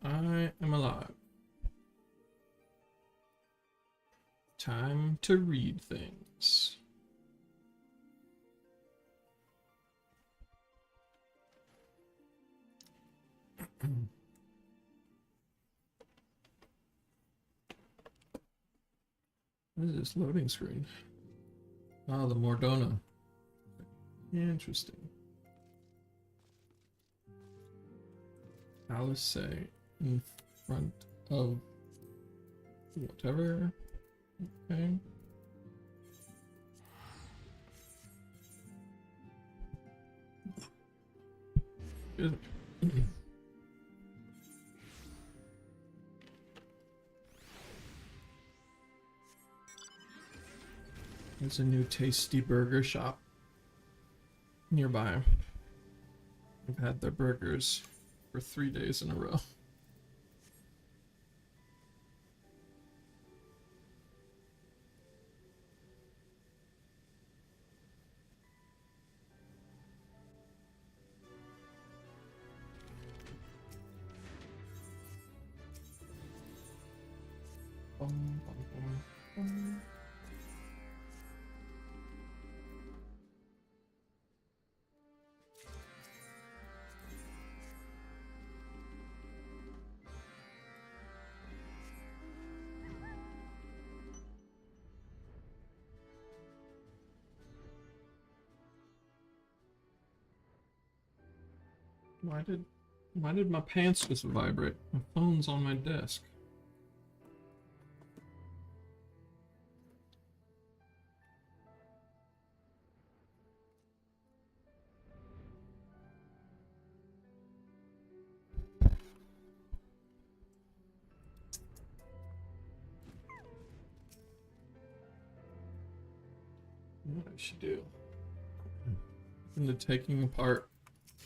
I am alive. Time to read things. What is this loading screen? Oh, the Mordona. Interesting. Alice say in front of whatever. Okay. Good. There's a new tasty burger shop nearby. I've had their burgers for 3 days in a row. Bum, bum, bum, bum. Why did my pants just vibrate? My phone's on my desk. What I should do? Into taking apart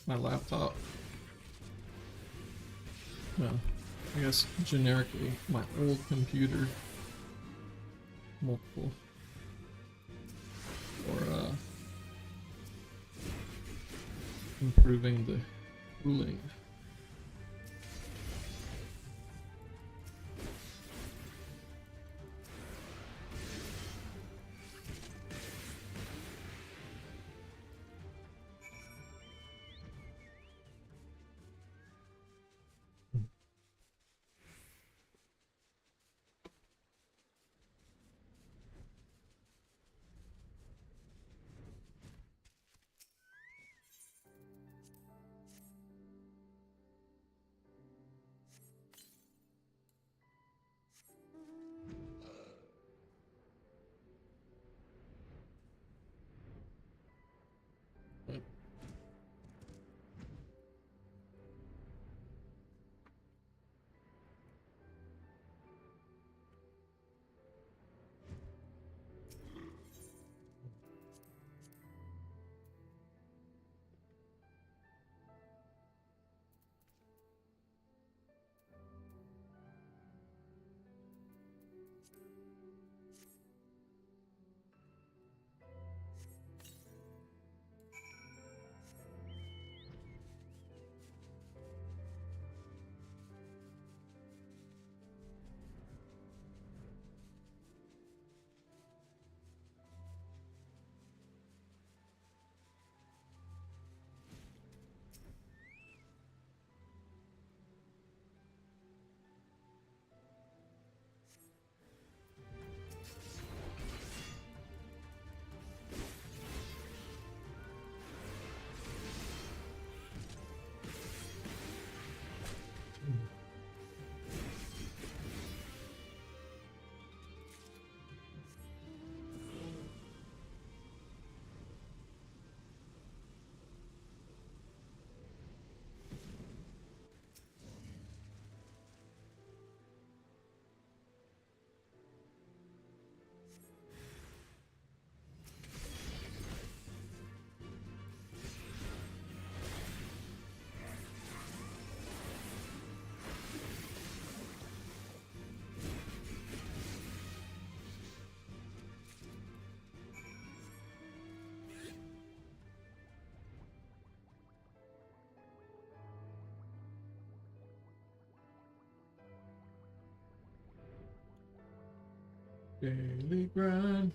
my laptop. Well, I guess generically my old computer. Multiple. Or improving the cooling. Daily grind.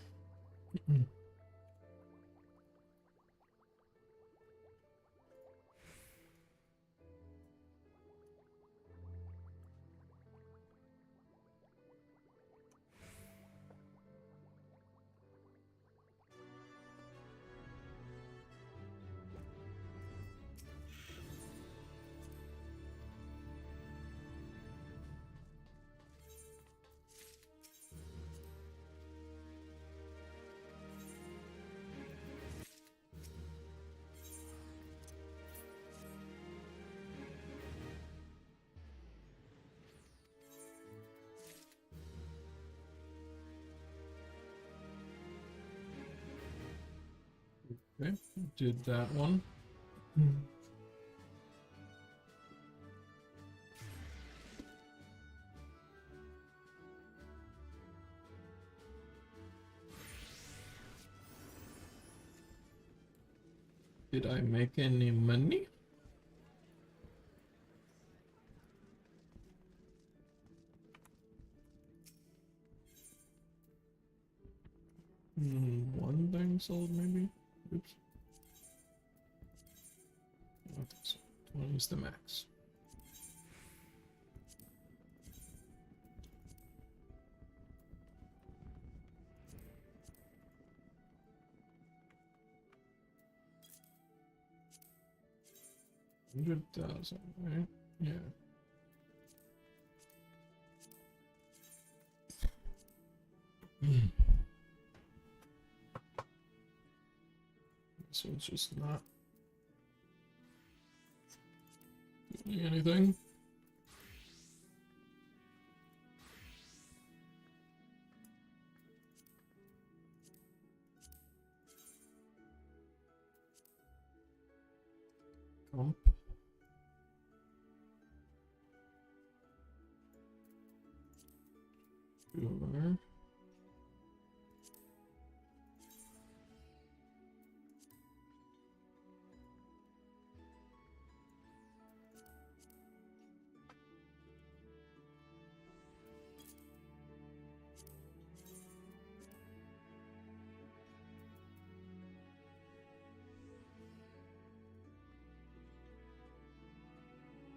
Okay, did that one. Did I make any money? One thing sold, maybe? Oops. I don't think so. 20 is the max. $100,000, right? Yeah. So it's just not doing anything. Comp. Sure.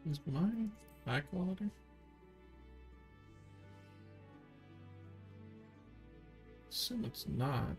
Is mine high quality? Assume it's not.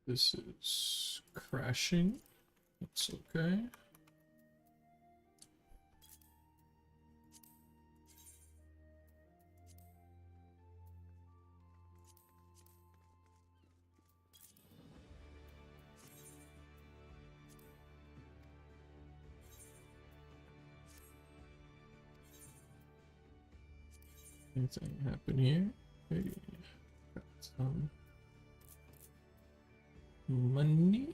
This is crashing. It's okay. Anything happen here? Hey, got some money.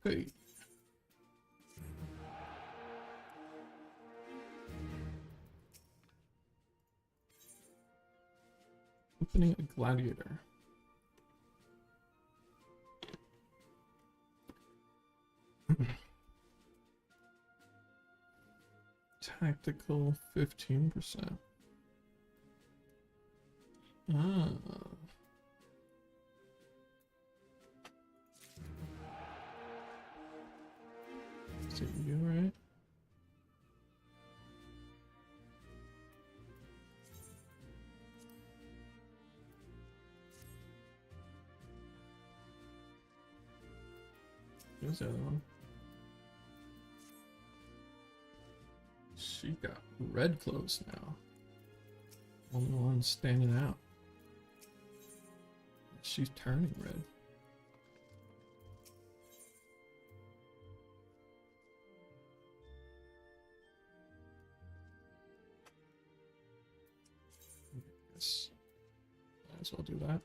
Okay. Opening a gladiator. Tactical 15%. Ah. Is it you, right? Who's the other one? She got red clothes now. Only one standing out. She's turning red. Yes. Might as well do that.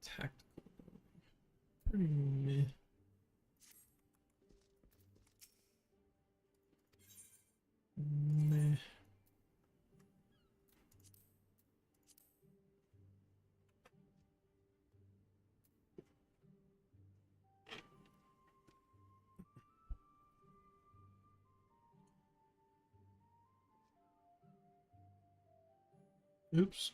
Tactical. Pretty meh. Meh. Oops.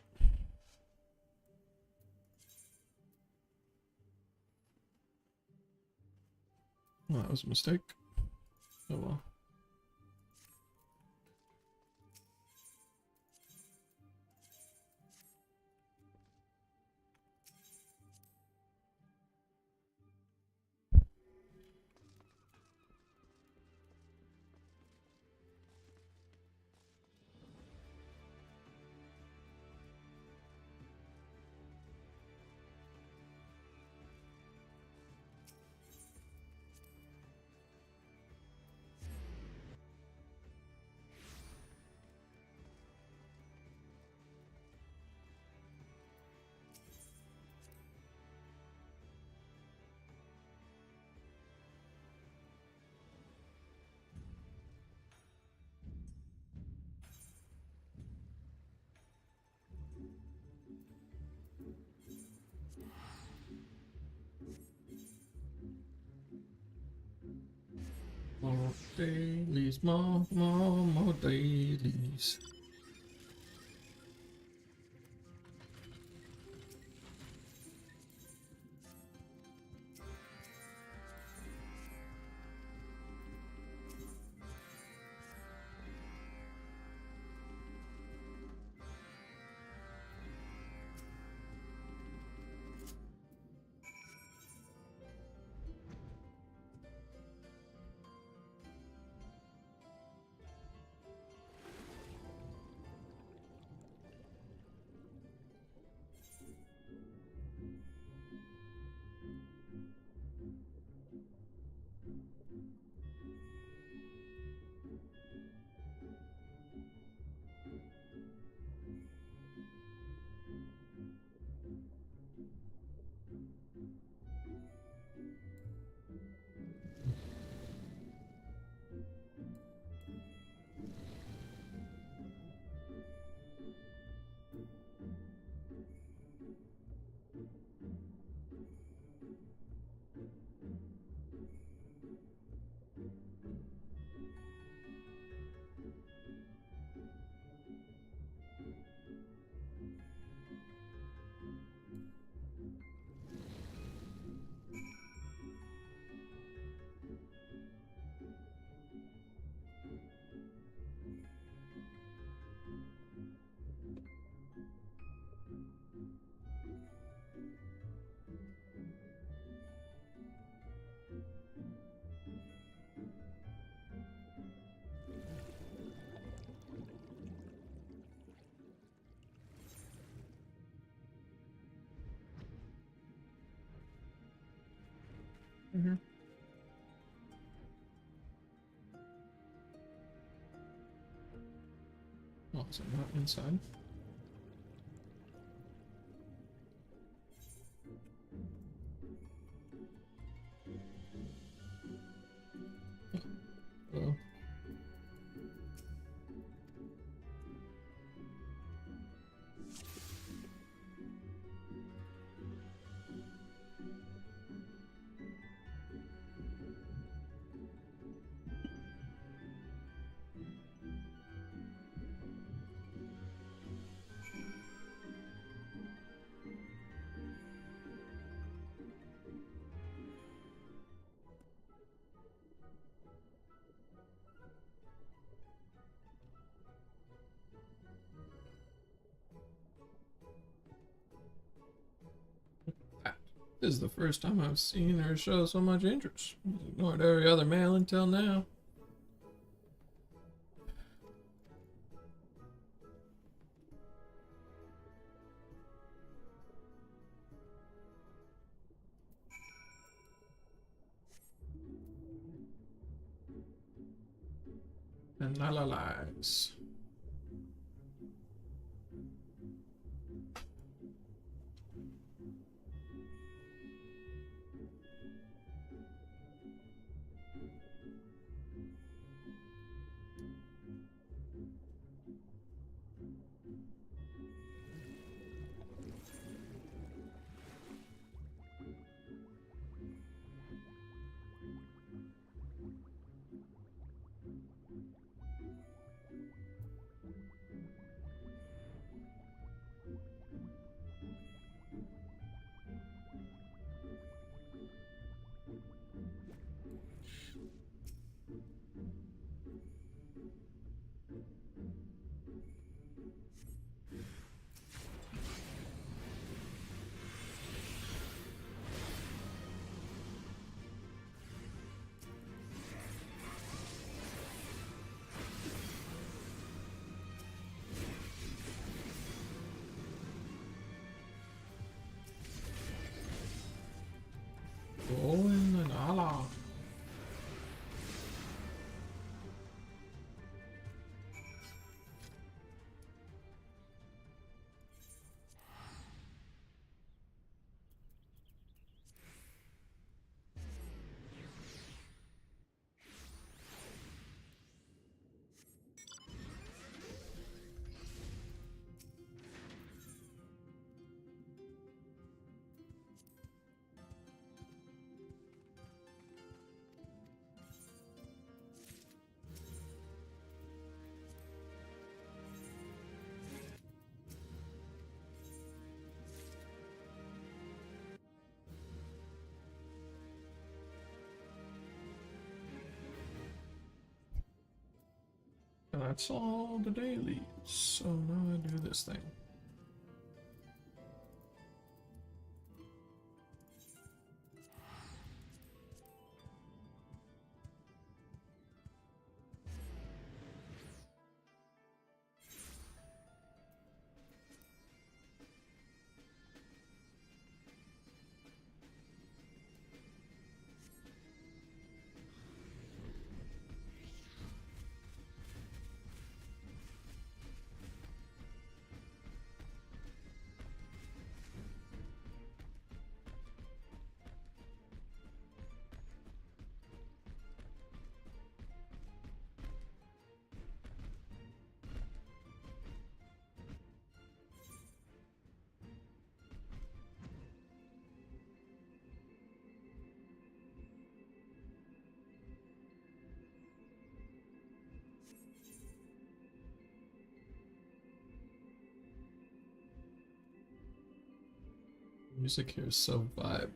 Well, that was a mistake. Oh well. More dailies, more dailies. Mm-hmm. Oh. is it not inside? Hello. This is the first time I've seen her show so much interest. She's ignored every other male until now. And Nala lies. Go in the Nala. And that's all the dailies. So now I do this thing. Music here is so vibe.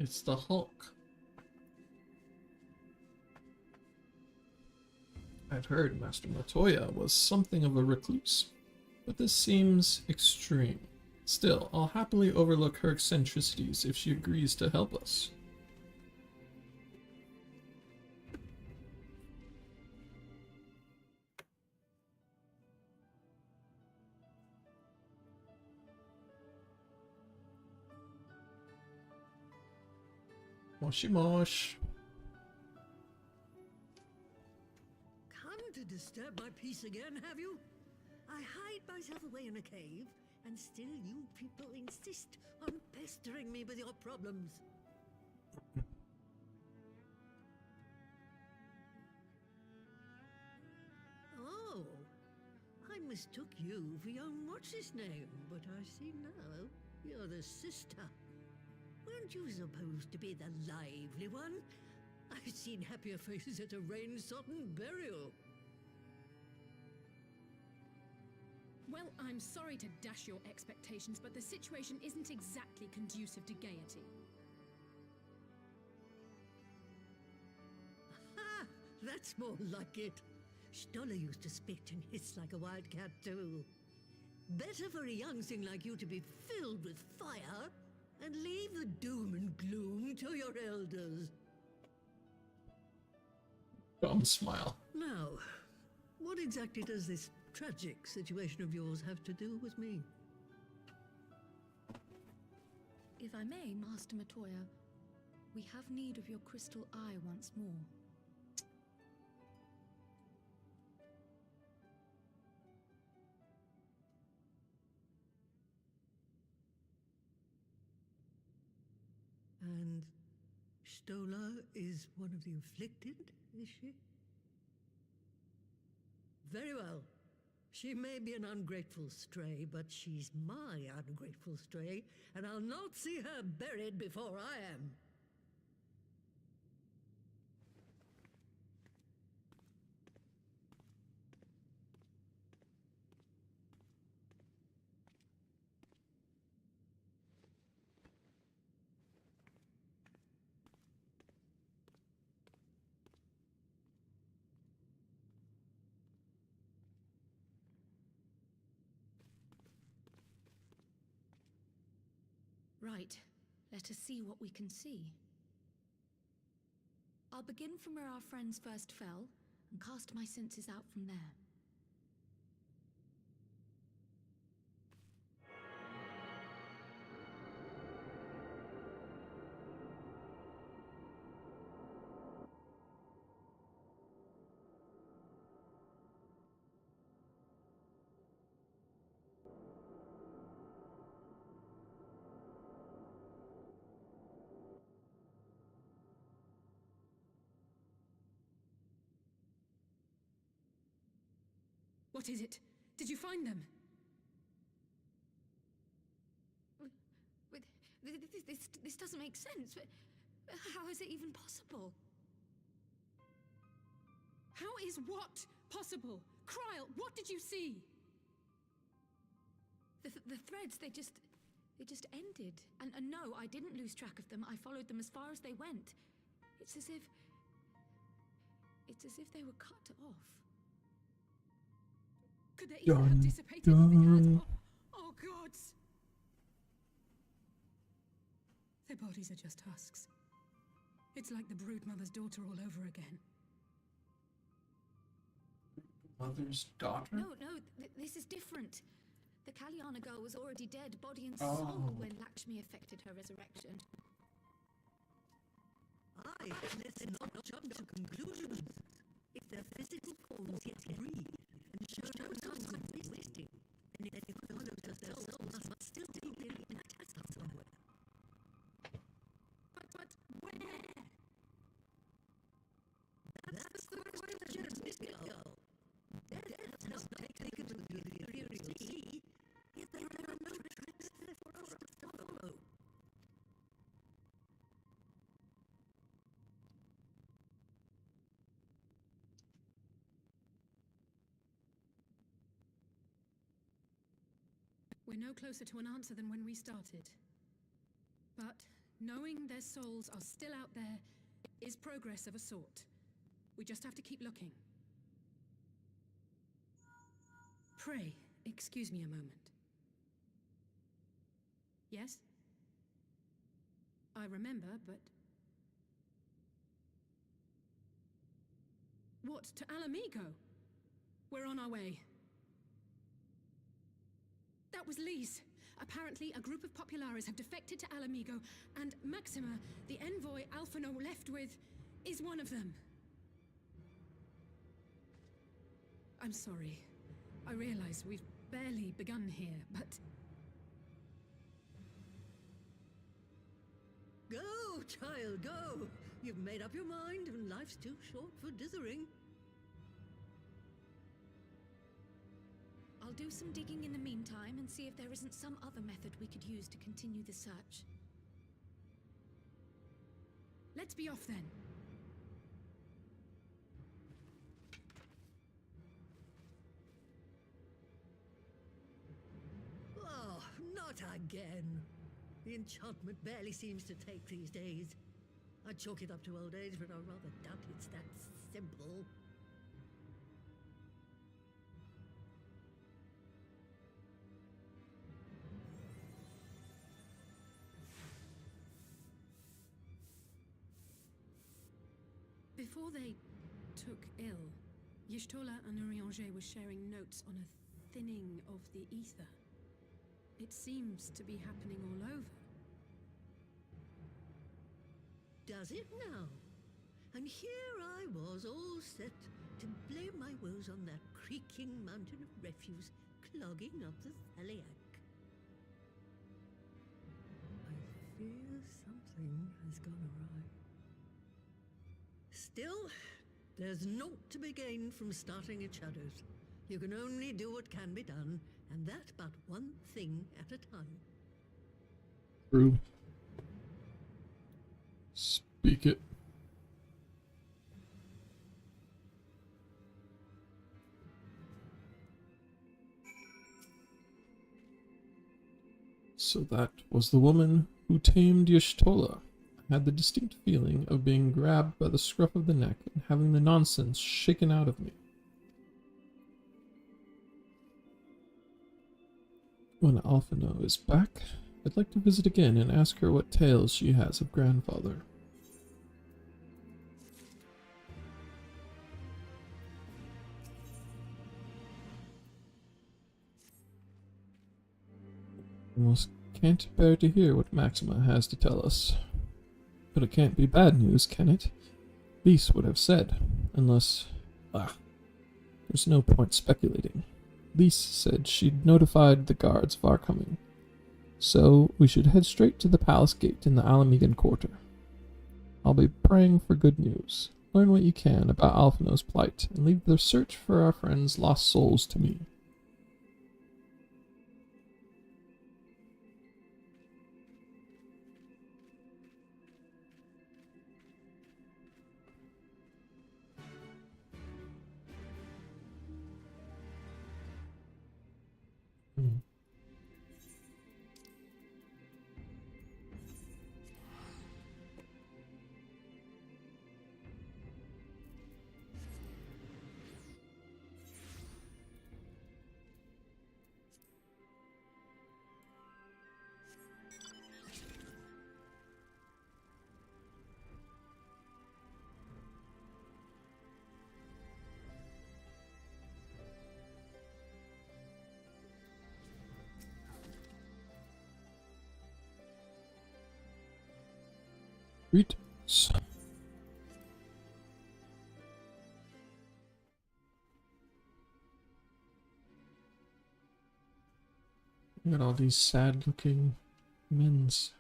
It's the Hulk. I'd heard Master Matoya was something of a recluse, but this seems extreme. Still, I'll happily overlook her eccentricities if she agrees to help us. Moshi mosh. Come to disturb my peace again, have you? I hide myself away in a cave, and still you people insist on pestering me with your problems. Oh, I mistook you for young what's-his-name, but I see now you're the sister. Weren't you supposed to be the lively one? I've seen happier faces at a rain-sodden burial. Well, I'm sorry to dash your expectations, but the situation isn't exactly conducive to gaiety. Ha! That's more like it. Stoller used to spit and hiss like a wildcat too. Better for a young thing like you to be filled with fire and leave the doom and gloom to your elders. Dumb smile. Now, what exactly does this tragic situation of yours have to do with me? If I may, Master Matoya, we have need of your crystal eye once more. And Stola is one of the afflicted, is she? Very well. She may be an ungrateful stray, but she's my ungrateful stray, and I'll not see her buried before I am. Right. Let us see what we can see. I'll begin from where our friends first fell, and cast my senses out from there. What is it? Did you find them? This doesn't make sense. How is it even possible? How is what possible? Kryl, what did you see? The threads, they just ended. And no, I didn't lose track of them. I followed them as far as they went. It's as if they were cut off. Could they even have dissipated if it had? Oh, gods! Their bodies are just husks. It's like the broodmother's daughter all over again. Mother's daughter? No, this is different. The Kalyana girl was already dead, body and soul, when Lakshmi effected her resurrection. Aye, let's not jump to conclusions. If their physical forms yet breathe and show no signs of wasting, then if they follow their souls must still be intact somewhere. But where? That's the question, Miss Girl. Death has not taken to the ethereal sea, yet there are no tracks there for us to follow. We're no closer to an answer than when we started. But Knowing their souls are still out there is progress of a sort. We just have to keep looking. Pray, excuse me a moment. Yes? I remember, but... What, to Alamigo? We're on our way. That was Lise. Apparently, a group of Populares have defected to Alamigo, and Maxima, the envoy Alphino left with, is one of them. I'm sorry. I realize we've barely begun here, but... Go, child, go! You've made up your mind, and life's too short for dithering. I'll do some digging in the meantime and see if there isn't some other method we could use to continue the search. Let's be off then. Oh, not again. The enchantment barely seems to take these days. I'd chalk it up to old age, but I rather doubt it's that simple. Before they took ill, Y'shtola and Urianger were sharing notes on a thinning of the ether. It seems to be happening all over. Does it now? And here I was all set to blame my woes on that creaking mountain of refuse clogging up the Thaliac. I fear something has gone awry. Still, there's naught to be gained from starting at shadows. You can only do what can be done, and that but one thing at a time. True. Speak it. So that was the woman who tamed Y'shtola. I had the distinct feeling of being grabbed by the scruff of the neck and having the nonsense shaken out of me. When Alphino is back, I'd like to visit again and ask her what tales she has of grandfather. Almost can't bear to hear what Maxima has to tell us. But it can't be bad news, can it? Lise would have said, unless... there's no point speculating. Lise said she'd notified the guards of our coming, so we should head straight to the palace gate in the Alamigan Quarter. I'll be praying for good news. Learn what you can about Alphino's plight, and leave the search for our friends' lost souls to me. Greetings. Look at all these sad-looking men's.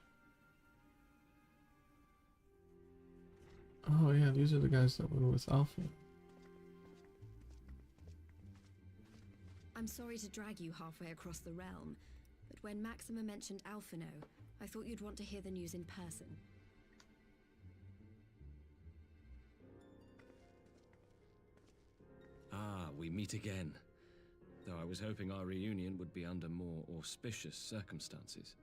Oh yeah, these are the guys that were with Alpha. I'm sorry to drag you halfway across the realm, but when Maxima mentioned Alphino, I thought you'd want to hear the news in person. Ah, we meet again. Though I was hoping our reunion would be under more auspicious circumstances.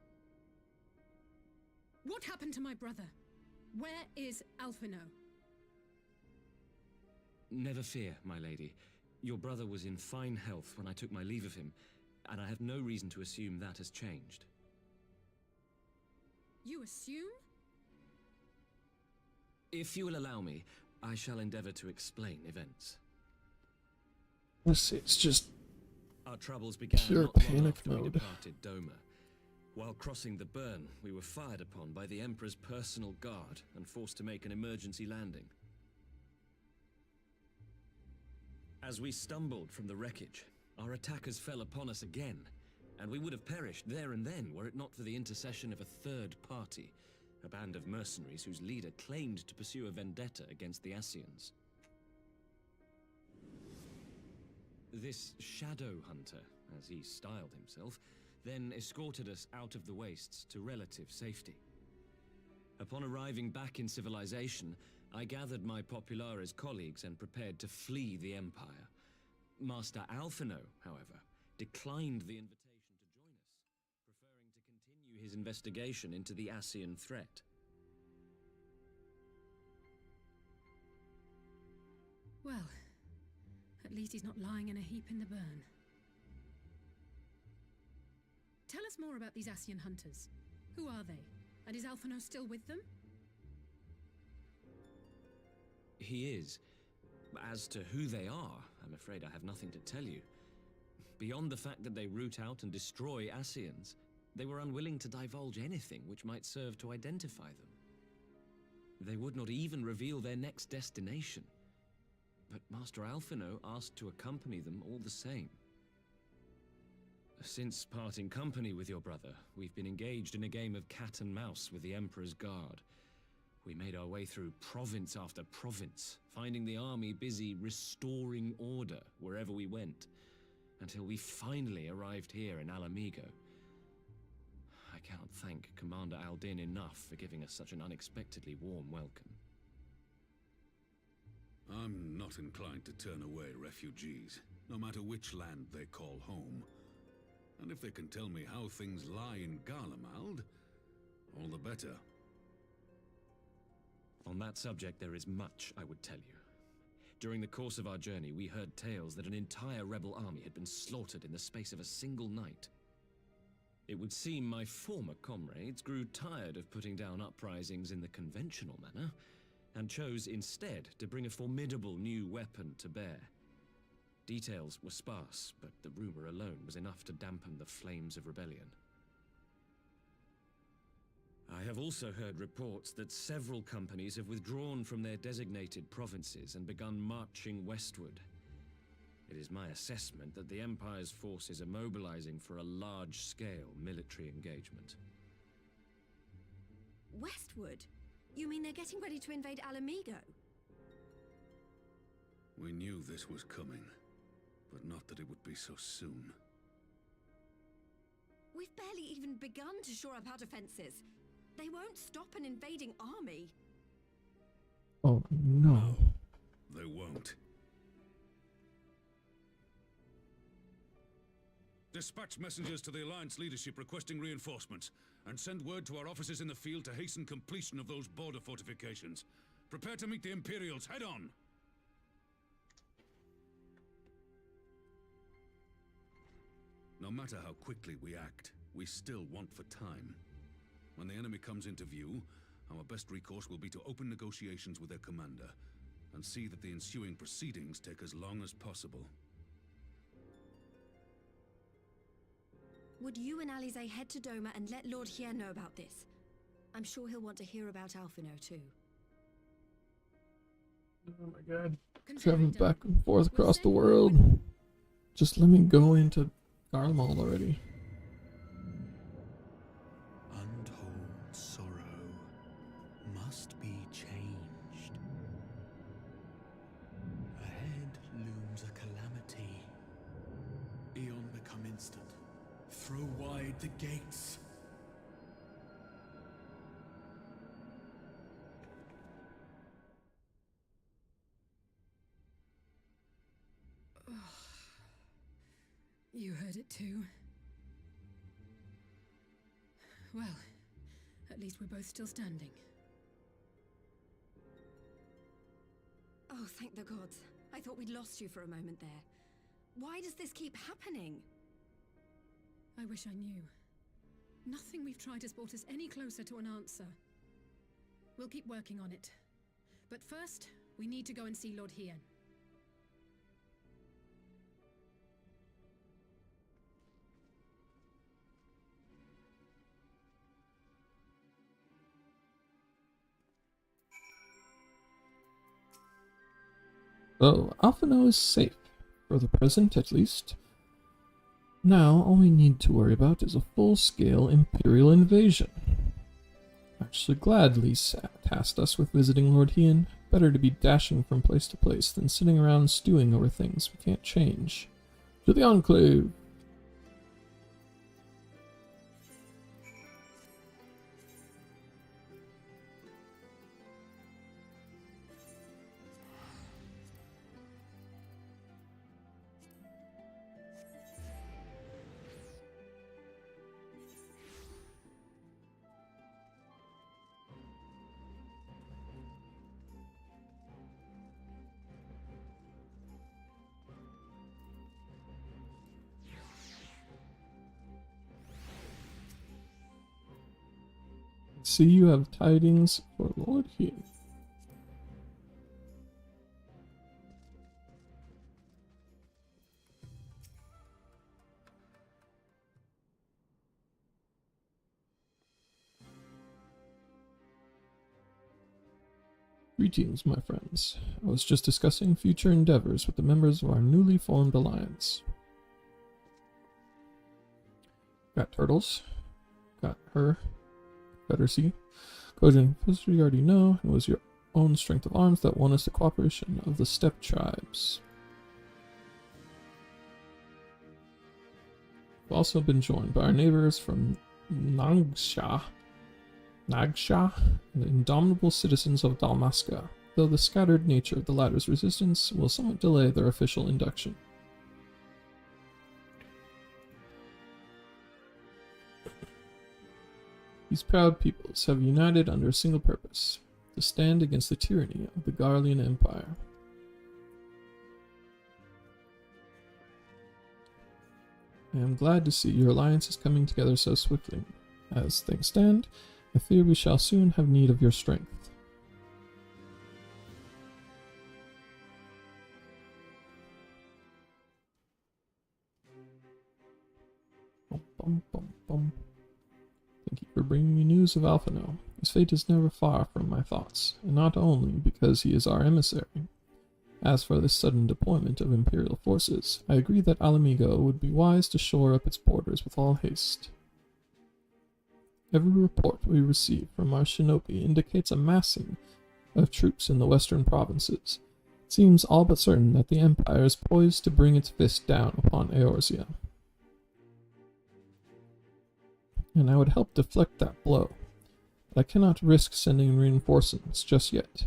What happened to my brother? Where is Alphino? Never fear, my lady. Your brother was in fine health when I took my leave of him, and I have no reason to assume that has changed. You assume? If you will allow me, I shall endeavor to explain events. It's just Our troubles began pure not long panic after we mode. departed Doma. While crossing the burn, we were fired upon by the Emperor's personal guard and forced to make an emergency landing. As we stumbled from the wreckage, our attackers fell upon us again, and we would have perished there and then were it not for the intercession of a third party, a band of mercenaries whose leader claimed to pursue a vendetta against the Ascians. This shadow hunter, as he styled himself, then escorted us out of the wastes to relative safety. Upon arriving back in civilization, I gathered my Populares colleagues and prepared to flee the Empire. Master Alphino, however, declined the invitation to join us, preferring to continue his investigation into the Ascian threat. Well, at least he's not lying in a heap in the burn. Tell us more about these Ascian hunters. Who are they? And is Alphino still with them? He is. As to who they are, I'm afraid I have nothing to tell you. Beyond the fact that they root out and destroy Ascians, they were unwilling to divulge anything which might serve to identify them. They would not even reveal their next destination. But Master Alphino asked to accompany them all the same. Since parting company with your brother, we've been engaged in a game of cat and mouse with the Emperor's guard. We made our way through province after province, finding the army busy restoring order wherever we went, until we finally arrived here in Alamigo. I cannot thank Commander Aldin enough for giving us such an unexpectedly warm welcome. I'm not inclined to turn away refugees, no matter which land they call home. And if they can tell me how things lie in Garlemald, all the better. On that subject, there is much I would tell you. During the course of our journey, we heard tales that an entire rebel army had been slaughtered in the space of a single night. It would seem my former comrades grew tired of putting down uprisings in the conventional manner, and chose instead to bring a formidable new weapon to bear. Details were sparse, but the rumor alone was enough to dampen the flames of rebellion. I have also heard reports that several companies have withdrawn from their designated provinces and begun marching westward. It is my assessment that the Empire's forces are mobilizing for a large-scale military engagement. Westward? You mean they're getting ready to invade Alamigo? We knew this was coming, but not that it would be so soon. We've barely even begun to shore up our defenses. They won't stop an invading army. Oh no. They won't. Dispatch messengers to the Alliance leadership requesting reinforcements, and send word to our officers in the field to hasten completion of those border fortifications. Prepare to meet the Imperials head on! No matter how quickly we act, we still want for time. When the enemy comes into view, our best recourse will be to open negotiations with their commander, and see that the ensuing proceedings take as long as possible. Would you and Alize head to Doma and let Lord Hier know about this? I'm sure he'll want to hear about Alphino too. Oh my god. Considering Traveling back and forth We'll across the send world. Just let me go into Garlemald already. Untold sorrow must be changed. Ahead looms a calamity. Eon become instant. Throw wide the gates. You heard it too. Well, At least we're both still standing. Oh, thank the gods. I thought we'd lost you for a moment there. Why does this keep happening? I wish I knew. Nothing we've tried has brought us any closer to an answer. We'll keep working on it. But first, we need to go and see Lord Hien. So, Alphino is safe, for the present at least. Now, all we need to worry about is a full-scale Imperial invasion. Actually glad Lise tasked us with visiting Lord Hien. Better to be dashing from place to place than sitting around stewing over things we can't change. To the Enclave! See, you have tidings for Lord Hien. Greetings, my friends. I was just discussing future endeavors with the members of our newly formed alliance. Got turtles. Got her. Confederacy. Cogent history you already know. It was your own strength of arms that won us the cooperation of the steppe tribes. We've also been joined by our neighbors from Nagsha, and the indomitable citizens of Dalmasca, though the scattered nature of the latter's resistance will somewhat delay their official induction. These proud peoples have united under a single purpose, to stand against the tyranny of the Garlean Empire. I am glad to see your alliance is coming together so swiftly. As things stand, I fear we shall soon have need of your strength. Bum, bum, bum, bum. Thank you for bringing me news of Alphino. His fate is never far from my thoughts, and not only because he is our emissary. As for this sudden deployment of Imperial forces, I agree that Alamigo would be wise to shore up its borders with all haste. Every report we receive from our shinobi indicates a massing of troops in the western provinces. It seems all but certain that the Empire is poised to bring its fist down upon Eorzea. And I would help deflect that blow, but I cannot risk sending reinforcements just yet.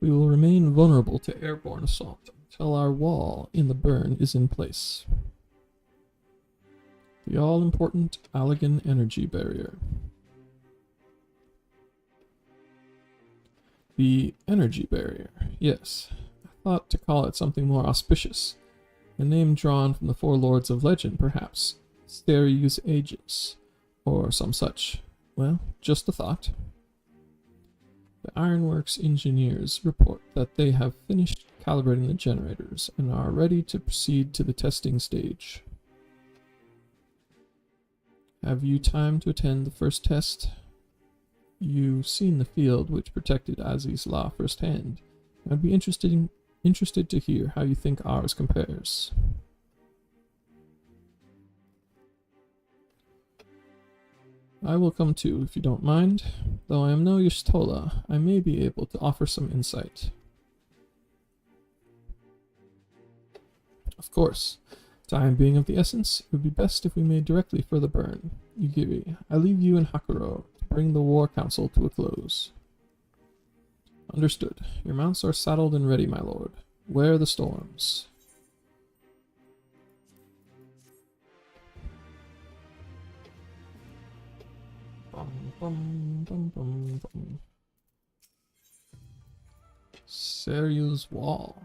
We will remain vulnerable to airborne assault until our wall in the burn is in place. The all-important Allagan energy barrier. The energy barrier, yes. I thought to call it something more auspicious. A name drawn from the four lords of legend, perhaps. Asterius Aegis, or some such. Well, just a thought. The Ironworks engineers report that they have finished calibrating the generators and are ready to proceed to the testing stage. Have you time to attend the first test? You've seen the field which protected Aziz La firsthand. I'd be interested to hear how you think ours compares. I will come too, if you don't mind. Though I am no Y'shtola, I may be able to offer some insight. Of course. Time being of the essence, it would be best if we made directly for the burn. Yugiri, I leave you and Hakuro to bring the war council to a close. Understood. Your mounts are saddled and ready, my lord. Wear the storms. Bum, bum, bum, bum, bum. Serious Wall.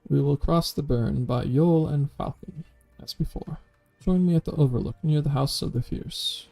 We will cross the burn by Yol and Falcon, as before. Join me at the overlook near the House of the Fierce.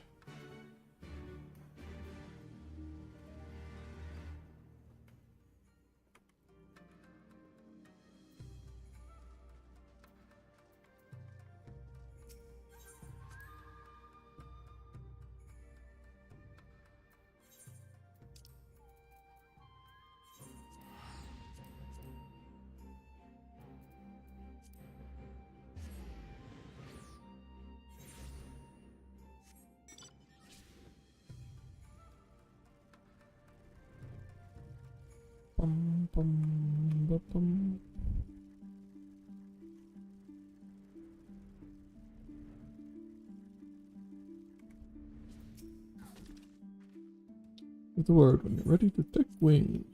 Bum, bum, bum, bum. With the word when you're ready to take wing.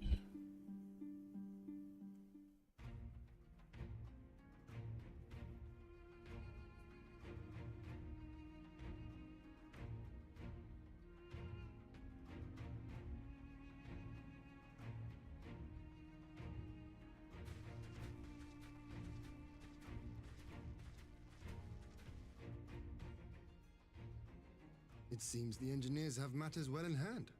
It seems the engineers have matters well in hand.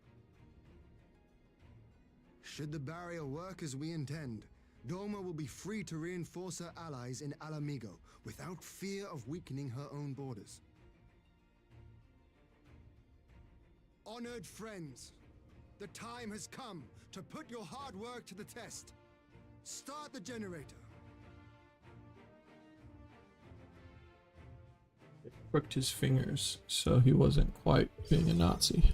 Should the barrier work as we intend, Doma will be free to reinforce her allies in Alamigo without fear of weakening her own borders. Honored friends, the time has come to put your hard work to the test. Start the generator. Crooked his fingers, so he wasn't quite being a Nazi.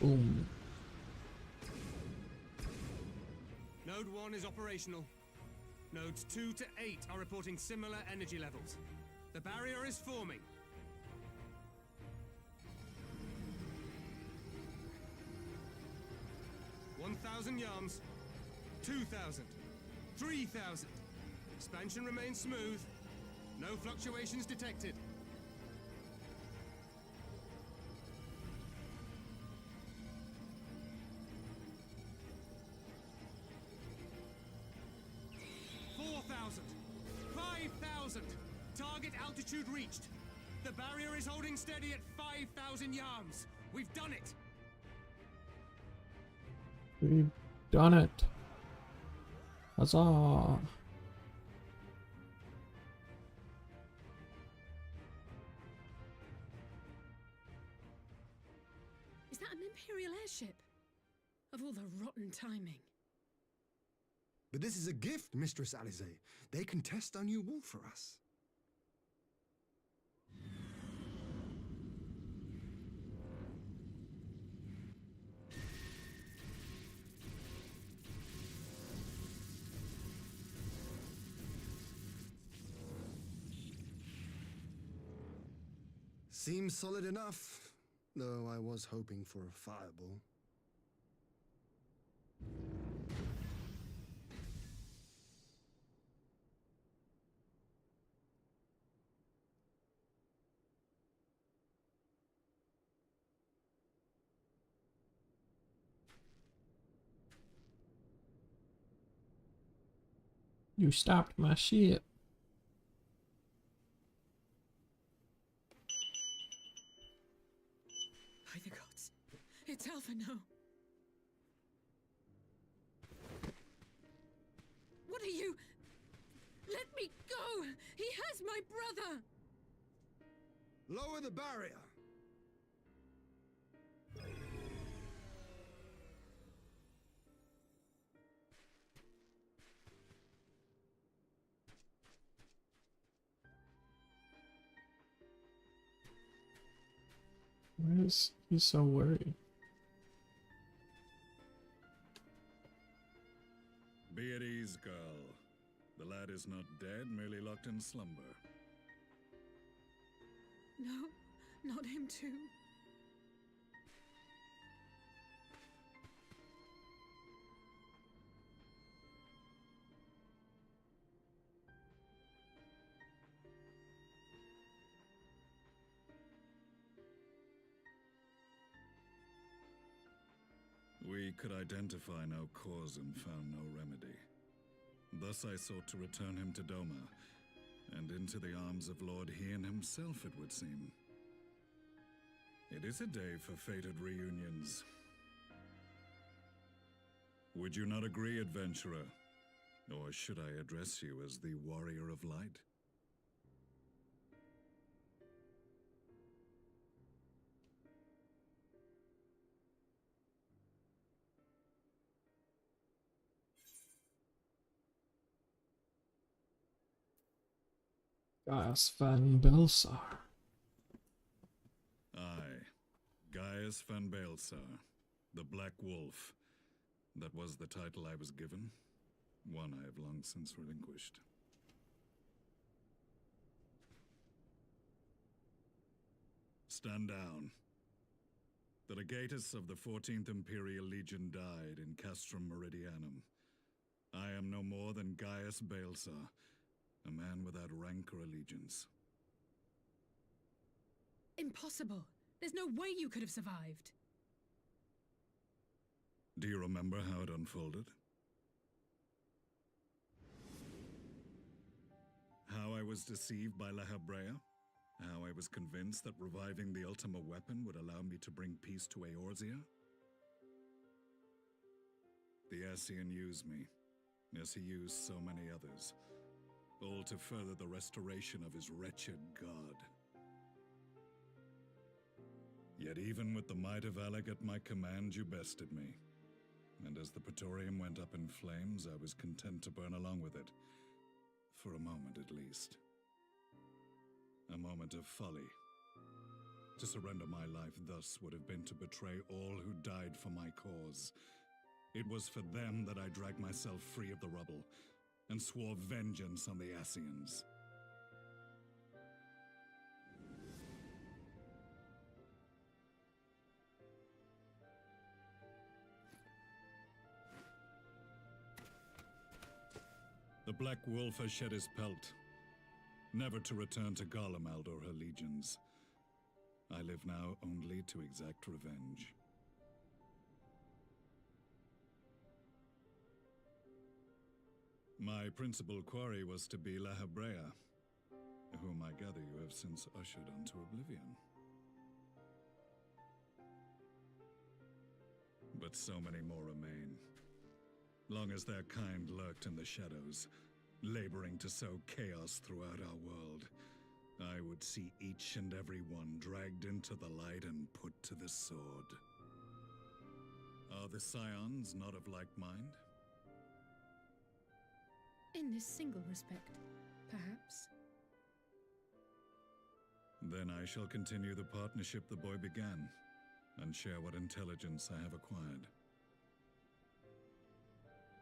Boom. Node 1 is operational. Nodes 2 to 8 are reporting similar energy levels. The barrier is forming. $1,000 yards, 2,000, 3,000. Expansion remains smooth. No fluctuations detected. Target altitude reached. The barrier is holding steady at 5,000 yards. We've done it. We've done it. Huzzah. Is that an Imperial airship? Of all the rotten timing. But this is a gift, Mistress Alize. They can test our new wall for us. Seems solid enough, though I was hoping for a fireball. You stopped my shit. By the gods. It's Alphino. What are you? Let me go! He has my brother! Lower the barrier! Why is he so worried? Be at ease, girl. The lad is not dead, merely locked in slumber. No, not him too. We could identify no cause and found no remedy. Thus I sought to return him to Doma, and into the arms of Lord Hien himself, it would seem. It is a day for fated reunions. Would you not agree, adventurer? Or should I address you as the Warrior of Light? Gaius van Belsar. Aye, Gaius van Belsar, the Black Wolf. That was the title I was given, one I have long since relinquished. Stand down. The legatus of the 14th Imperial Legion died in Castrum Meridianum. I am no more than Gaius Belsar, a man without rank or allegiance. Impossible! There's no way you could have survived! Do you remember how it unfolded? How I was deceived by La Habrea? How I was convinced that reviving the Ultima weapon would allow me to bring peace to Eorzea? The Ascian used me, as he used so many others, all to further the restoration of his wretched god. Yet even with the might of Alec at my command, you bested me. And as the Praetorium went up in flames, I was content to burn along with it. For a moment at least. A moment of folly. To surrender my life thus would have been to betray all who died for my cause. It was for them that I dragged myself free of the rubble, and swore vengeance on the Ascians. The Black Wolf has shed his pelt, never to return to Garlemald or her legions. I live now only to exact revenge. My principal quarry was to be La Habrea, whom I gather you have since ushered onto oblivion. But so many more remain. Long as their kind lurked in the shadows, laboring to sow chaos throughout our world, I would see each and every one dragged into the light and put to the sword. Are the Scions not of like mind? In this single respect, perhaps. Then I shall continue the partnership the boy began, and share what intelligence I have acquired.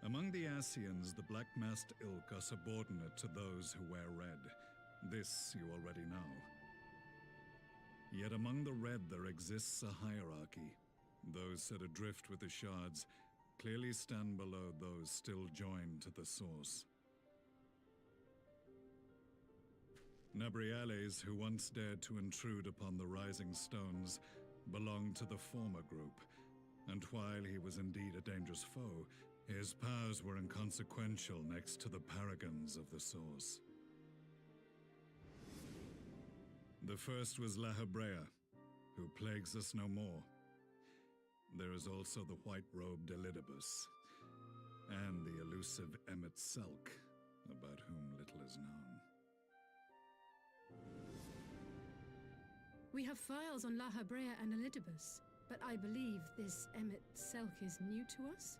Among the Ascians, the Black-Masked Ilk are subordinate to those who wear red. This you already know. Yet among the red there exists a hierarchy. Those set adrift with the shards clearly stand below those still joined to the source. Nabriales, who once dared to intrude upon the Rising Stones, belonged to the former group, and while he was indeed a dangerous foe, his powers were inconsequential next to the paragons of the Source. The first was La Habrea, who plagues us no more. There is also the white-robed Elidibus, and the elusive Emmet Selk, about whom little is known. We have files on La Habrea and Elidibus, but I believe this Emmet Selk is new to us?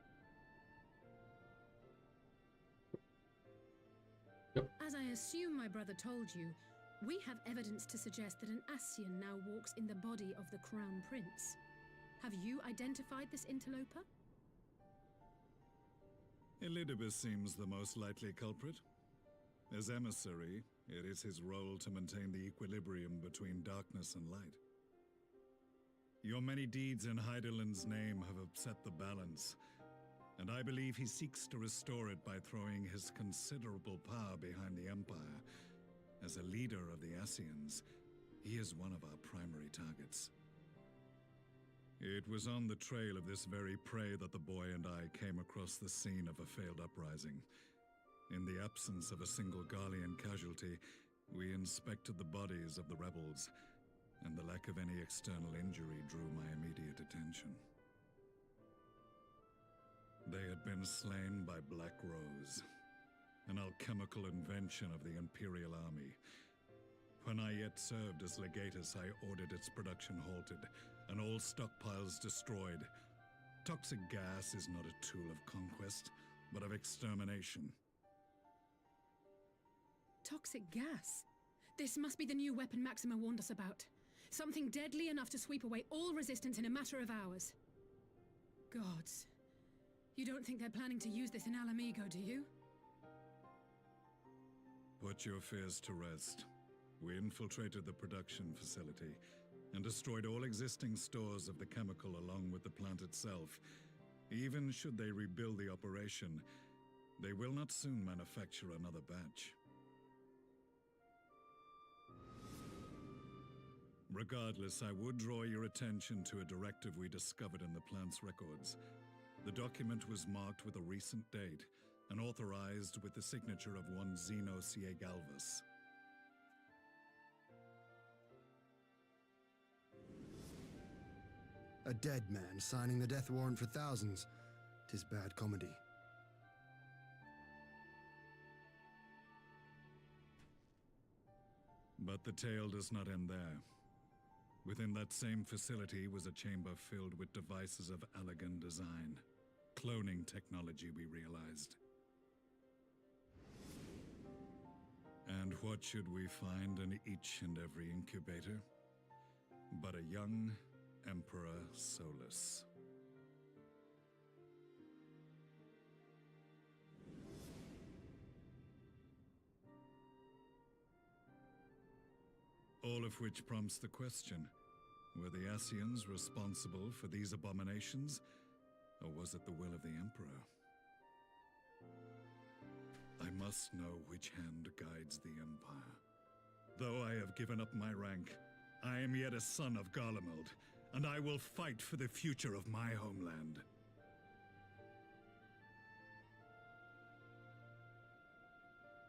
Yep. As I assume my brother told you, we have evidence to suggest that an Ascian now walks in the body of the Crown Prince. Have you identified this interloper? Elidibus seems the most likely culprit. As emissary, It is his role to maintain the equilibrium between darkness and light. Your many deeds in Heidelind's name have upset the balance, and I believe he seeks to restore it by throwing his considerable power behind the Empire. As a leader of the Ascians, he is one of our primary targets. It was on the trail of this very prey that the boy and I came across the scene of a failed uprising. In the absence of a single Garlean casualty, we inspected the bodies of the rebels, and the lack of any external injury drew my immediate attention. They had been slain by Black Rose, an alchemical invention of the Imperial Army. When I yet served as legatus, I ordered its production halted, and all stockpiles destroyed. Toxic gas is not a tool of conquest, but of extermination. Toxic gas? This must be the new weapon Maxima warned us about. Something deadly enough to sweep away all resistance in a matter of hours. Gods. You don't think they're planning to use this in Alamigo, do you? Put your fears to rest. We infiltrated the production facility and destroyed all existing stores of the chemical along with the plant itself. Even should they rebuild the operation, they will not soon manufacture another batch. Regardless, I would draw your attention to a directive we discovered in the plant's records. The document was marked with a recent date and authorized with the signature of one Zeno Galvas. A dead man signing the death warrant for thousands. 'Tis bad comedy. But the tale does not end there. Within that same facility was a chamber filled with devices of elegant design. Cloning technology, we realized. And what should we find in each and every incubator? But a young Emperor Solus. All of which prompts the question, were the Ascians responsible for these abominations, or was it the will of the Emperor? I must know which hand guides the Empire. Though I have given up my rank, I am yet a son of Garlemald, and I will fight for the future of my homeland.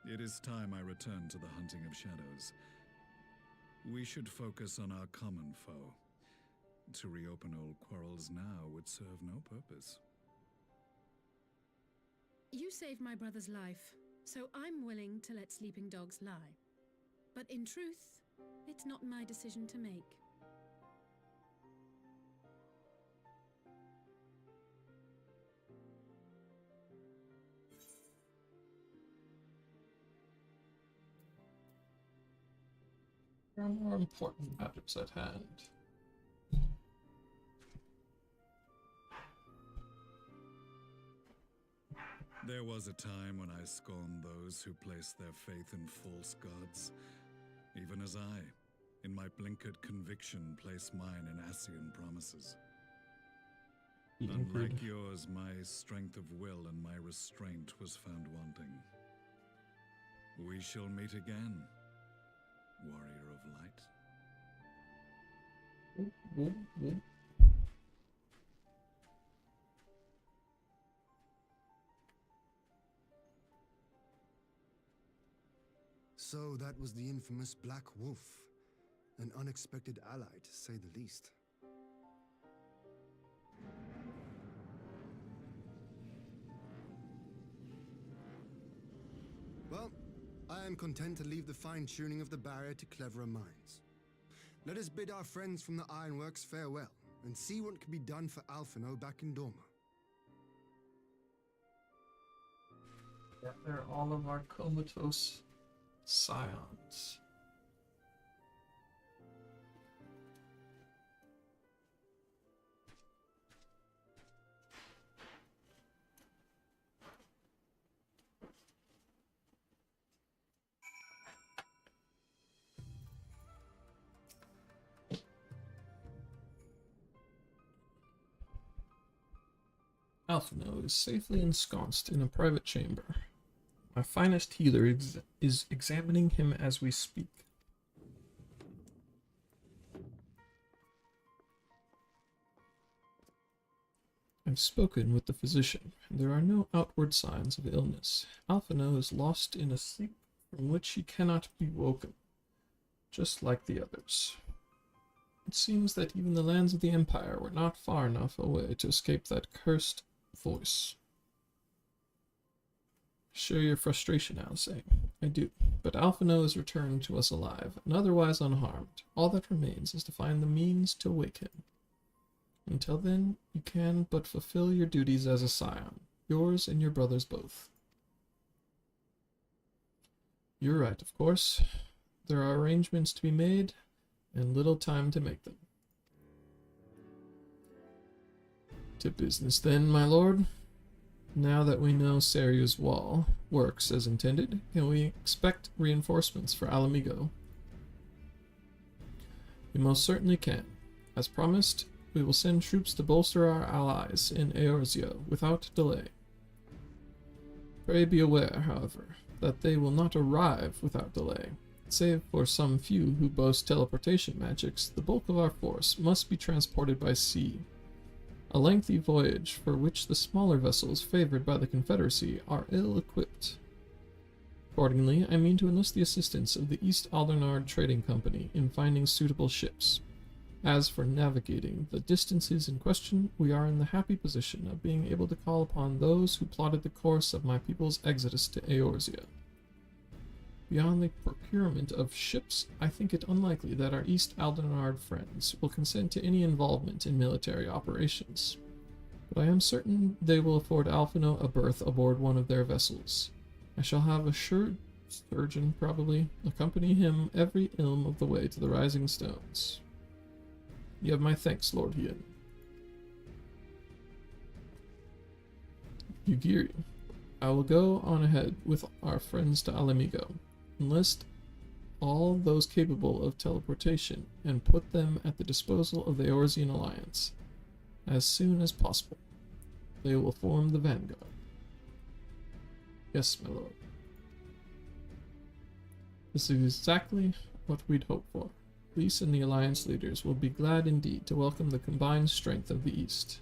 It is time I return to the hunting of shadows. We should focus on our common foe. To reopen old quarrels now would serve no purpose. You saved my brother's life, so I'm willing to let sleeping dogs lie. But in truth, it's not my decision to make. There are more important matters at hand. There was a time when I scorned those who placed their faith in false gods, even as I, in my blinkered conviction, place mine in Ascian promises. Unlike yours, my strength of will and my restraint was found wanting. We shall meet again, warrior of light. So that was the infamous Black Wolf. An unexpected ally, to say the least. Well, I am content to leave the fine-tuning of the barrier to cleverer minds. Let us bid our friends from the Ironworks farewell, and see what can be done for Alphino back in Dorma. Gather all of our comatose scions. Alphino is safely ensconced in a private chamber. My finest healer is examining him as we speak. I've spoken with the physician, and there are no outward signs of illness. Alphino is lost in a sleep from which he cannot be woken, just like the others. It seems that even the lands of the Empire were not far enough away to escape that cursed voice. Share your frustration, Alice. I do. But Alphino is returned to us alive, and otherwise unharmed. All that remains is to find the means to wake him. Until then, you can but fulfill your duties as a scion, yours and your brother's both. You're right, of course. There are arrangements to be made, and little time to make them. To business then, my lord. Now that we know Seria's wall works as intended, can we expect reinforcements for Alamigo? We most certainly can. As promised, we will send troops to bolster our allies in Eorzea without delay. Pray be aware, however, that they will not arrive without delay. Save for some few who boast teleportation magics, the bulk of our force must be transported by sea. A lengthy voyage for which the smaller vessels favored by the Confederacy are ill-equipped. Accordingly, I mean to enlist the assistance of the East Aldernard Trading Company in finding suitable ships. As for navigating the distances in question, we are in the happy position of being able to call upon those who plotted the course of my people's exodus to Eorzea. Beyond the procurement of ships, I think it unlikely that our East Aldernard friends will consent to any involvement in military operations. But I am certain they will afford Alphino a berth aboard one of their vessels. I shall have a surgeon, probably, accompany him every ilm of the way to the Rising Stones. You have my thanks, Lord Hien. Yugiri, I will go on ahead with our friends to Alamigo. Enlist all those capable of teleportation and put them at the disposal of the Eorzean Alliance as soon as possible. They will form the vanguard. Yes, my lord. This is exactly what we'd hoped for. Lys and the Alliance leaders will be glad indeed to welcome the combined strength of the East.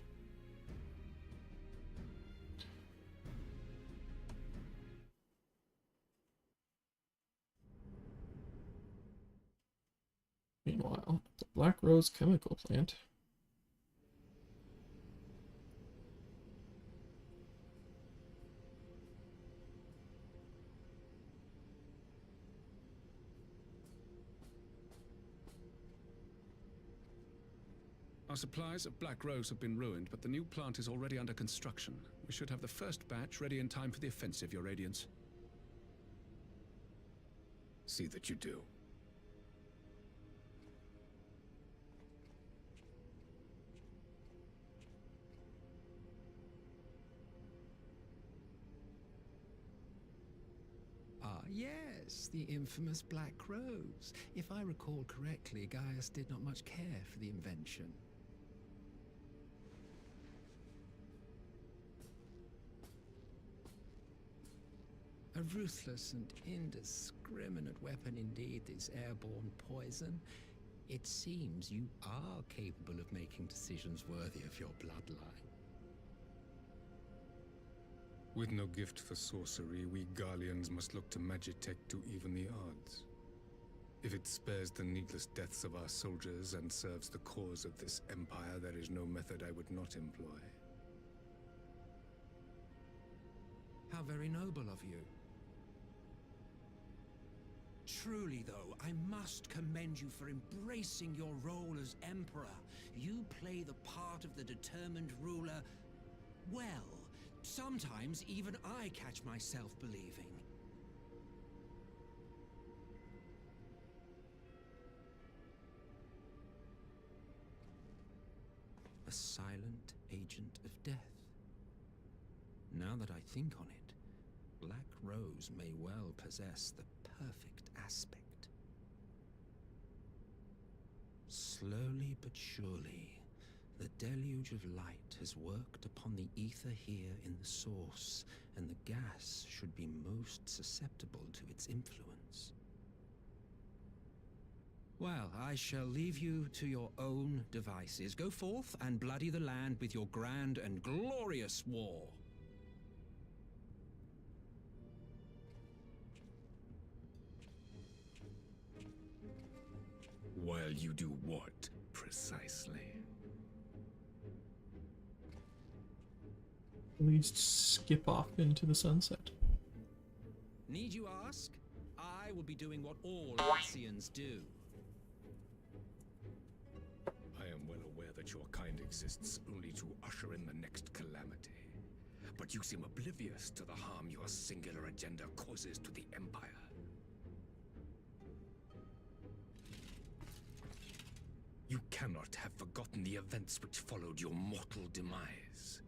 Meanwhile, at the Black Rose chemical plant, Our supplies of Black Rose have been ruined, but the new plant is already under construction. We should have the first batch ready in time for the offensive, Your Radiance. See that you do. Ah, yes, the infamous Black Rose. If I recall correctly, Gaius did not much care for the invention. A ruthless and indiscriminate weapon indeed, this airborne poison. It seems you are capable of making decisions worthy of your bloodline. With no gift for sorcery, we Garleans must look to Magitech to even the odds. If it spares the needless deaths of our soldiers and serves the cause of this empire, there is no method I would not employ. How very noble of you. Truly, though, I must commend you for embracing your role as Emperor. You play the part of the determined ruler well. Sometimes even I catch myself believing. A silent agent of death. Now that I think on it, Black Rose may well possess the perfect aspect. Slowly but surely, The deluge of light has worked upon the ether here in the source, and the gas should be most susceptible to its influence. Well, I shall leave you to your own devices. Go forth and bloody the land with your grand and glorious war. While you do what, precisely? Please skip off into the sunset. Need you ask? I will be doing what all Axians do. I am well aware that your kind exists only to usher in the next calamity. But you seem oblivious to the harm your singular agenda causes to the Empire. You cannot have forgotten the events which followed your mortal demise.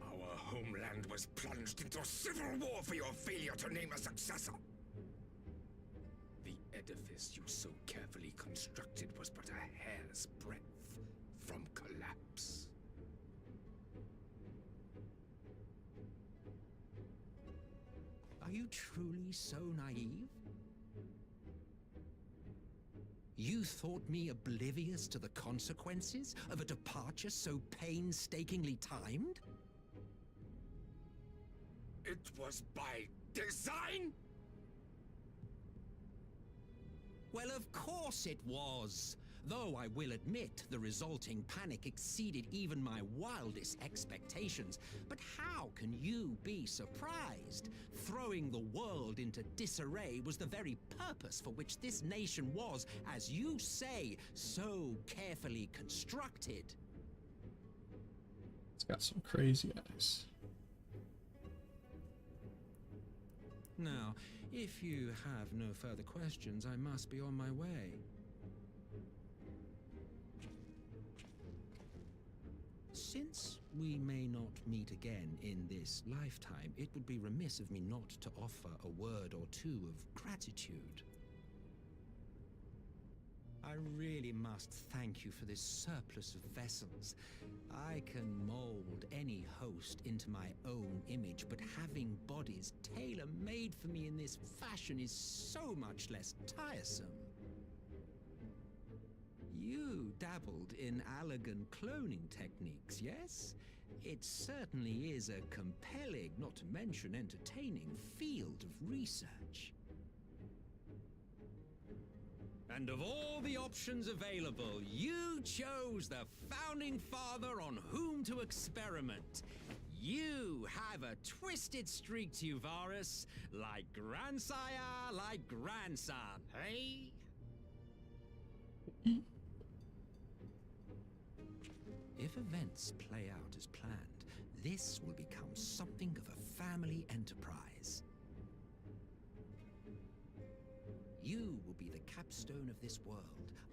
Our homeland was plunged into civil war for your failure to name a successor. The edifice you so carefully constructed was but a hair's breadth from collapse. Are you truly so naive? You thought me oblivious to the consequences of a departure so painstakingly timed? It was by design? Well, of course it was. Though I will admit the resulting panic exceeded even my wildest expectations. But how can you be surprised? Throwing the world into disarray was the very purpose for which this nation was, as you say, so carefully constructed. It's got some crazy eyes. Now, if you have no further questions, I must be on my way. Since we may not meet again in this lifetime, it would be remiss of me not to offer a word or two of gratitude. I really must thank you for this surplus of vessels. I can mold any host into my own image, but having bodies tailor-made for me in this fashion is so much less tiresome. You dabbled in Allagan cloning techniques, yes? It certainly is a compelling, not to mention entertaining, field of research. And of all the options available, you chose the founding father on whom to experiment. You have a twisted streak to you, Varus, like grandsire, like grandson, hey? If events play out as planned, this will become something of a family enterprise. You will be the capstone of this world,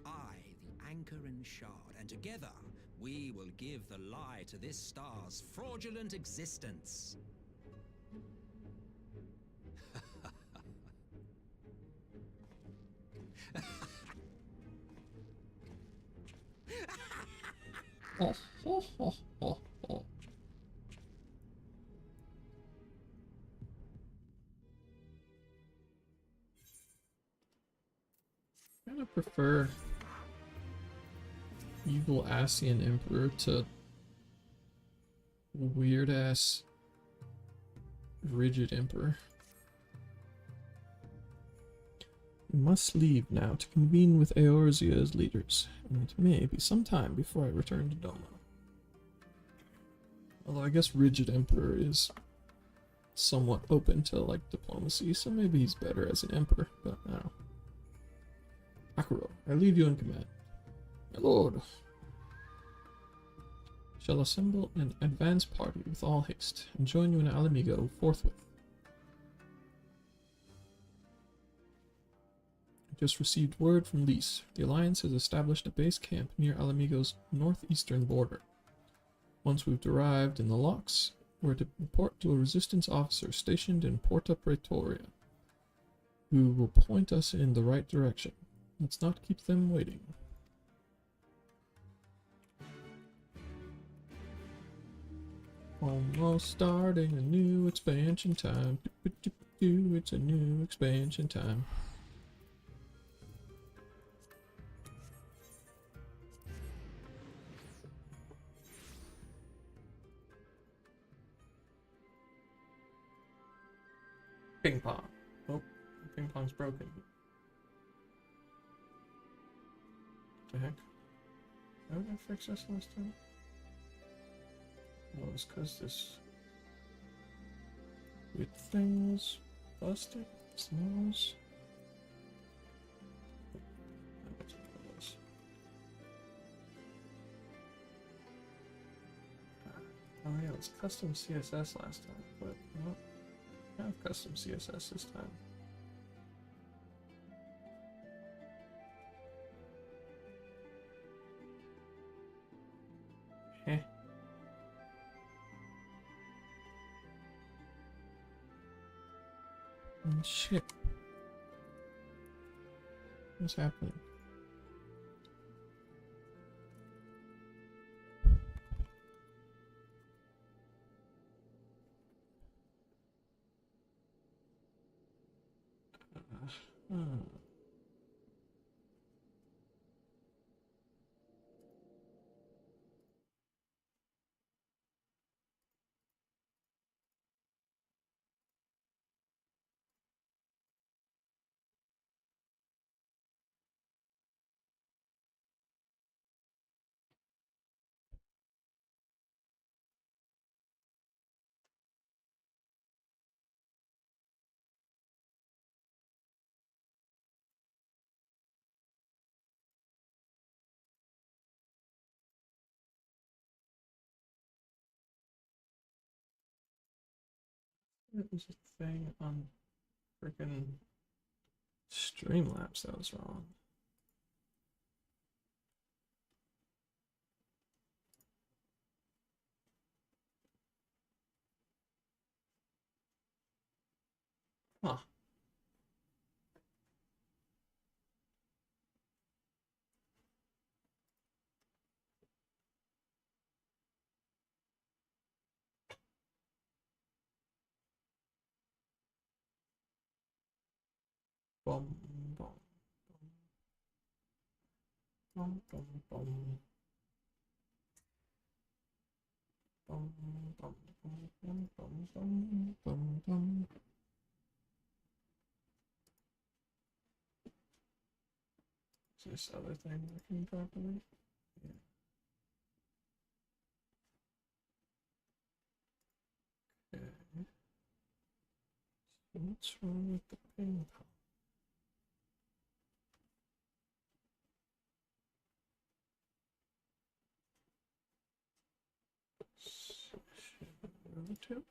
I the anchor and shard, and together we will give the lie to this star's fraudulent existence. Oh, oh, oh, oh, oh. I kind of prefer evil Asian Emperor to weird ass rigid Emperor. We must leave now to convene with Eorzea's leaders, and it may be some time before I return to Doma. Although I guess rigid Emperor is somewhat open to like diplomacy, so maybe he's better as an Emperor, but I don't know. Akuro, I leave you in command. My lord. Shall assemble an advance party with all haste, and join you in Alamigo forthwith. Just received word from Lys. The Alliance has established a base camp near Alamigo's northeastern border. Once we've arrived in the locks, we're to report to a resistance officer stationed in Porta Praetoria. who will point us in the right direction. Let's not keep them waiting. Almost starting a new expansion time. It's a new expansion time. Ping pong. Oh, ping pong's broken. What the heck? How did I fix this last time? Well, it's because this weird thing was busted. Smells. Oh yeah, it was custom CSS last time, but no, I have custom CSS this time. Heh. And shit. What's happening? It was a thing on freaking Streamlabs that was wrong. Huh. Bum, bum, bum, bum, bum. Bum, bum, bum, bum, bum, bum, bum, bum. Is this other thing working properly? Yeah. Okay. So what's wrong with the ping pong? Relative?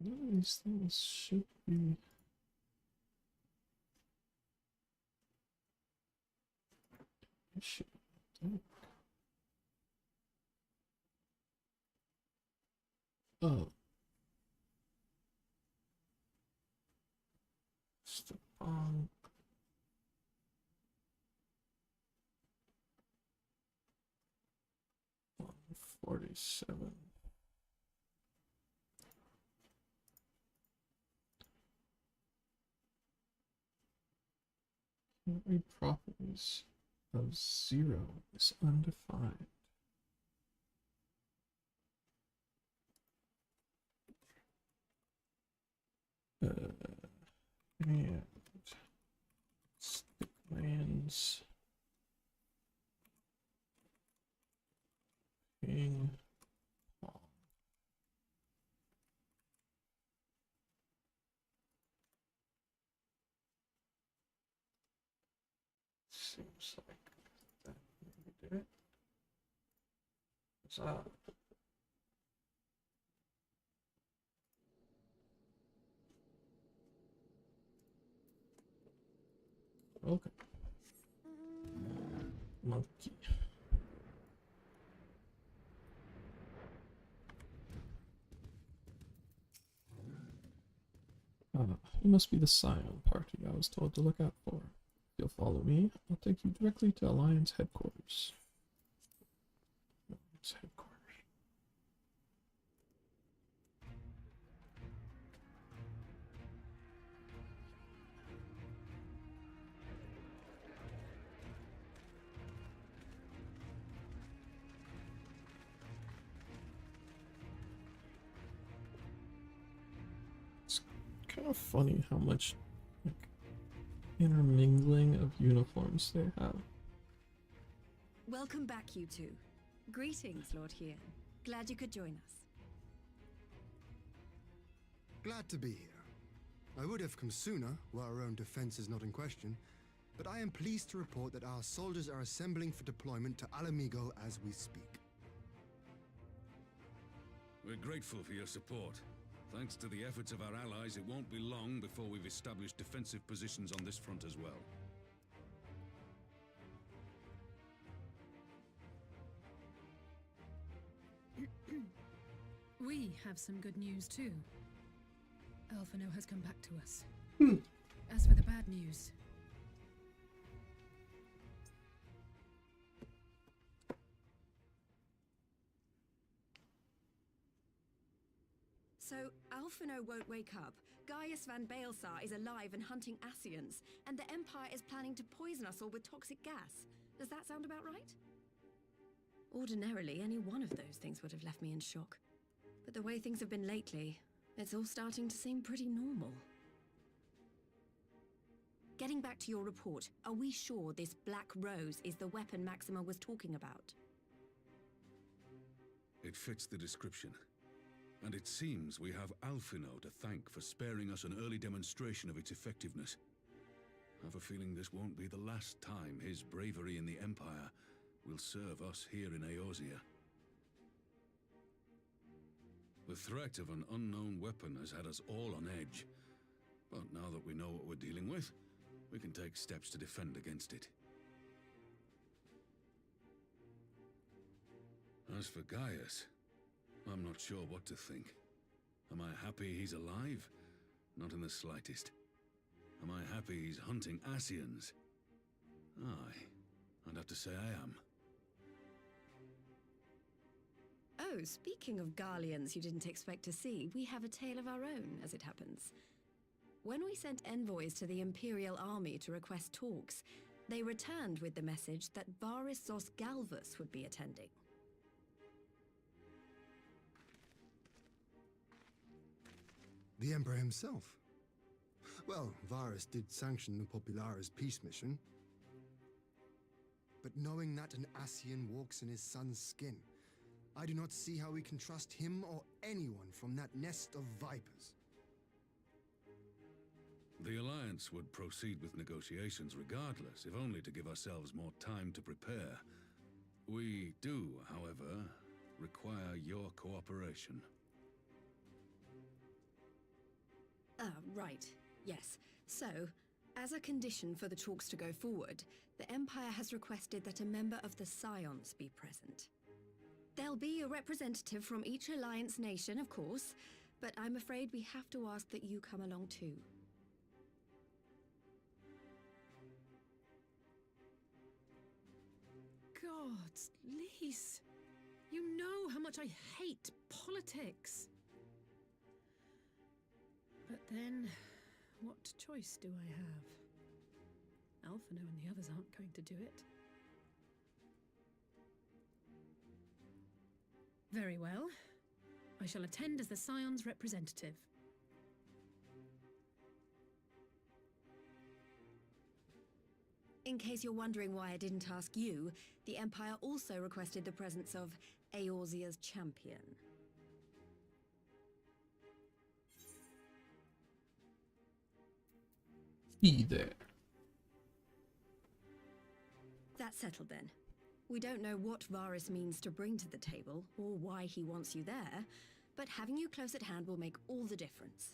None of these things should be. Should be. Oh. Stepan. 147. Can't read properties of 0 is undefined. And sticklands ping pong. Seems like that maybe did it. Okay. Monkey. It must be the Scion party I was told to look out for. If you'll follow me, I'll take you directly to Alliance headquarters. Alliance headquarters. It's kind of funny how much like intermingling of uniforms they have. Welcome back, you two. Greetings, Lord Hien. Glad you could join us. Glad to be here. I would have come sooner, where our own defense is not in question, but I am pleased to report that our soldiers are assembling for deployment to Alamigo as we speak. We're grateful for your support. Thanks to the efforts of our allies, it won't be long before we've established defensive positions on this front as well. We have some good news too. Alphino has come back to us. As for the bad news, so Alphino won't wake up. Gaius van Baelsar is alive and hunting Ascians, and the Empire is planning to poison us all with toxic gas. Does that sound about right? Ordinarily, any one of those things would have left me in shock. But the way things have been lately, it's all starting to seem pretty normal. Getting back to your report, are we sure this Black Rose is the weapon Maxima was talking about? It fits the description. And it seems we have Alphino to thank for sparing us an early demonstration of its effectiveness. I have a feeling this won't be the last time his bravery in the Empire will serve us here in Eorzea. The threat of an unknown weapon has had us all on edge. But now that we know what we're dealing with, we can take steps to defend against it. As for Gaius, I'm not sure what to think. Am I happy he's alive? Not in the slightest. Am I happy he's hunting Ascians? Aye, I'd have to say I am. Oh, speaking of Garleans you didn't expect to see, we have a tale of our own, as it happens. When we sent envoys to the Imperial Army to request talks, they returned with the message that Varys Zos Galvus would be attending. The Emperor himself. Well, Varys did sanction the Popularis peace mission. But knowing that an Ascian walks in his son's skin, I do not see how we can trust him or anyone from that nest of vipers. The Alliance would proceed with negotiations regardless, if only to give ourselves more time to prepare. We do, however, require your cooperation. Right. Yes. So, as a condition for the talks to go forward, the Empire has requested that a member of the Scions be present. There'll be a representative from each Alliance nation, of course, but I'm afraid we have to ask that you come along too. Gods, Lise, you know how much I hate politics. But then, what choice do I have? Alphino and the others aren't going to do it. Very well. I shall attend as the Scion's representative. In case you're wondering why I didn't ask you, the Empire also requested the presence of Eorzea's champion. Be there. That's settled then. We don't know what Varus means to bring to the table, or why he wants you there, but having you close at hand will make all the difference.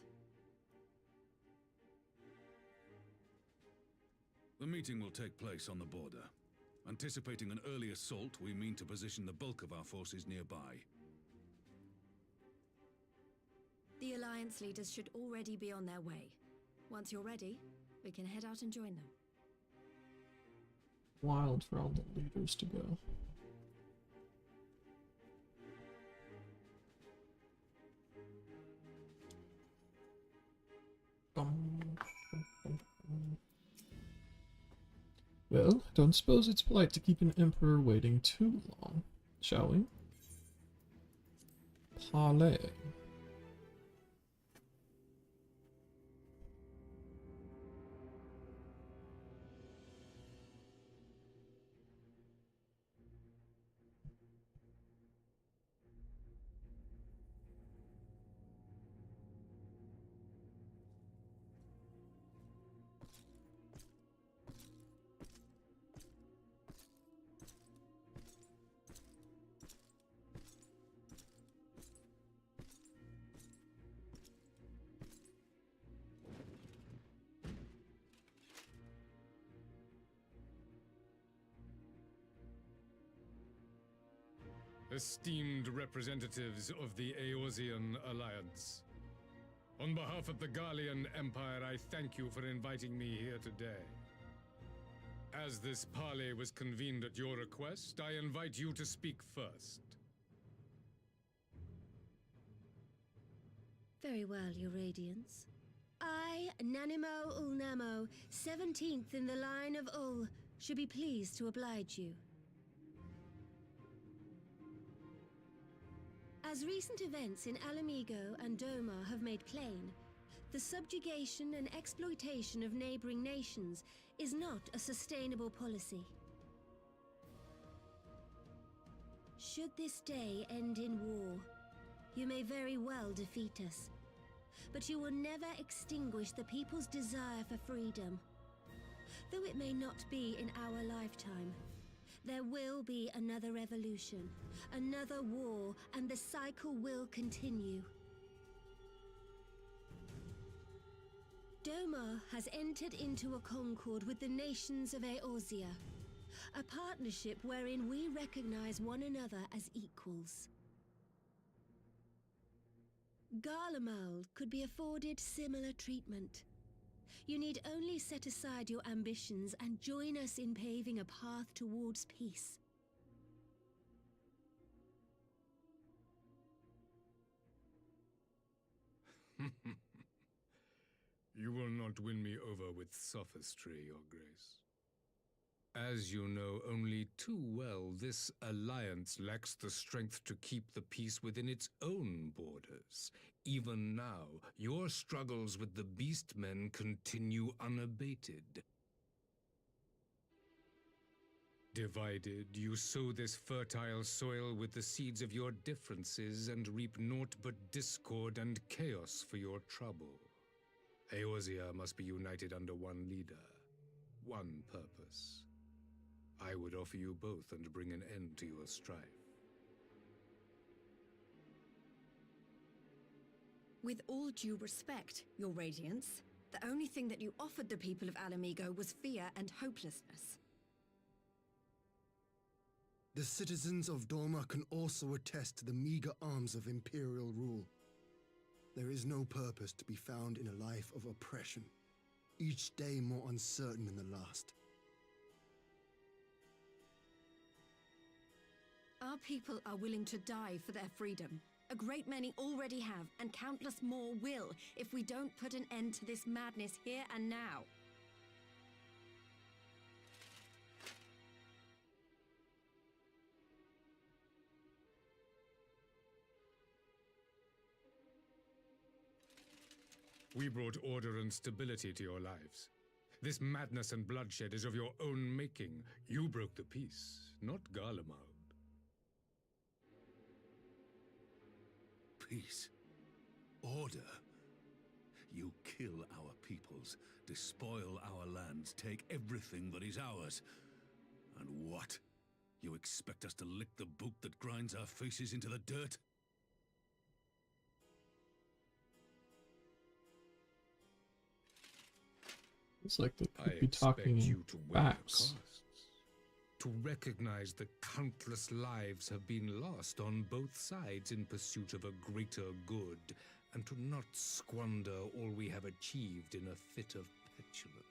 The meeting will take place on the border. Anticipating an early assault, we mean to position the bulk of our forces nearby. The Alliance leaders should already be on their way. Once you're ready, we can head out and join them. Wild for all the leaders to go. Well, I don't suppose it's polite to keep an emperor waiting too long, shall we? Parley. Esteemed representatives of the Eorzean Alliance, on behalf of the Gallian Empire, I thank you for inviting me here today. As this parley was convened at your request, I invite you to speak first. Very well, Your Radiance. I, Nanimo Ulnamo, 17th in the line of Ul, should be pleased to oblige you. As recent events in Alamigo and Doma have made plain, the subjugation and exploitation of neighboring nations is not a sustainable policy. Should this day end in war, you may very well defeat us, but you will never extinguish the people's desire for freedom. Though it may not be in our lifetime, there will be another revolution, another war, and the cycle will continue. Doma has entered into a concord with the nations of Eorzea, a partnership wherein we recognize one another as equals. Garlemald could be afforded similar treatment. You need only set aside your ambitions and join us in paving a path towards peace. You will not win me over with sophistry, Your Grace. As you know only too well, this alliance lacks the strength to keep the peace within its own borders. Even now, your struggles with the Beastmen continue unabated. Divided, you sow this fertile soil with the seeds of your differences and reap naught but discord and chaos for your trouble. Eorzea must be united under one leader, one purpose. I would offer you both and bring an end to your strife. With all due respect, Your Radiance, the only thing that you offered the people of Alamigo was fear and hopelessness. The citizens of Doma can also attest to the meager arms of imperial rule. There is no purpose to be found in a life of oppression, each day more uncertain than the last. Our people are willing to die for their freedom. A great many already have, and countless more will, if we don't put an end to this madness here and now. We brought order and stability to your lives. This madness and bloodshed is of your own making. You broke the peace, not Garlemald. Peace. Order. You kill our peoples, despoil our lands, take everything that is ours. And what? You expect us to lick the boot that grinds our faces into the dirt? It's like they I could be expect talking in you to weigh the facts. costs, to recognize that countless lives have been lost on both sides in pursuit of a greater good, and to not squander all we have achieved in a fit of petulance.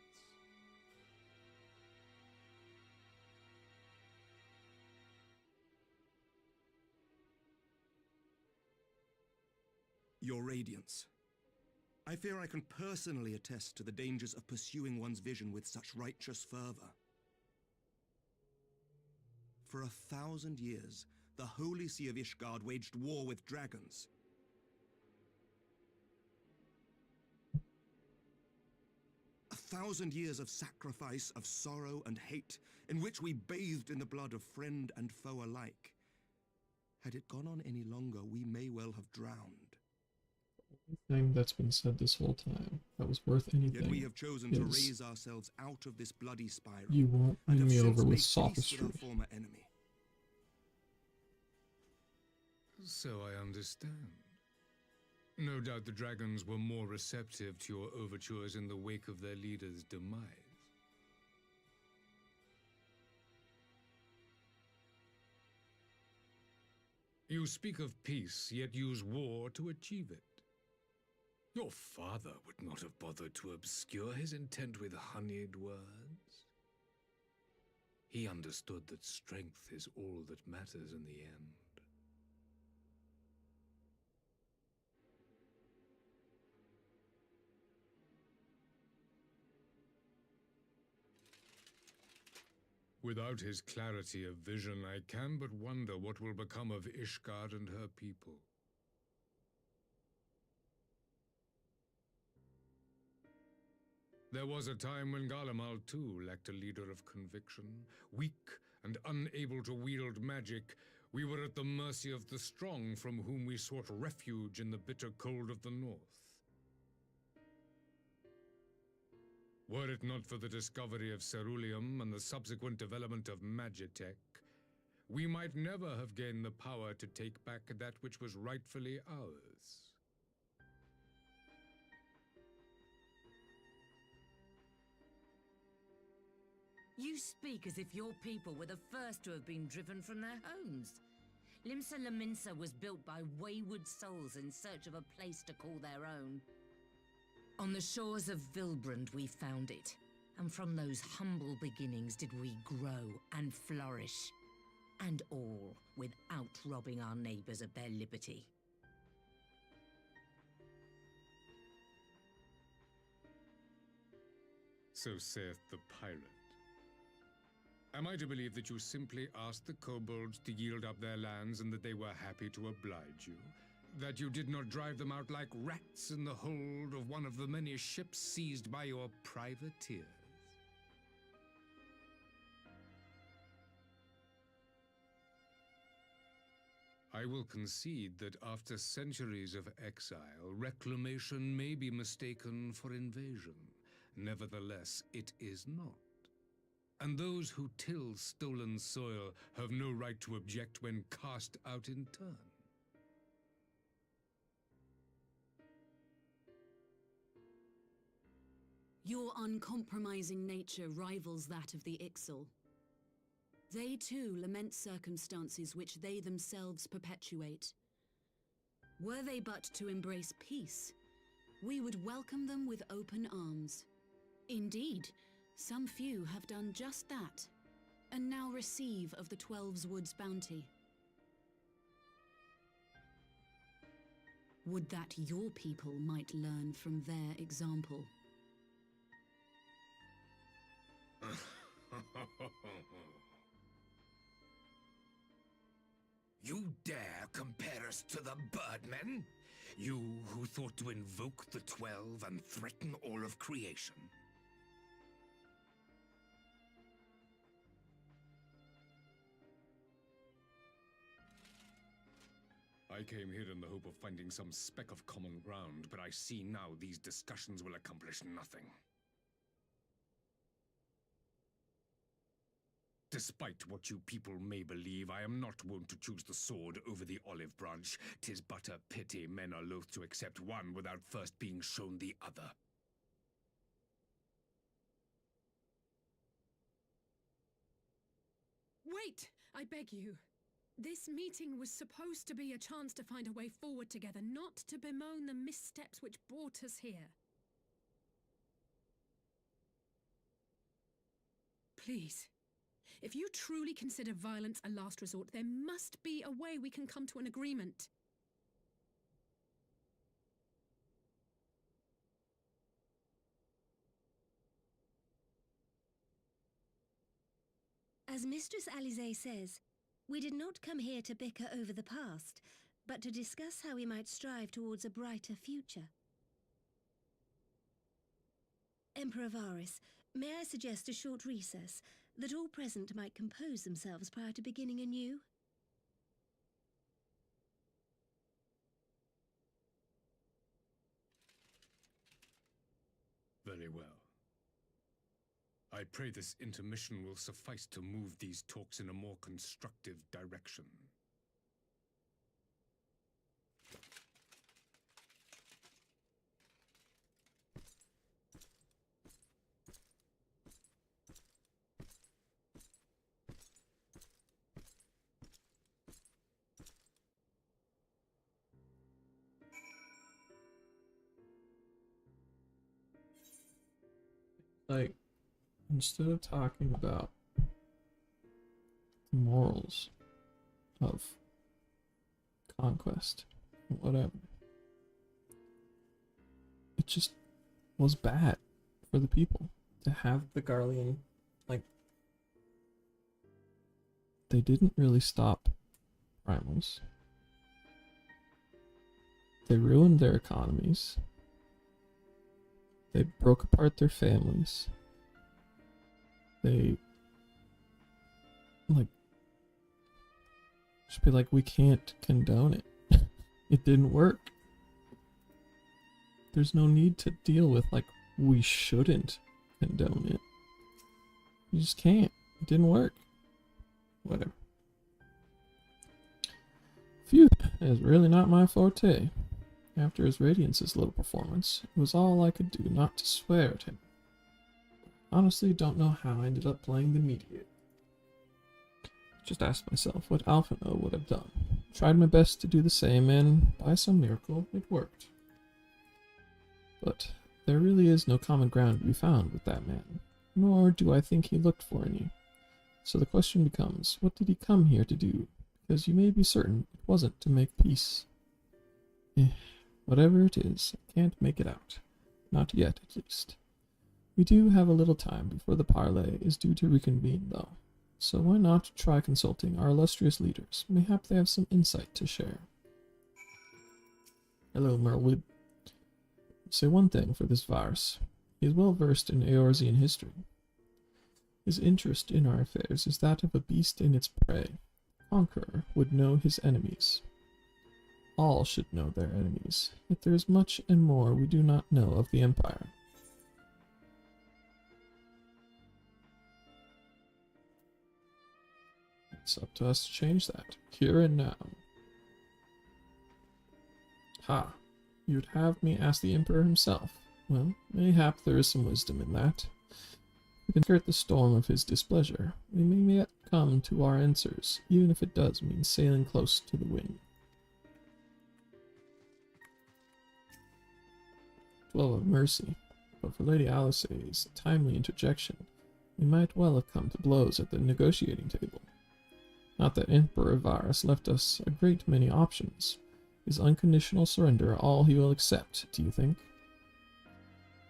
Your Radiance. I fear I can personally attest to the dangers of pursuing one's vision with such righteous fervor. For 1,000 years, the Holy See of Ishgard waged war with dragons. A 1,000 years of sacrifice, of sorrow and hate, in which we bathed in the blood of friend and foe alike. Had it gone on any longer, we may well have drowned. Thing that's been said this whole time that was worth anything. Yet we have chosen to raise ourselves out of this bloody spiral. You won't win me over with sophistry. With our former enemy. So I understand. No doubt the dragons were more receptive to your overtures in the wake of their leader's demise. You speak of peace, yet use war to achieve it. Your father would not have bothered to obscure his intent with honeyed words. He understood that strength is all that matters in the end. Without his clarity of vision, I can but wonder what will become of Ishgard and her people. There was a time when Garlemald too lacked a leader of conviction. Weak and unable to wield magic, we were at the mercy of the strong from whom we sought refuge in the bitter cold of the north. Were it not for the discovery of ceruleum and the subsequent development of magitech, we might never have gained the power to take back that which was rightfully ours. You speak as if your people were the first to have been driven from their homes. Limsa Lominsa was built by wayward souls in search of a place to call their own. On the shores of Vilbrand we found it, and from those humble beginnings did we grow and flourish. And all without robbing our neighbors of their liberty. So saith the pirate. Am I to believe that you simply asked the kobolds to yield up their lands and that they were happy to oblige you? That you did not drive them out like rats in the hold of one of the many ships seized by your privateers? I will concede that after centuries of exile, reclamation may be mistaken for invasion. Nevertheless, it is not. And those who till stolen soil have no right to object when cast out in turn. Your uncompromising nature rivals that of the Ixal. They too lament circumstances which they themselves perpetuate. Were they but to embrace peace, we would welcome them with open arms. Indeed, some few have done just that, and now receive of the Twelve's Wood's bounty. Would that your people might learn from their example. You dare compare us to the Birdmen? You who thought to invoke the 12 and threaten all of creation? I came here in the hope of finding some speck of common ground, but I see now these discussions will accomplish nothing. Despite what you people may believe, I am not wont to choose the sword over the olive branch. 'Tis but a pity men are loath to accept one without first being shown the other. Wait! I beg you. This meeting was supposed to be a chance to find a way forward together, not to bemoan the missteps which brought us here. Please. If you truly consider violence a last resort, there must be a way we can come to an agreement. As Mistress Alize says, we did not come here to bicker over the past, but to discuss how we might strive towards a brighter future. Emperor Varus, may I suggest a short recess, that all present might compose themselves prior to beginning anew? Very well. I pray this intermission will suffice to move these talks in a more constructive direction. Like, instead of talking about the morals of conquest, whatever, it just was bad for the people to have the Garlean, like, they didn't really stop primals. They ruined their economies. They broke apart their families. They, like, just be like, we can't condone it. It didn't work. There's no need to deal with, like, we shouldn't condone it. You just can't. It didn't work. Whatever. Phew, it's really not my forte. After his Radiance's little performance, it was all I could do not to swear at him. Honestly, don't know how I ended up playing the mediator. Just asked myself what Alphino would have done. Tried my best to do the same, and by some miracle, it worked. But there really is no common ground to be found with that man, nor do I think he looked for any. So the question becomes, what did he come here to do? Because you may be certain it wasn't to make peace. Whatever it is, I can't make it out. Not yet, at least. We do have a little time before the parley is due to reconvene, though. So why not try consulting our illustrious leaders? Mayhap they have some insight to share. Hello, Merwood. Say one thing for this Varus. He is well versed in Eorzean history. His interest in our affairs is that of a beast in its prey. Conqueror would know his enemies. All should know their enemies, yet there is much and more we do not know of the Empire. It's up to us to change that, here and now. Ha! You'd have me ask the Emperor himself. Well, mayhap there is some wisdom in that. We can skirt the storm of his displeasure. We may yet come to our answers, even if it does mean sailing close to the wind. 12 of mercy, but for Lady Alice's timely interjection, we might well have come to blows at the negotiating table. Not that Emperor Varus left us a great many options. Is unconditional surrender all he will accept, do you think?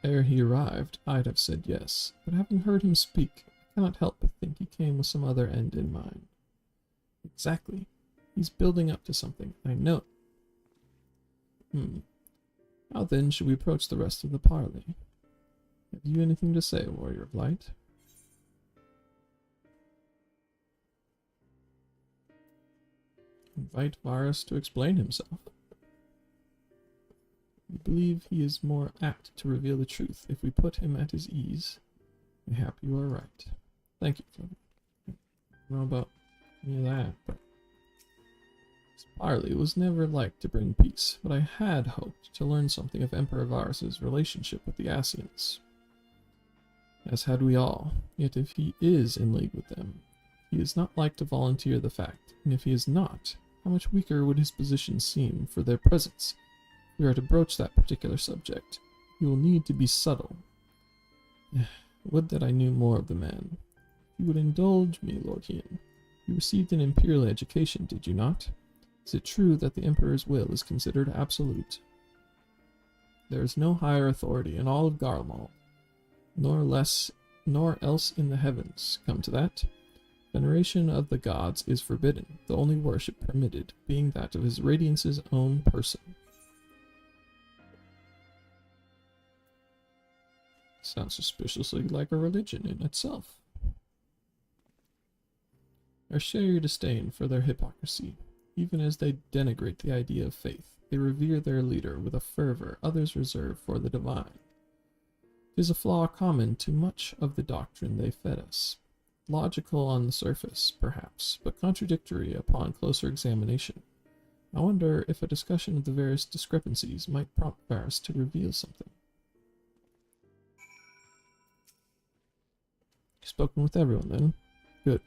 Ere he arrived, I'd have said yes, but having heard him speak, I cannot help but think he came with some other end in mind. Exactly. He's building up to something, I know it. How then should we approach the rest of the parley? Have you anything to say, Warrior of Light? Invite Varus to explain himself. We believe he is more apt to reveal the truth if we put him at his ease. Mayhap you are right. Thank you, Fleming. don't know about any of that, but Sparley was never like to bring peace, but I had hoped to learn something of Emperor Varus's relationship with the Asians. As had we all, yet if he is in league with them, he is not like to volunteer the fact, and if he is not, how much weaker would his position seem for their presence? If we are to broach that particular subject, he will need to be subtle. Would that I knew more of the man. If you would indulge me, Lord Hien, you received an imperial education, did you not? Is it true that the Emperor's will is considered absolute? There is no higher authority in all of Garlemald, nor else in the heavens. Come to that. Veneration of the gods is forbidden, the only worship permitted being that of his Radiance's own person. Sounds suspiciously like a religion in itself. I share your disdain for their hypocrisy. Even as they denigrate the idea of faith, they revere their leader with a fervor others reserve for the divine. It is a flaw common to much of the doctrine they fed us. Logical on the surface, perhaps, but contradictory upon closer examination. I wonder if a discussion of the various discrepancies might prompt Varus to reveal something. You've spoken with everyone, then? Good.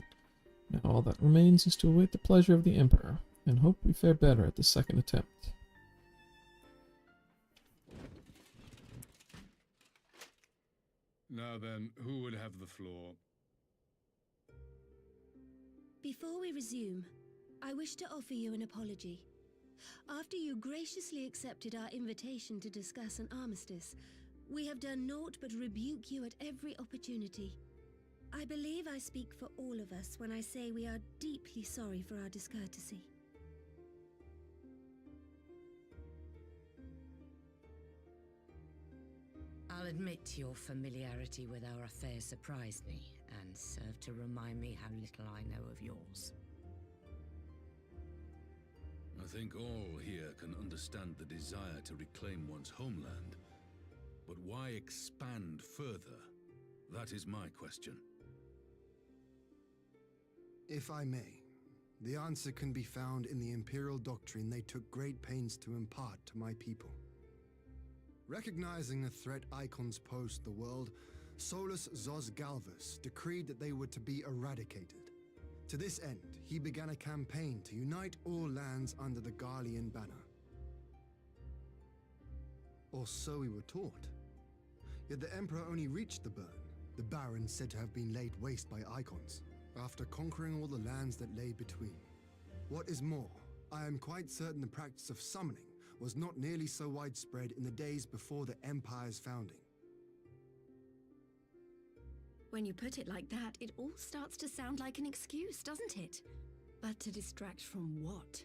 Now all that remains is to await the pleasure of the Emperor, and hope we fare better at the second attempt. Now then, who would have the floor? Before we resume, I wish to offer you an apology. After you graciously accepted our invitation to discuss an armistice, we have done naught but rebuke you at every opportunity. I believe I speak for all of us when I say we are deeply sorry for our discourtesy. I'll admit your familiarity with our affair surprised me, and served to remind me how little I know of yours. I think all here can understand the desire to reclaim one's homeland. But why expand further? That is my question. If I may, the answer can be found in the Imperial doctrine they took great pains to impart to my people. Recognizing the threat icons pose to the world, Solus Zos Galvus decreed that they were to be eradicated. To this end, he began a campaign to unite all lands under the Garlean banner. Or so we were taught. Yet the Emperor only reached the burn, the Baron said to have been laid waste by icons, after conquering all the lands that lay between. What is more, I am quite certain the practice of summoning was not nearly so widespread in the days before the Empire's founding. When you put it like that, it all starts to sound like an excuse, doesn't it? But to distract from what?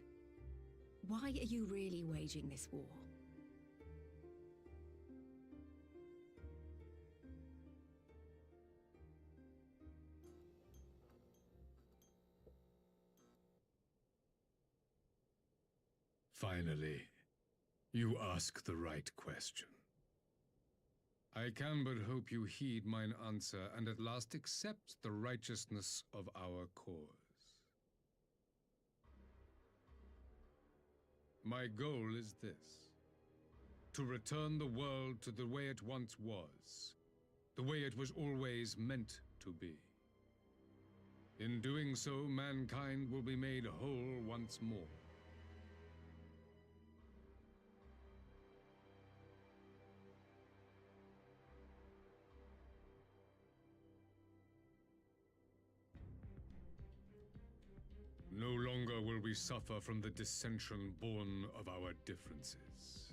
Why are you really waging this war? Finally, you ask the right question. I can but hope you heed mine answer and at last accept the righteousness of our cause. My goal is this: to return the world to the way it once was, the way it was always meant to be. In doing so, mankind will be made whole once more. No longer will we suffer from the dissension born of our differences.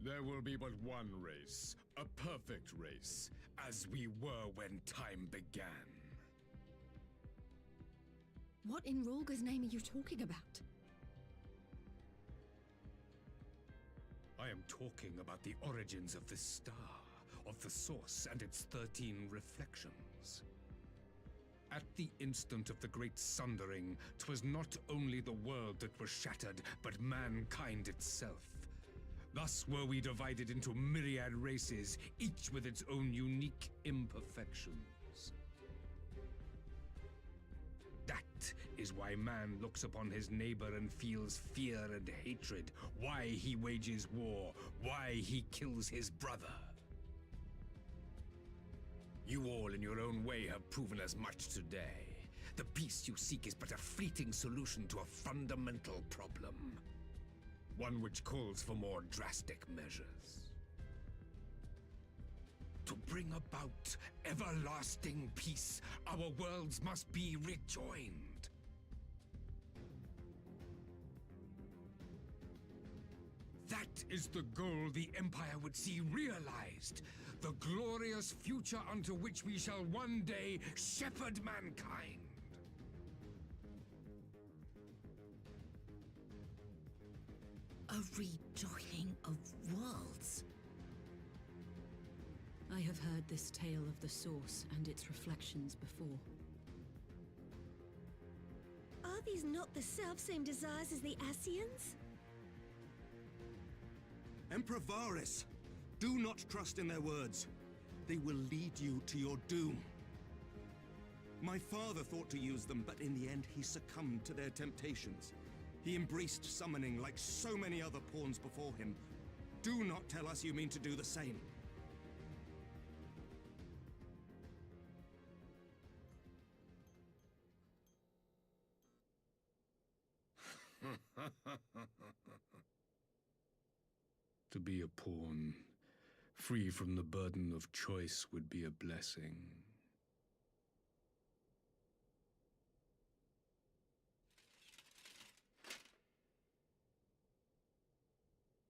There will be but one race, a perfect race, as we were when time began. What in Rulga's name are you talking about? I am talking about the origins of this star, of the source and its 13 reflections. At the instant of the great sundering, 'twas not only the world that was shattered, but mankind itself. Thus were we divided into myriad races, each with its own unique imperfections. is why man looks upon his neighbor and feels fear and hatred, why he wages war, why he kills his brother. You all in your own way have proven as much today. The peace you seek is but a fleeting solution to a fundamental problem. One which calls for more drastic measures. To bring about everlasting peace, our worlds must be rejoined. That is the goal the Empire would see realized. The glorious future unto which we shall one day shepherd mankind. A rejoining of worlds. I have heard this tale of the Source and its reflections before. Are these not the self-same desires as the Ascians? Emperor Varys, do not trust in their words. They will lead you to your doom. My father thought to use them, but in the end he succumbed to their temptations. He embraced summoning like so many other pawns before him. Do not tell us you mean to do the same. To be a pawn, free from the burden of choice, would be a blessing.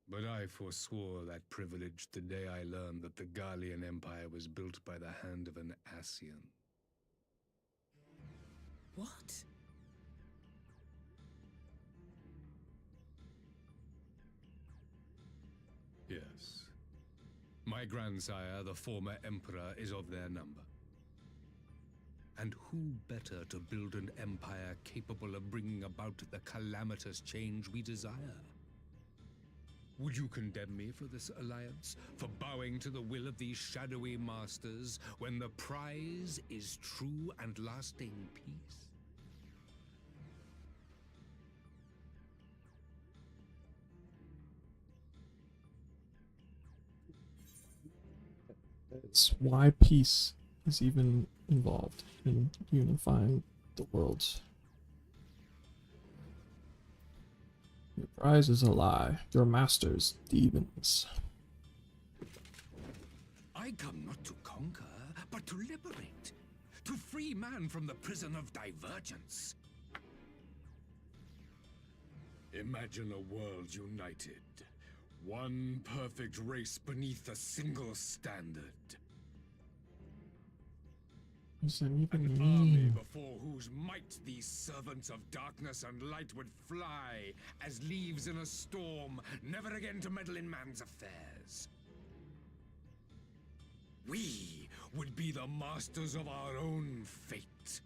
But I forswore that privilege the day I learned that the Gallian Empire was built by the hand of an Ascian. What? Yes. My grandsire, the former emperor, is of their number. And who better to build an empire capable of bringing about the calamitous change we desire? Would you condemn me for this alliance? For bowing to the will of these shadowy masters, when the prize is true and lasting peace? It's why peace is even involved in unifying the worlds. Your prize is a lie. Your masters, demons. I come not to conquer, but to liberate. To free man from the prison of divergence. Imagine a world united. One perfect race beneath a single standard. What does that even An army mean? before whose might these servants of darkness and light would fly as leaves in a storm, never again to meddle in man's affairs. We would be the masters of our own fate.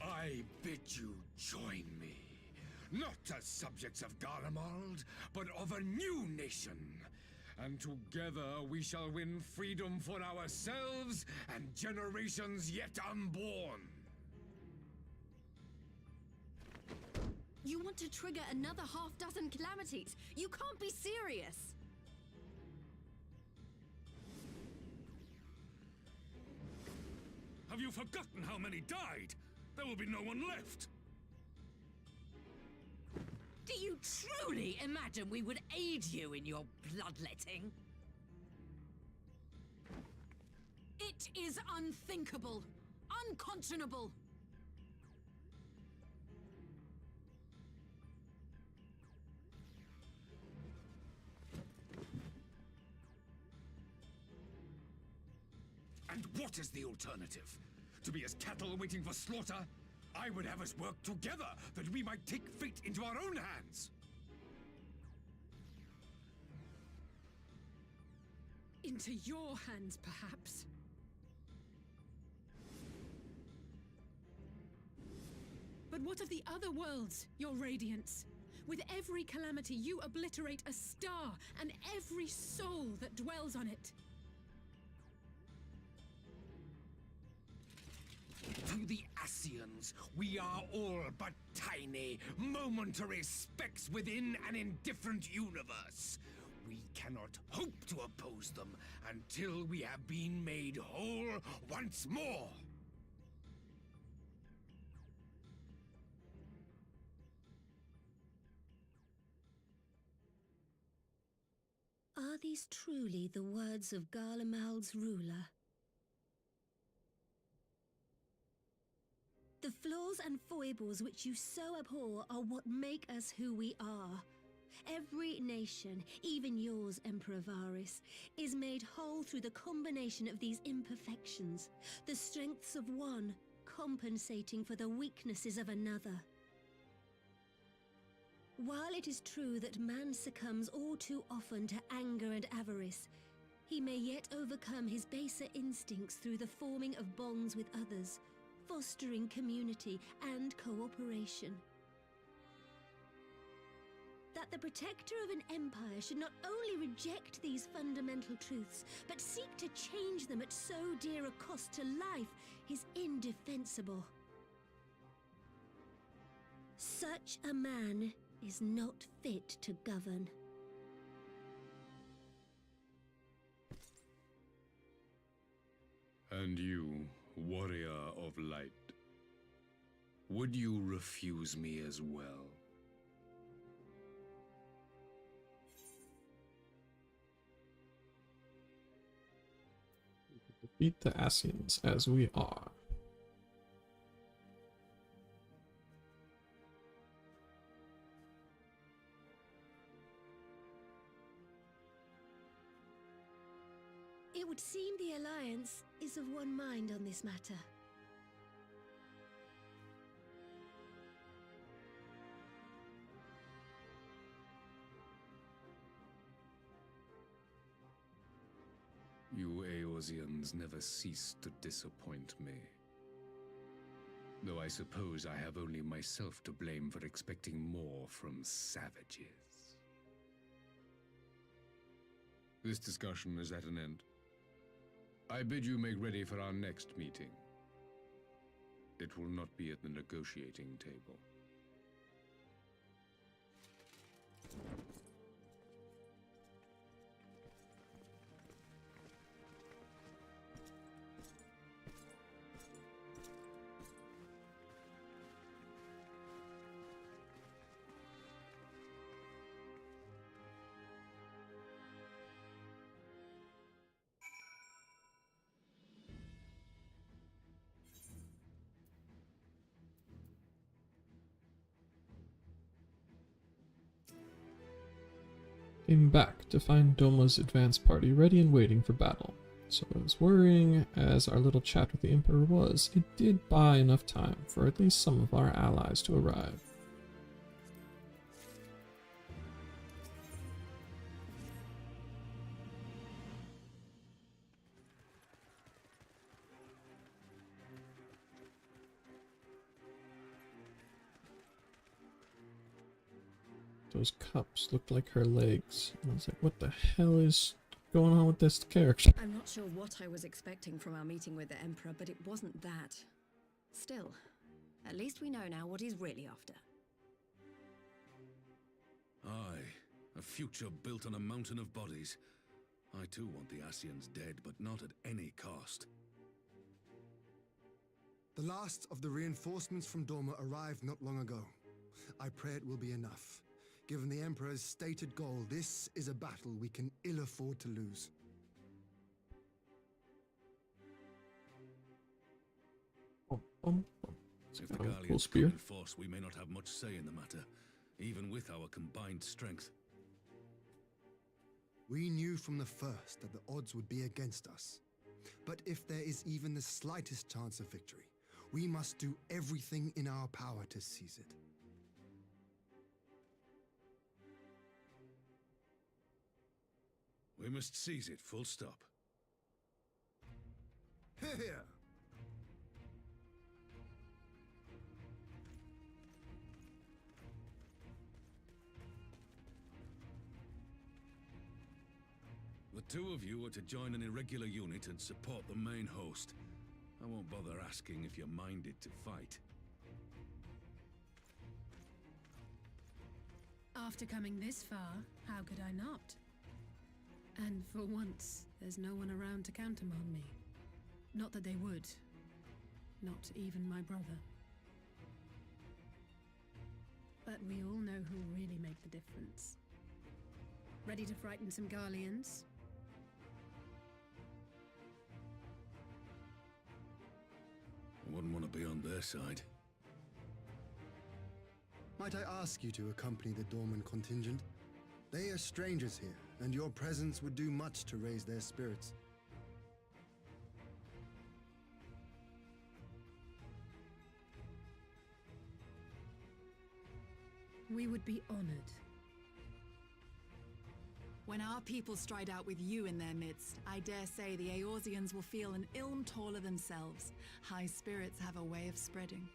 I bid you join me, not as subjects of Garlemald, but of a new nation. And together we shall win freedom for ourselves and generations yet unborn. You want to trigger another half-dozen calamities? You can't be serious! Have you forgotten how many died? There will be no one left. Do you truly imagine we would aid you in your bloodletting? It is unthinkable, unconscionable. And what is the alternative? To be as cattle waiting for slaughter? I would have us work together, that we might take fate into our own hands. Into your hands, perhaps. But what of the other worlds, your radiance? With every calamity, you obliterate a star and every soul that dwells on it. the Ascians, we are all but tiny, momentary specks within an indifferent universe. We cannot hope to oppose them until we have been made whole once more. Are these truly the words of Garlemald's ruler? The flaws and foibles which you so abhor are what make us who we are. Every nation, even yours, Emperor Varys, is made whole through the combination of these imperfections, the strengths of one compensating for the weaknesses of another. While it is true that man succumbs all too often to anger and avarice, he may yet overcome his baser instincts through the forming of bonds with others, fostering community and cooperation. That the protector of an empire should not only reject these fundamental truths, but seek to change them at so dear a cost to life is indefensible. Such a man is not fit to govern. And you, warrior of light, would you refuse me as well? Defeat the Ascians as we are. It would seem the Alliance is of one mind on this matter. You Eorzeans never cease to disappoint me. Though I suppose I have only myself to blame for expecting more from savages. This discussion is at an end. I bid you make ready for our next meeting. It will not be at the negotiating table. Came back to find Doma's advance party ready and waiting for battle. So as worrying as our little chat with the Emperor was, it did buy enough time for at least some of our allies to arrive. Those cups looked like her legs. And I was like, what the hell is going on with this character? I'm not sure what I was expecting from our meeting with the Emperor, but it wasn't that. Still, at least we know now what he's really after. Aye, a future built on a mountain of bodies. I too want the Ascians dead, but not at any cost. The last of the reinforcements from Doma arrived not long ago. I pray it will be enough. Given the Emperor's stated goal, this is a battle we can ill afford to lose. If the Gallians come in force, we may not have much say in the matter, even with our combined strength. We knew from the first that the odds would be against us. But if there is even the slightest chance of victory, we must do everything in our power to seize it. We must seize it, full stop. Here! The two of you are to join an irregular unit and support the main host. I won't bother asking if you're minded to fight. After coming this far, how could I not? And for once, there's no one around to countermand me. Not that they would. Not even my brother. But we all know who'll really make the difference. Ready to frighten some Garleans? I wouldn't want to be on their side. Might I ask you to accompany the Dorman contingent? They are strangers here, and your presence would do much to raise their spirits. We would be honored. When our people stride out with you in their midst, I dare say the Eorzeans will feel an ilm taller themselves. High spirits have a way of spreading.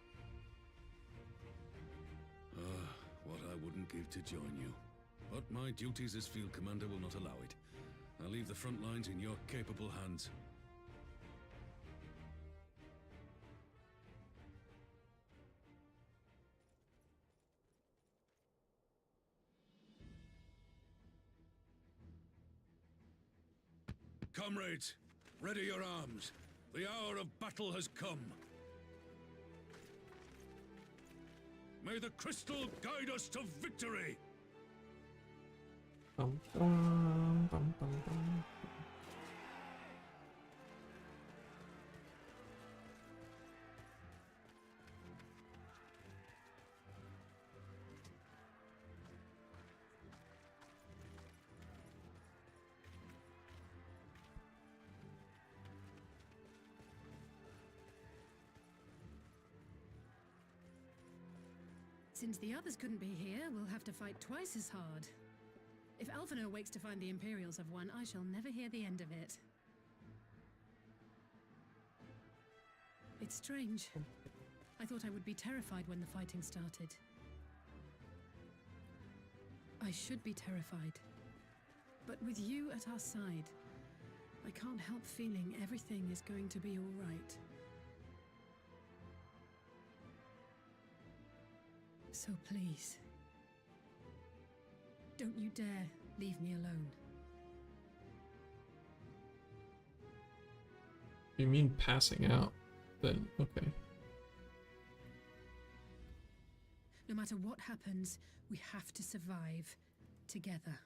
What I wouldn't give to join you. But my duties as field commander will not allow it. I'll leave the front lines in your capable hands. Comrades, ready your arms. The hour of battle has come. May the crystal guide us to victory! Bum, bum, bum, bum, bum. Since the others couldn't be here, we'll have to fight twice as hard. If Alphinaud wakes to find the Imperials have won, I shall never hear the end of it. It's strange. I thought I would be terrified when the fighting started. I should be terrified. But with you at our side, I can't help feeling everything is going to be all right. So please, don't you dare leave me alone. You mean passing out? Then, okay. No matter what happens, we have to survive together.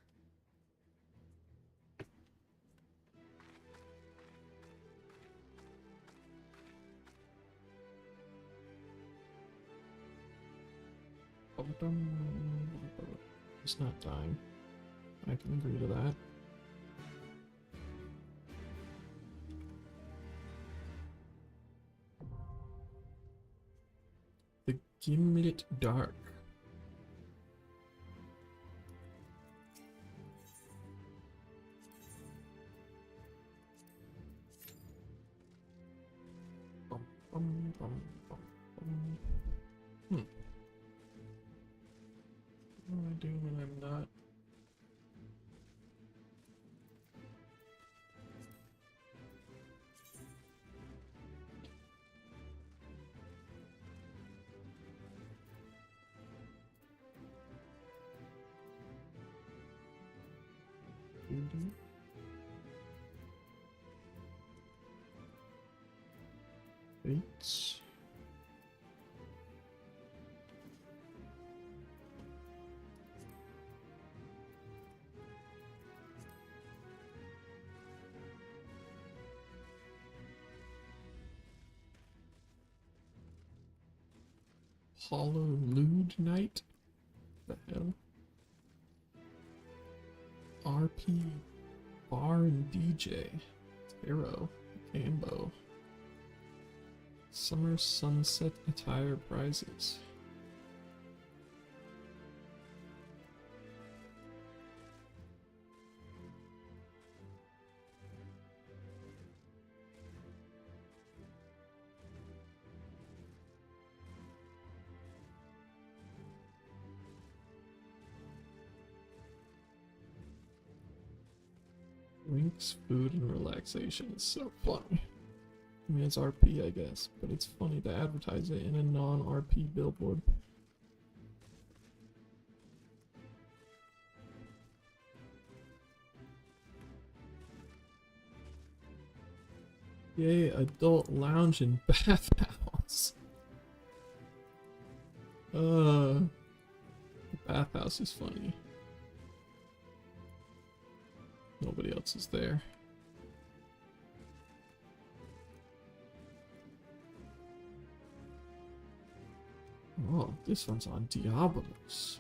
It's not dying. I can agree to that. The Gimlet Dark. Bum, bum, bum, bum, bum. What do I do when I'm not? Eight. Hollow Lewd Knight? The hell? RP Bar and DJ Tarot Ambo Summer Sunset Attire Prizes. Drinks, food, and relaxation is so fun. I mean, it's RP, I guess, but it's funny to advertise it in a non-RP billboard. Yay, adult lounge and bathhouse. The bathhouse is funny. Nobody else is there. Oh, this one's on Diablos.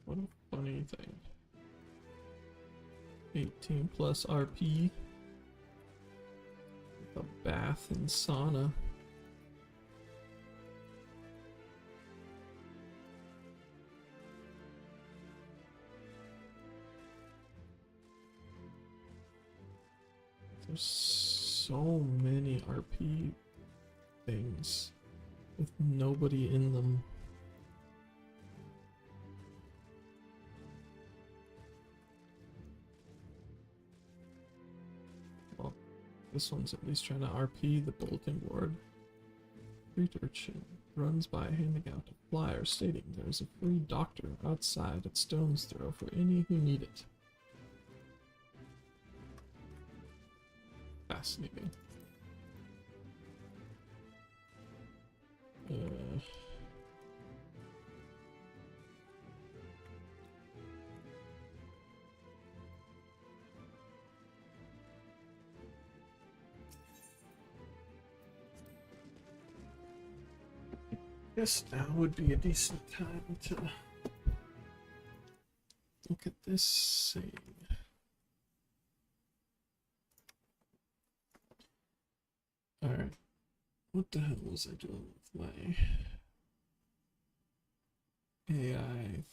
What a funny thing. 18 plus RP. A bath and sauna. There's so many RP things with nobody in them. Well, this one's at least trying to RP the bulletin board. Street urchin runs by handing out a flyer stating there is a free doctor outside at Stone's Throw for any who need it. Fascinating. Guess now would be a decent time to look at this scene. Alright, what the hell was I doing with my AI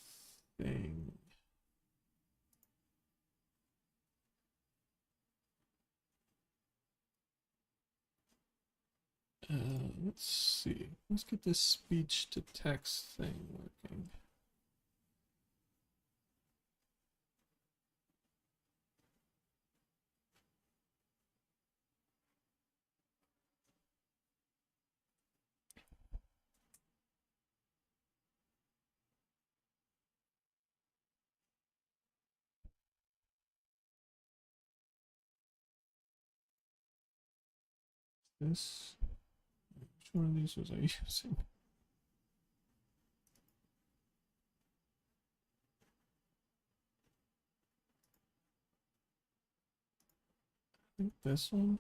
thing? Let's see. Let's get this speech to text thing working. This, which one of these was I using? I think this one.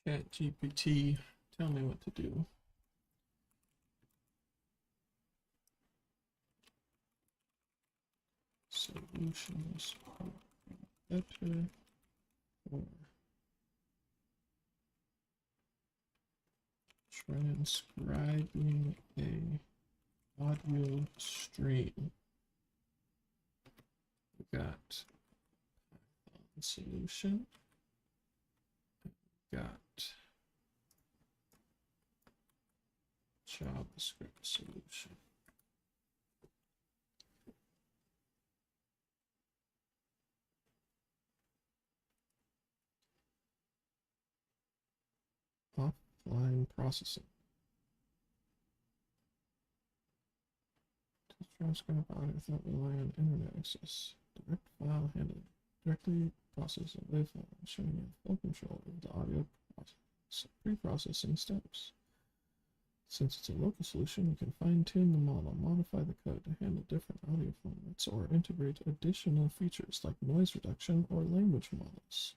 Chat GPT, tell me what to do. Solutions are better for transcribing a audio stream. We got solution. Got JavaScript solution. Offline processing. To transcribe audio without relying on internet access. Direct file handling. Directly process a WAV file, ensuring you have full control of the audio pre-processing steps. Since it's a local solution, you can fine-tune the model, modify the code to handle different audio formats, or integrate additional features like noise reduction or language models.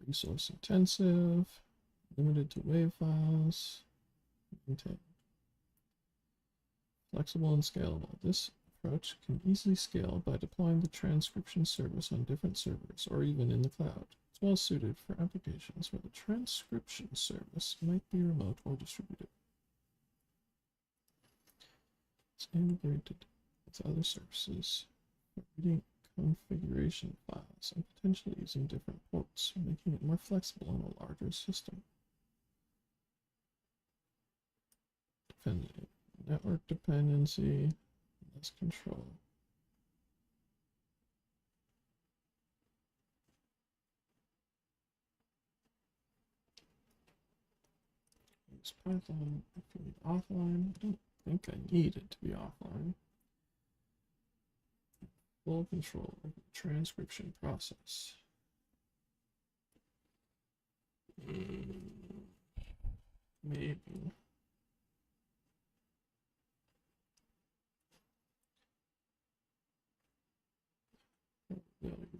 Resource intensive, limited to WAV files, maintain. Flexible and scalable. This approach can easily scale by deploying the transcription service on different servers or even in the cloud. It's well suited for applications where the transcription service might be remote or distributed. It's integrated with other services for reading configuration files and potentially using different ports, making it more flexible on a larger system. Network dependency, less control. Use Python if you need offline. I don't think I need it to be offline. Full control of the transcription process. Maybe. Yeah, like you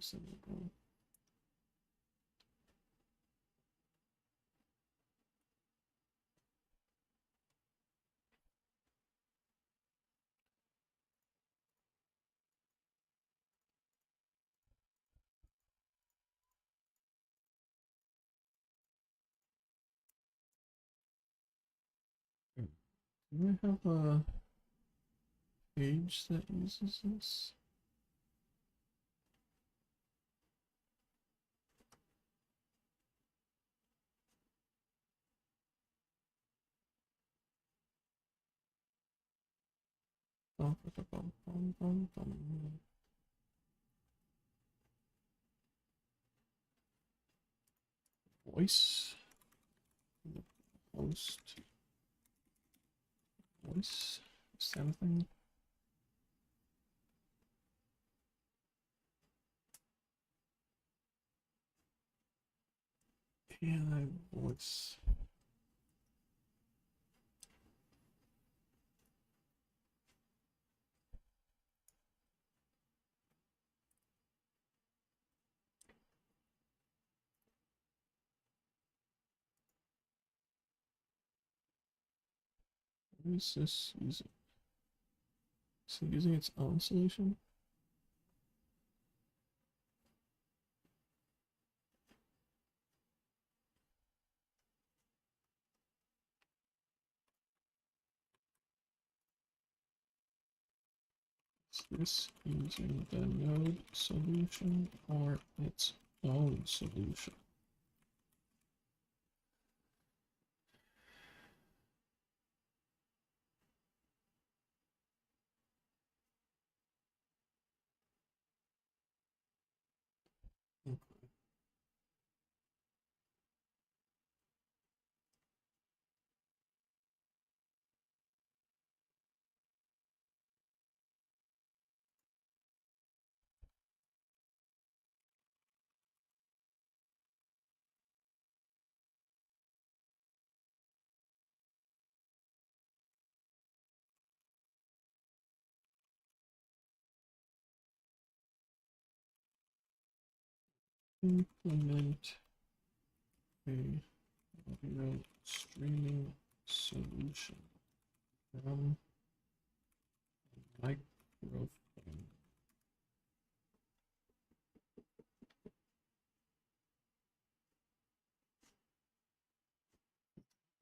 do I have a page that uses this? Voice. Host. Voice. Is that a thing? AI voice. What is this using? Is it using its own solution? Is this using the node solution or its own solution? Implement a audio streaming solution from microphone.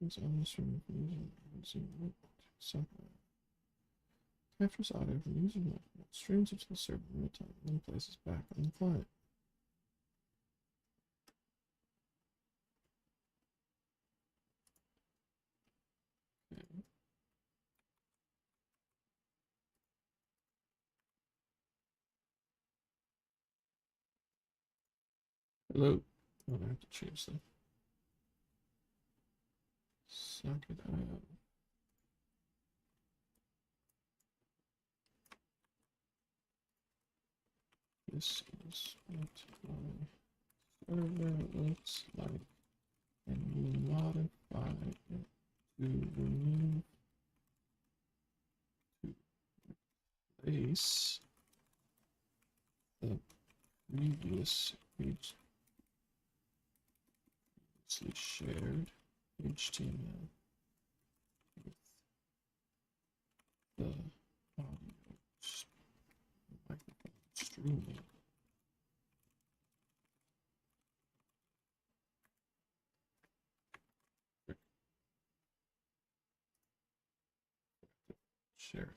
It's on the stream using software. Captures audio from user microphone, streams it to the server in real time, and then places back on the client. Okay. Hello. Oh, I have to change the socket IO. This is what my server looks like, and you modify it to remove, to replace the previous previously shared HTML with the audio microphone streaming. Share.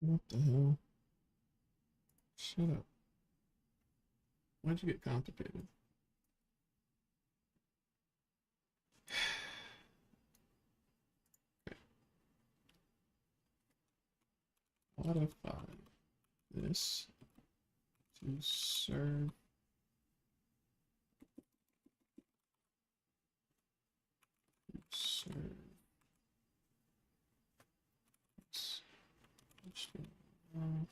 What the hell? Shut up. Why'd you get complicated? Modify this to serve HTML.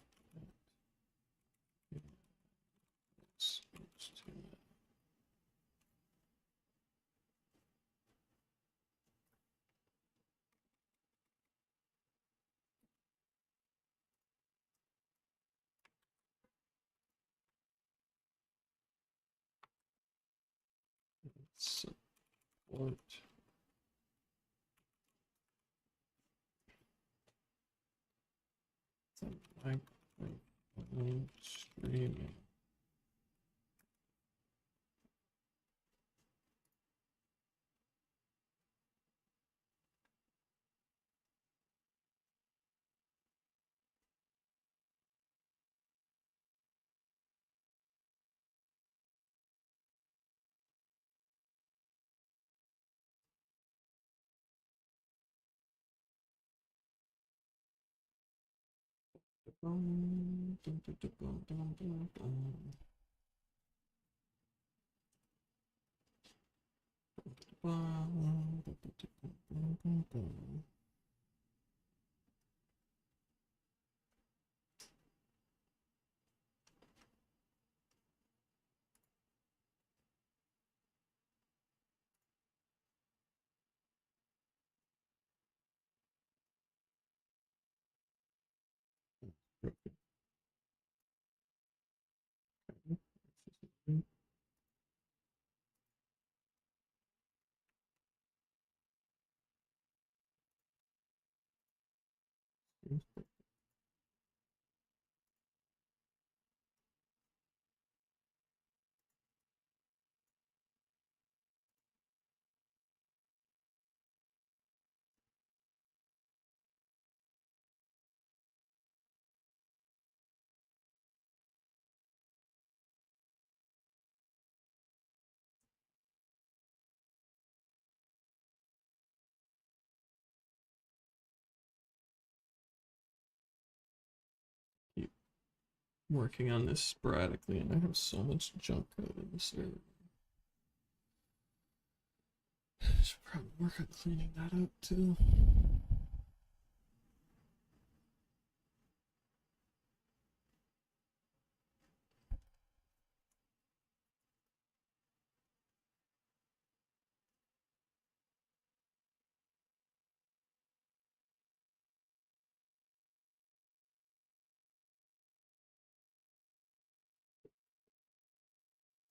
Support the microphone streaming. working on this sporadically, and I have so much junk code in this area. I should probably work on cleaning that up too.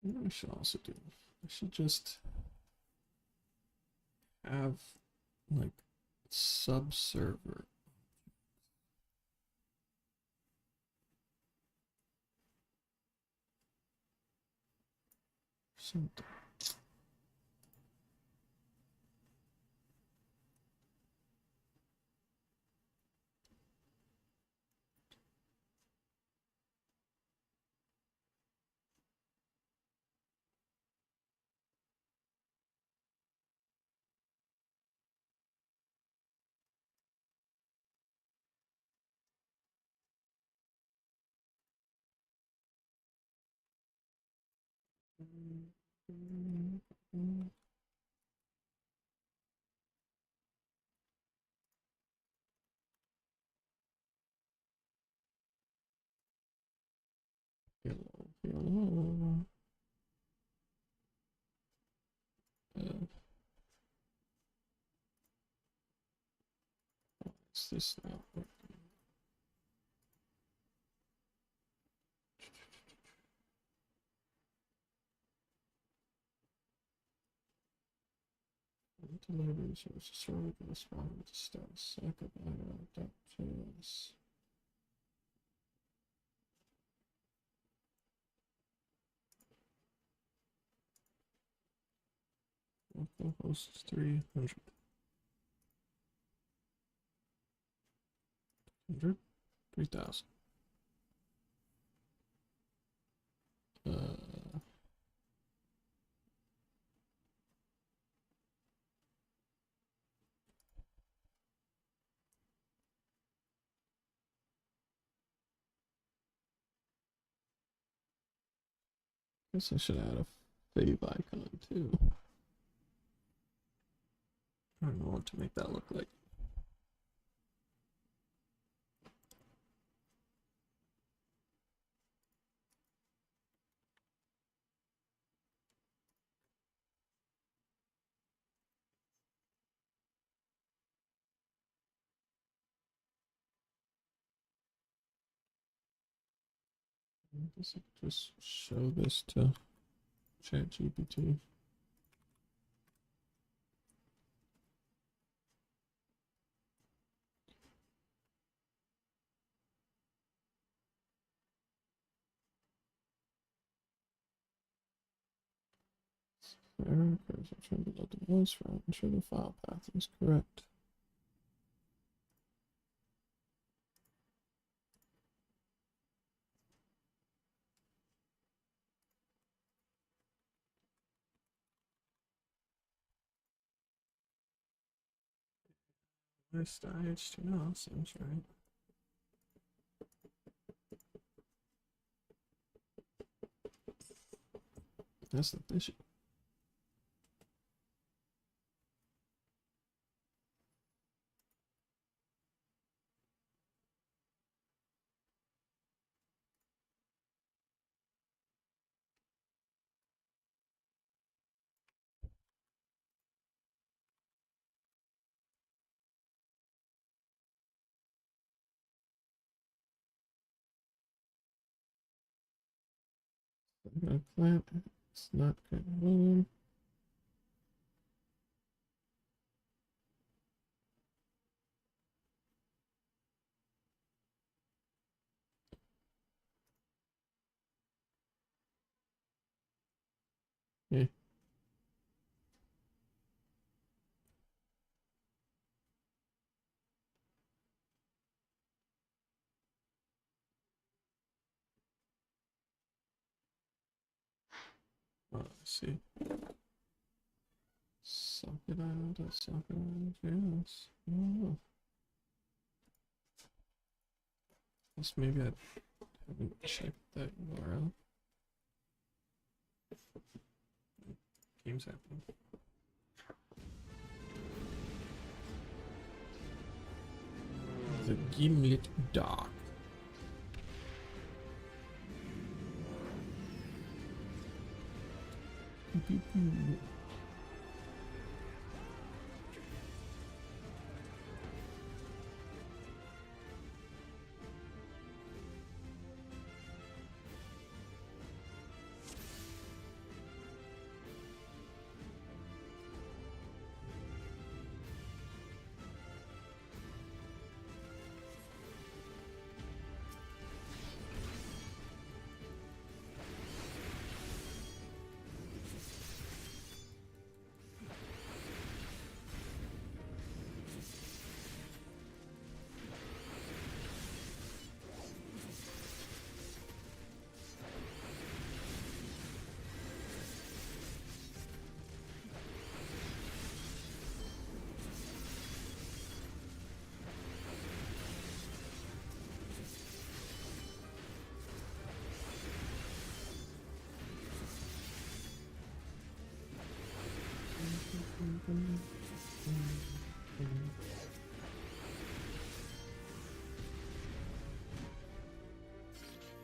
What I should also do, I should just have like sub-server. Something. Hello. Is this not working? Deliver resources server to respond to status dialog.js. Local hosts 300. 3,000. Guess I should add a fave icon too. I don't know what to make that look like. I guess I could just show this to ChatGPT. Error occurs. I'm trying to load the voice file. Ensure the file path is correct. List IHTML seems right. That's the bishop. I'm gonna plant. It's not good. Yeah. Oh, I see. Socket island, socket island, yes. Oh. Guess maybe I'd Check that URL. Game's happening. The Gimlet Dock. Pew, pew.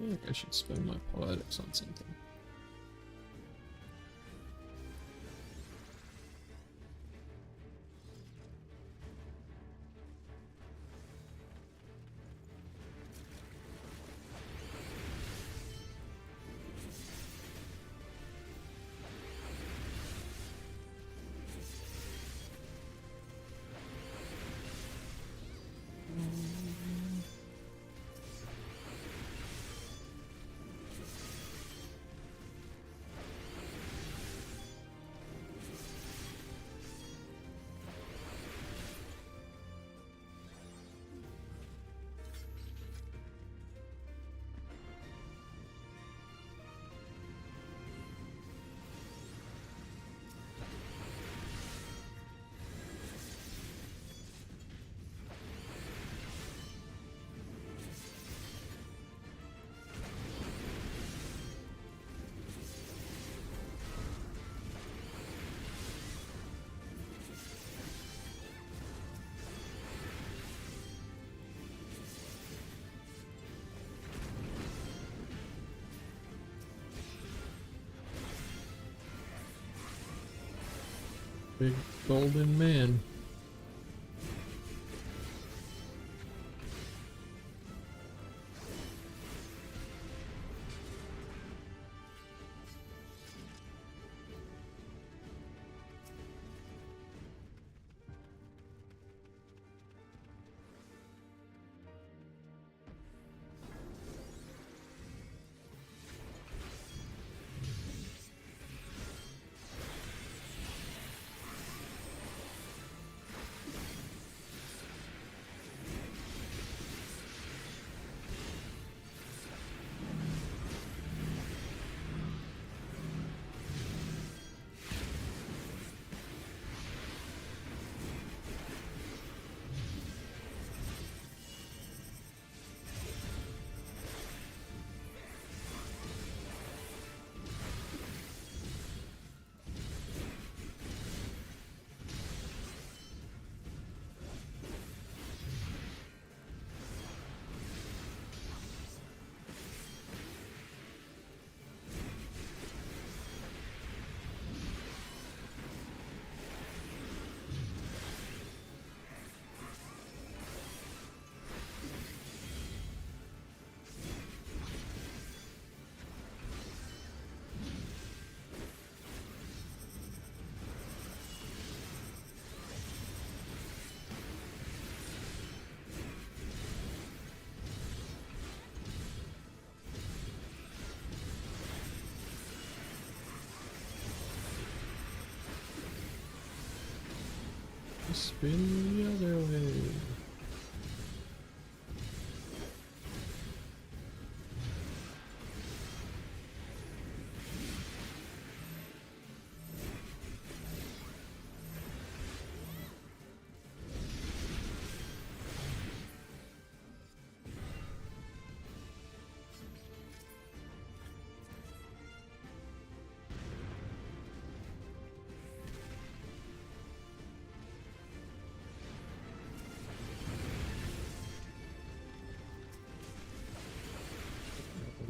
I think I should spend my poetics on something. Big golden man. Spin the other way.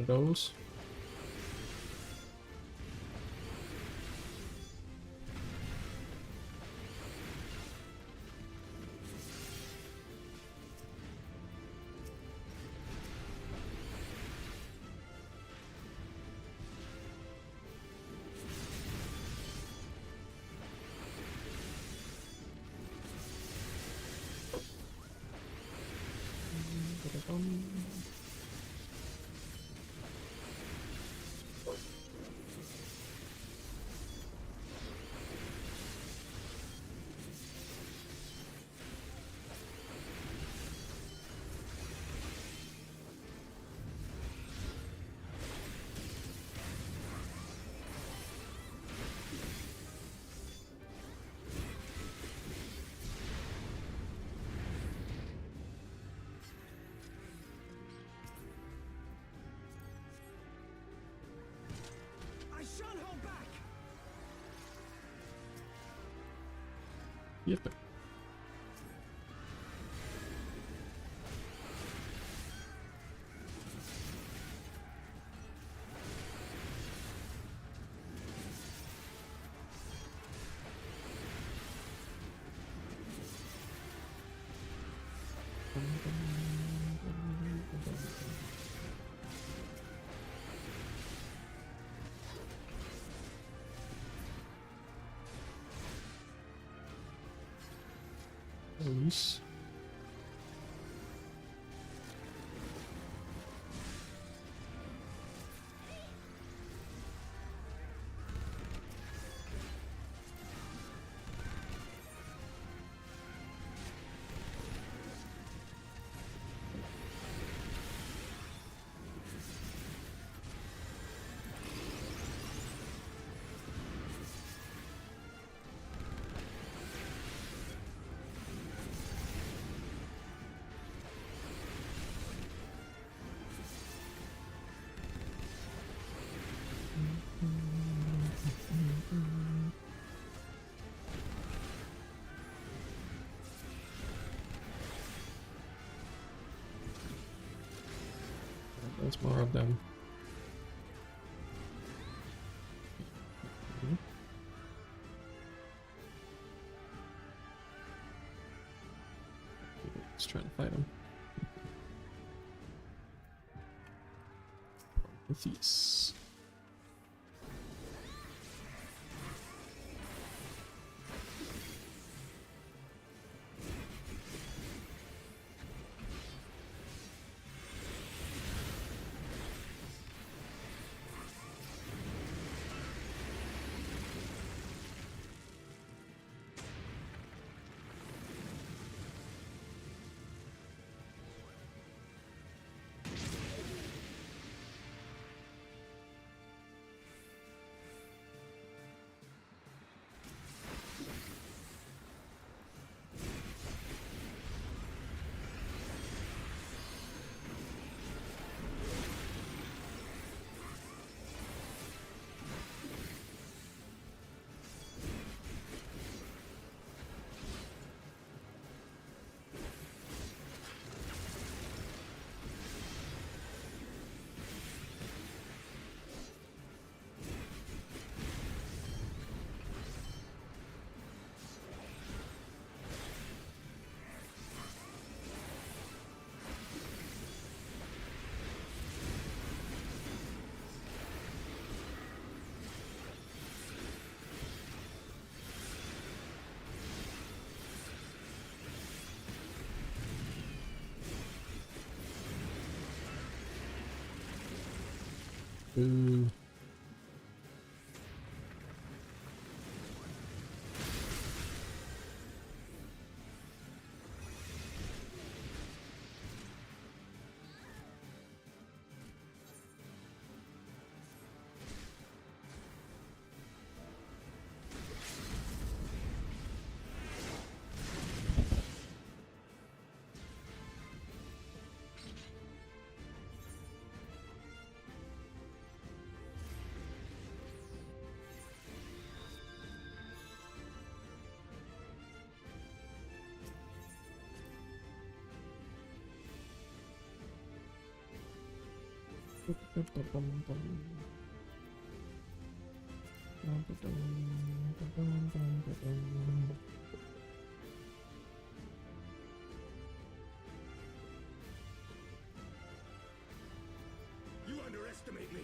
of those. I shan't hold back! Yep. Release. That's more of them. Let's try to fight him. Northeast. Ooh. You underestimate me.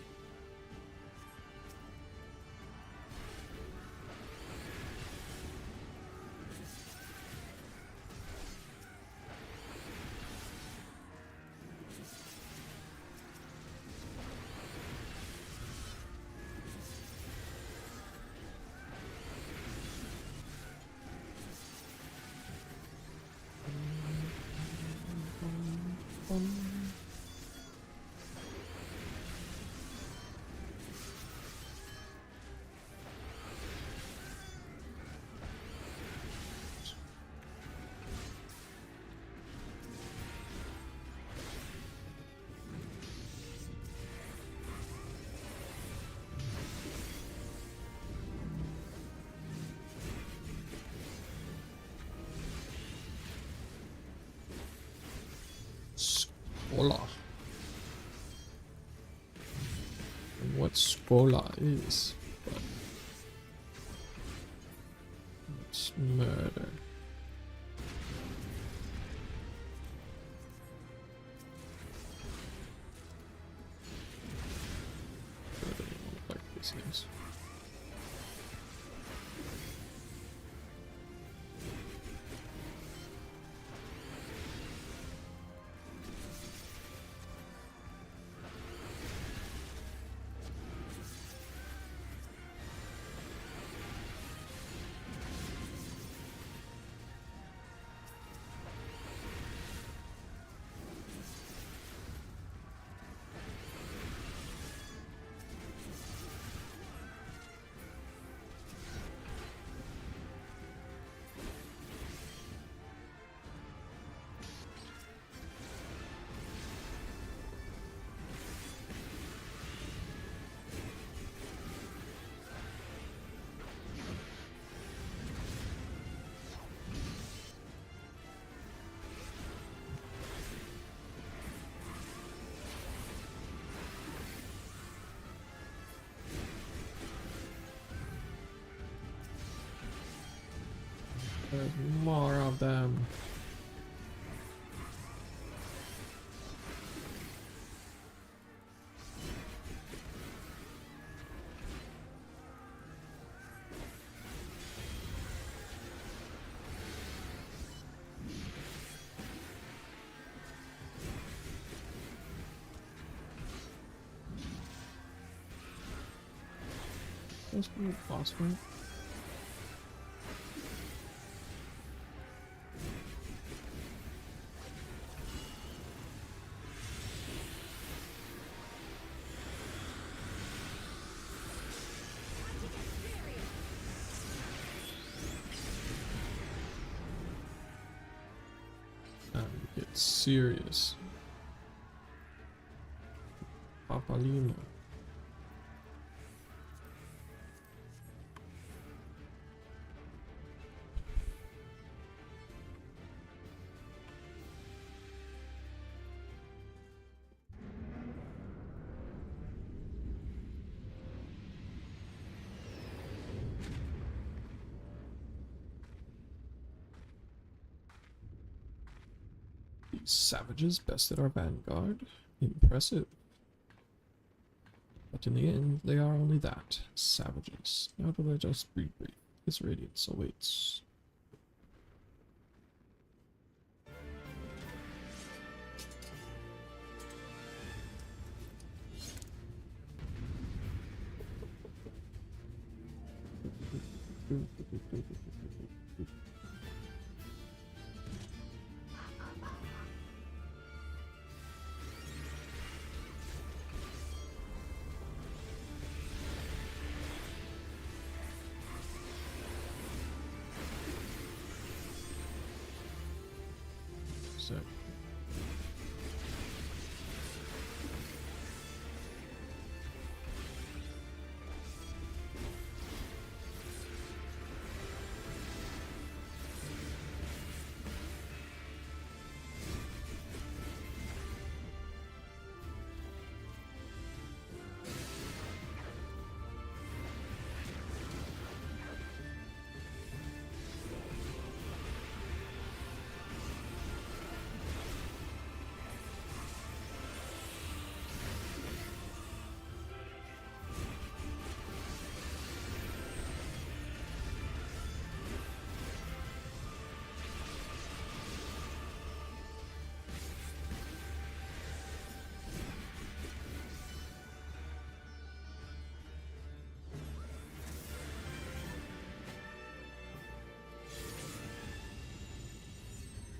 Scola. And what Scola is, but it's murder. I don't even like these things. There's more of them. That's pretty possible. It's serious. Papalino. These savages bested our vanguard. Impressive. But in the end, they are only that. Savages. Now to let us breathe. His radiance awaits. So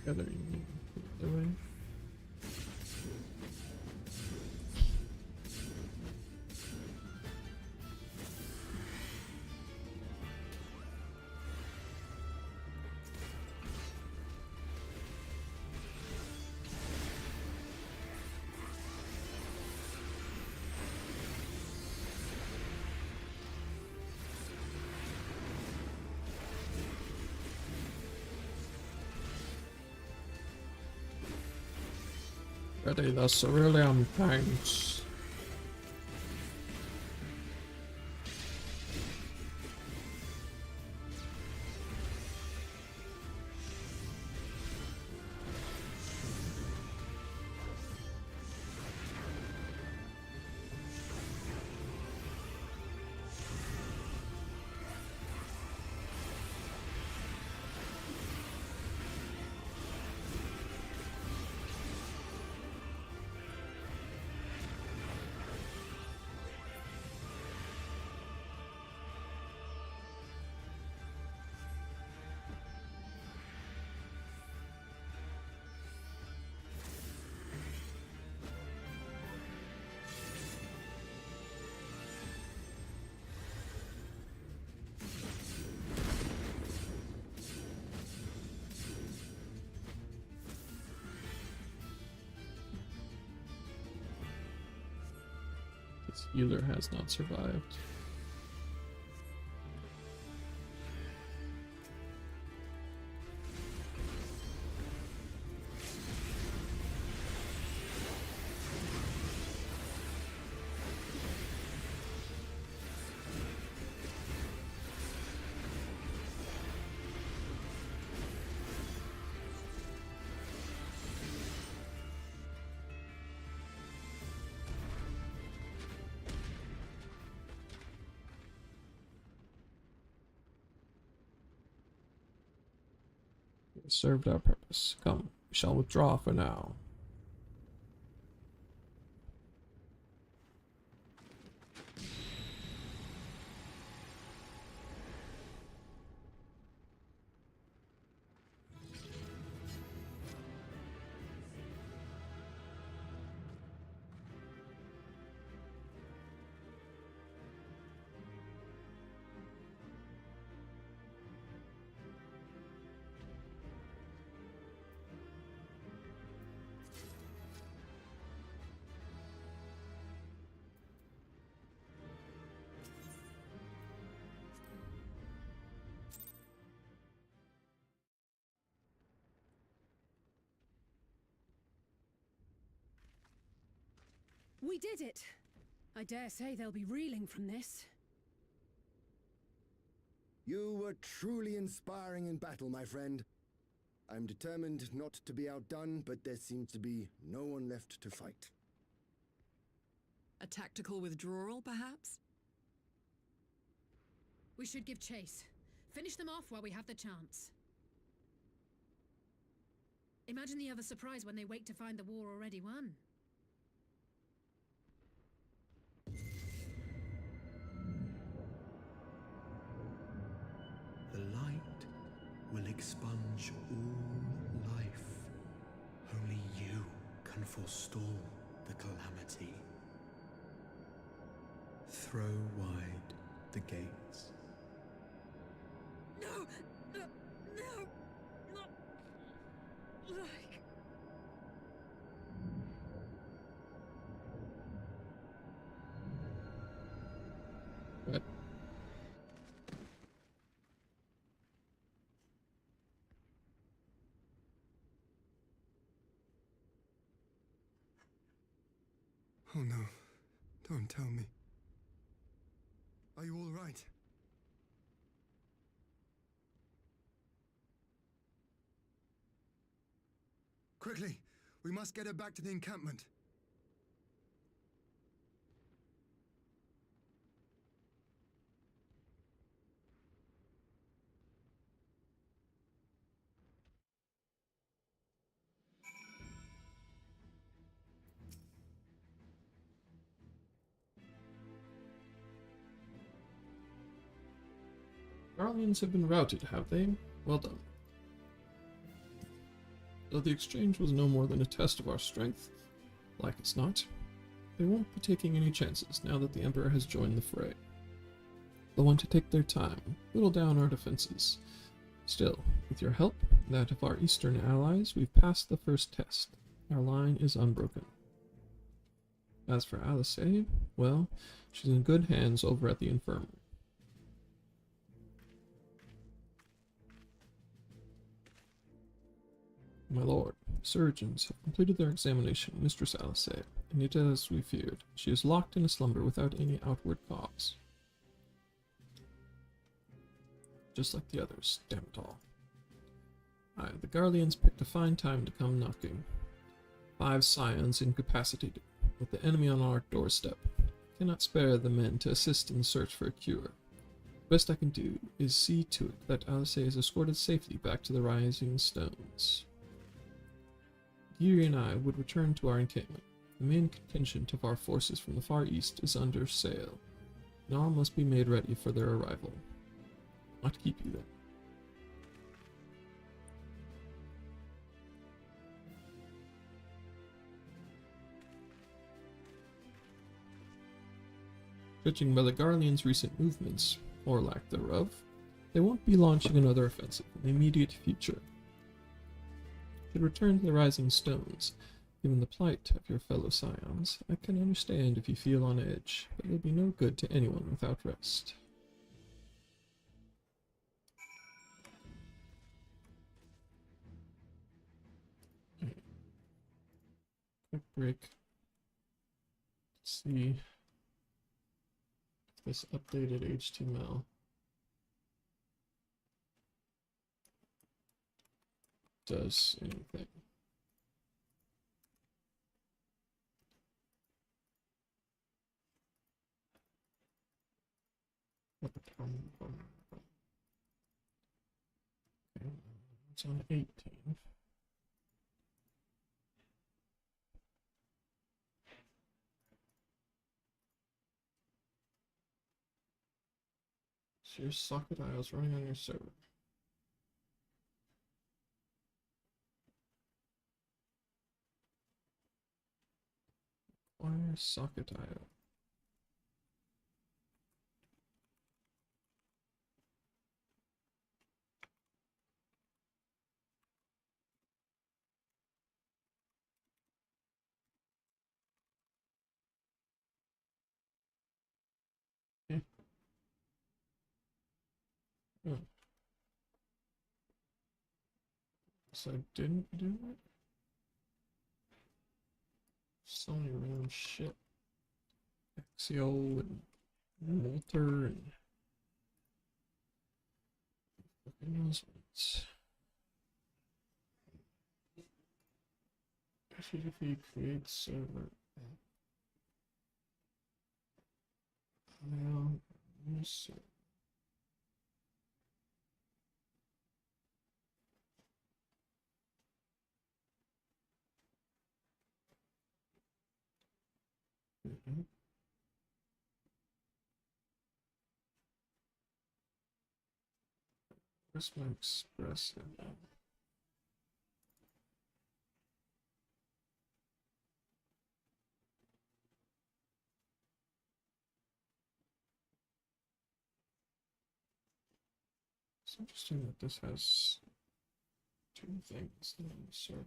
Gathering the way. Ready the cerulean tanks. This healer has not survived. It served our purpose. Come, we shall withdraw for now. We did it! I dare say they'll be reeling from this. You were truly inspiring in battle, my friend. I'm determined not to be outdone, but there seems to be no one left to fight. A tactical withdrawal, perhaps? We should give chase. Finish them off while we have the chance. Imagine the other surprise when they wake to find the war already won. The light will expunge all life. Only you can forestall the calamity. Throw wide the gates. No! No! No! Not like... What? Oh no, don't tell me. Are you all right? Quickly, we must get her back to the encampment. Guardians have been routed, have they? Well done. Though the exchange was no more than a test of our strength, like as not, they won't be taking any chances now that the Emperor has joined the fray. They'll want to take their time, whittle down our defenses. Still, with your help, and that of our eastern allies, we've passed the first test. Our line is unbroken. As for Alice, well, she's in good hands over at the infirmary. My lord, surgeons have completed their examination of Mistress Alice, and it is as we feared. She is locked in a slumber without any outward cause. Just like the others, damn it all. Aye, the Garleans picked a fine time to come knocking. 5 scions incapacitated, with the enemy on our doorstep. I cannot spare the men to assist in the search for a cure. The best I can do is see to it that Alice is escorted safely back to the Rising Stones. Geary and I would return to our encampment. The main contingent of our forces from the far east is under sail, and all must be made ready for their arrival. Not to keep you then. Judging by the Garleans' recent movements, or lack thereof, they won't be launching another offensive in the immediate future. Should return to the Rising Stones. Given the plight of your fellow scions, I can understand if you feel on edge, but it'll be no good to anyone without rest. Quick break. Let's see if this updated HTML does anything. Okay, it's on 18. So your socket IOs running on your server. Acquire socket IO. Okay. Oh. So I didn't do it? So many random shit. Axio and Molter and fucking knows what. HTTP create server. Now, use server. Where's my express now? It's interesting that this has 2 things. The server,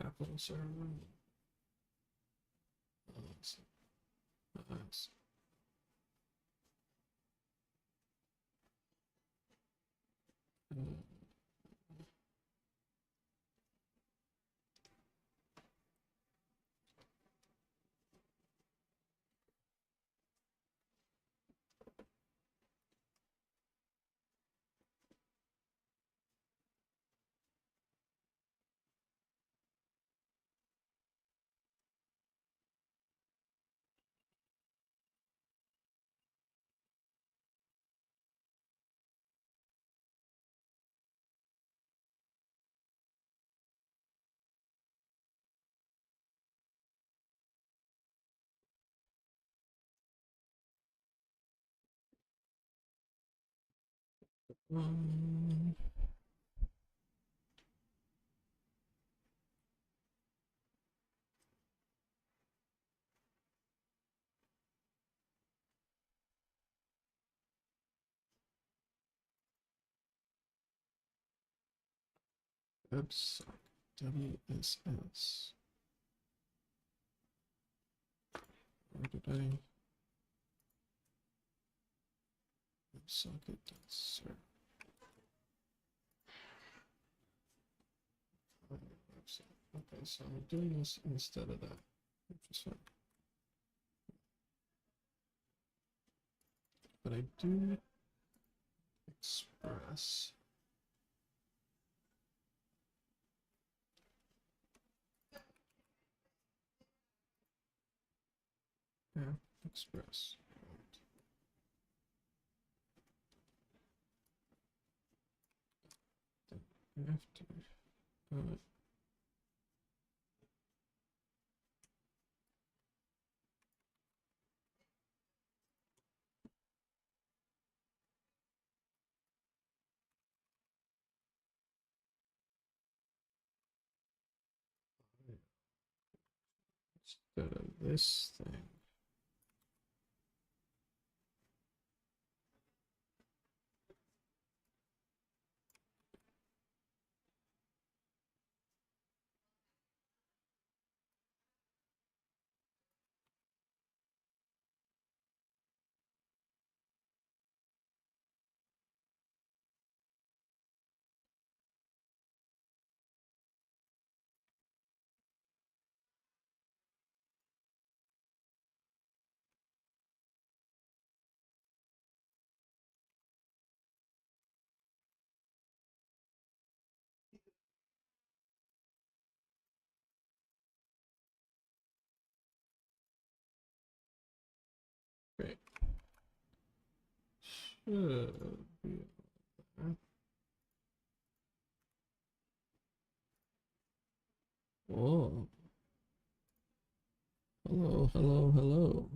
capital server. Nice. WebSocket. WSS. Where did I? WebSocket.serve. Okay, so I'm doing this instead of that, which is fine. But I do express. Yeah, express. Right. After. Instead of this thing. Great. Should be that. Whoa. Hello, hello, hello.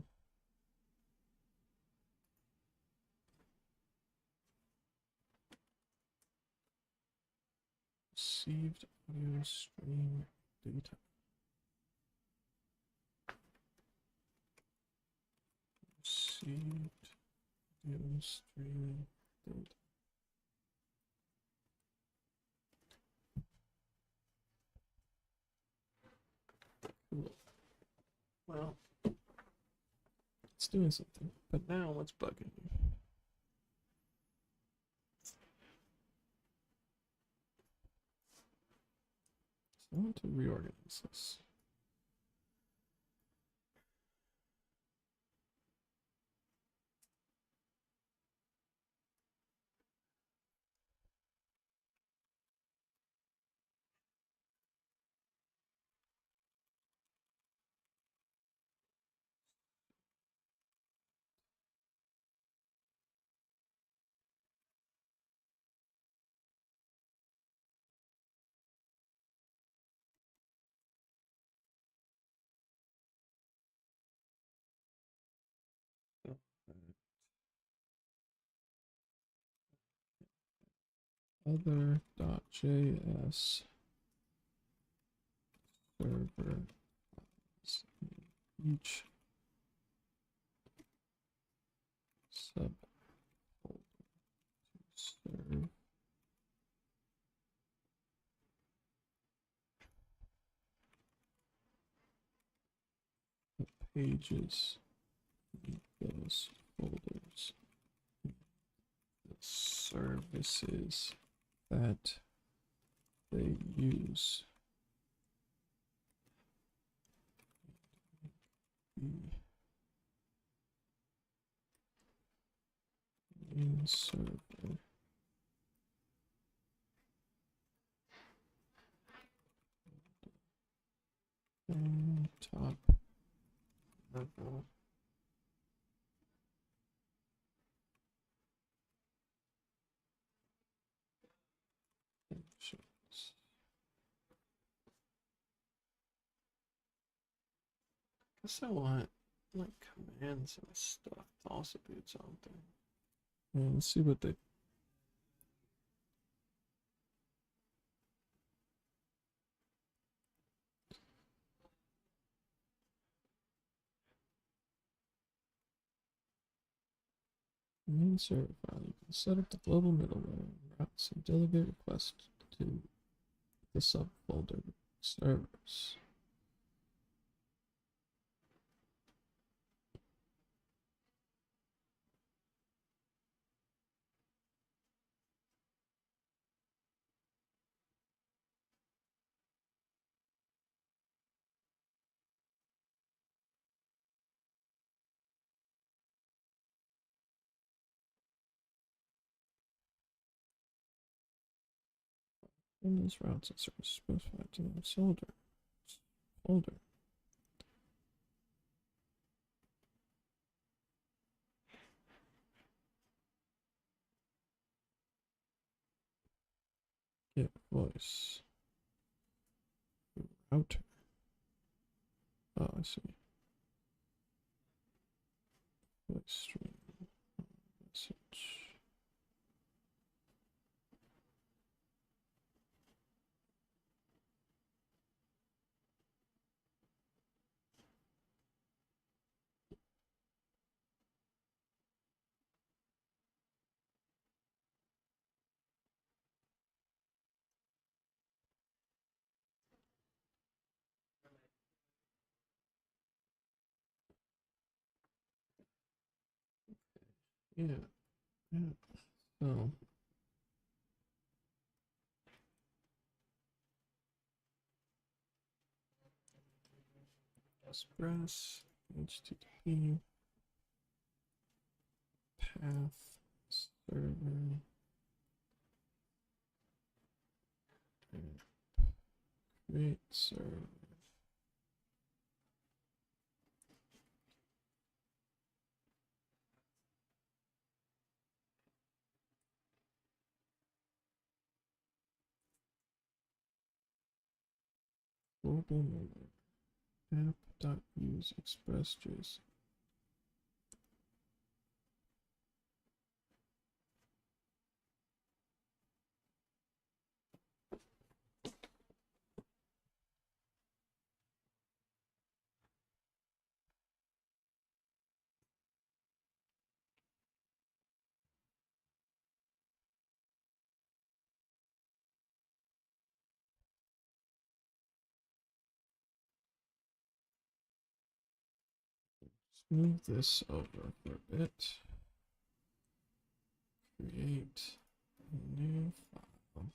Received audio stream data. Received audio stream data. Cool. Well, it's doing something, but now what's bugging me? So I want to reorganize this. Other.js server each subfolder to serve the pages in those folders, the services that they use. In server and top level functions. Guess I want like commands and stuff to also be its own thing. And let's see what they. Main server file. You can set up the global middleware and routes and delegate requests to the subfolder servers. In these routes and service specified to the folder. Get voice. Router. Oh, I see. Voice stream. Message. Yeah. So express HTTP path server create server. Global member app.use express JSON. Let's move this over for a bit. Create a new file.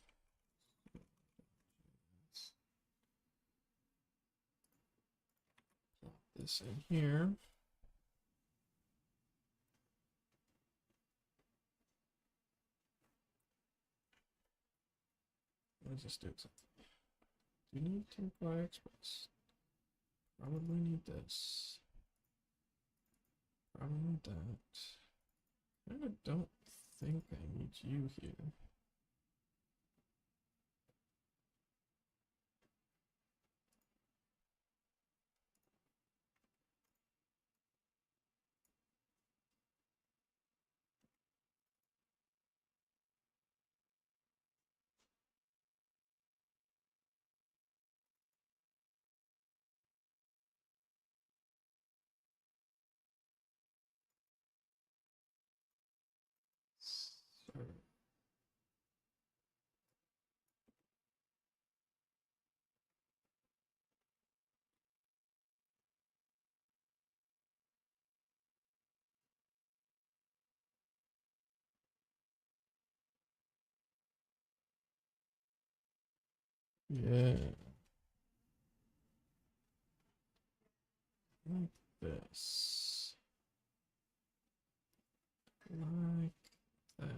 Plop this in here. Let's just do something. Do you need Temporary Express? Probably need this. Probably that. I don't think I need you here. Sorry. Yeah. Like this. Like that.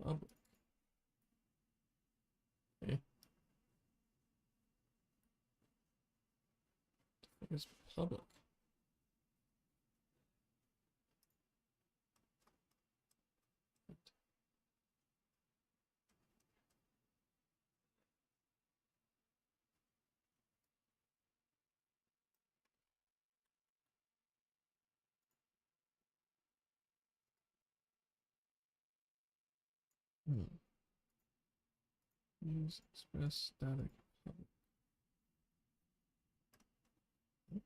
Public. Okay. It's public. Use express static public. What?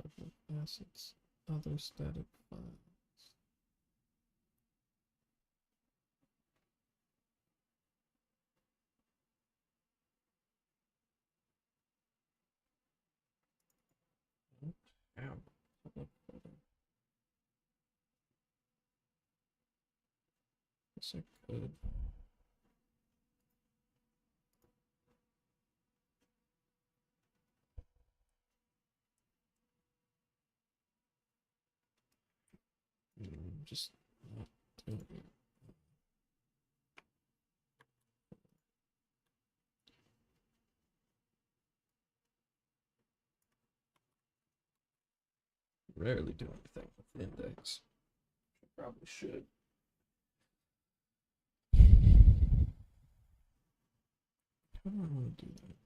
Public assets, other static files. guess I could. Just not doing it. Rarely do anything with the index. I probably should. How do I want to do that?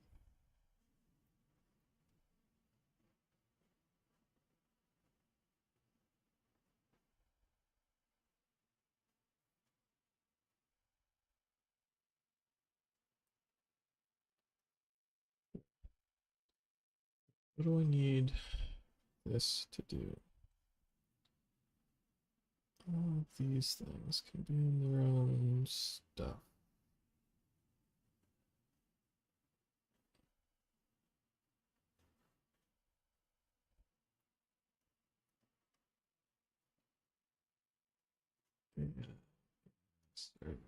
What do I need this to do? All of these things can be in their own stuff. Yeah. Server.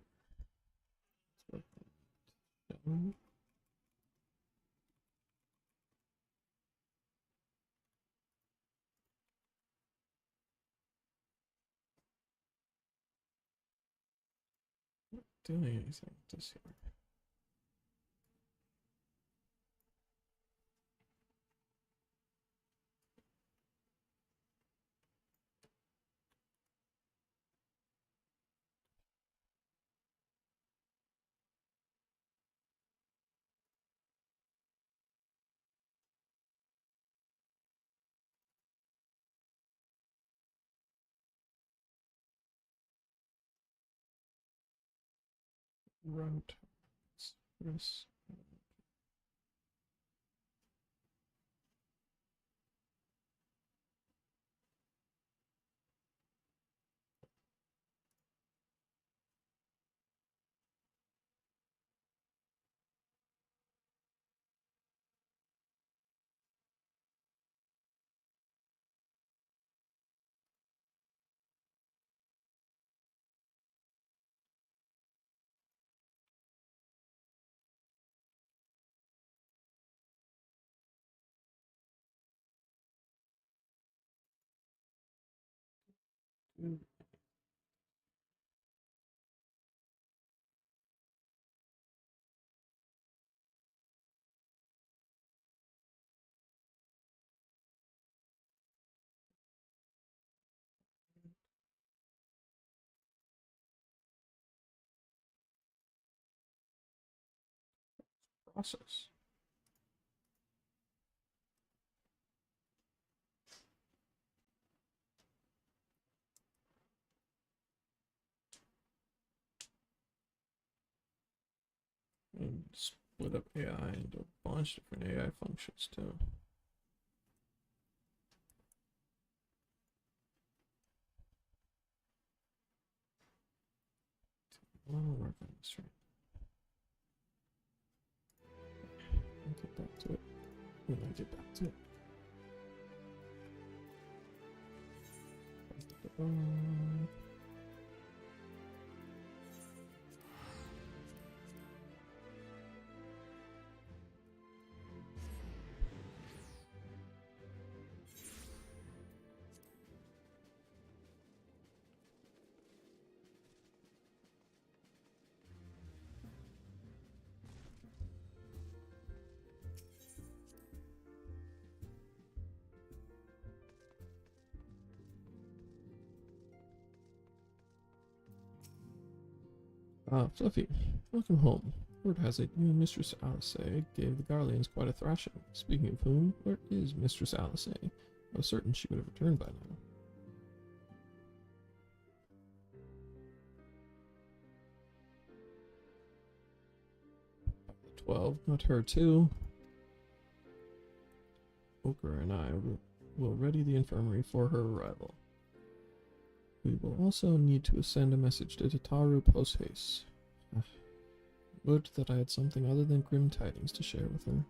Not doing anything this year. Route. Express. Process. And split up AI into a bunch of different AI functions too. I want to work on this right. I'll get back to it when I get back to it. Fluffy, welcome home. Word has it you and Mistress Alice gave the Garleans quite a thrashing. Speaking of whom, where is Mistress Alice? I was certain she would have returned by now. 12, not her too. Ochre and I will ready the infirmary for her arrival. We will also need to send a message to Tataru post haste. Would that I had something other than grim tidings to share with her.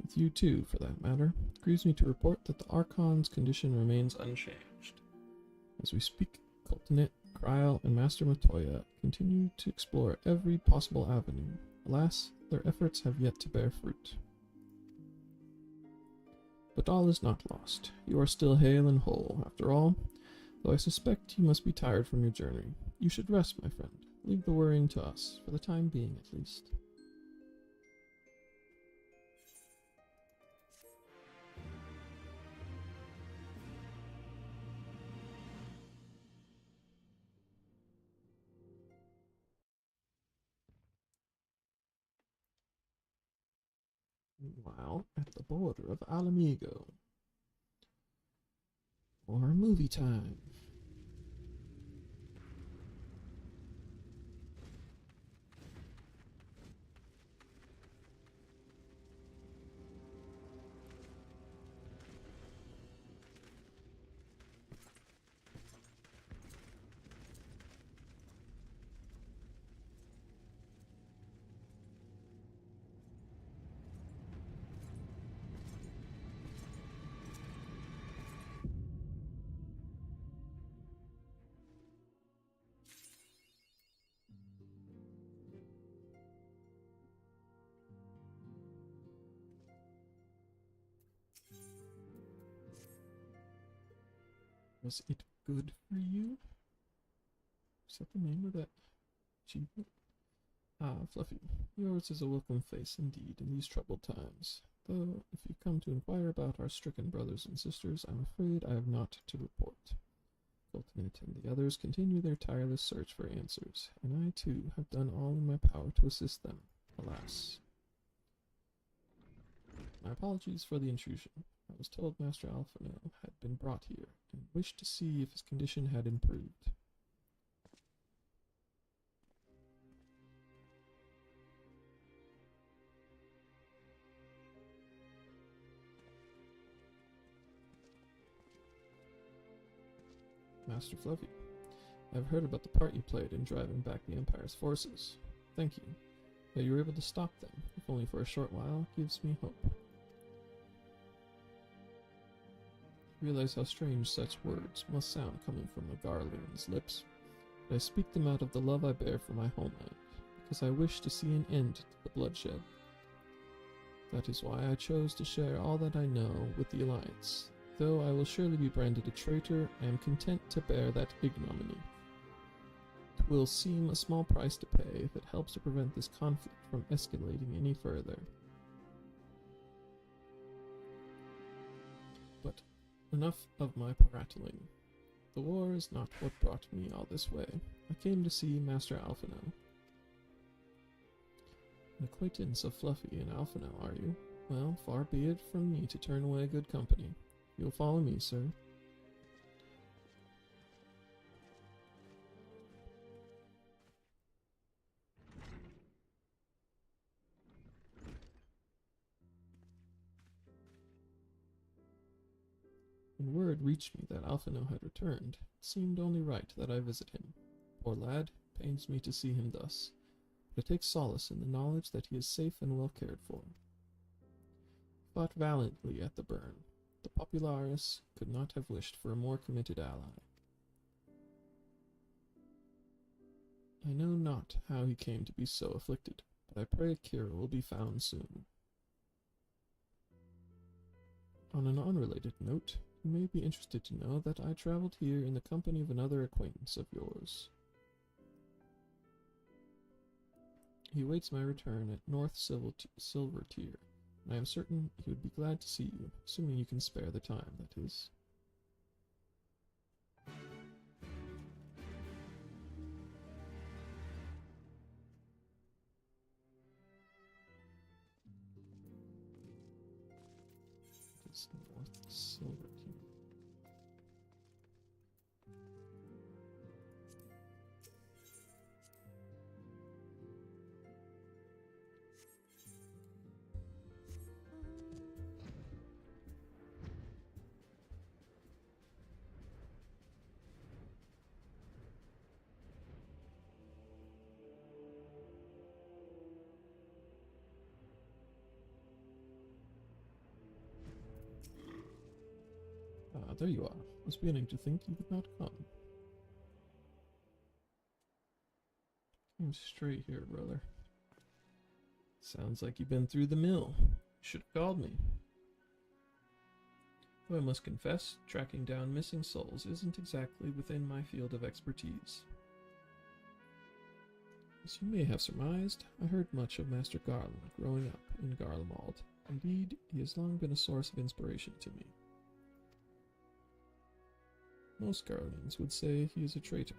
With you too, for that matter. It grieves me to report that the Archon's condition remains unchanged. As we speak, Kryl and Master Matoya continue to explore every possible avenue. Alas, their efforts have yet to bear fruit. But all is not lost. You are still hale and whole, after all, though I suspect you must be tired from your journey. You should rest, my friend. Leave the worrying to us, for the time being at least. Meanwhile, at the border of Alamigo. More movie time. Was it good for you? Is that the name of that achievement? Ah, Fluffy, yours is a welcome face indeed in these troubled times. Though, if you come to inquire about our stricken brothers and sisters, I'm afraid I have not to report. Ultimate and the others continue their tireless search for answers, and I too have done all in my power to assist them, alas. My apologies for the intrusion. I was told Master Alphino had been brought here, and wished to see if his condition had improved. Master Fluffy, I've heard about the part you played in driving back the Empire's forces. Thank you. That you were able to stop them, if only for a short while, gives me hope. I realize how strange such words must sound coming from a Garlean's lips, but I speak them out of the love I bear for my homeland, because I wish to see an end to the bloodshed. That is why I chose to share all that I know with the Alliance. Though I will surely be branded a traitor, I am content to bear that ignominy. It will seem a small price to pay if it helps to prevent this conflict from escalating any further. But enough of my prattling. The war is not what brought me all this way. I came to see Master Alphino. An acquaintance of Fluffy and Alphino, are you? Well, far be it from me to turn away good company. You'll follow me, sir. When word reached me that Alphino had returned, it seemed only right that I visit him. Poor lad, pains me to see him thus, but I take solace in the knowledge that he is safe and well cared for. He fought valiantly at the burn. The Popularis could not have wished for a more committed ally. I know not how he came to be so afflicted, but I pray a cure will be found soon. On an unrelated note, you may be interested to know that I traveled here in the company of another acquaintance of yours. He awaits my return at North Silver Tier, and I am certain he would be glad to see you, assuming you can spare the time, that is. It's North Silver Tier. Ah, there you are. I was beginning to think you would not come. I'm straight here, brother. Sounds like you've been through the mill. Should have called me. Though I must confess, tracking down missing souls isn't exactly within my field of expertise. As you may have surmised, I heard much of Master Garland growing up in Garlemald. Indeed, he has long been a source of inspiration to me. Most Garlands would say he is a traitor,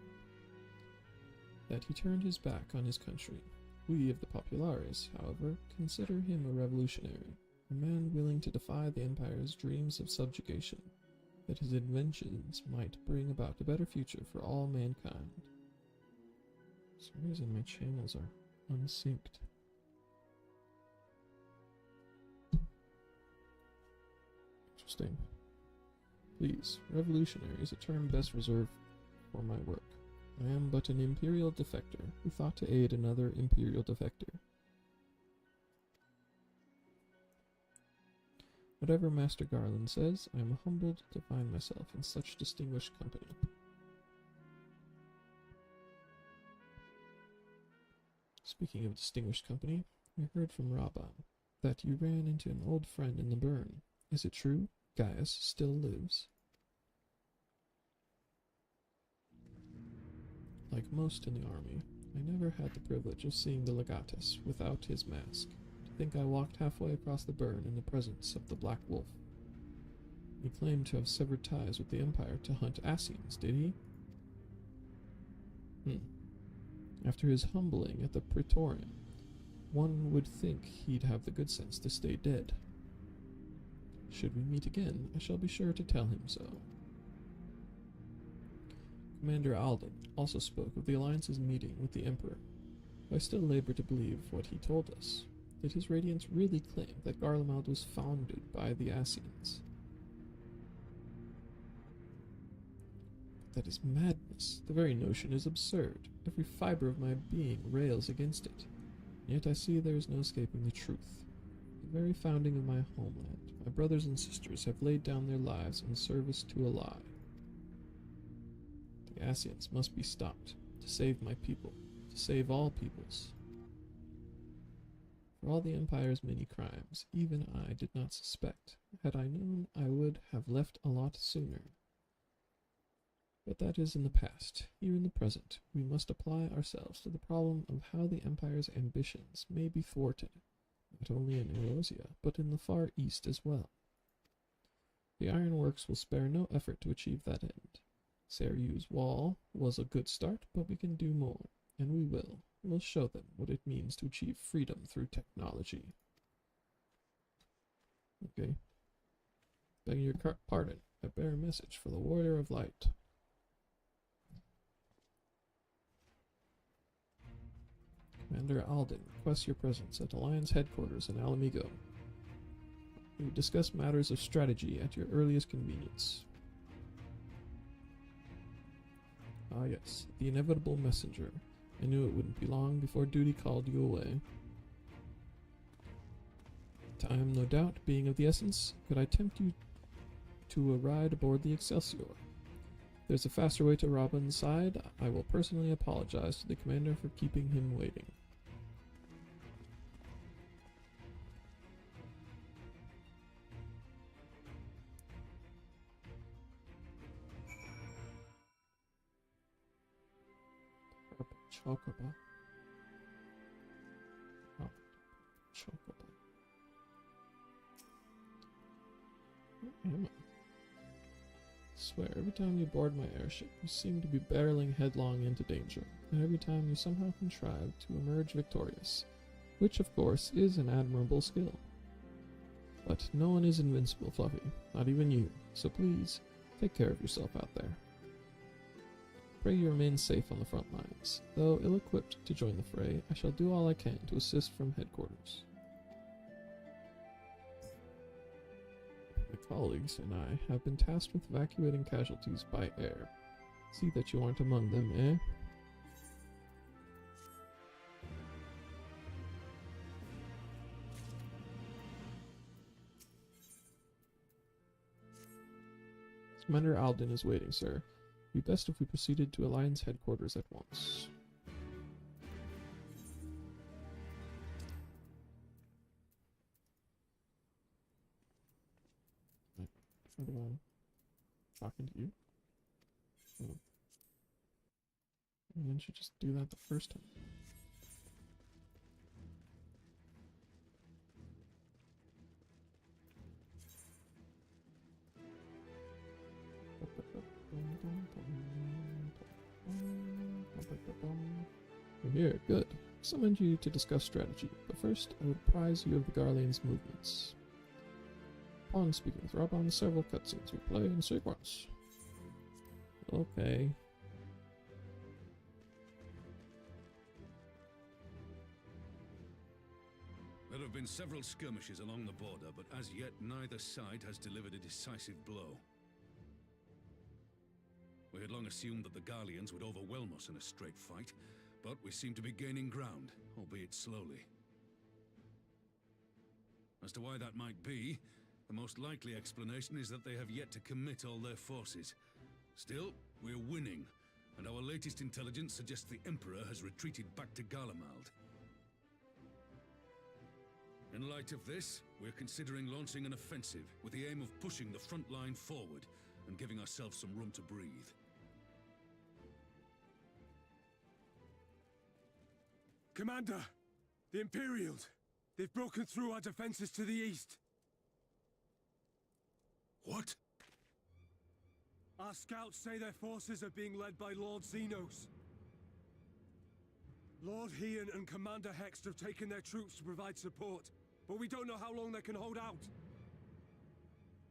that he turned his back on his country. We of the Populares, however, consider him a revolutionary, a man willing to defy the Empire's dreams of subjugation, that his inventions might bring about a better future for all mankind. For some reason my channels are unsynced. Interesting. Please, revolutionary is a term best reserved for my work. I am but an Imperial defector who thought to aid another Imperial defector. Whatever Master Garland says, I am humbled to find myself in such distinguished company. Speaking of distinguished company, I heard from Raban that you ran into an old friend in the burn. Is it true? Gaius still lives? Like most in the army, I never had the privilege of seeing the legatus without his mask. To think I walked halfway across the burn in the presence of the Black Wolf. He claimed to have severed ties with the Empire to hunt Ascians, did he? After his humbling at the Praetorium, one would think he'd have the good sense to stay dead. Should we meet again, I shall be sure to tell him so. Commander Alden also spoke of the Alliance's meeting with the Emperor. I still labor to believe what he told us. Did his Radiance really claim that Garlemald was founded by the Ascians? That is madness. The very notion is absurd. Every fiber of my being rails against it. Yet I see there is no escaping the truth. The very founding of my homeland, my brothers and sisters have laid down their lives in service to a lie. The Ascians must be stopped, to save my people, to save all peoples. For all the Empire's many crimes, even I did not suspect. Had I known, I would have left a lot sooner. But that is in the past. Here in the present, we must apply ourselves to the problem of how the Empire's ambitions may be thwarted, not only in Eorzea, but in the Far East as well. The ironworks will spare no effort to achieve that end. Seryu's wall was a good start, but we can do more, and we will. We'll show them what it means to achieve freedom through technology. Okay. Begging your pardon, I bear a message for the Warrior of Light. Commander Alden requests your presence at Alliance headquarters in Alamigo. We will discuss matters of strategy at your earliest convenience. Ah yes, the inevitable messenger. I knew it wouldn't be long before duty called you away. Time, no doubt, being of the essence, could I tempt you to a ride aboard the Excelsior? If there's a faster way to Robin's side, I will personally apologize to the commander for keeping him waiting. Chocobo. Oh, Chocobo. Where am I? Swear, every time you board my airship, you seem to be barreling headlong into danger, and every time you somehow contrive to emerge victorious, which of course is an admirable skill. But no one is invincible, Fluffy, not even you, so please, take care of yourself out there. Pray you remain safe on the front lines. Though ill-equipped to join the fray, I shall do all I can to assist from headquarters. My colleagues and I have been tasked with evacuating casualties by air. See that you aren't among them, eh? Commander Alden is waiting, sir. It would be best if we proceeded to Alliance headquarters at once. I'm the one talking to you. Oh. And then should just do that the first time. You're here, good. Summoned you to discuss strategy, but first I would apprise you of the Garlean's movements. Upon speaking with Raban, several cutscenes will play in sequence. Okay. There have been several skirmishes along the border, but as yet neither side has delivered a decisive blow. We had long assumed that the Garleans would overwhelm us in a straight fight, but we seem to be gaining ground, albeit slowly. As to why that might be, the most likely explanation is that they have yet to commit all their forces. Still, we're winning, and our latest intelligence suggests the Emperor has retreated back to Garlemald. In light of this, we're considering launching an offensive with the aim of pushing the front line forward and giving ourselves some room to breathe. Commander! The Imperials! They've broken through our defenses to the east! What? Our scouts say their forces are being led by Lord Xenos. Lord Heian and Commander Hext have taken their troops to provide support, but we don't know how long they can hold out.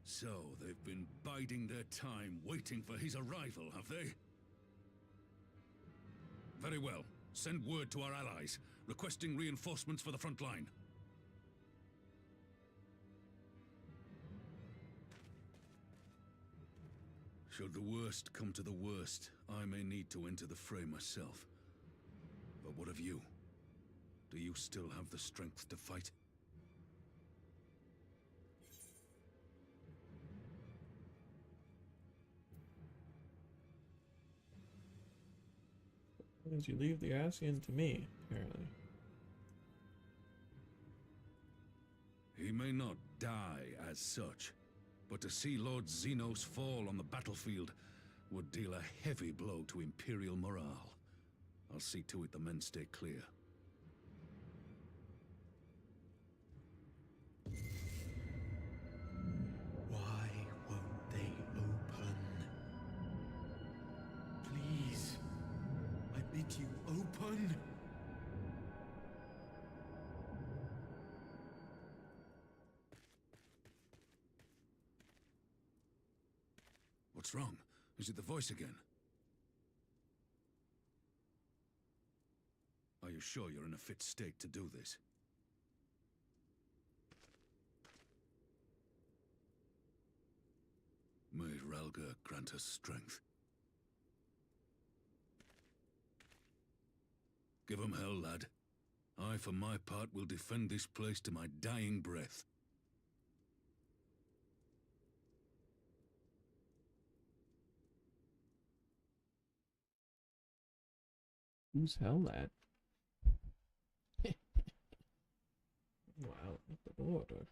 So, they've been biding their time, waiting for his arrival, have they? Very well. Send word to our allies, requesting reinforcements for the front line. Should the worst come to the worst, I may need to enter the fray myself. But what of you? Do you still have the strength to fight? Means you leave the Ascian to me, apparently. He may not die as such, but to see Lord Xenos fall on the battlefield would deal a heavy blow to Imperial morale. I'll see to it the men stay clear. Why won't they open? Please, I bid you open! What's wrong? Is it the voice again? Are you sure you're in a fit state to do this? May Ralga grant us strength. Give 'em hell, lad. I, for my part, will defend this place to my dying breath. Who's hell that? Wow, the border.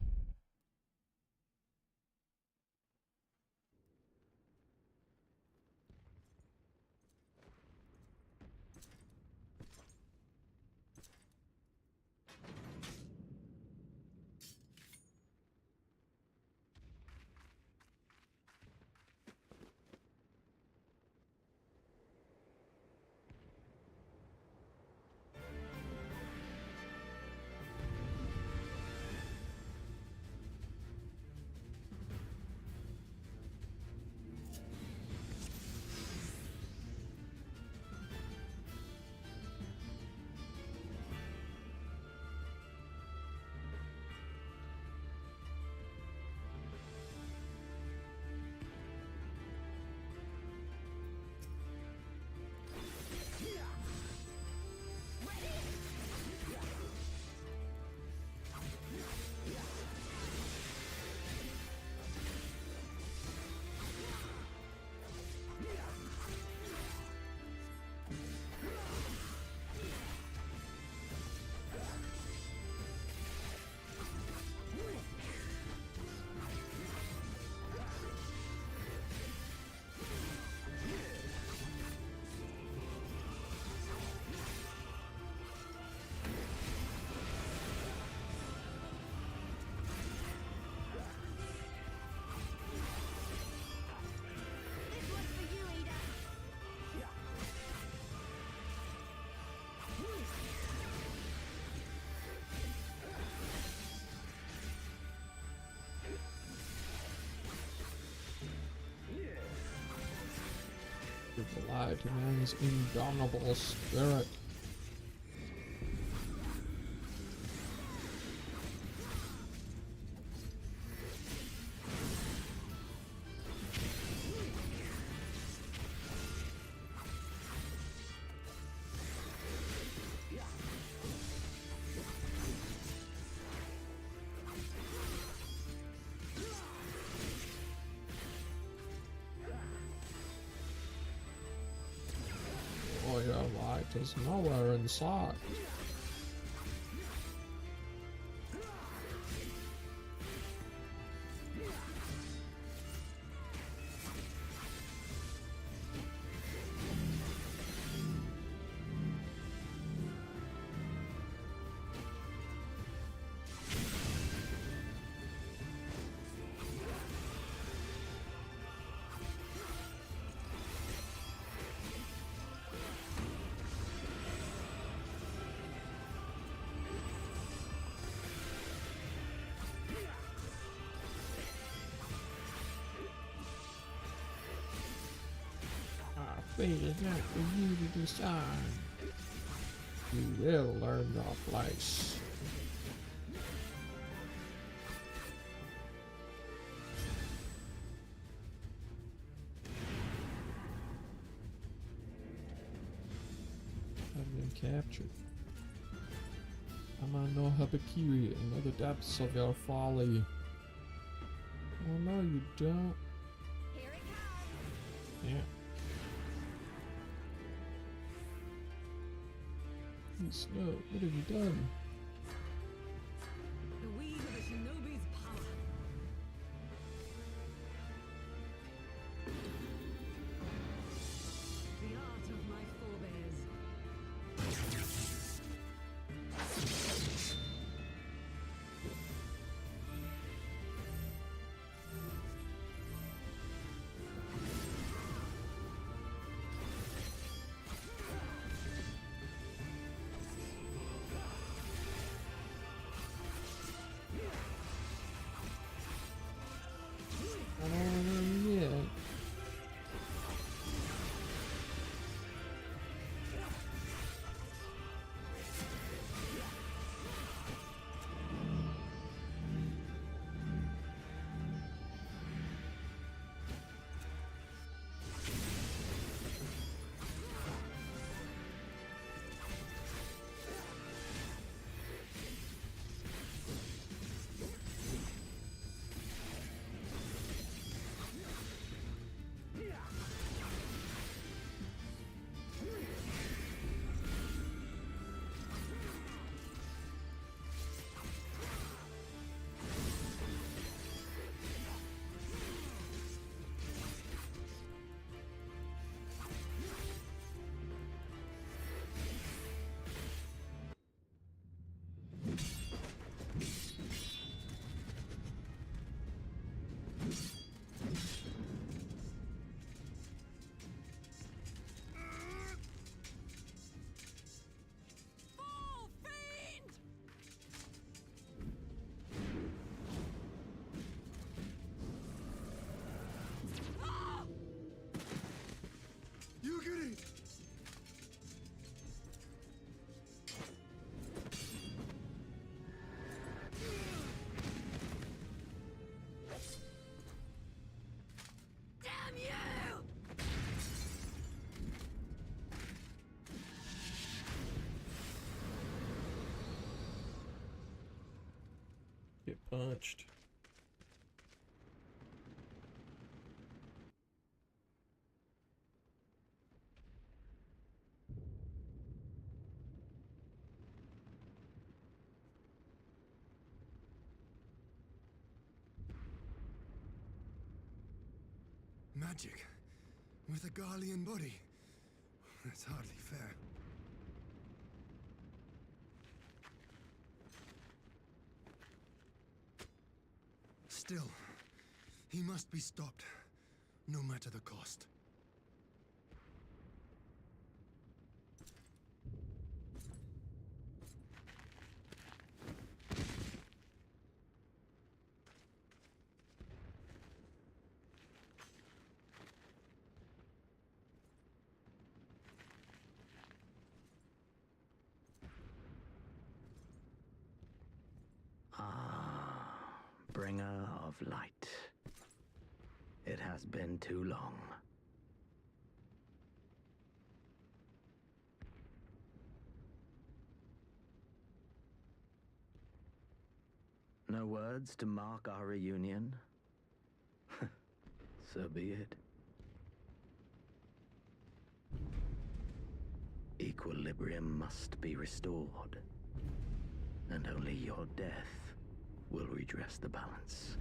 The light in man's indomitable spirit. Oh, your light is nowhere in sight. Fate is not for you to decide. You will learn your place. I've been captured. I'm on no Habakiri and know the depths of your folly. Oh no, you don't. Here it comes. Yeah. Snow, what have you done? The wheeze of a shinobi's power. The art of my forebears. I don't know yet. Get punched. Magic with a Garlean body. That's hardly fair. Still, he must be stopped, no matter the cost. bringer of light. It has been too long. No words to mark our reunion? So be it. Equilibrium must be restored, and only your death will redress the balance.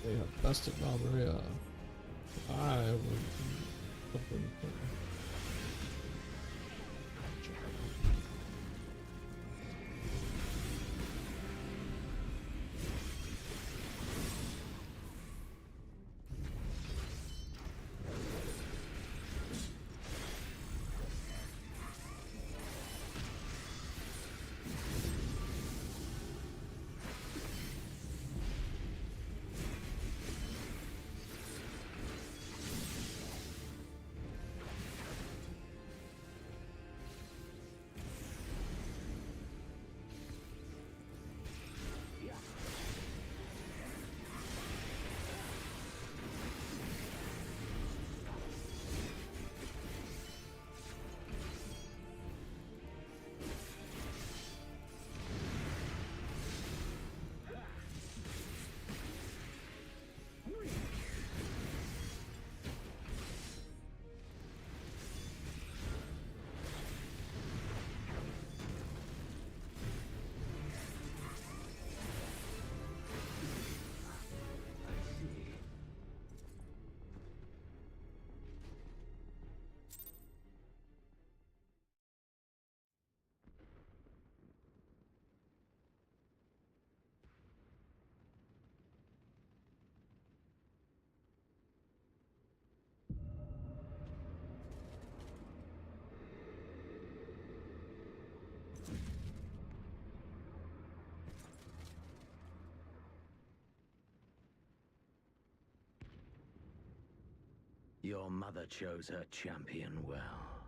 They have bested Valkyria. I would have been Your mother chose her champion well.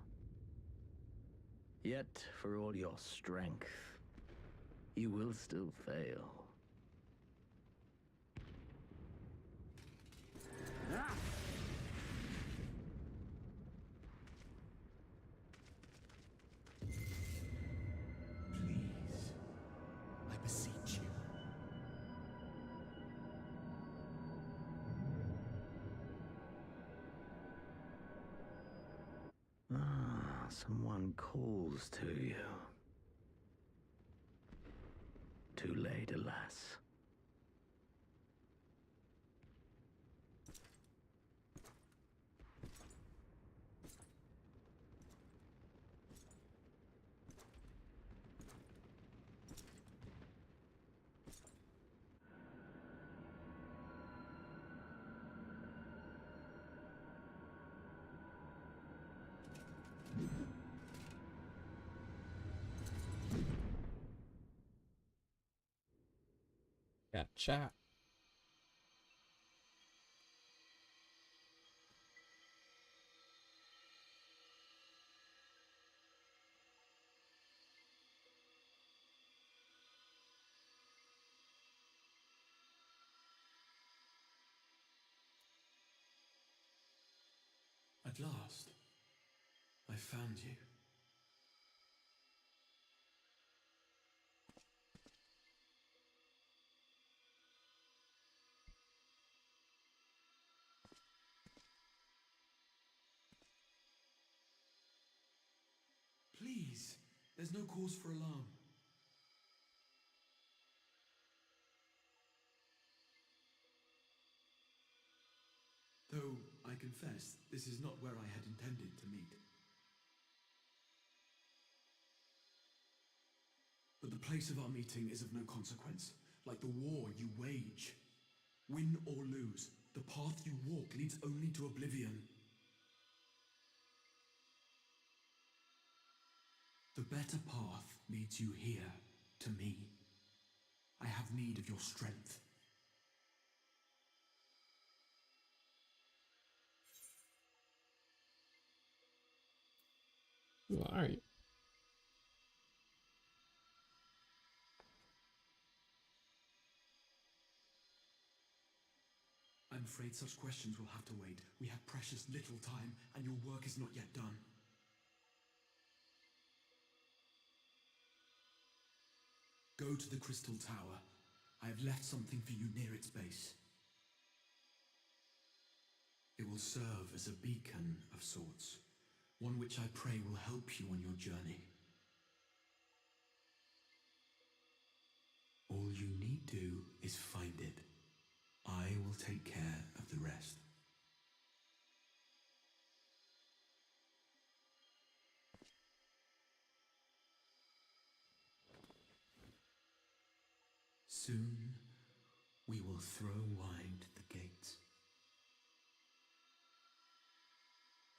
Yet, for all your strength, you will still fail. Please, I beseech you. Someone calls to you. Too late, alas. Gotcha. At last, I found you. Please, there's no cause for alarm. Though, I confess, this is not where I had intended to meet. But the place of our meeting is of no consequence, like the war you wage. Win or lose, the path you walk leads only to oblivion. The better path leads you here, to me. I have need of your strength. Who are you? I'm afraid such questions will have to wait. We have precious little time, and your work is not yet done. Go to the Crystal Tower. I have left something for you near its base. It will serve as a beacon of sorts, one which I pray will help you on your journey. All you need do is find it. I will take care of the rest. Soon, we will throw wide the gates.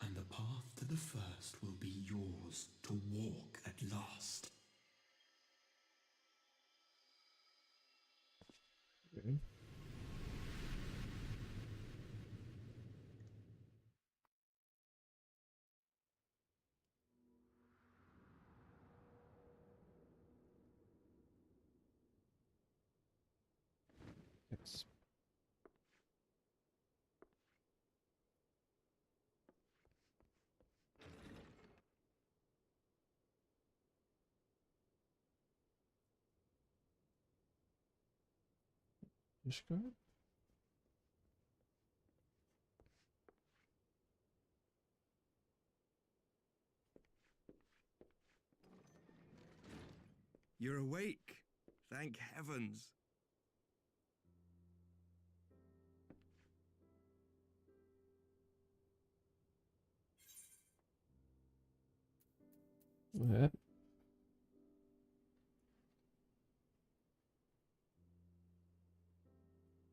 And the path to the first will be yours to walk at last. Okay. Yes. Ishgard? You're awake. Thank heavens. What?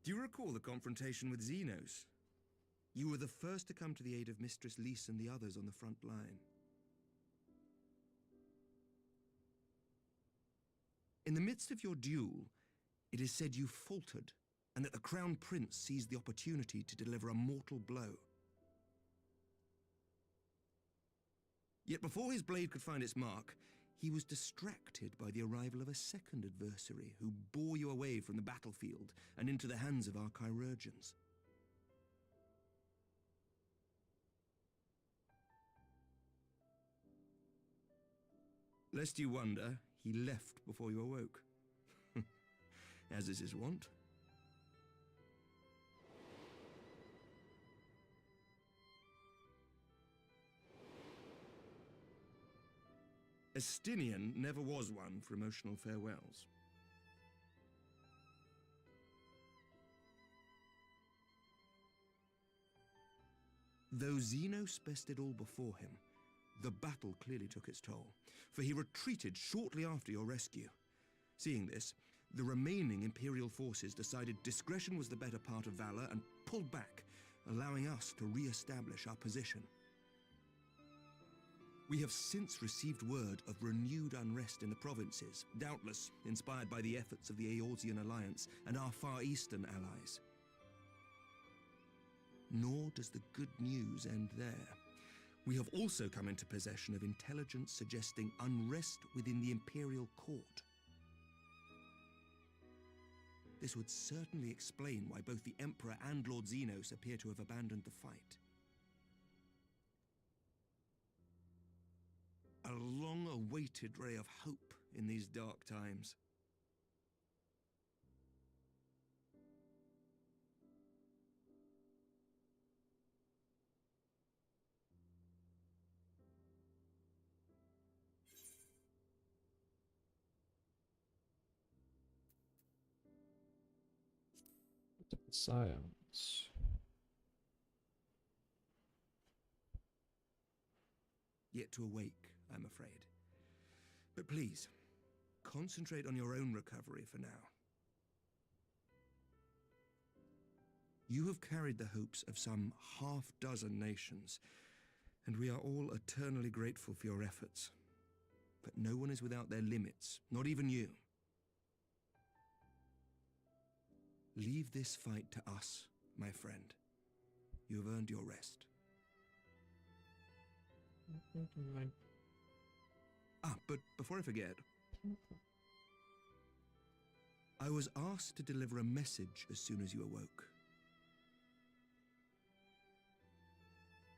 Do you recall the confrontation with Xenos? You were the first to come to the aid of Mistress Lys and the others on the front line. In the midst of your duel, it is said you faltered, and that the Crown Prince seized the opportunity to deliver a mortal blow. Yet before his blade could find its mark, he was distracted by the arrival of a second adversary who bore you away from the battlefield and into the hands of our chirurgeons. Lest you wonder, he left before you awoke. As is his wont. Estinian never was one for emotional farewells. Though Xenos bested all before him, the battle clearly took its toll, for he retreated shortly after your rescue. Seeing this, the remaining Imperial forces decided discretion was the better part of valor and pulled back, allowing us to re-establish our position. We have since received word of renewed unrest in the provinces, doubtless inspired by the efforts of the Eorzean Alliance and our Far Eastern allies. Nor does the good news end there. We have also come into possession of intelligence suggesting unrest within the Imperial Court. This would certainly explain why both the Emperor and Lord Xenos appear to have abandoned the fight. A long-awaited ray of hope in these dark times. Science. Yet to awake, I'm afraid. But please, concentrate on your own recovery for now. You have carried the hopes of some half-dozen nations, and we are all eternally grateful for your efforts. But no one is without their limits, not even you. Leave this fight to us, my friend. You have earned your rest. But before I forget, I was asked to deliver a message as soon as you awoke.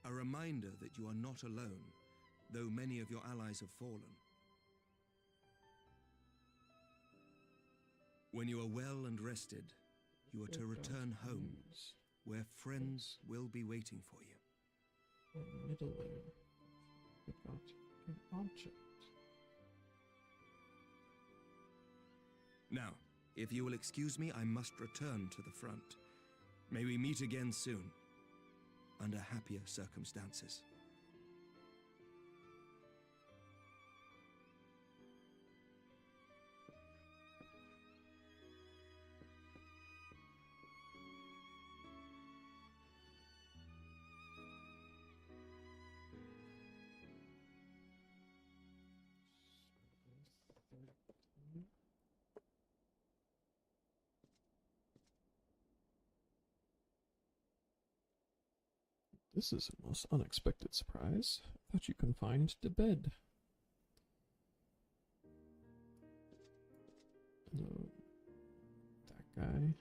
A reminder that you are not alone, though many of your allies have fallen. When you are well and rested, you are to return home, where friends will be waiting for you. Middling. Forgot an object. Now, if you will excuse me, I must return to the front. May we meet again soon, under happier circumstances. This is a most unexpected surprise. I thought you confined to bed. Hello. That guy.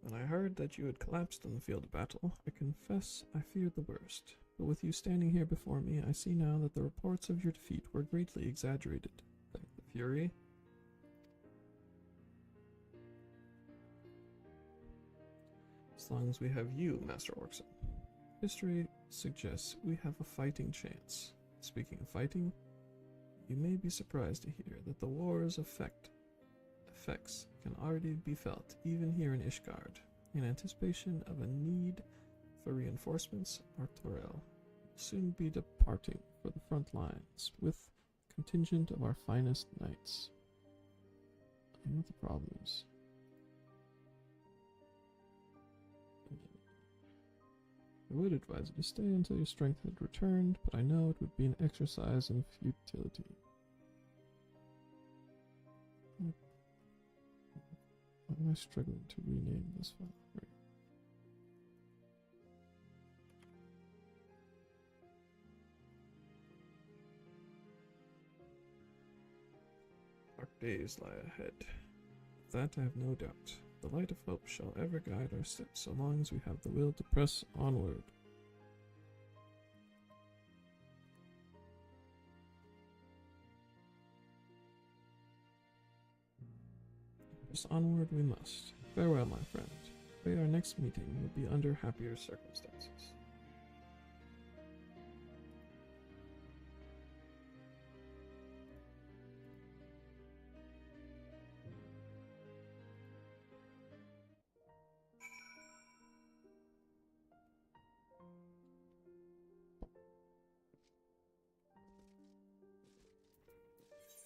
When I heard that you had collapsed on the field of battle, I confess I feared the worst. But with you standing here before me, I see now that the reports of your defeat were greatly exaggerated. Thank the Fury. As long as we have you, Master Orkson. History suggests we have a fighting chance. Speaking of fighting, you may be surprised to hear that the war's effects can already be felt even here in Ishgard. In anticipation of a need for reinforcements, Artorel will soon be departing for the front lines with a contingent of our finest knights. I know what the problem is. I would advise you to stay until your strength had returned, but I know it would be an exercise in futility. Why am I struggling to rename this file? Right. Dark days lie ahead. Of that I have no doubt. The light of hope shall ever guide our steps so long as we have the will to press onward. Press onward we must. Farewell, my friend. Pray our next meeting will be under happier circumstances.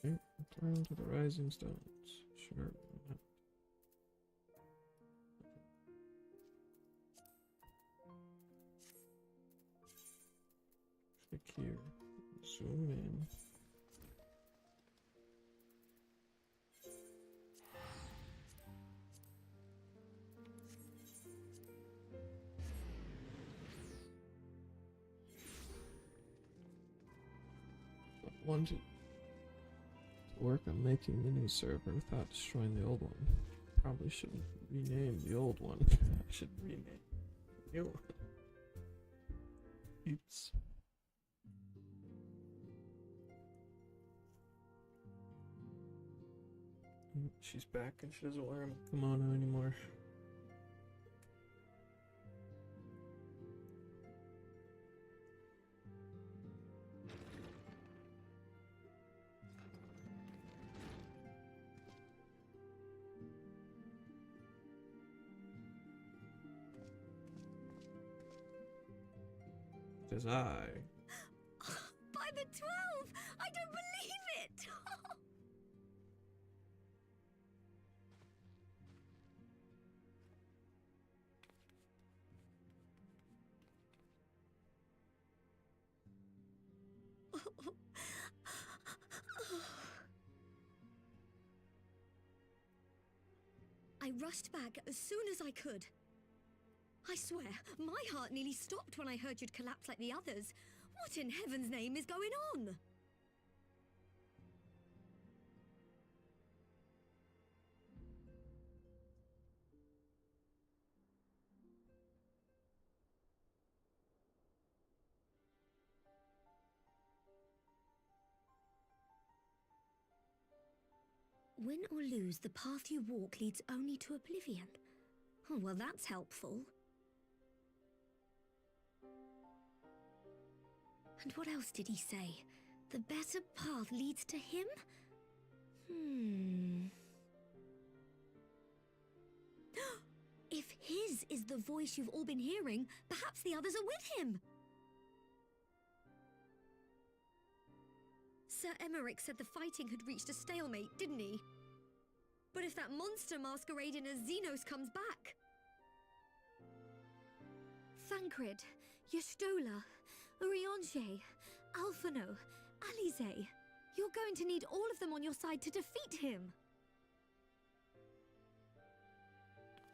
Okay, return to the rising stones. Sure, why not? Click here. Zoom in. Wanted to work on making the new server without destroying the old one. Probably shouldn't rename the old one. I should rename the new one. Oops. She's back and she doesn't wear a kimono anymore. Says I. By the 12! I don't believe it! I rushed back as soon as I could. I swear, my heart nearly stopped when I heard you'd collapse like the others. What in heaven's name is going on? Win or lose, the path you walk leads only to oblivion. Oh, well, that's helpful. And what else did he say? The better path leads to him? If his is the voice you've all been hearing, perhaps the others are with him. Sir Emmerich said the fighting had reached a stalemate, didn't he? But if that monster masquerading as Xenos comes back... Thancred, Y'shtola, Urianger, Alphino, Alize. You're going to need all of them on your side to defeat him.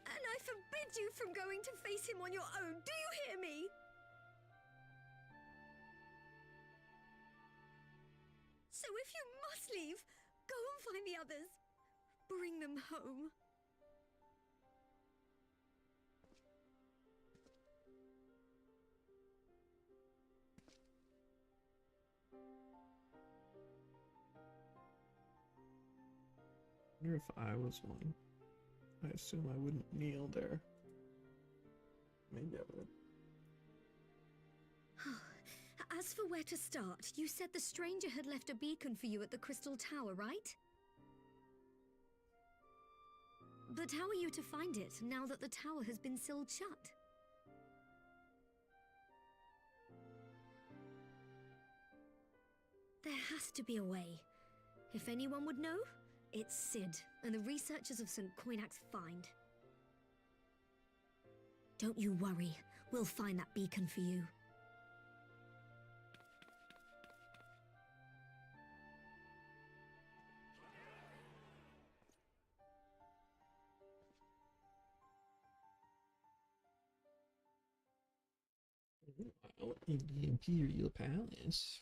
And I forbid you from going to face him on your own, do you hear me? So if you must leave, go and find the others. Bring them home. I wonder if I was one. I assume I wouldn't kneel there. Maybe I would. As for where to start, you said the stranger had left a beacon for you at the Crystal Tower, right? But how are you to find it, now that the tower has been sealed shut? There has to be a way. If anyone would know, it's Sid, and the researchers of St. Coinac's find. Don't you worry, we'll find that beacon for you. Out in the Imperial Palace.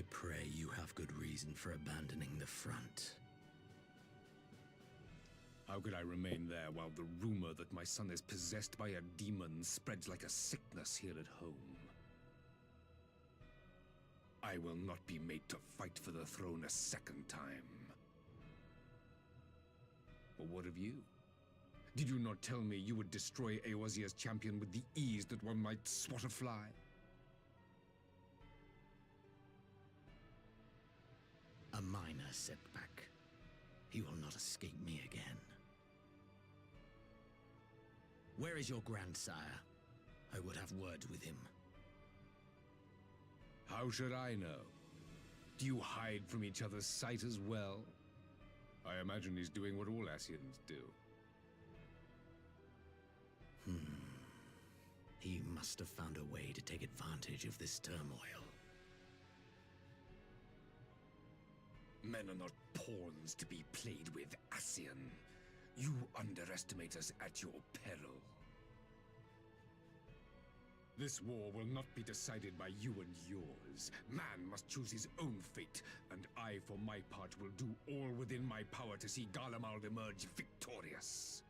I pray you have good reason for abandoning the front. How could I remain there while the rumor that my son is possessed by a demon spreads like a sickness here at home? I will not be made to fight for the throne a second time. But what of you? Did you not tell me you would destroy Eorzea's champion with the ease that one might swat a fly? A minor setback. He will not escape me again. Where is your grandsire? I would have words with him. How should I know? Do you hide from each other's sight as well? I imagine he's doing what all Ascians do. He must have found a way to take advantage of this turmoil. Men are not pawns to be played with, Ascian. You underestimate us at your peril. This war will not be decided by you and yours. Man must choose his own fate, and I, for my part, will do all within my power to see Garlemald emerge victorious.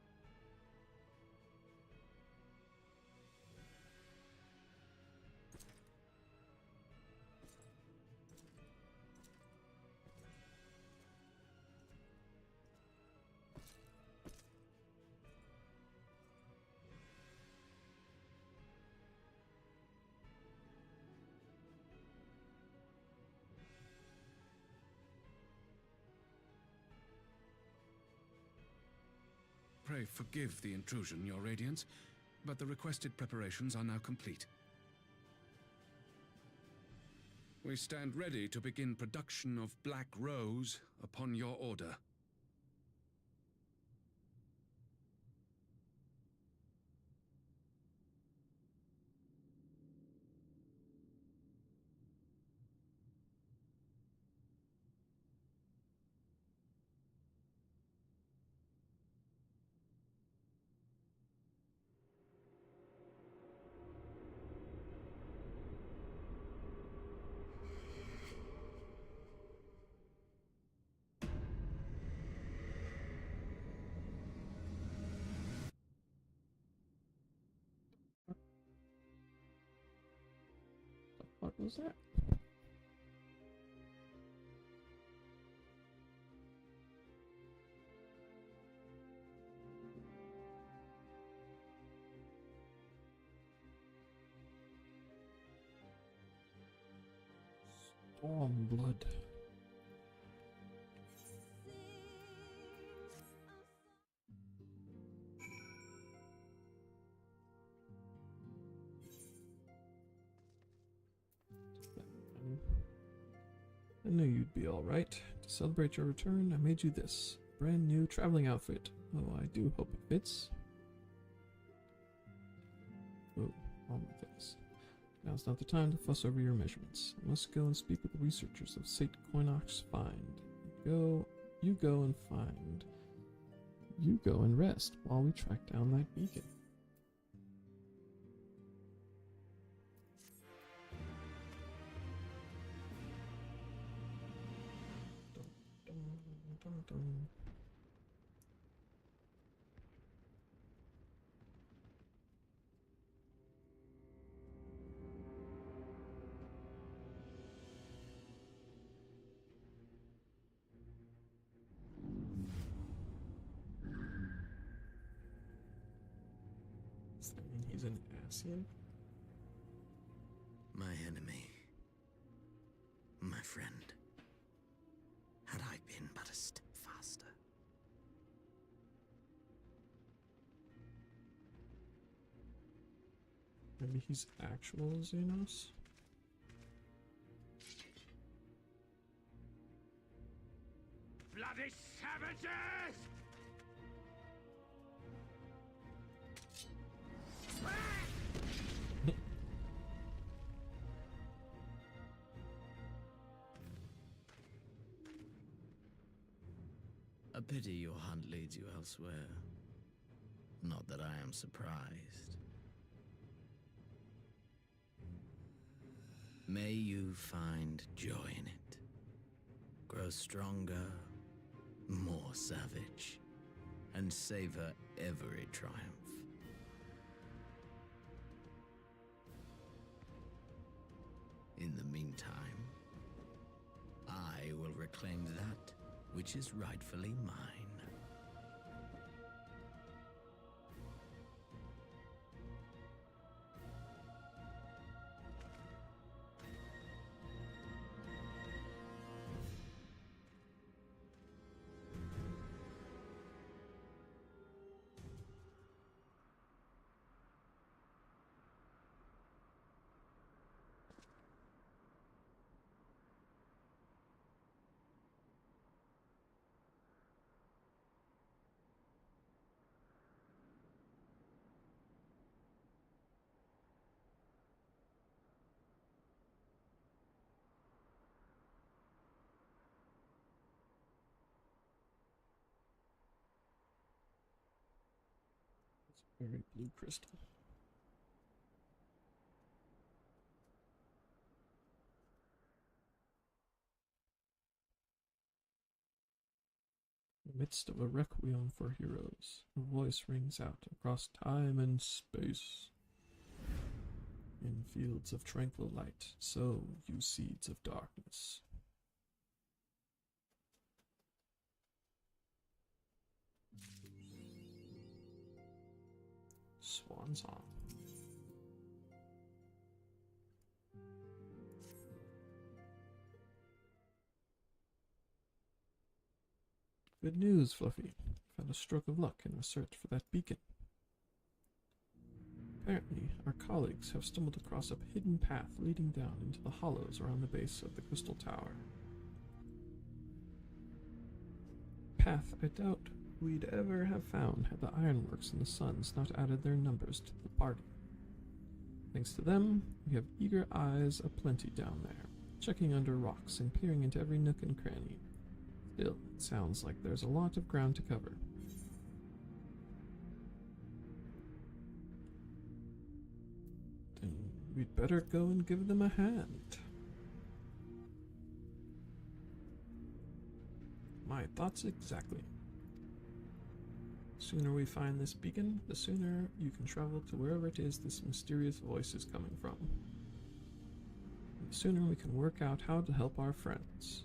Pray forgive the intrusion, Your Radiance, but the requested preparations are now complete. We stand ready to begin production of Black Rose upon your order. What was that? Stormblood. I knew you'd be alright. To celebrate your return, I made you this brand new traveling outfit. Oh, I do hope it fits. Oh, wrong things. Now's not the time to fuss over your measurements. I must go and speak with the researchers of St. Coinox Find. You go and rest while we track down that beacon. Does that mean he's an Ascian? My enemy. My friend. Had I been but a step faster. Maybe he's actual Xenos? Bloody savages! A pity your hunt leads you elsewhere. Not that I am surprised. May you find joy in it. Grow stronger, more savage, and savor every triumph. In the meantime, I will reclaim that which is rightfully mine. Very blue crystal. In the midst of a requiem for heroes, a voice rings out across time and space. In fields of tranquil light, sow you seeds of darkness. Swan song. Good news, Fluffy. Found a stroke of luck in our search for that beacon. Apparently, our colleagues have stumbled across a hidden path leading down into the hollows around the base of the crystal tower. Path I doubt we'd ever have found had the ironworks and the suns not added their numbers to the party. Thanks to them, we have eager eyes aplenty down there, checking under rocks and peering into every nook and cranny. Still, it sounds like there's a lot of ground to cover. Then we'd better go and give them a hand. My thoughts exactly. The sooner we find this beacon, the sooner you can travel to wherever it is this mysterious voice is coming from. And the sooner we can work out how to help our friends.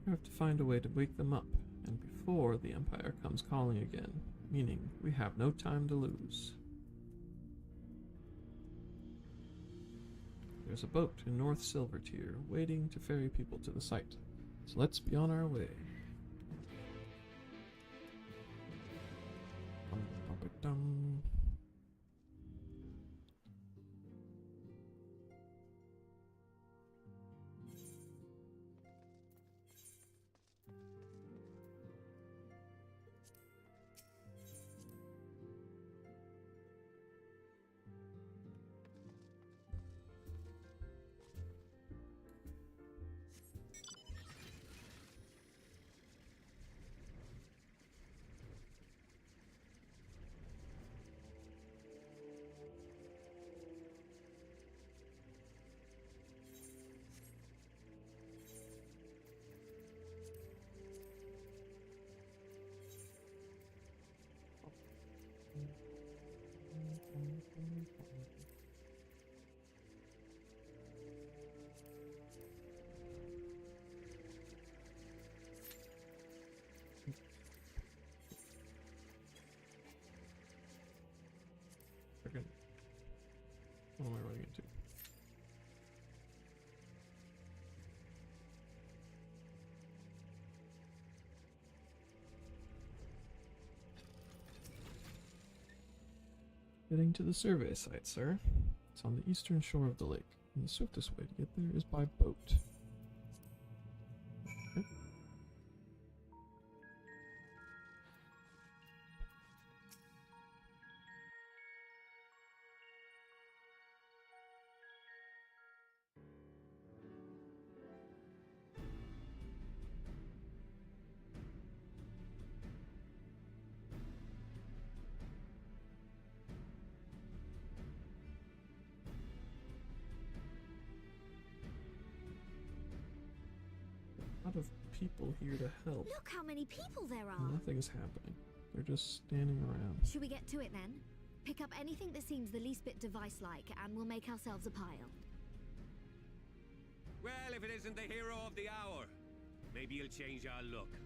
We have to find a way to wake them up, and before the Empire comes calling again, meaning we have no time to lose. There's a boat in North Silvertier waiting to ferry people to the site, so let's be on our way. Dum. What am I running into? Getting to the survey site, sir. It's on the eastern shore of the lake, and the swiftest way to get there is by boat. Okay. lot of people here to help. Look how many people there are. Nothing's happening. They're just standing around. Should we get to it then? Pick up anything that seems the least bit device-like, and we'll make ourselves a pile. Well, if it isn't the hero of the hour, maybe you'll change our look.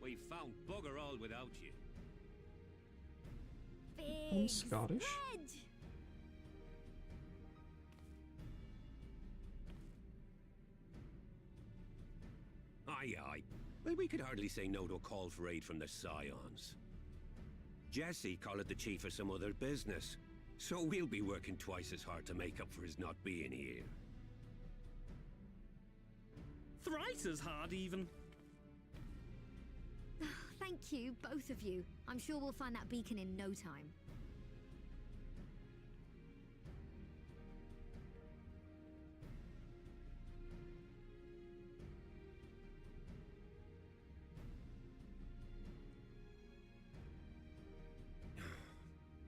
We've found bugger all without you. I'm Scottish. Veg! Aye, aye. Well, we could hardly say no to a call for aid from the Scions. Jesse called the chief for some other business, so we'll be working twice as hard to make up for his not being here. Thrice as hard, even. Thank you, both of you. I'm sure we'll find that beacon in no time.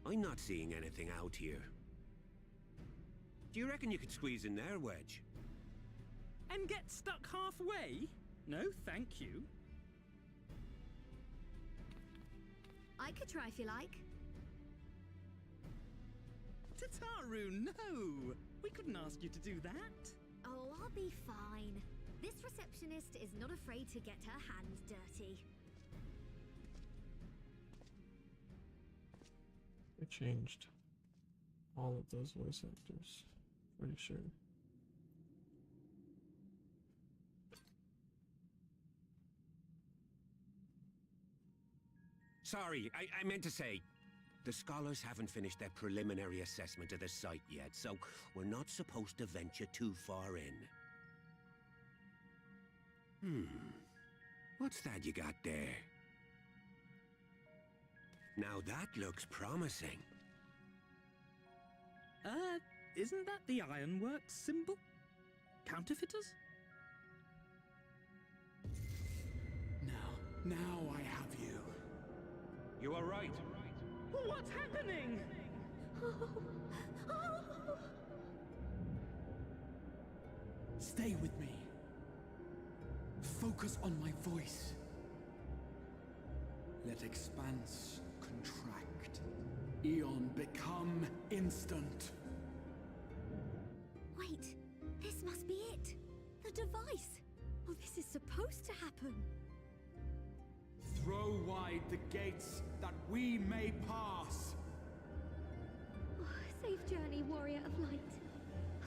I'm not seeing anything out here. Do you reckon you could squeeze in there, Wedge? And get stuck halfway? No, thank you. I could try if you like. Tataru, no! We couldn't ask you to do that. Oh, I'll be fine. This receptionist is not afraid to get her hands dirty. They changed all of those voice actors. Pretty sure. Sorry, I meant to say, the scholars haven't finished their preliminary assessment of the site yet, so we're not supposed to venture too far in. What's that you got there? Now that looks promising. Isn't that the Ironworks symbol? Counterfeiters? Now I have you. You are right. What's happening? Stay with me. Focus on my voice. Let expanse contract. Eon become instant. Wait, this must be it. The device. Oh, this is supposed to happen. Throw wide the gates that we may pass. Oh, safe journey, warrior of light.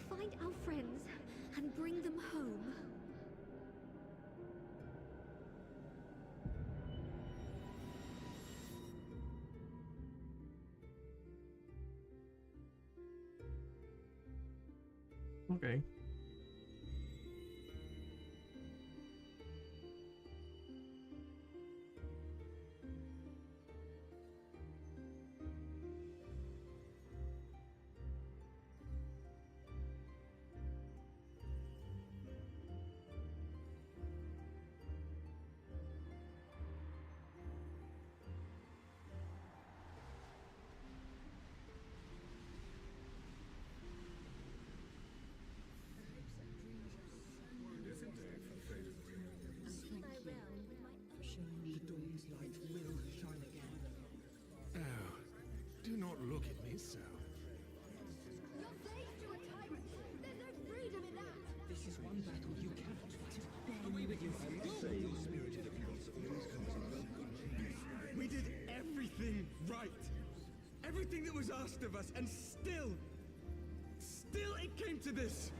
Find our friends and bring them home. Okay. Oh, do not look at me so. You're slaves to a tyrant. There's no freedom in that. This is one battle you cannot fight. Away with you. We did everything right. Everything that was asked of us, and still it came to this.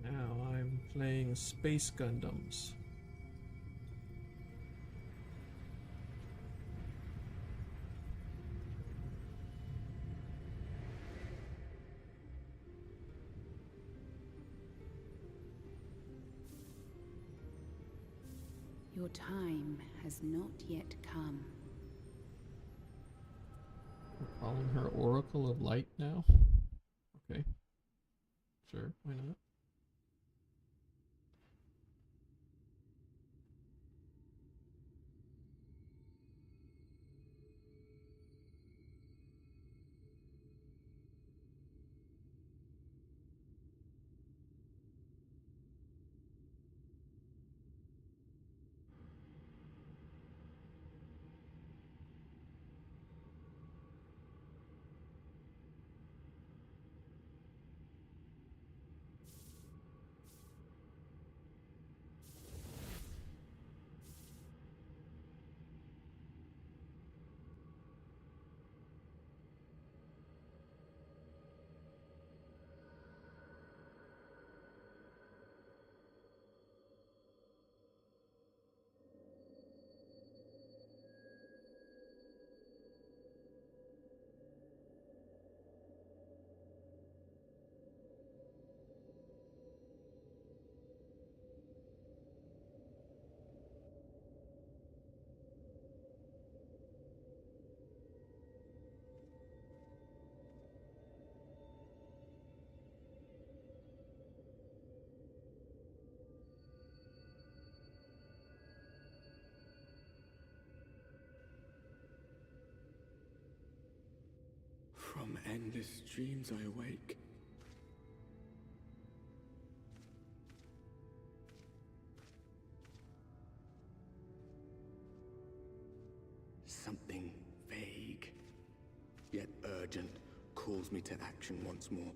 Now I'm playing Space Gundams. Your time has not yet come. We're calling her Oracle of Light now? Okay. Sure, why not? From endless dreams I awake. Something vague, yet urgent, calls me to action once more.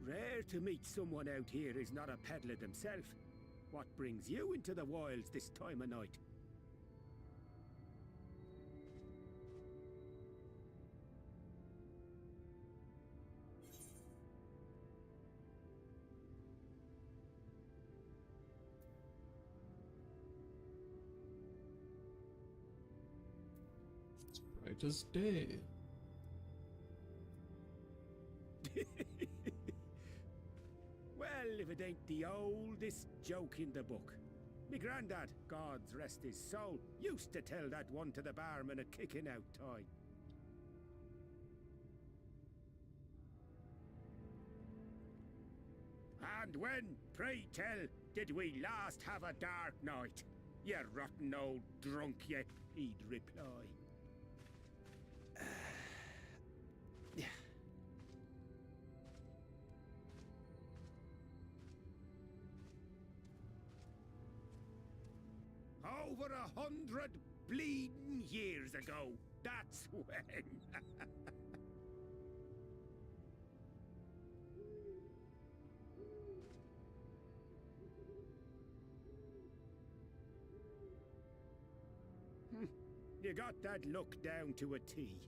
Rare to meet someone out here who's not a peddler themselves. What brings you into the wilds this time of night? It's bright as day. Well, if it ain't the oldest joke in the book. Me grandad, God's rest his soul, used to tell that one to the barman at kicking out time. And when, pray tell, did we last have a dark night? You rotten old drunk, you, he'd reply. Over 100 bleeding years ago, that's when. You got that look down to a T.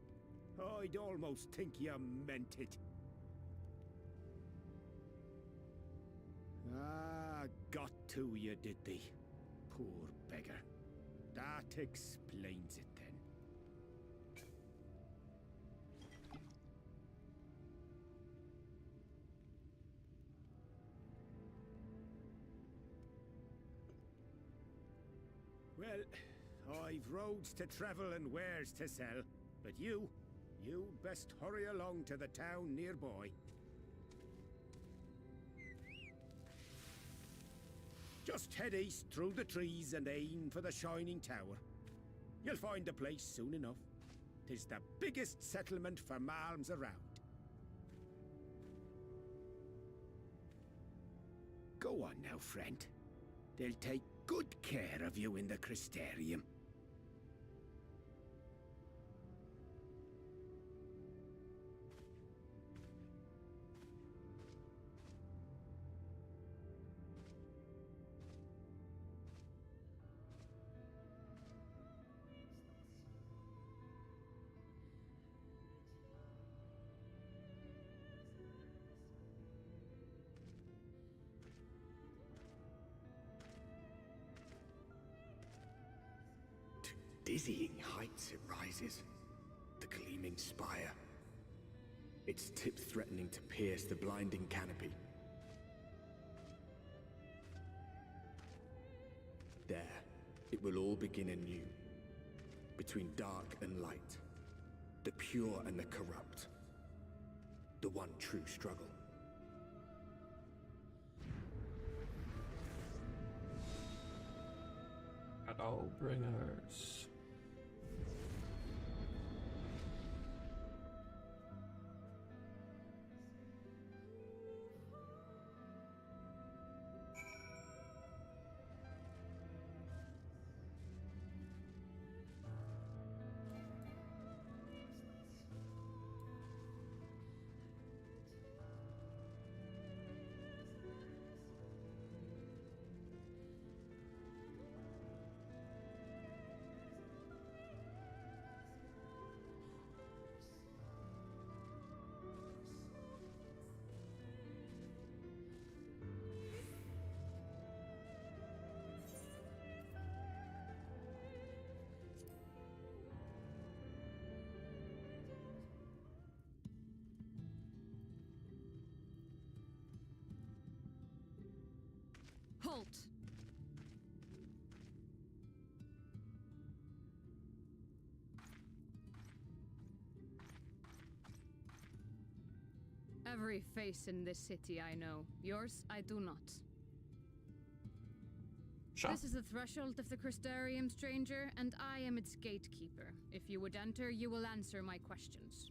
I'd almost think you meant it. Ah, got to you, did they? Poor beggar. That explains it then. Well, I've roads to travel and wares to sell, but you best hurry along to the town nearby. Just head east through the trees and aim for the Shining Tower. You'll find the place soon enough. 'Tis the biggest settlement for malms around. Go on now, friend. They'll take good care of you in the Crystarium. Dizzying heights it rises, the gleaming spire. Its tip threatening to pierce the blinding canopy. There, it will all begin anew. Between dark and light, the pure and the corrupt. The one true struggle. Shadowbringers. Halt! Every face in this city I know. Yours, I do not. Sure. This is the threshold of the Crystarium, stranger, and I am its gatekeeper. If you would enter, you will answer my questions.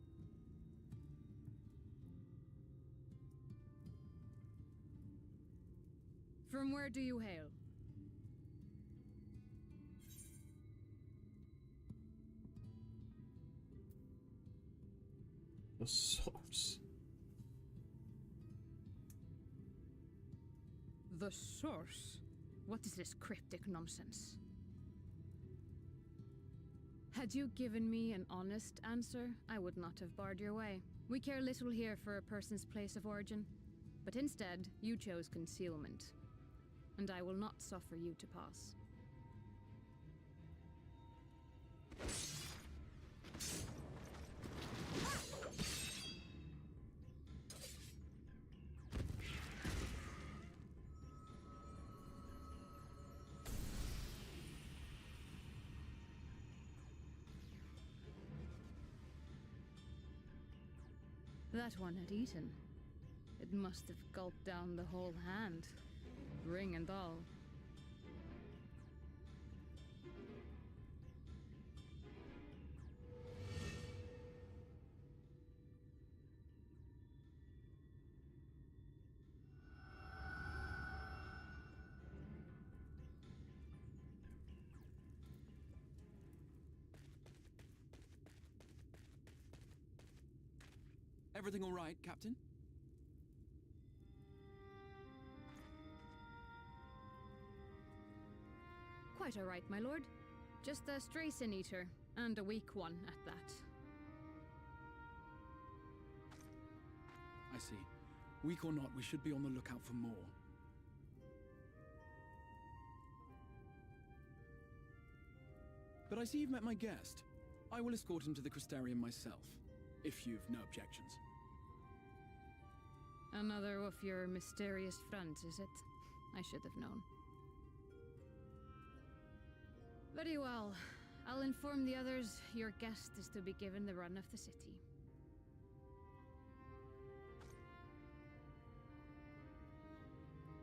From where do you hail? The source. The source? What is this cryptic nonsense? Had you given me an honest answer, I would not have barred your way. We care little here for a person's place of origin, but instead, you chose concealment. And I will not suffer you to pass. That one had eaten. It must have gulped down the whole hand, ring and all. Everything all right, Captain? Quite all right, my lord. Just a stray sin eater, and a weak one at that. I see. Weak or not, we should be on the lookout for more. But I see you've met my guest. I will escort him to the Crystarium myself, if you've no objections. Another of your mysterious friends, is it? I should have known. Very well. I'll inform the others your guest is to be given the run of the city.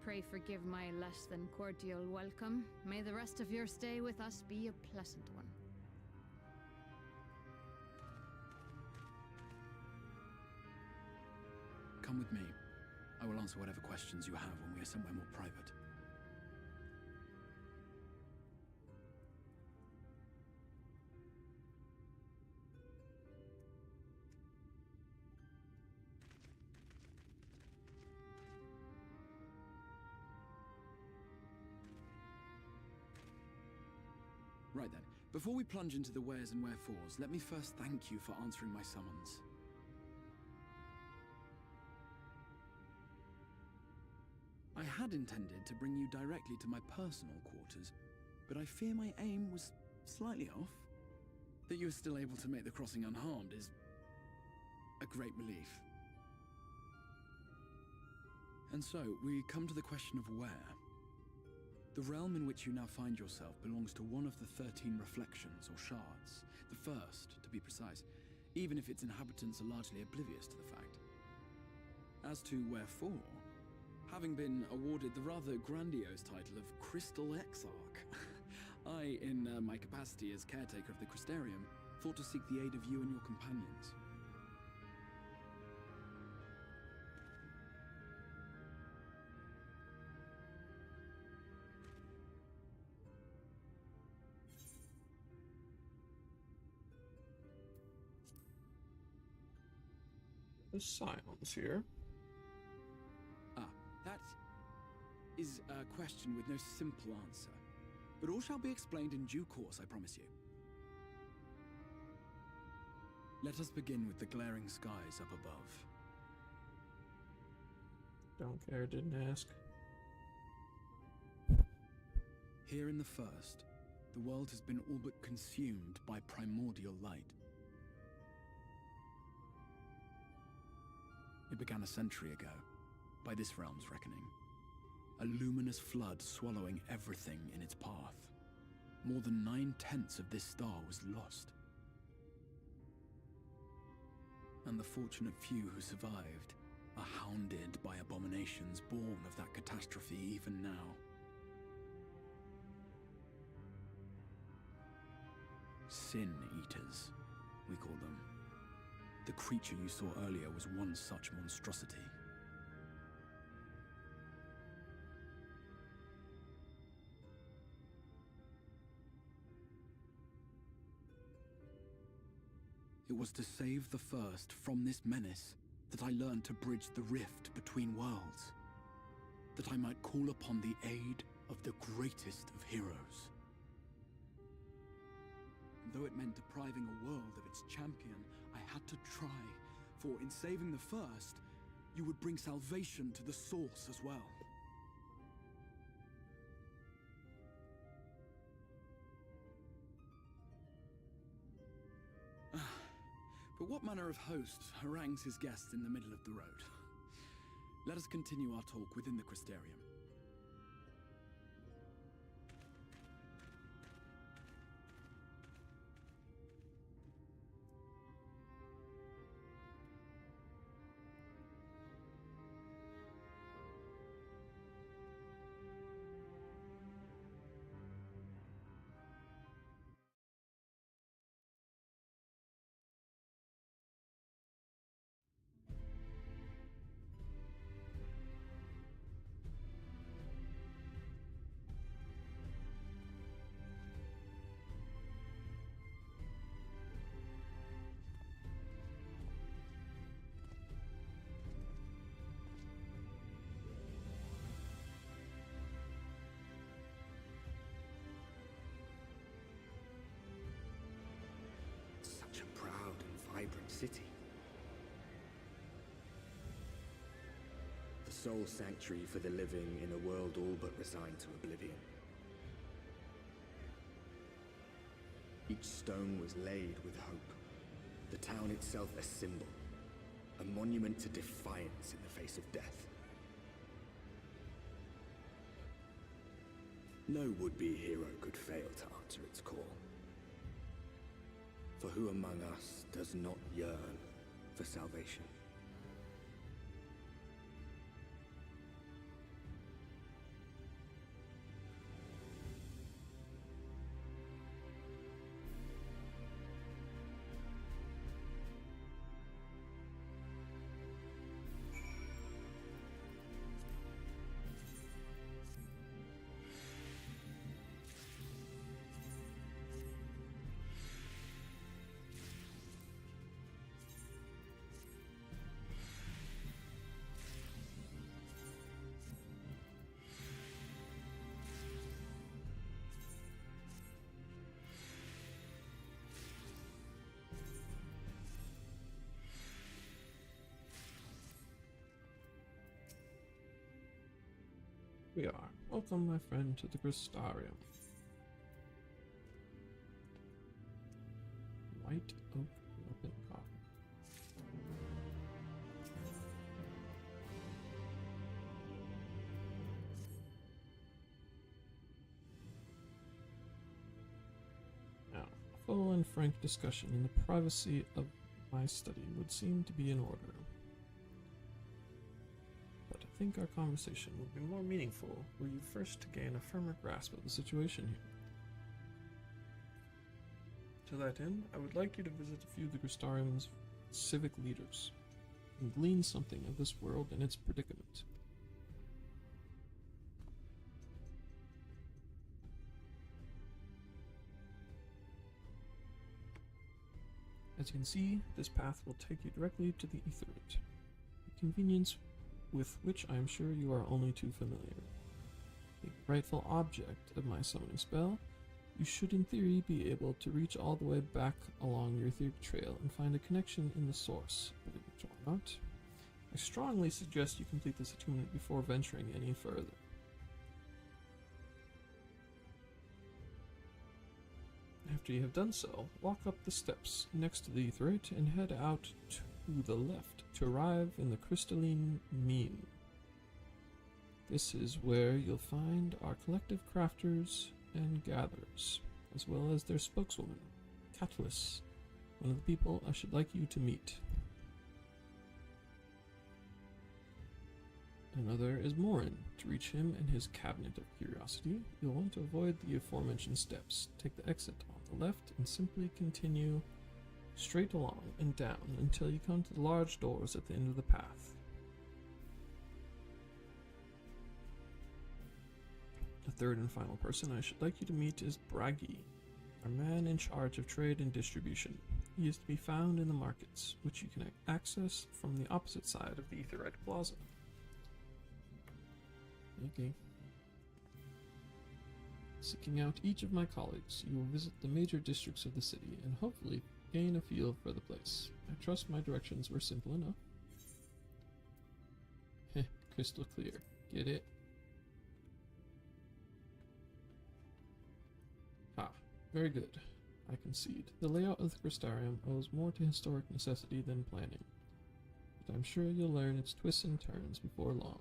Pray forgive my less than cordial welcome. May the rest of your stay with us be a pleasant one. Come with me. I will answer whatever questions you have when we are somewhere more private. Right then, before we plunge into the wheres and wherefores, let me first thank you for answering my summons. I had intended to bring you directly to my personal quarters, but I fear my aim was slightly off. That you are still able to make the crossing unharmed is a great relief. And so, we come to the question of where. The realm in which you now find yourself belongs to one of the 13 reflections, or shards. The first, to be precise, even if its inhabitants are largely oblivious to the fact. As to wherefore, having been awarded the rather grandiose title of Crystal Exarch, I, in my capacity as caretaker of the Crystarium, thought to seek the aid of you and your companions. There's silence here. That is a question with no simple answer. But all shall be explained in due course, I promise you. Let us begin with the glaring skies up above. Don't care, didn't ask. Here in the first, the world has been all but consumed by primordial light. It began a century ago, by this realm's reckoning. a luminous flood swallowing everything in its path. More than 9/10 of this star was lost. And the fortunate few who survived are hounded by abominations born of that catastrophe even now. Sin Eaters, we call them. The creature you saw earlier was one such monstrosity. It was to save the First from this menace that I learned to bridge the rift between worlds, that I might call upon the aid of the greatest of heroes. And though it meant depriving a world of its champion, I had to try, for in saving the First, you would bring salvation to the Source as well. But what manner of host harangues his guests in the middle of the road? Let us continue our talk within the Crystarium. Such a proud and vibrant city. The sole sanctuary for the living in a world all but resigned to oblivion. Each stone was laid with hope. The town itself a symbol, a monument to defiance in the face of death. No would-be hero could fail to answer its call. For who among us does not yearn for salvation? We are. Welcome, my friend, to the Crystarium. White oak weapon coffer. Now, a full and frank discussion in the privacy of my study would seem to be in order. I think our conversation would be more meaningful were you first to gain a firmer grasp of the situation here. To that end, I would like you to visit a few of the Crystarium's civic leaders and glean something of this world and its predicament. As you can see, this path will take you directly to the Aetheryte, a convenience with which I am sure you are only too familiar. The rightful object of my summoning spell, you should in theory be able to reach all the way back along your etheric trail and find a connection in the source, but if you do not, I strongly suggest you complete this attunement before venturing any further. After you have done so, walk up the steps next to the Aetheryte and head out to the left to arrive in the crystalline mean. This is where you'll find our collective crafters and gatherers, as well as their spokeswoman, Catullus, one of the people I should like you to meet. Another is Morin. To reach him and his cabinet of curiosity, you'll want to avoid the aforementioned steps. Take the exit on the left and simply continue straight along and down until you come to the large doors at the end of the path. The third and final person I should like you to meet is Bragi, our man in charge of trade and distribution. He is to be found in the markets, which you can access from the opposite side of the Aetheryte Plaza. Okay. Seeking out each of my colleagues, you will visit the major districts of the city and hopefully gain a feel for the place. I trust my directions were simple enough. Heh, crystal clear. Get it? Ah, very good. I concede. The layout of the Crystarium owes more to historic necessity than planning, but I'm sure you'll learn its twists and turns before long.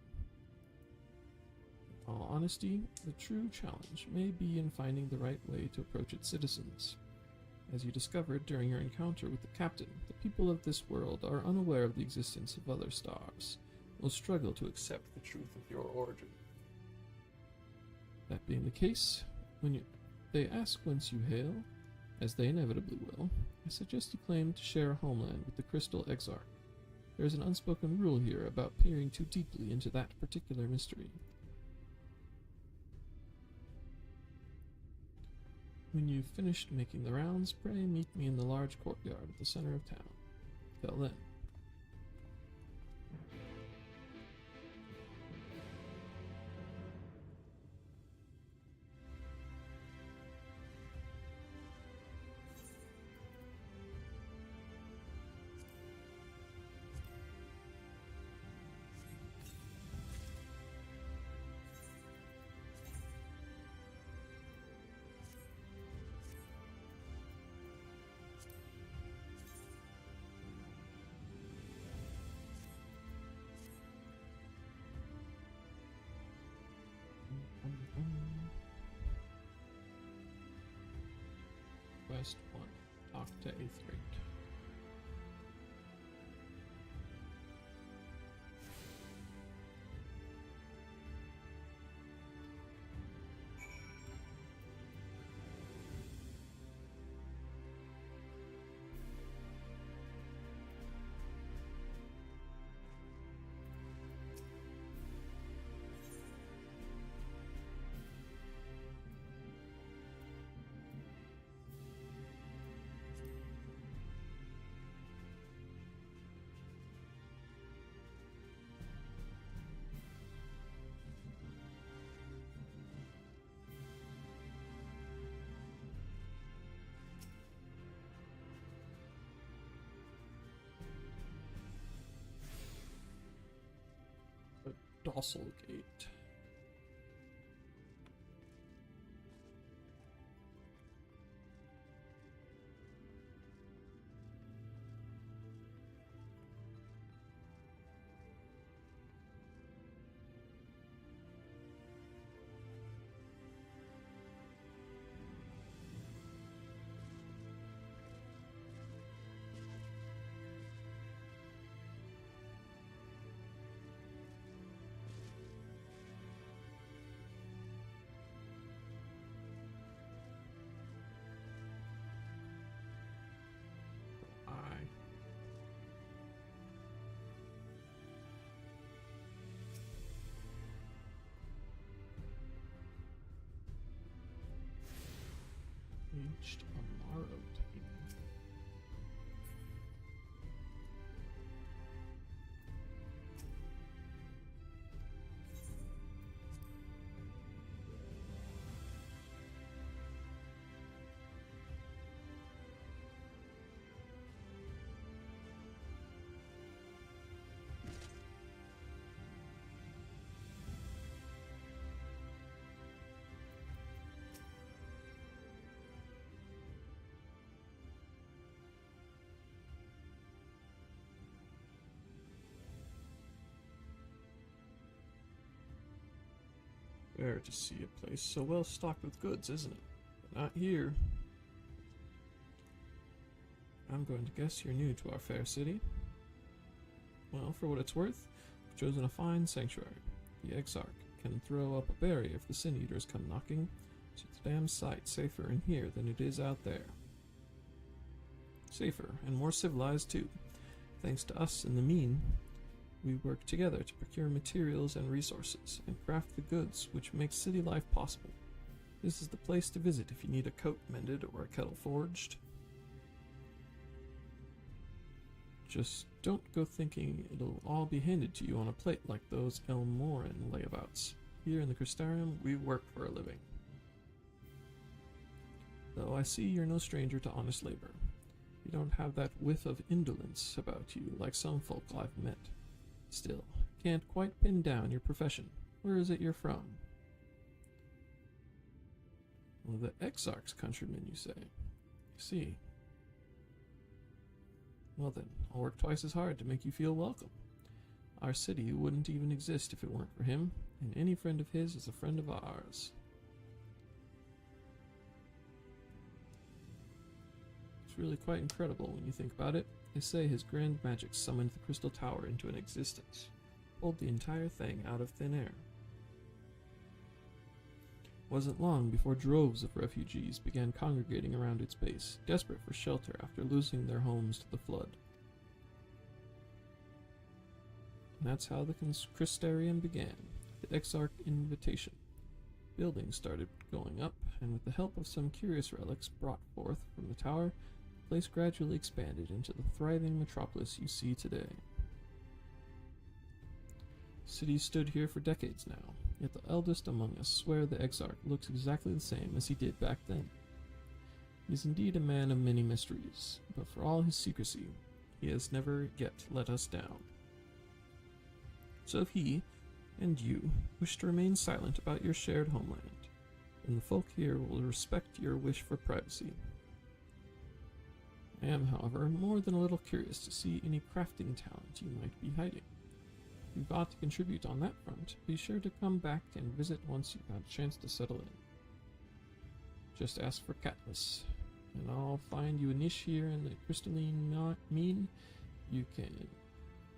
In all honesty, the true challenge may be in finding the right way to approach its citizens. As you discovered during your encounter with the captain, the people of this world are unaware of the existence of other stars, and will struggle to accept the truth of your origin. That being the case, when they ask whence you hail, as they inevitably will, I suggest you claim to share a homeland with the Crystal Exarch. There is an unspoken rule here about peering too deeply into that particular mystery. When you've finished making the rounds, pray meet me in the large courtyard at the center of town. Till then. Quest 1. Talk to Aetheryte. Docile Gate. Reached Amaro Time. Rare to see a place so well stocked with goods, isn't it? But not here. I'm going to guess you're new to our fair city. Well, for what it's worth, we've chosen a fine sanctuary. The Exarch can throw up a berry if the Sin Eaters come knocking, so it's a damn sight safer in here than it is out there. Safer, and more civilized too. Thanks to us and the mean, we work together to procure materials and resources, and craft the goods which make city life possible. This is the place to visit if you need a coat mended or a kettle forged. Just don't go thinking it'll all be handed to you on a plate like those Elmoran layabouts. Here in the Crystarium, we work for a living. Though I see you're no stranger to honest labor. You don't have that whiff of indolence about you like some folk I've met. Still, can't quite pin down your profession. Where is it you're from? Well, the Exarch's countrymen, you say? I see. Well then, I'll work twice as hard to make you feel welcome. Our city wouldn't even exist if it weren't for him, and any friend of his is a friend of ours. It's really quite incredible when you think about it. They say his grand magic summoned the Crystal Tower into an existence, pulled the entire thing out of thin air. Wasn't long before droves of refugees began congregating around its base, desperate for shelter after losing their homes to the flood. And that's how the Crystarium began, the Exarch invitation. Buildings started going up, and with the help of some curious relics brought forth from the tower, the place gradually expanded into the thriving metropolis you see today. Cities stood here for decades now, yet the eldest among us swear the Exarch looks exactly the same as he did back then. He is indeed a man of many mysteries, but for all his secrecy, he has never yet let us down. So if he, and you, wish to remain silent about your shared homeland, then the folk here will respect your wish for privacy. I am, however, more than a little curious to see any crafting talent you might be hiding. If you've got to contribute on that front, be sure to come back and visit once you've had a chance to settle in. Just ask for Katniss, and I'll find you a niche here in the crystalline mine. You can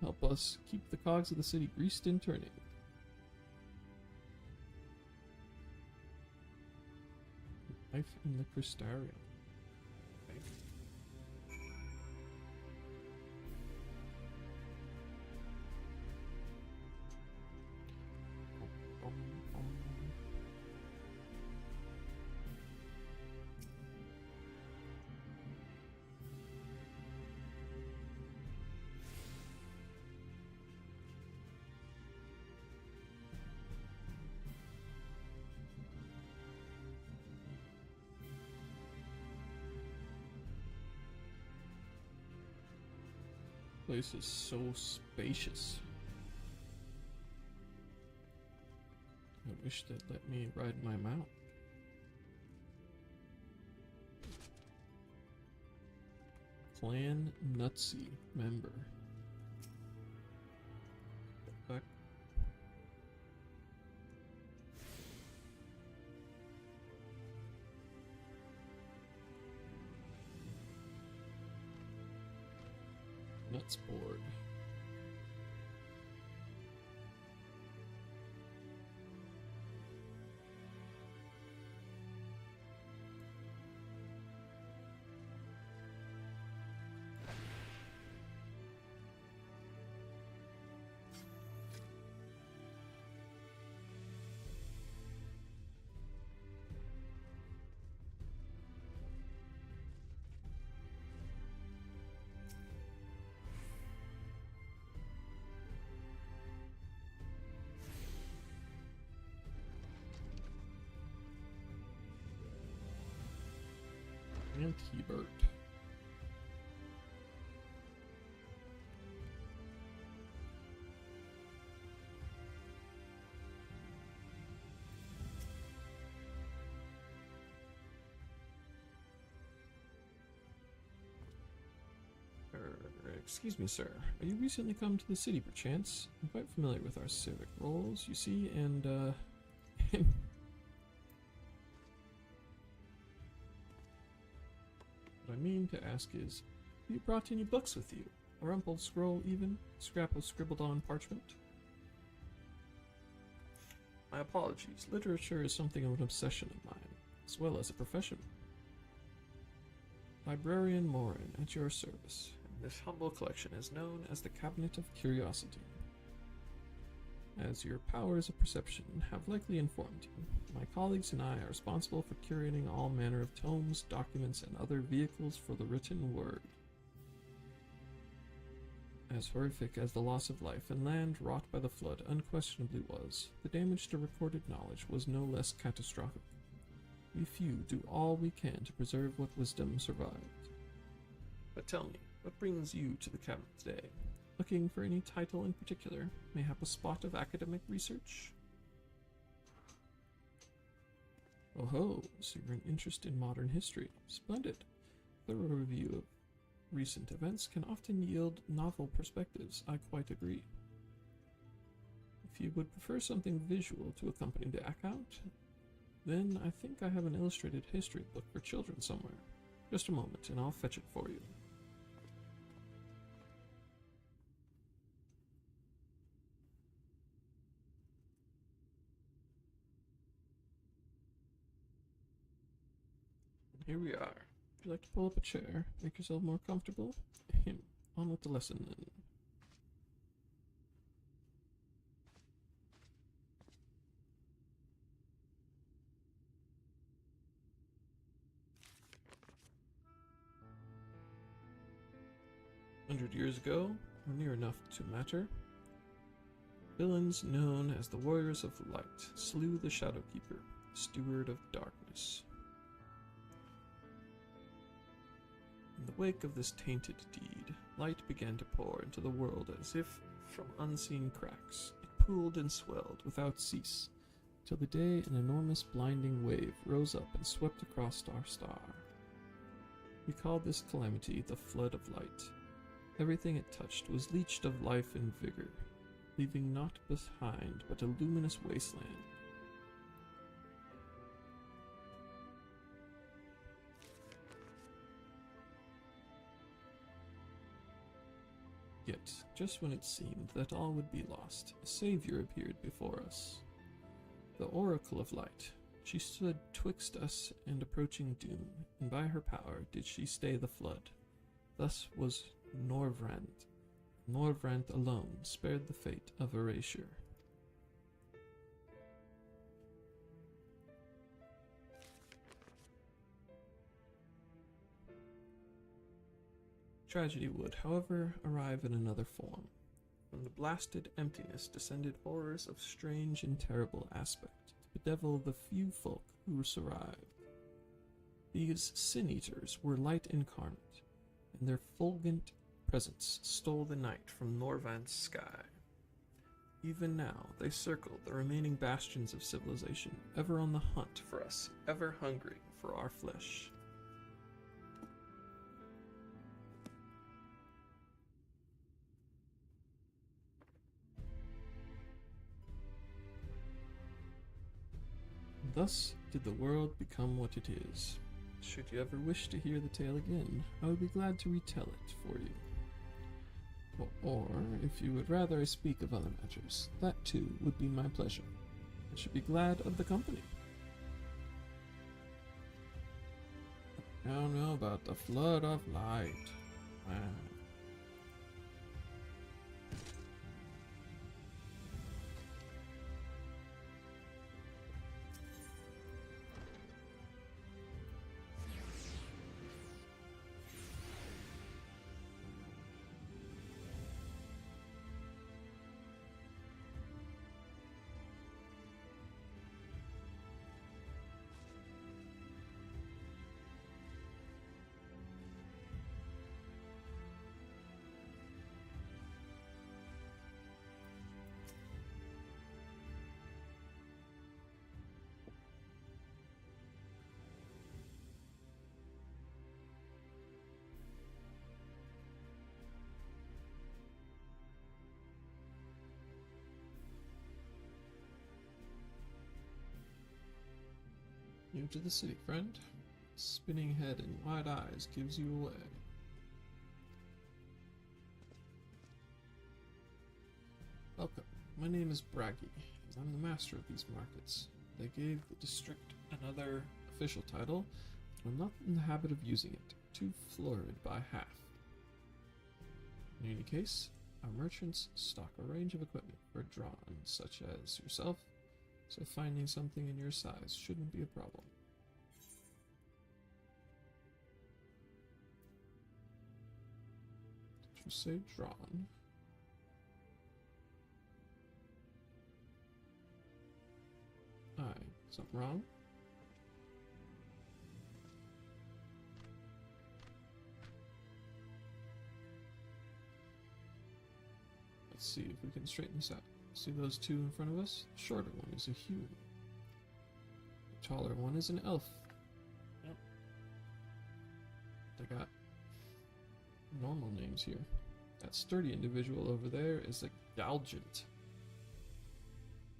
help us keep the cogs of the city greased and turning. Life in the Crystarium. Place is so spacious. I wish they'd let me ride my mount. Clan Nutsy member. Back. Nuts board. And Hebert. Excuse me, sir. Are you recently come to the city, perchance? I'm quite familiar with our civic roles, you see, and, What I mean to ask is, have you brought any books with you? A rumpled scroll even? Scrap of scribbled on parchment? My apologies. Literature is something of an obsession of mine, as well as a profession. Librarian Morin, at your service. This humble collection is known as the Cabinet of Curiosity. As your powers of perception have likely informed you, my colleagues and I are responsible for curating all manner of tomes, documents, and other vehicles for the written word. As horrific as the loss of life and land wrought by the flood unquestionably was, the damage to recorded knowledge was no less catastrophic. We few do all we can to preserve what wisdom survived. But tell me, what brings you to the cabinet today? Looking for any title in particular? Mayhap a spot of academic research? Oh ho, so you're an interest in modern history. Splendid. Thorough review of recent events can often yield novel perspectives. I quite agree. If you would prefer something visual to accompany the account, then I think I have an illustrated history book for children somewhere. Just a moment, and I'll fetch it for you. Here we are. Would you like to pull up a chair? Make yourself more comfortable? On with the lesson then. "100 years ago, or near enough to matter, villains known as the Warriors of Light slew the Shadowkeeper, Steward of Darkness. In the wake of this tainted deed, light began to pour into the world as if from unseen cracks. It pooled and swelled without cease, till the day an enormous blinding wave rose up and swept across our star. We called this calamity the Flood of Light. Everything it touched was leached of life and vigor, leaving naught behind but a luminous wasteland. Yet, just when it seemed that all would be lost, a savior appeared before us. The Oracle of Light. She stood twixt us and approaching doom, and by her power did she stay the flood. Thus was Norvrant. Norvrant alone spared the fate of erasure. Tragedy would, however, arrive in another form. From the blasted emptiness descended horrors of strange and terrible aspect, to bedevil the few folk who survived. These sin-eaters were light incarnate, and their fulgent presence stole the night from Norvant's sky. Even now, they circled the remaining bastions of civilization, ever on the hunt for us, ever hungry for our flesh. Thus did the world become what it is. Should you ever wish to hear the tale again, I would be glad to retell it for you. Or, if you would rather I speak of other matters, that too would be my pleasure. I should be glad of the company. I don't know about the Flood of Light. Wow. New to the city, friend. Spinning head and wide eyes gives you away. Welcome. My name is Braggy, and I'm the master of these markets. They gave the district another official title, and I'm not in the habit of using it. Too florid by half. In any case, our merchants stock a range of equipment for drawn, such as yourself, so finding something in your size shouldn't be a problem. Did you say drawn? Aye, something wrong? Let's see if we can straighten this out. See those two in front of us? The shorter one is a human. The taller one is an elf. Yep. They got normal names here. That sturdy individual over there is a Galgant.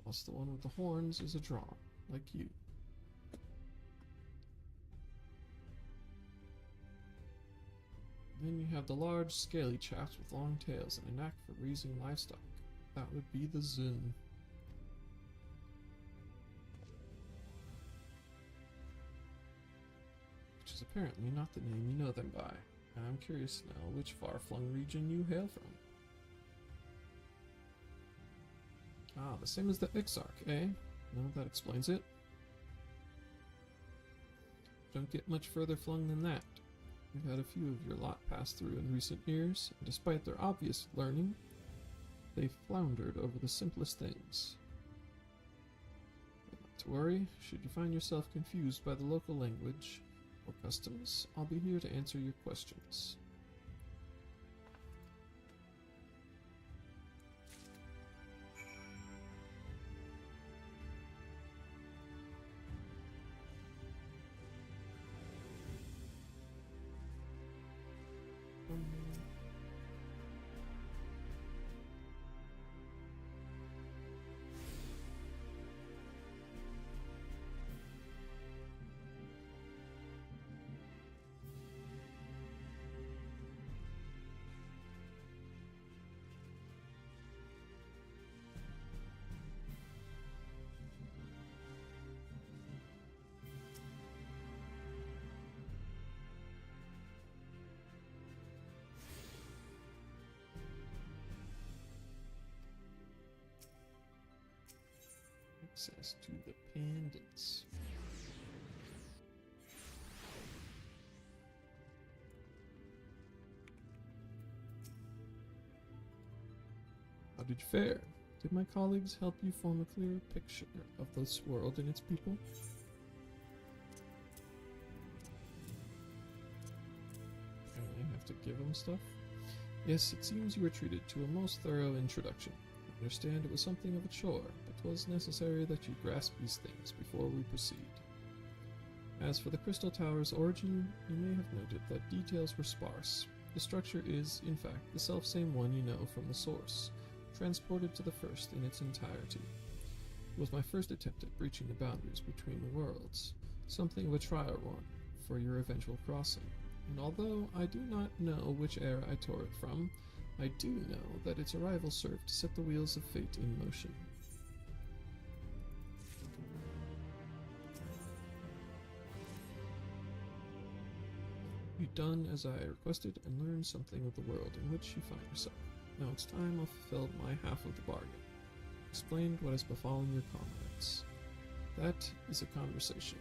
Whilst the one with the horns is a drawn, like you. Then you have the large, scaly chaps with long tails and a knack for raising livestock. That would be the Zun. Which is apparently not the name you know them by. And I'm curious to know which far-flung region you hail from. Ah, the same as the Exarch, eh? Well, that explains it. Don't get much further flung than that. We've had a few of your lot pass through in recent years, and despite their obvious learning, they floundered over the simplest things. But not to worry, should you find yourself confused by the local language or customs, I'll be here to answer your questions. Access to the pendants. How did you fare? Did my colleagues help you form a clearer picture of this world and its people? Apparently I have to give them stuff. Yes, it seems you were treated to a most thorough introduction. I understand it was something of a chore, but 'twas necessary that you grasp these things before we proceed. As for the Crystal Tower's origin, you may have noted that details were sparse. The structure is, in fact, the selfsame one you know from the source, transported to the first in its entirety. It was my first attempt at breaching the boundaries between the worlds, something of a trial one for your eventual crossing, and although I do not know which era I tore it from, I do know that its arrival served to set the wheels of fate in motion. You've done as I requested and learned something of the world in which you find yourself. Now it's time I fulfilled my half of the bargain. Explained what has befallen your comrades. That is a conversation.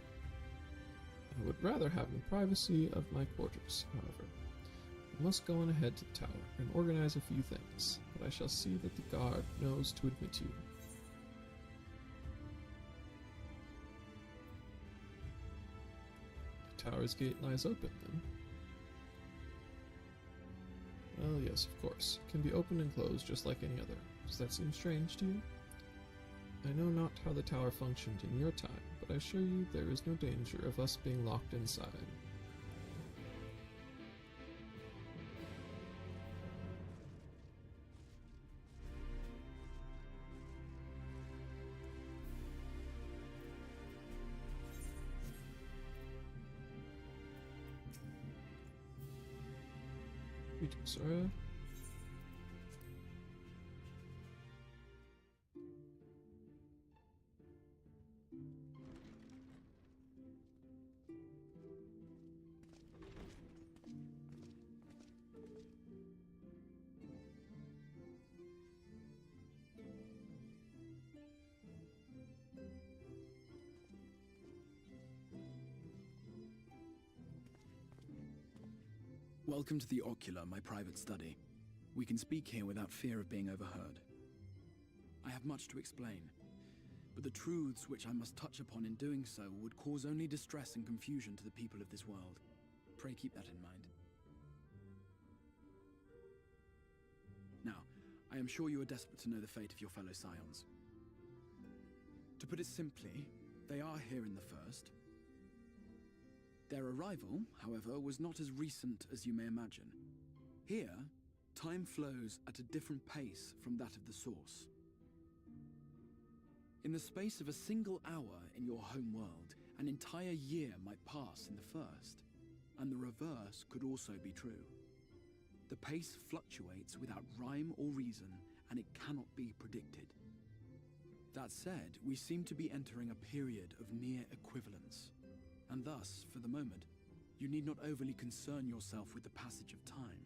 I would rather have the privacy of my quarters, however. I must go on ahead to the tower and organize a few things, but I shall see that the guard knows to admit you. The tower's gate lies open, then. Well, yes, of course. It can be opened and closed just like any other. Does that seem strange to you? I know not how the tower functioned in your time, but I assure you there is no danger of us being locked inside. Greetings, sir. Welcome to the Ocular, my private study. We can speak here without fear of being overheard. I have much to explain, but the truths which I must touch upon in doing so would cause only distress and confusion to the people of this world. Pray keep that in mind. Now, I am sure you are desperate to know the fate of your fellow Scions. To put it simply, they are here in the First. Their arrival, however, was not as recent as you may imagine. Here, time flows at a different pace from that of the Source. In the space of a single hour in your home world, an entire year might pass in the First, and the reverse could also be true. The pace fluctuates without rhyme or reason, and it cannot be predicted. That said, we seem to be entering a period of near equivalence. And thus, for the moment, you need not overly concern yourself with the passage of time.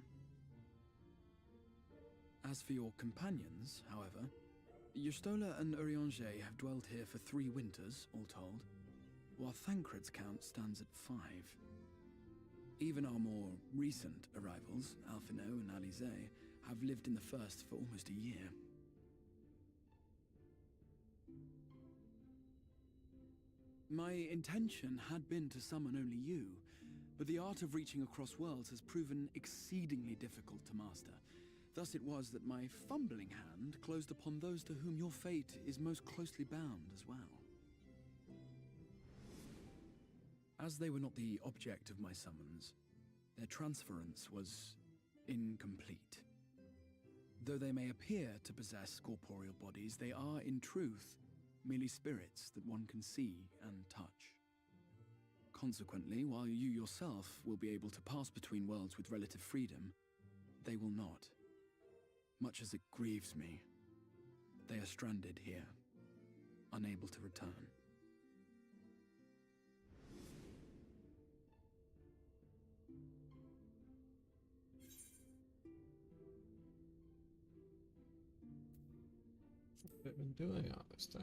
As for your companions, however, Y'shtola and Urianger have dwelled here for 3 winters, all told, while Thancred's count stands at 5. Even our more recent arrivals, Alphino and Alize, have lived in the First for almost a year. My intention had been to summon only you, but the art of reaching across worlds has proven exceedingly difficult to master. Thus it was that my fumbling hand closed upon those to whom your fate is most closely bound as well. As they were not the object of my summons, their transference was incomplete. Though they may appear to possess corporeal bodies, they are, in truth, merely spirits that one can see and touch. Consequently, while you yourself will be able to pass between worlds with relative freedom, they will not. Much as it grieves me, they are stranded here, unable to return. What have they been doing all this time?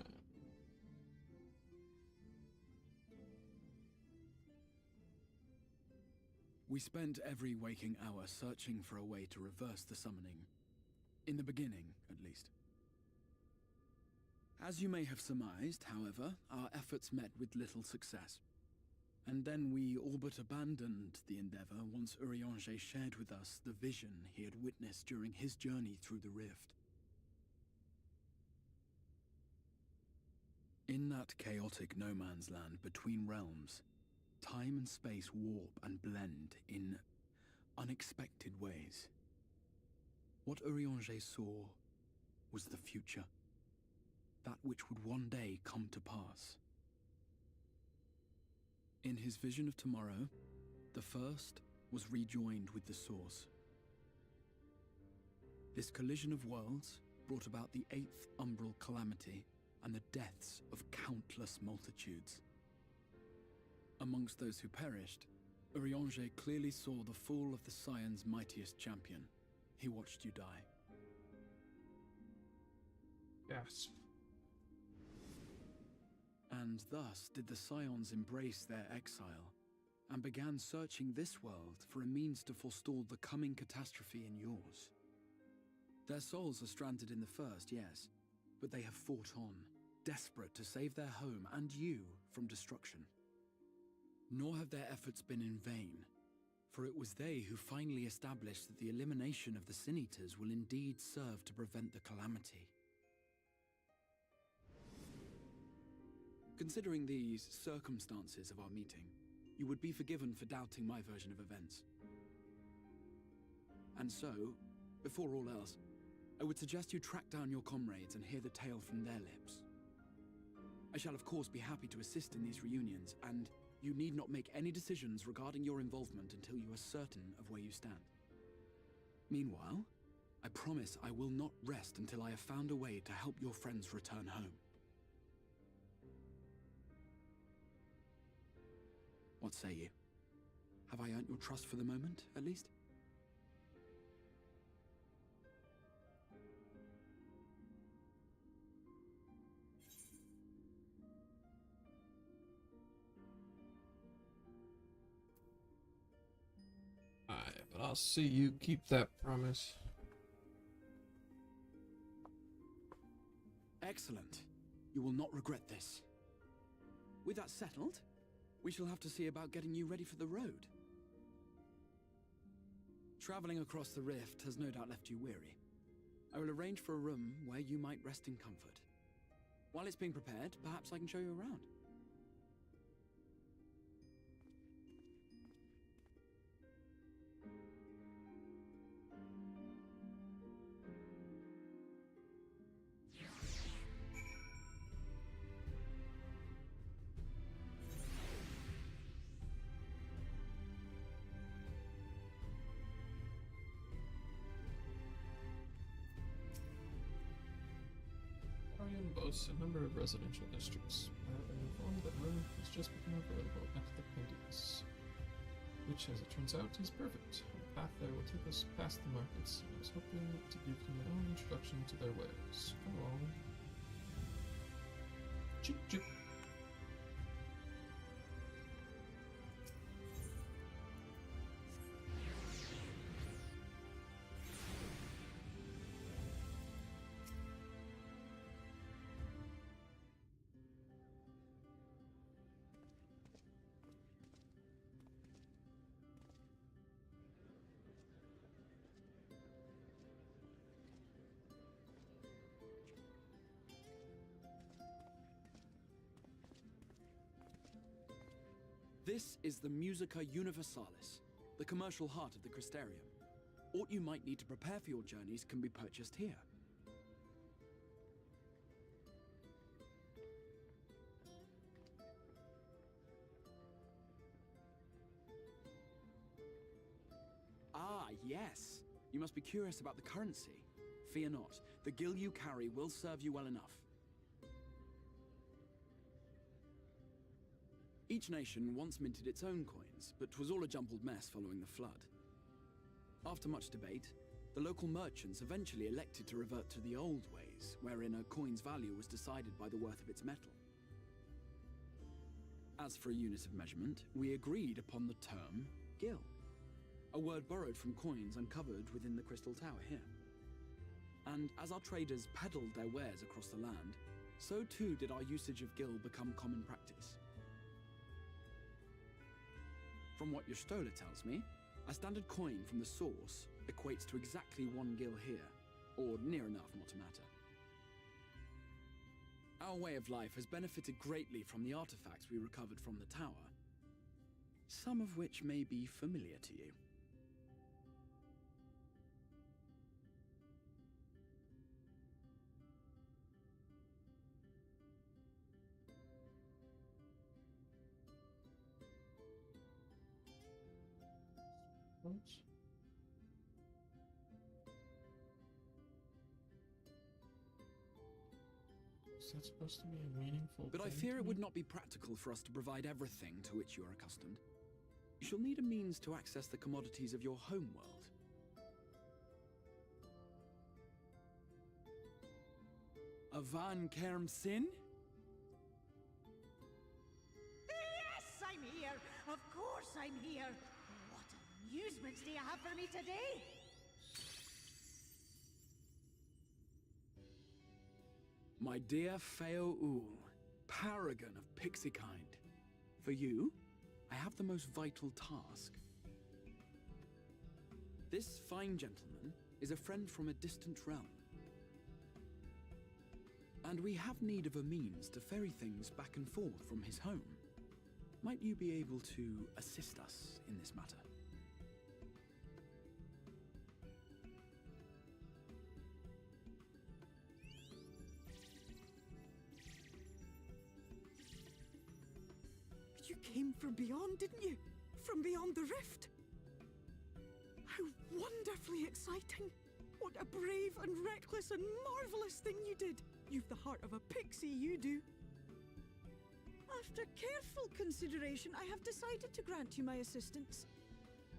We spent every waking hour searching for a way to reverse the summoning. In the beginning, at least. As you may have surmised, however, our efforts met with little success. And then we all but abandoned the endeavor once Urianger shared with us the vision he had witnessed during his journey through the rift. In that chaotic no-man's land between realms, time and space warp and blend in unexpected ways. What Urianger saw was the future, that which would one day come to pass. In his vision of tomorrow, the First was rejoined with the Source. This collision of worlds brought about the 8th umbral calamity and the deaths of countless multitudes. Amongst those who perished, Urianger clearly saw the fall of the Scion's mightiest champion. He watched you die. Yes. And thus did the Scions embrace their exile, and began searching this world for a means to forestall the coming catastrophe in yours. Their souls are stranded in the First, yes, but they have fought on, desperate to save their home and you from destruction. Nor have their efforts been in vain, for it was they who finally established that the elimination of the Sin Eaters will indeed serve to prevent the calamity. Considering these circumstances of our meeting, you would be forgiven for doubting my version of events. And so, before all else, I would suggest you track down your comrades and hear the tale from their lips. I shall of course be happy to assist in these reunions, and you need not make any decisions regarding your involvement until you are certain of where you stand. Meanwhile, I promise I will not rest until I have found a way to help your friends return home. What say you? Have I earned your trust for the moment, at least? Alright, but I'll see you keep that promise. Excellent. You will not regret this. With that settled, we shall have to see about getting you ready for the road. Traveling across the rift has no doubt left you weary. I will arrange for a room where you might rest in comfort. While it's being prepared, perhaps I can show you around. Orion boasts a number of residential districts. I have been informed that room has just become available at the Pendius, which, as it turns out, is perfect. The path there will take us past the markets, and I was hoping to give you my own introduction to their wares. Come along. Chip chip. This is the Musica Universalis, the commercial heart of the Crystarium. Aught you might need to prepare for your journeys can be purchased here. Ah, yes. You must be curious about the currency. Fear not. The gil you carry will serve you well enough. Each nation once minted its own coins, but 'twas all a jumbled mess following the flood. After much debate, the local merchants eventually elected to revert to the old ways, wherein a coin's value was decided by the worth of its metal. As for a unit of measurement, we agreed upon the term gil, a word borrowed from coins uncovered within the Crystal Tower here. And as our traders peddled their wares across the land, so too did our usage of gil become common practice. From what Y'shtola tells me, a standard coin from the source equates to exactly 1 gil here, or near enough not to matter. Our way of life has benefited greatly from the artifacts we recovered from the tower, some of which may be familiar to you. What? Is that supposed to be a meaningful But I thing fear to it would me? not be practical for us to provide everything to which you are accustomed. You shall need a means to access the commodities of your homeworld. Avan Kerm Sin? Yes, I'm here! Of course I'm here! What amusements do you have for me today? My dear Feo Ul, paragon of pixie kind. For you, I have the most vital task. This fine gentleman is a friend from a distant realm. And we have need of a means to ferry things back and forth from his home. Might you be able to assist us in this matter? You came from beyond, didn't you? From beyond the rift? How wonderfully exciting! What a brave and reckless and marvelous thing you did! You've the heart of a pixie, you do. After careful consideration, I have decided to grant you my assistance.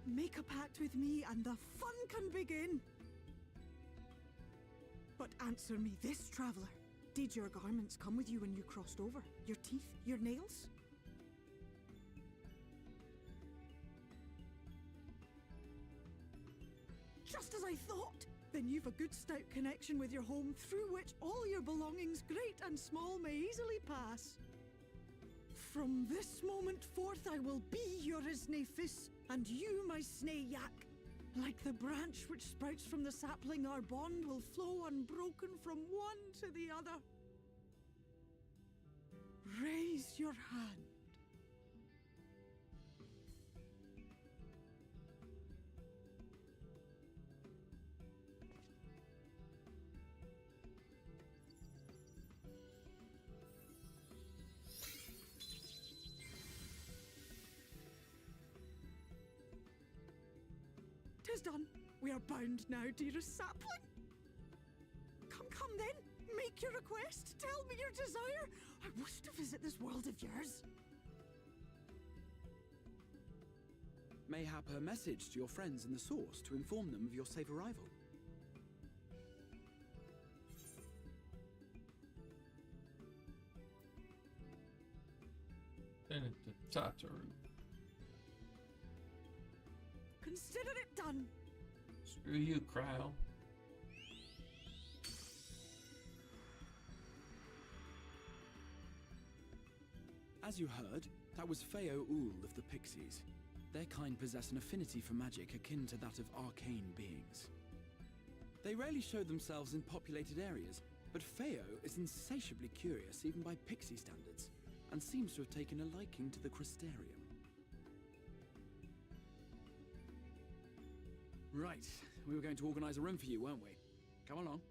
Make a pact with me and the fun can begin. But answer me this, traveller. Did your garments come with you when you crossed over? Your teeth? Your nails? Just as I thought! Then you've a good stout connection with your home through which all your belongings, great and small, may easily pass. From this moment forth I will be your Isne Fis, and you my Sne Yak. Like the branch which sprouts from the sapling, our bond will flow unbroken from one to the other. Raise your hand. Tis done. We are bound now, dearest sapling. Come then. Make your request. Tell me your desire. I wish to visit this world of yours. Mayhap a message to your friends in the Source to inform them of your safe arrival. Then it Tataru. Consider it done. Screw you, Cryo. As you heard, that was Feo Ul of the Pixies. Their kind possess an affinity for magic akin to that of arcane beings. They rarely show themselves in populated areas, but Feo is insatiably curious even by Pixie standards, and seems to have taken a liking to the Crystarium. Right, we were going to organize a room for you, weren't we? Come along.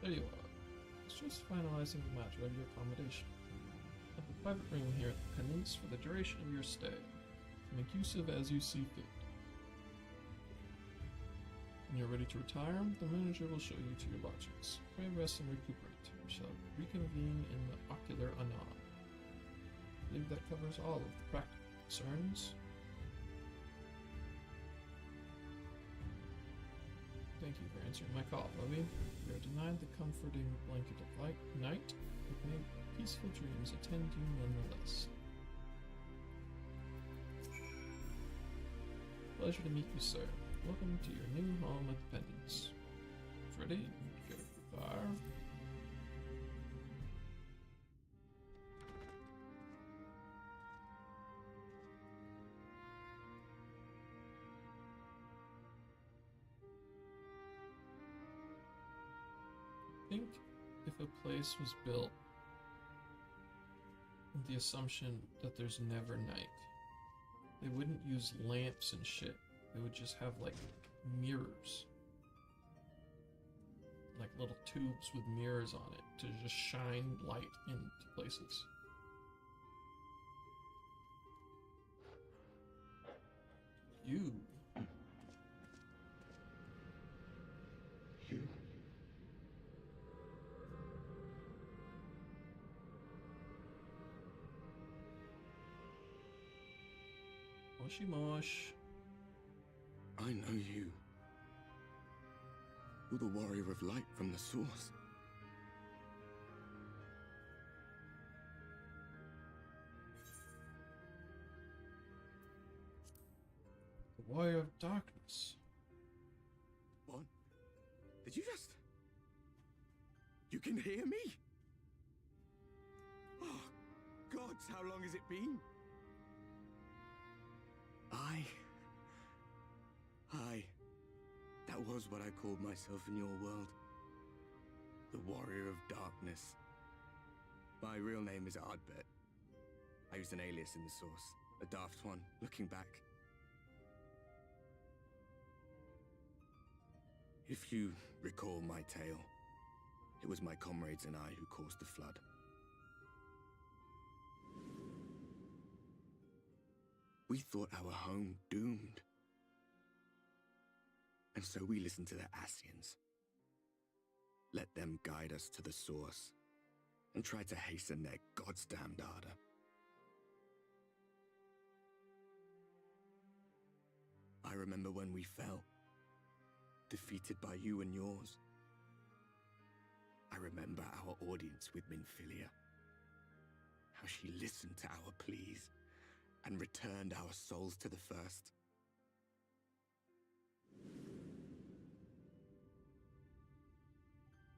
There you are. It's just finalizing the match of your accommodation. Have a private room here at the Penance for the duration of your stay. Make use of as you see fit. When you're ready to retire, the manager will show you to your lodgings. Pray, rest, and recuperate. We shall reconvene in the ocular anon. I believe that covers all of the practical concerns. Thank you for answering my call, Bobby. We are denied the comforting blanket of night, but may peaceful dreams attend you nonetheless. Pleasure to meet you, sir. Welcome to your new home at the Penance. Ready? Go for fire. I think if a place was built with the assumption that there's never night, they wouldn't use lamps and shit. They would just have like mirrors, like little tubes with mirrors on it to just shine light into places. You. Moshy mosh. I know you. You're the warrior of light from the Source. Warrior of Darkness. What? Did you just... You can hear me? Oh, gods, how long has it been? That was what I called myself in your world. The Warrior of Darkness. My real name is Ardbert. I used an alias in the source, a daft one, looking back. If you recall my tale, it was my comrades and I who caused the flood. We thought our home doomed. And so we listened to the Ascians. Let them guide us to the source, and tried to hasten their goddamned ardor. I remember when we fell, defeated by you and yours. I remember our audience with Minfilia, how she listened to our pleas and returned our souls to the First.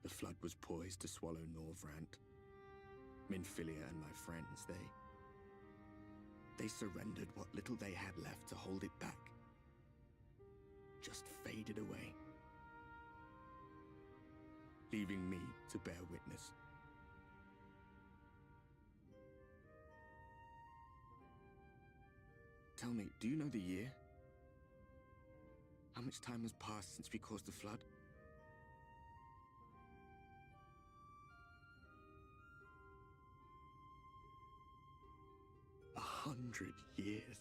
The flood was poised to swallow Norvrant. Minfilia and my friends, they surrendered what little they had left to hold it back. Just faded away, leaving me to bear witness. Tell me, do you know the year? How much time has passed since we caused the flood? 100 years.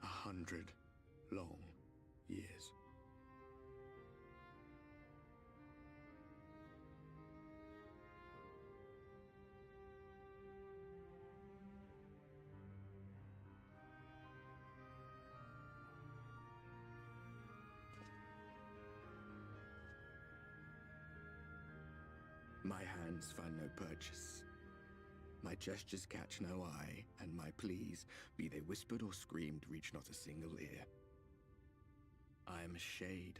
100 long years. My hands find no purchase. My gestures catch no eye, and my pleas, be they whispered or screamed, reach not a single ear. I am a shade,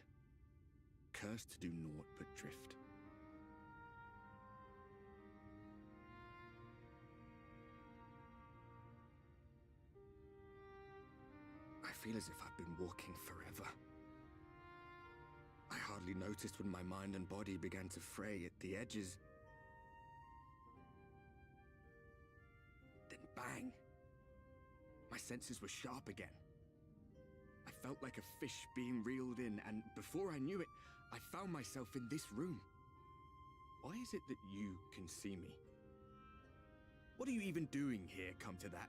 cursed to do naught but drift. I feel as if I've been walking forever. I hardly noticed when my mind and body began to fray at the edges. Then bang! My senses were sharp again. I felt like a fish being reeled in, and before I knew it, I found myself in this room. Why is it that you can see me? What are you even doing here, come to that?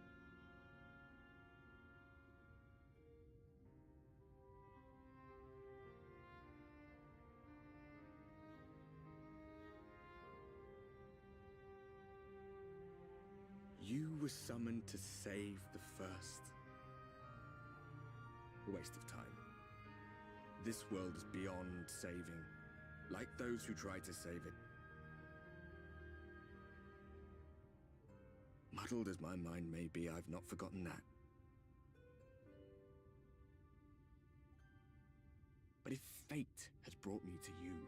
You were summoned to save the First. A waste of time. This world is beyond saving, like those who try to save it. Muddled as my mind may be, I've not forgotten that. But if fate has brought me to you,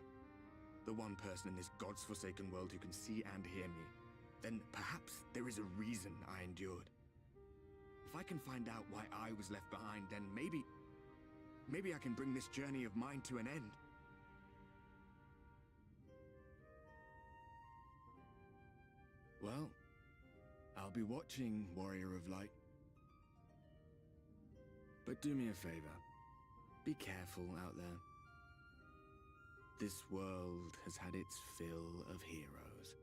the one person in this God's-forsaken world who can see and hear me, then perhaps there is a reason I endured. If I can find out why I was left behind, then maybe I can bring this journey of mine to an end. Well, I'll be watching, Warrior of Light. But do me a favor. Be careful out there. This world has had its fill of heroes.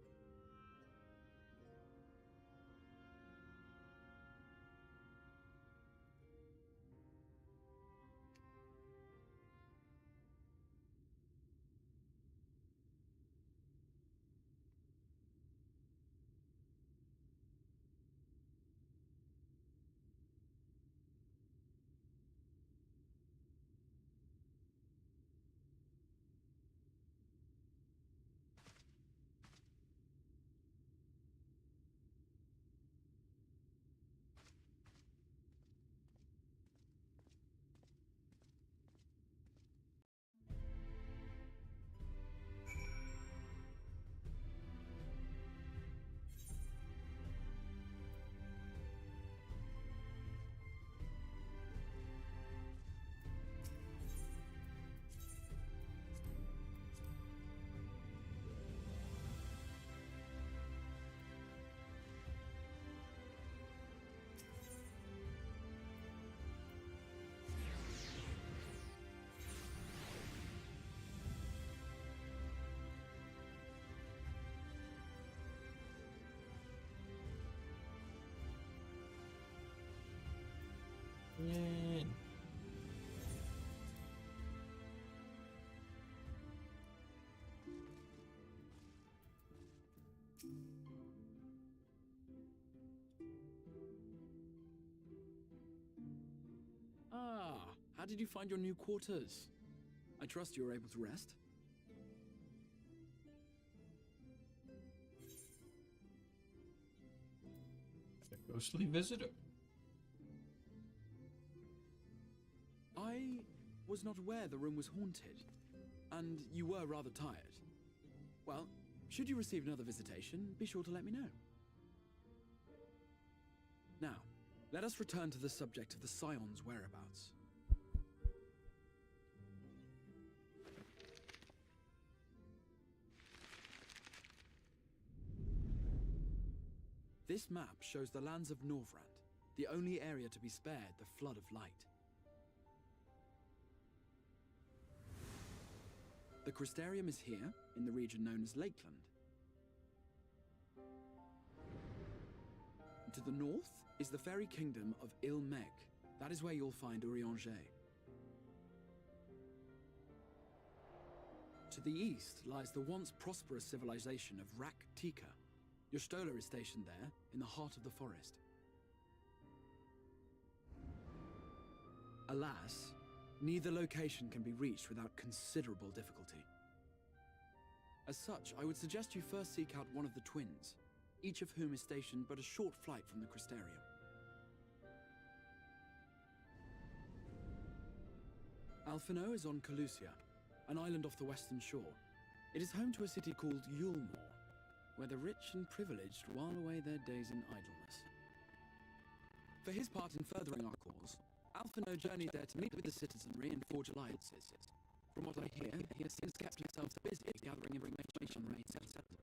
Ah, how did you find your new quarters? I trust you were able to rest? A ghostly visitor. I was not aware the room was haunted, and you were rather tired. Well, should you receive another visitation, be sure to let me know. Now, let us return to the subject of the Scion's whereabouts. This map shows the lands of Norvrand, the only area to be spared the flood of light. The Crystarium is here, in the region known as Lakeland. To the north is the fairy kingdom of Il-Meg. That is where you'll find Urianger. To the east lies the once prosperous civilization of Rak-Tika. Your Stola is stationed there, in the heart of the forest. Alas, neither location can be reached without considerable difficulty. As such, I would suggest you first seek out one of the twins, each of whom is stationed but a short flight from the Crystarium. Alphino is on Calusia, an island off the western shore. It is home to a city called Yulmore, where the rich and privileged while away their days in idleness. For his part in furthering our cause, Alphino journeyed there to meet with the citizenry and forge alliances. From what I hear, he has since kept himself busy gathering information on remains settled.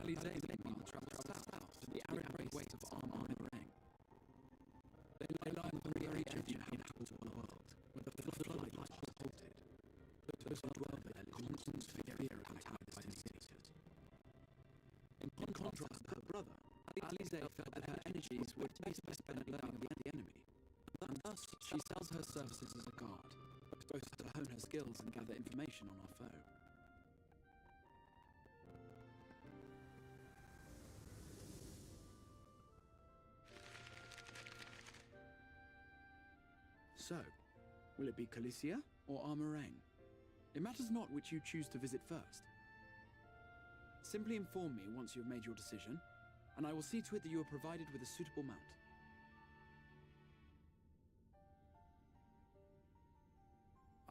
Alizé, meanwhile, travels south to the arid waste of Armagh. They lie on the very edge of the inhabitable world, where the floodlight was halted. Those who dwell there live in constant fear of attack by diseases. In contrast, her brother, Alizé, felt that her energies would best be spent learning about the enemy, and thus she sells her services as a guard, both to hone her skills and gather information on our foe. So, will it be Calicia or Armorang? It matters not which you choose to visit first. Simply inform me once you have made your decision, and I will see to it that you are provided with a suitable mount.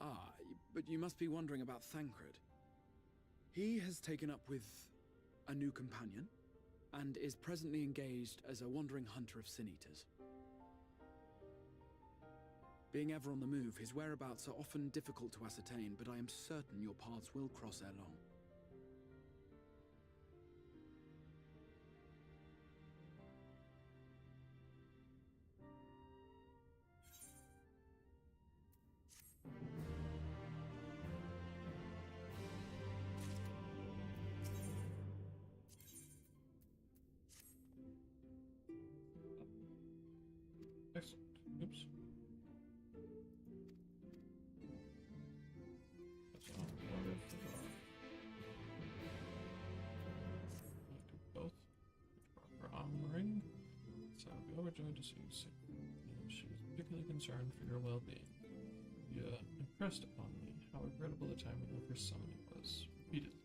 Ah, but you must be wondering about Thancred. He has taken up with a new companion, and is presently engaged as a wandering hunter of sin-eaters. Being ever on the move, his whereabouts are often difficult to ascertain, but I am certain your paths will cross ere long. Excellent. Oops. That's all. Water for both. For armoring. So I'll be overjoyed to see you soon. She was particularly concerned for your well-being. You impressed upon me how regrettable the timing of her summoning was, repeatedly.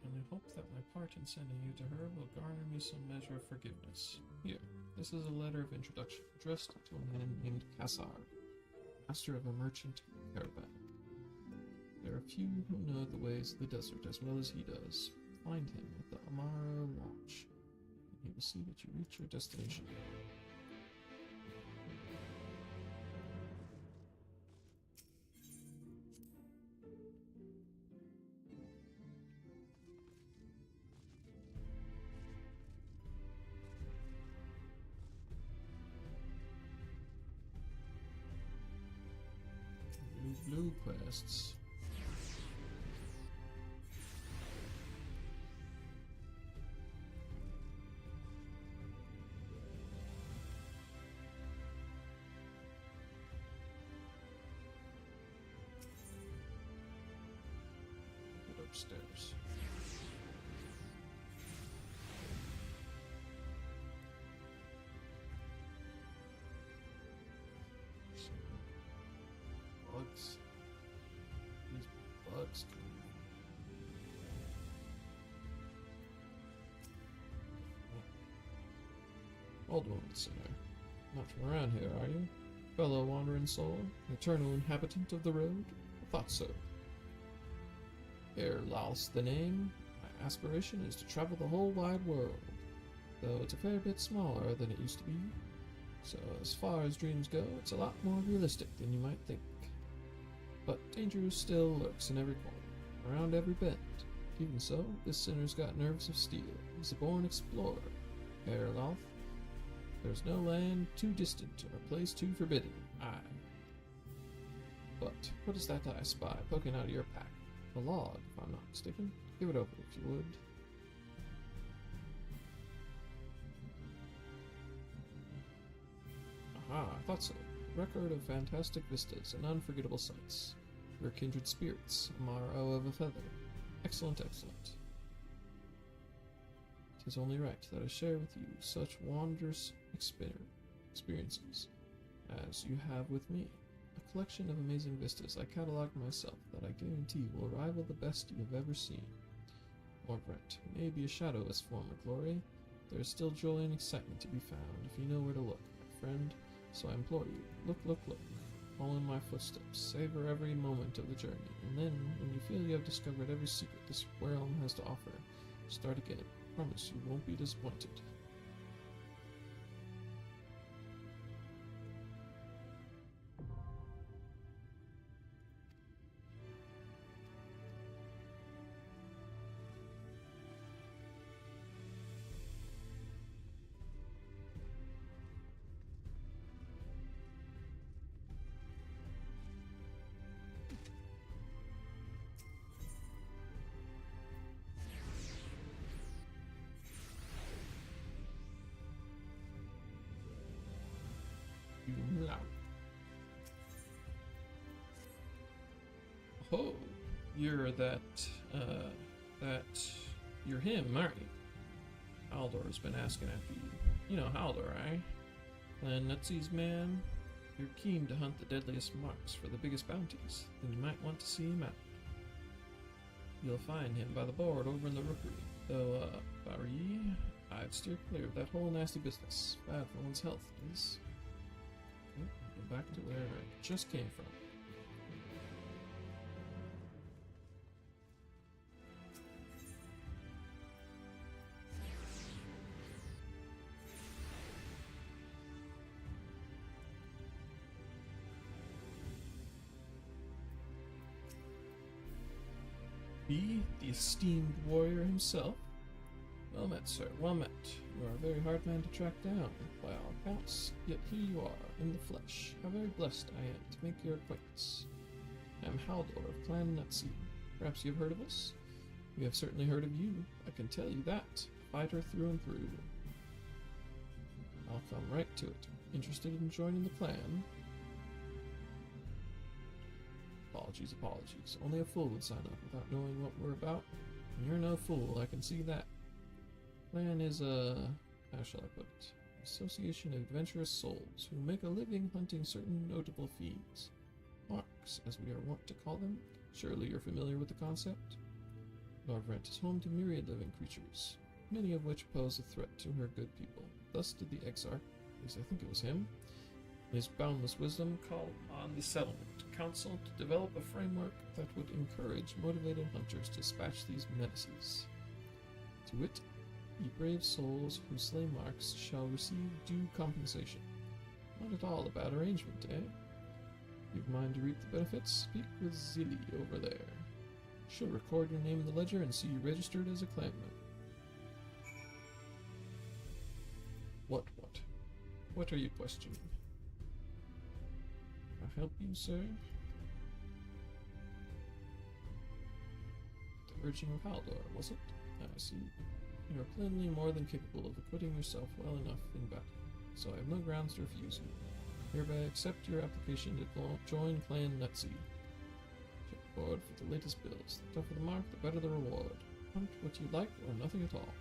And I hope that my part in sending you to her will garner me some measure of forgiveness. Here, this is a letter of introduction addressed to a man named Kassar, master of a merchant caravan. There are few who know the ways of the desert as well as he does. Find him at the Amara Lodge, and he will see that you reach your destination. Blue quests. upstairs. Bugs. These bugs can Old woman singer. Not from around here, are you? Fellow wandering soul? Eternal inhabitant of the road? I thought so. Herr Laus the name. My aspiration is to travel the whole wide world, though it's a fair bit smaller than it used to be. So as far as dreams go, it's a lot more realistic than you might think. But danger still lurks in every corner, around every bend. Even so, this sinner's got nerves of steel. He's a born explorer, Herr Laus. There's no land too distant or place too forbidden. Aye. But what is that I spy poking out of your pack? A log, if I'm not mistaken. Give it over if you would. Aha, I thought so. Record of fantastic vistas and unforgettable sights. Your kindred spirits, a morrow of a feather. Excellent, excellent. 'Tis only right that I share with you such wondrous experiences as you have with me. A collection of amazing vistas I catalogue myself that I guarantee will rival the best you have ever seen. Orbrent may be a shadow of its former glory. There is still joy and excitement to be found if you know where to look, my friend. So I implore you, look, look, look. Follow in my footsteps, savor every moment of the journey, and then, when you feel you have discovered every secret this realm has to offer, start again. Promise you won't be disappointed. Oh, you're you're him, aren't you? Haldor's been asking after you. You know Haldor, eh? Clan Nutsy's man? You're keen to hunt the deadliest marks for the biggest bounties, then you might want to see him out. You'll find him by the board over in the rookery, though, if I were ye, I'd steer clear of that whole nasty business. Bad for one's health, please. Okay, go back to where I just came from. Be the esteemed warrior himself? Well met, sir, well met. You are a very hard man to track down, by all accounts, yet here you are, in the flesh. How very blessed I am to make your acquaintance. I am Haldor of Clan Nutsy. Perhaps you have heard of us? We have certainly heard of you, I can tell you that. Fighter through and through. I'll come right to it. Interested in joining the clan? Apologies, apologies. Only a fool would sign up without knowing what we're about. And you're no fool, I can see that. Clan is how shall I put it? Association of adventurous souls who make a living hunting certain notable feats. Marks, as we are wont to call them. Surely you're familiar with the concept? Norvrent is home to myriad living creatures, many of which pose a threat to her good people. Thus did the Exarch, at least I think it was him, in his boundless wisdom, call on the settlement council to develop a framework that would encourage motivated hunters to dispatch these menaces. To wit, ye brave souls who slay marks shall receive due compensation. Not at all a bad arrangement, eh? You've mind to reap the benefits? Speak with Zilly over there. She'll record your name in the ledger and see you registered as a clan member. What are you questioning? I help you, sir? The urging of Haldor, was it? I see. You are plainly more than capable of acquitting yourself well enough in battle, so I have no grounds to refuse you. Hereby accept your application to join Clan Nutsy. board for the latest bills. The tougher the mark, the better the reward. Hunt what you like or nothing at all.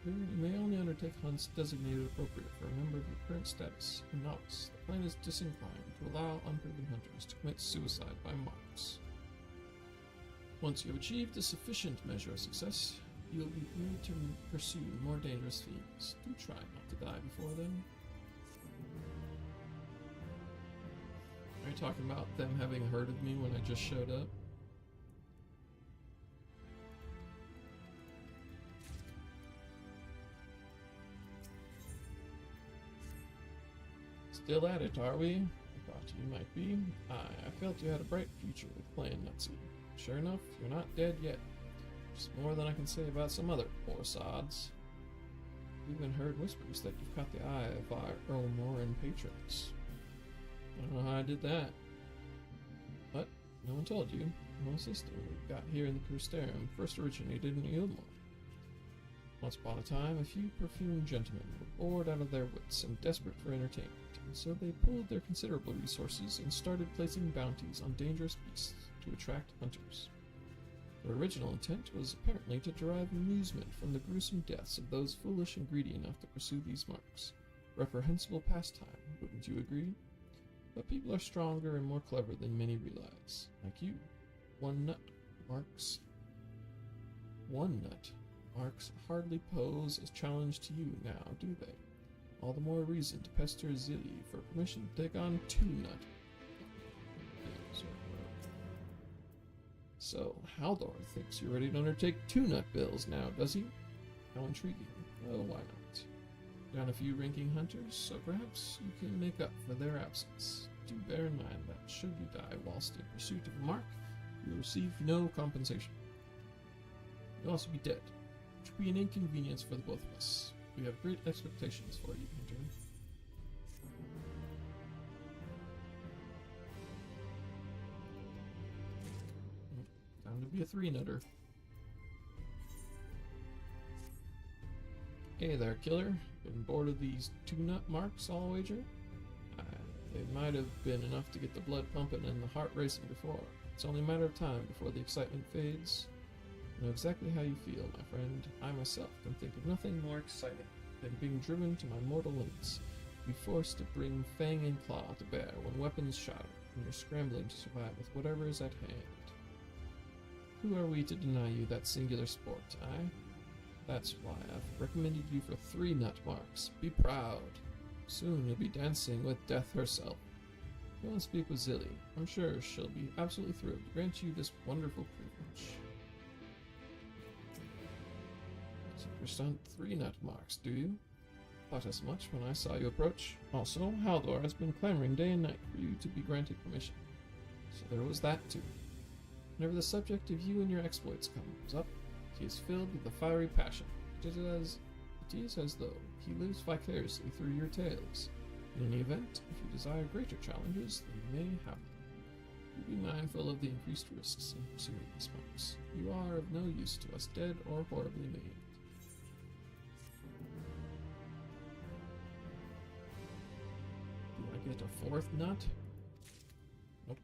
Here, you may only undertake hunts designated appropriate for a member of your current status, a novice. The plan is disinclined to allow unproven hunters to commit suicide by marks. Once you have achieved a sufficient measure of success, you will be free to pursue more dangerous fiends. Do try not to die before then. Are you talking about them having heard of me when I just showed up? Still at it, are we? I thought you might be. I felt you had a bright future with playing Nazi. Sure enough, you're not dead yet. Just more than I can say about some other poor sods. I've even heard whispers that you've caught the eye of our Earl Morin patrons. I don't know how I did that. But no one told you. The whole system we got here in the Crustarum first originated in Ilmor. Once upon a time, a few perfumed gentlemen were bored out of their wits and desperate for entertainment, and so they pooled their considerable resources and started placing bounties on dangerous beasts to attract hunters. Their original intent was apparently to derive amusement from the gruesome deaths of those foolish and greedy enough to pursue these marks. Reprehensible pastime, wouldn't you agree? But people are stronger and more clever than many realize. Like you. One nut marks hardly pose a challenge to you now, do they? All the more reason to pester Zilly for permission to take on 2 nut. So, Haldor thinks you're ready to undertake 2 nut bills now, does he? How intriguing. Well, why not? Down a few ranking hunters, so perhaps you can make up for their absence. Do bear in mind that should you die whilst in pursuit of a mark, you will receive no compensation. You'll also be dead, which will be an inconvenience for the both of us. We have great expectations for you, Hunter. Time to be a 3-nutter. Hey there, killer. Been bored of these 2-nut marks, I'll wager? They might have been enough to get the blood pumping and the heart racing before. It's only a matter of time before the excitement fades. I know exactly how you feel, my friend. I myself can think of nothing more exciting than being driven to my mortal limits, to be forced to bring fang and claw to bear when weapons shatter, and you're scrambling to survive with whatever is at hand. Who are we to deny you that singular sport, eh? That's why I've recommended you for 3 nut marks. Be proud. Soon you'll be dancing with death herself. Go and speak with Zilly. I'm sure she'll be absolutely thrilled to grant you this wonderful privilege. So you stunt 3 nut marks, do you? Thought as much when I saw you approach. Also, Haldor has been clamoring day and night for you to be granted permission. So there was that too. Whenever the subject of you and your exploits comes up, he is filled with a fiery passion. It is as though he lives vicariously through your tales. In any event, if you desire greater challenges, then you may have them. Be mindful of the increased risks in pursuing these marks. You are of no use to us, dead or horribly maimed. Do I get a 4th nut? Nope.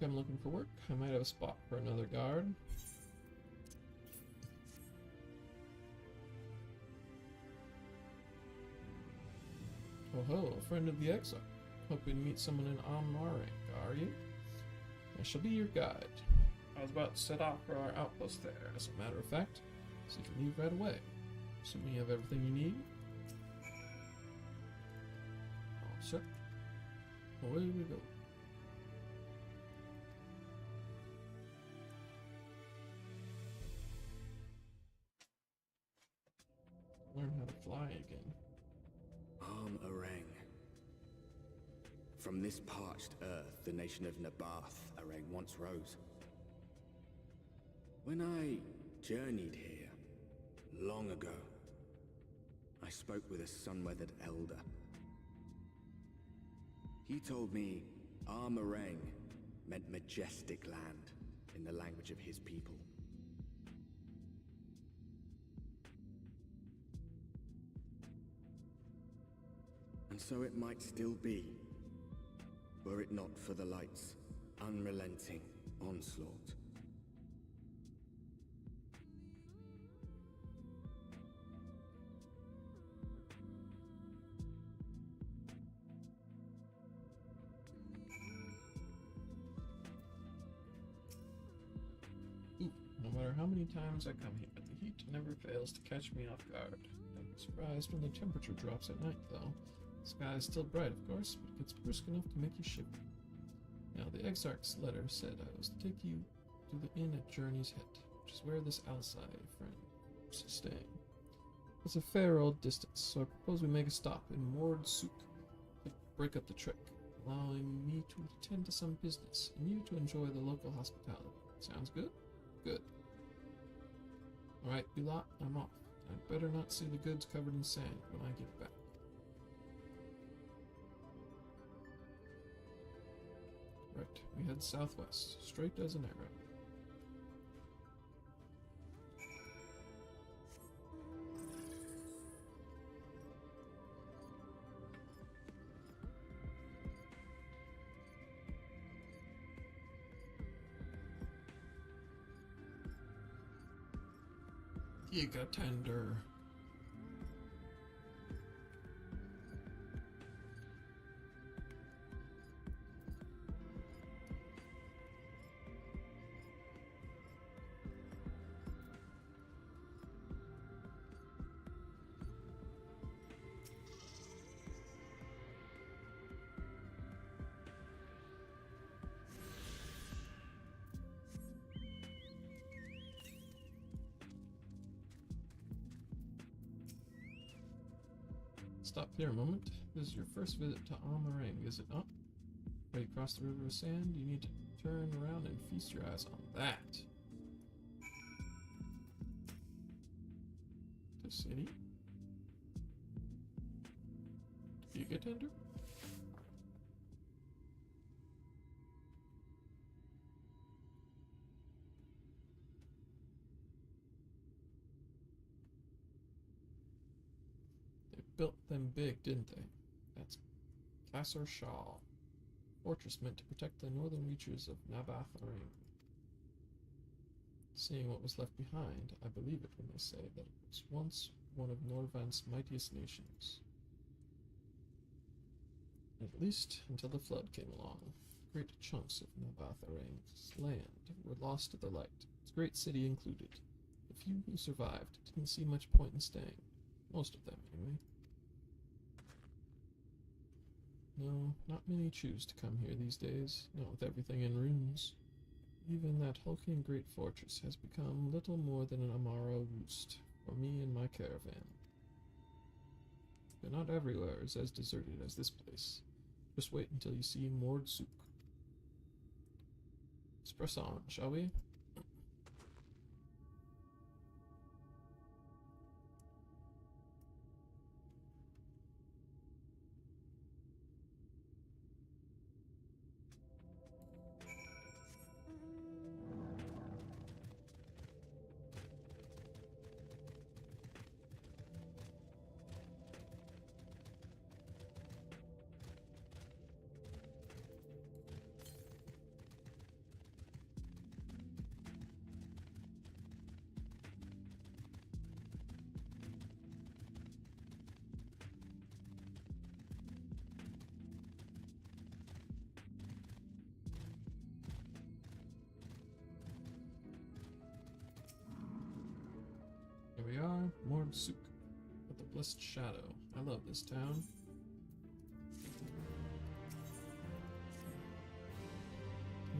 I'm looking for work. I might have a spot for another guard. Oh ho, a friend of the exile. Hoping to meet someone in Amar rank, are you? I shall be your guide. I was about to set off for our outpost there, as a matter of fact, so you can leave right away. Assuming you have everything you need. All set. Away we go. Learn how to fly again. Arang. From this parched earth, the nation of Nabath, Arang once rose. When I journeyed here, long ago, I spoke with a sun-weathered elder. He told me Armarang meant majestic land in the language of his people. And so it might still be, were it not for the light's unrelenting onslaught. No matter how many times I come here, the heat never fails to catch me off guard. Don't be surprised when the temperature drops at night, though. The sky is still bright, of course, but it gets brisk enough to make you shiver. Now, the Exarch's letter said I was to take you to the inn at Journey's Head, which is where this Alcai friend is staying. It's a fair old distance, so I propose we make a stop in Mord Souk to break up the trek, allowing me to attend to some business, and you to enjoy the local hospitality. Sounds good? Good. Alright, you lot, I'm off. I'd better not see the goods covered in sand when I get back. Right, we head southwest, straight as an arrow. Giga tender. Stop here a moment. This is your first visit to Amarang, is it not? Right across the river of sand, you need to turn around and feast your eyes on that. The city? Giga tender? Built them big, didn't they? That's Kasser Shah, fortress meant to protect the northern reaches of Nabath Arim. Seeing what was left behind, I believe it when they say that it was once one of Norvan's mightiest nations. At least until the flood came along. Great chunks of Nabath Arim's land were lost to the light, its great city included. The few who survived didn't see much point in staying. Most of them, anyway. No, not many choose to come here these days, not with everything in ruins. Even that hulking great fortress has become little more than an Amaro roost for me and my caravan. But not everywhere is as deserted as this place. Just wait until you see Mord Souk. Let's press on, shall we? Here we are, Mord Souk, with the Blessed Shadow. I love this town.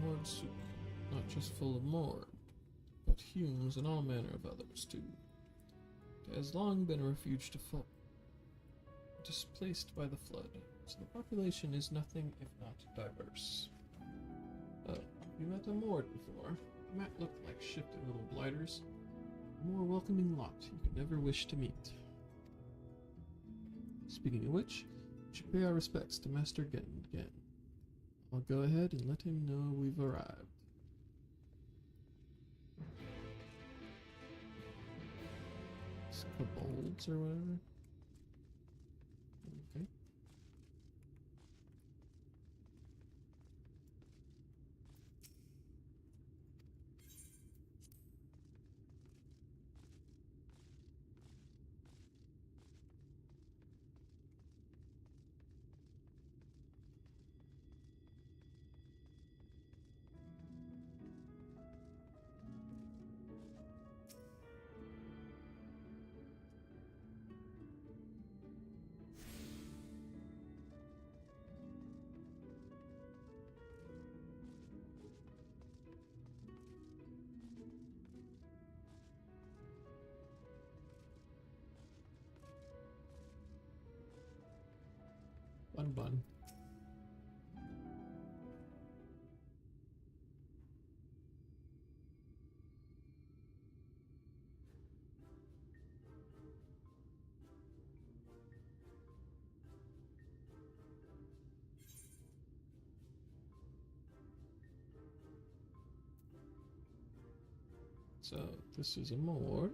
Mord Souk, not just full of Mord, but Humes and all manner of others too. It has long been a refuge to displaced by the flood, so the population is nothing if not diverse. You met a Mord before. They might look like shifty little blighters. A more welcoming lot you could never wish to meet. Speaking of which, Should pay our respects to Master Gengen. I'll go ahead and let him know we've arrived. Kobolds or whatever. Okay. Bun. So this is a mod.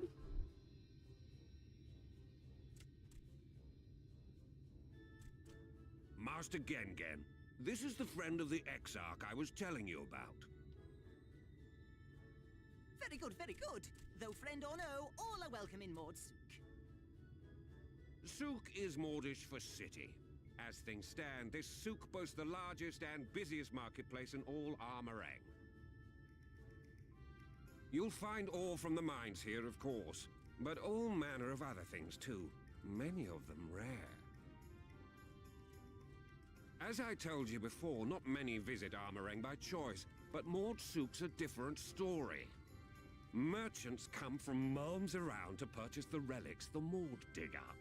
Master Gengen, this is the friend of the Exarch I was telling you about. Very good, very good. Though friend or no, all are welcome in Maud Souk. Souk is Mordish for city. As things stand, this souk boasts the largest and busiest marketplace in all Armorang. You'll find ore from the mines here, of course, but all manner of other things too, many of them rare. As I told you before, not many visit Armorang by choice, but Maud Souk's a different story. Merchants come from miles around to purchase the relics the Maud dig up.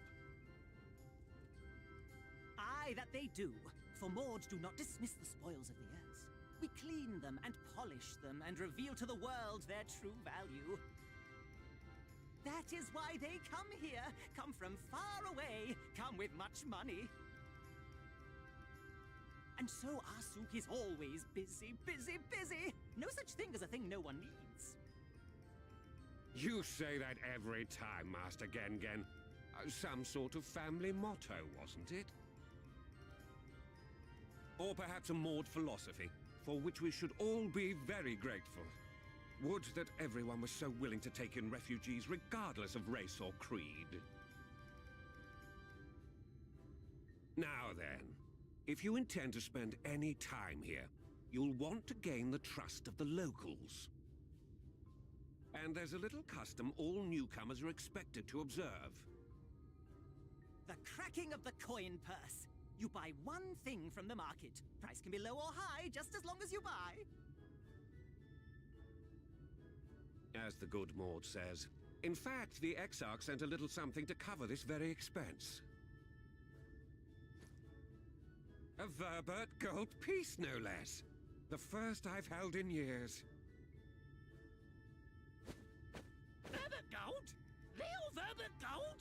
Aye, that they do, for Maud do not dismiss the spoils of the earth. We clean them and polish them and reveal to the world their true value. That is why they come here, come from far away, come with much money. And so our souk is always busy, busy, busy. No such thing as a thing no one needs. You say that every time, Master Gengen. Some sort of family motto, wasn't it? Or perhaps a Maud philosophy, for which we should all be very grateful. Would that everyone was so willing to take in refugees regardless of race or creed. Now then, if you intend to spend any time here, you'll want to gain the trust of the locals. And there's a little custom all newcomers are expected to observe. The cracking of the coin purse. You buy one thing from the market. Price can be low or high, just as long as you buy. As the good Maud says. In fact, the Exarch sent a little something to cover this very expense. A Verbert gold piece, no less. The first I've held in years. Verbert gold? Real Verbert gold?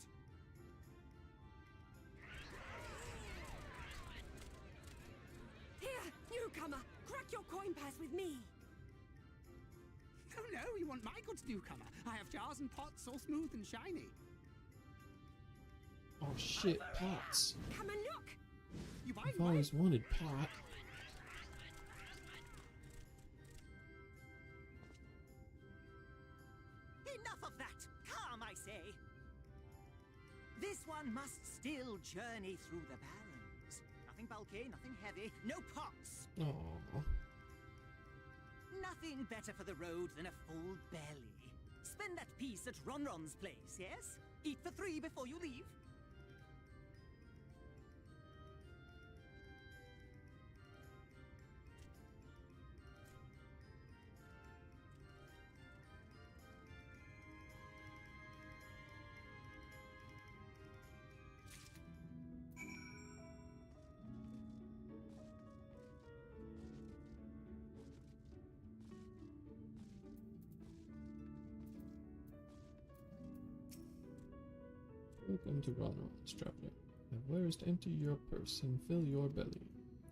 Here, newcomer! Crack your coin purse with me! Oh no, you want my goods, newcomer. I have jars and pots all smooth and shiny. Oh shit, pots. Come and look! You buy I've always wanted pot. Enough of that! Come, I say! This one must still journey through the barrens. Nothing bulky, nothing heavy, no pots. Oh. Nothing better for the road than a full belly. Spend that piece at Ronron's place, yes? Eat for 3 before you leave. Welcome to Ronron's traveler. Have where is to empty your purse and fill your belly.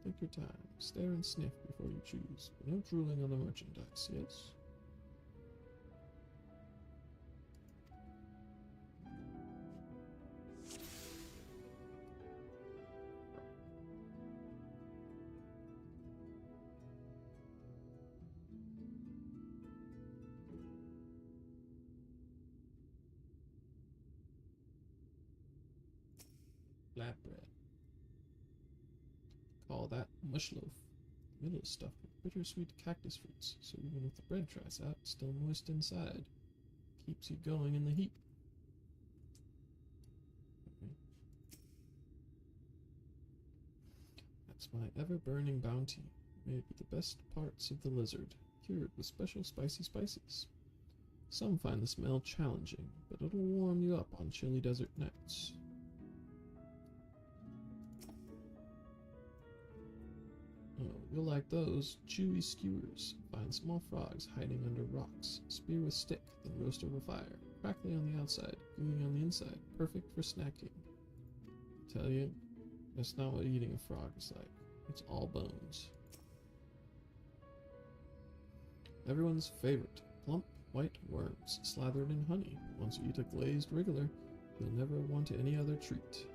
Take your time, stare and sniff before you choose, but no drooling on the merchandise, yes? Flatbread. Call that mush loaf. The middle is stuffed with bittersweet cactus fruits, so even if the bread dries out, it's still moist inside. Keeps you going in the heat. Okay. That's my ever-burning bounty, made with the best parts of the lizard, cured with special spicy spices. Some find the smell challenging, but it'll warm you up on chilly desert nights. Oh, you'll like those chewy skewers. Find small frogs hiding under rocks. Spear with stick, then roast over fire. Crackly on the outside, gooey on the inside. Perfect for snacking. Tell you, that's not what eating a frog is like. It's all bones. Everyone's favorite, plump white worms slathered in honey. Once you eat a glazed wriggler, you'll never want any other treat.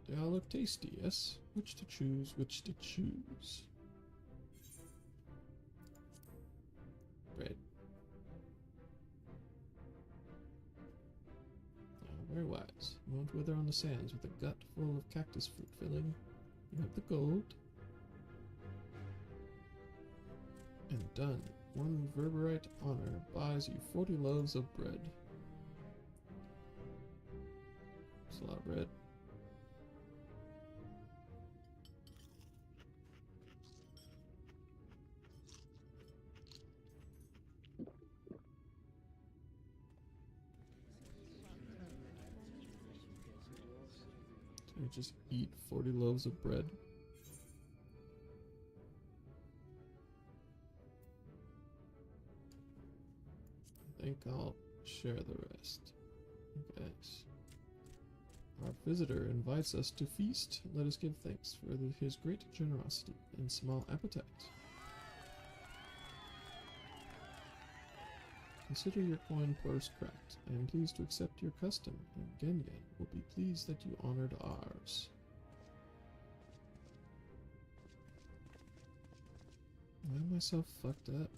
They all look tasty, yes? Which to choose, which to choose. Bread. Very wise. You won't wither on the sands with a gut full of cactus fruit filling. You have the gold. And done. One Verberite honor buys you 40 loaves of bread. That's a lot of bread. You just eat 40 loaves of bread. I think I'll share the rest. Guys. Our visitor invites us to feast. Let us give thanks for his great generosity and small appetite. Consider your coin purse cracked. I am pleased to accept your custom, and Genyen will be pleased that you honored ours. Why am I so fucked up?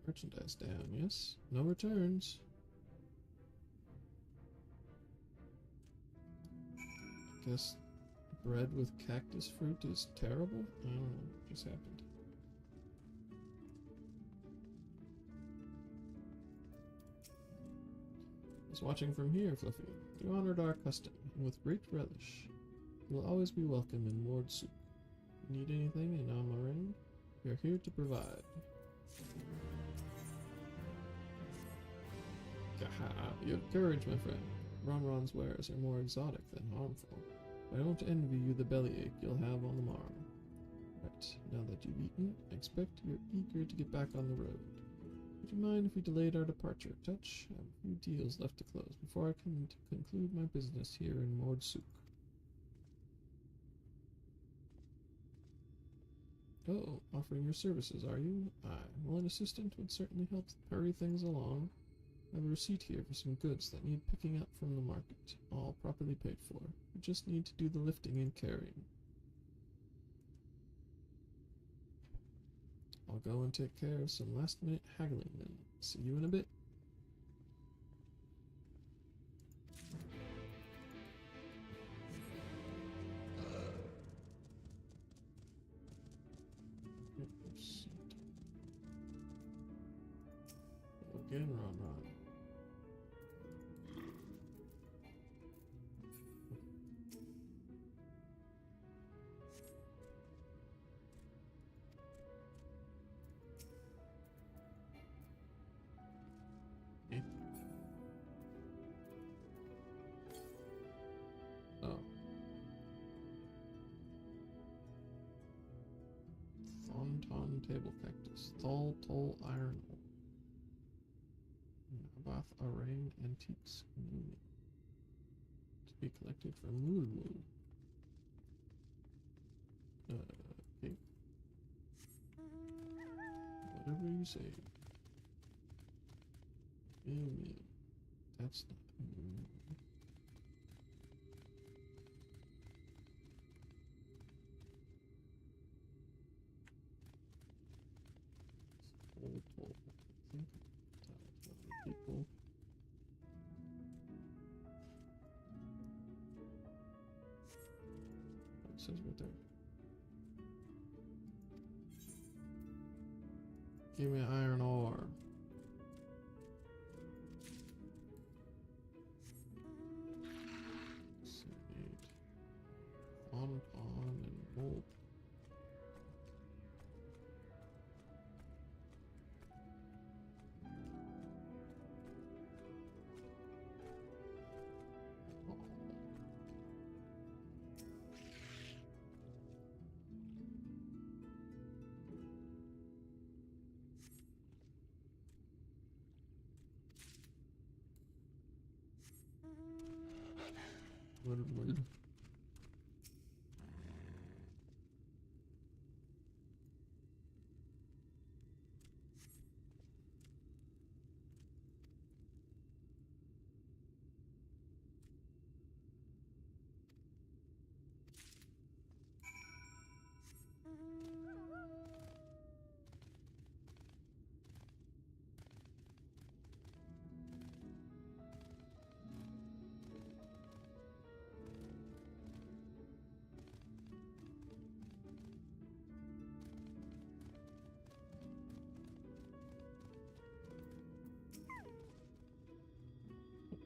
Merchandise down, yes? No returns. I guess bread with cactus fruit is terrible? I don't know what just happened. I was watching from here, Fluffy. You honored our custom, and with great relish. You will always be welcome in Ward Souk. Need anything in Amarin? We are here to provide. Gaha, you have courage, my friend. Ronron's wares are more exotic than harmful. I don't envy you the bellyache you'll have on the morrow. Right, now that you've eaten, I expect you're eager to get back on the road. Would you mind if we delayed our departure a touch? I have a few deals left to close before I can conclude my business here in Ward Souk. Oh, offering your services, are you? Aye, well, an assistant would certainly help hurry things along. I have a receipt here for some goods that need picking up from the market, all properly paid for. You just need to do the lifting and carrying. I'll go and take care of some last-minute haggling then. See you in a bit. Again, Ron. Oh. Thonton. round table cactus. Thal iron ore. Nabath array antiques. To be collected from Lulu. Okay. Whatever you say. That's not. Toll. I think people. It says right there. Give me iron ore. On and wool. Wood.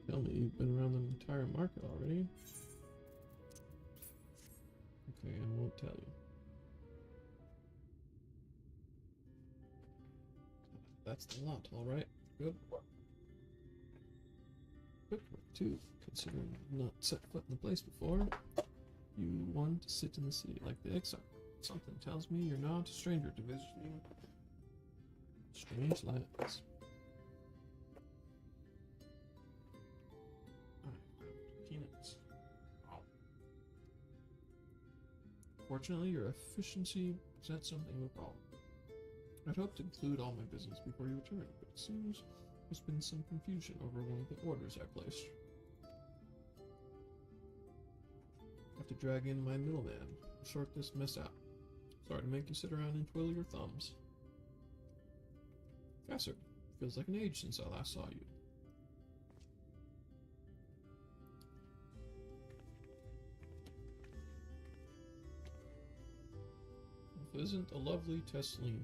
Tell me you've been around the entire market already. Okay, I won't tell you. That's the lot, alright. Good work. Quick work, too, considering you've not set foot in the place before. You want to sit in the city like the exile. Something tells me you're not a stranger to visiting strange lands. Peanuts. Wow. Fortunately, your efficiency presents something of a problem. I'd hoped to include all my business before you return, but it seems there's been some confusion over one of the orders I placed. I have to drag in my middleman and sort this mess out. Sorry to make you sit around and twiddle your thumbs. Gasser, feels like an age since I last saw you. If isn't a lovely Tesleen.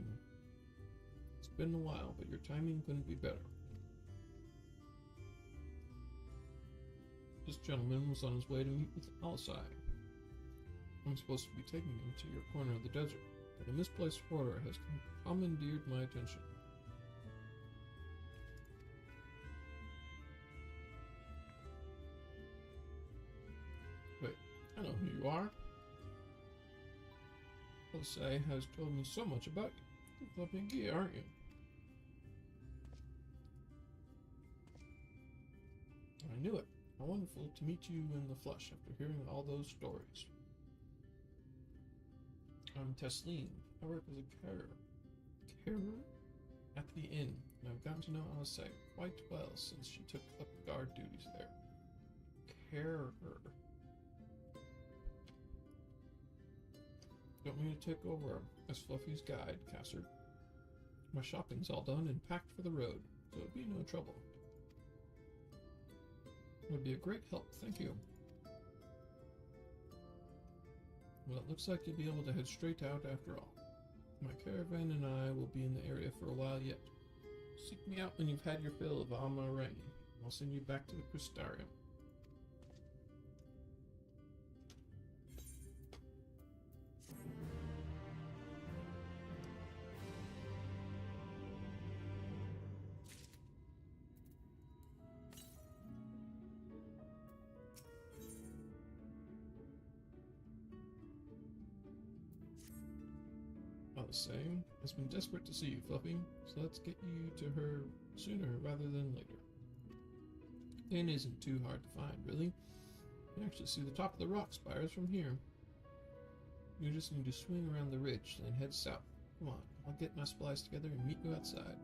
It's been a while, but your timing couldn't be better. This gentleman was on his way to meet with Alisai. I'm supposed to be taking him to your corner of the desert, but a misplaced order has commandeered my attention. Wait, I know who you are. Alisai has told me so much about you. You're flipping gear, aren't you? I knew it. How wonderful to meet you in the flesh after hearing all those stories. I'm Tesleen. I work as a carer at the inn, and I've gotten to know Alisai quite well since she took up guard duties there. Carer. Don't mean to take over as Fluffy's guide, Cassard. My shopping's all done and packed for the road, so it'd be no trouble. It would be a great help, thank you. Well, it looks like you'll be able to head straight out after all. My caravan and I will be in the area for a while yet. Seek me out when you've had your fill of Alma Rain. I'll send you back to the Crystarium. was saying, has been desperate to see you, Fluffy, so let's get you to her sooner rather than later. The inn isn't too hard to find, really. You can actually see the top of the rock spires from here. You just need to swing around the ridge, then head south. Come on, I'll get my supplies together and meet you outside.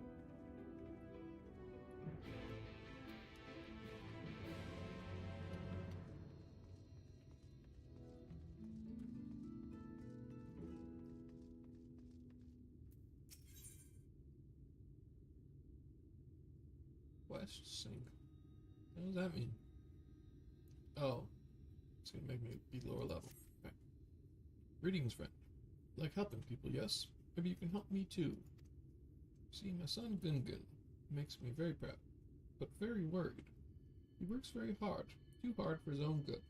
Quest sync. What does that mean? Oh, it's gonna make me be lower level. Okay. Greetings, friend. You like helping people, yes? Maybe you can help me too. See, my son Gungun makes me very proud, but very worried. He works very hard, too hard for his own good.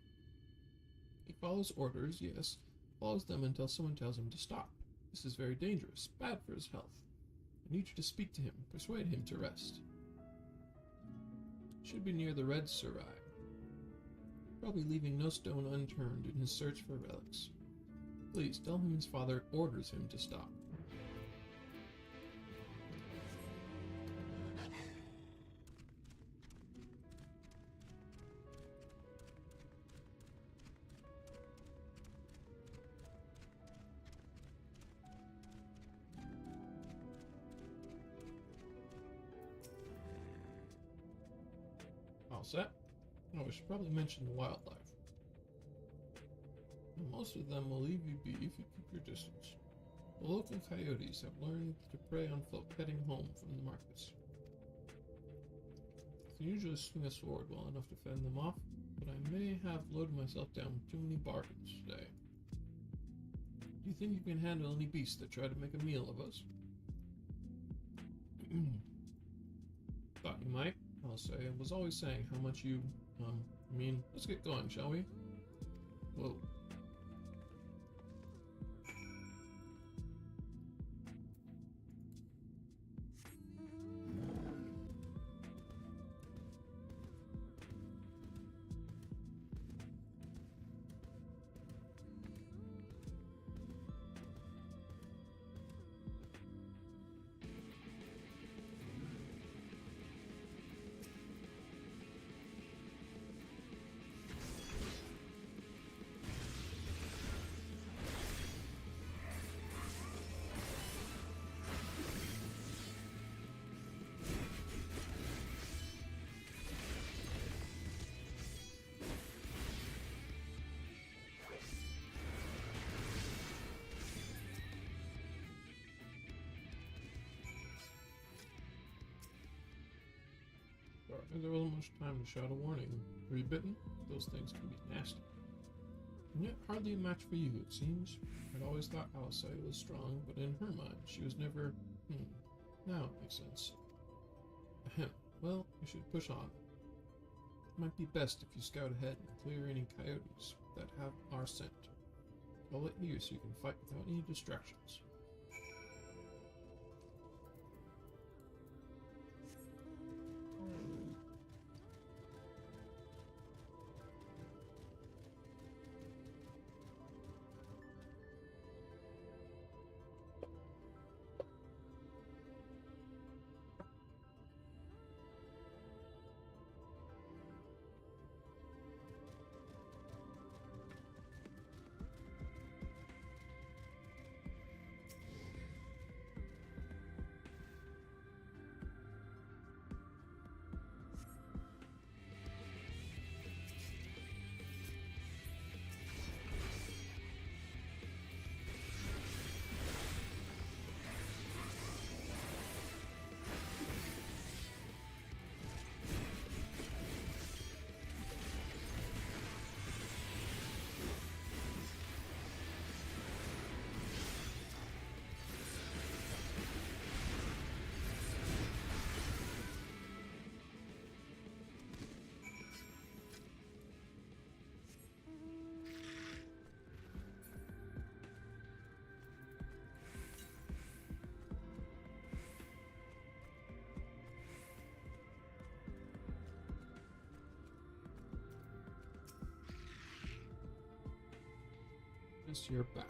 He follows orders, yes, follows them until someone tells him to stop. This is very dangerous, bad for his health. I need you to speak to him, persuade him to rest. Should be near the Red Serai. Probably leaving no stone unturned in his search for relics. Please tell him his father orders him to stop. All set? Oh, I should probably mention the wildlife. Most of them will leave you be if you keep your distance. The local coyotes have learned to prey on folk heading home from the markets. I can usually swing a sword well enough to fend them off, but I may have loaded myself down with too many bargains today. Do you think you can handle any beasts that try to make a meal of us? Thought you might. I'll say, I was always saying how much you, let's get going, shall we? Whoa. There wasn't much time to shout a warning. Were you bitten? Those things can be nasty. And yet hardly a match for you, it seems. I'd always thought Alice was strong, but in her mind, she was never... Now it makes sense. Ahem. Well, we should push on. It might be best if you scout ahead and clear any coyotes that have our scent. I'll let you so you can fight without any distractions. You're back.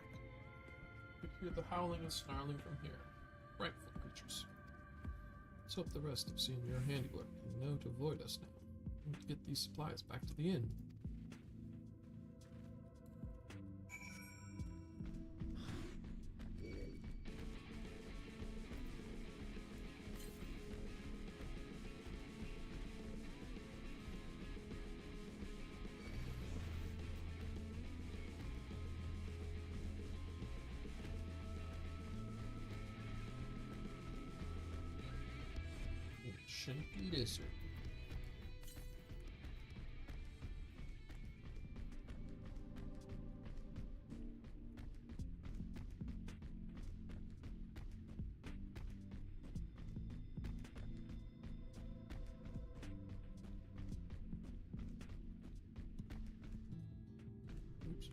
hear the howling and snarling from here. Frightful creatures. Let's hope the rest have seen your handiwork and know to avoid us now. We need to get these supplies back to the inn. Ancient lizard. Oops.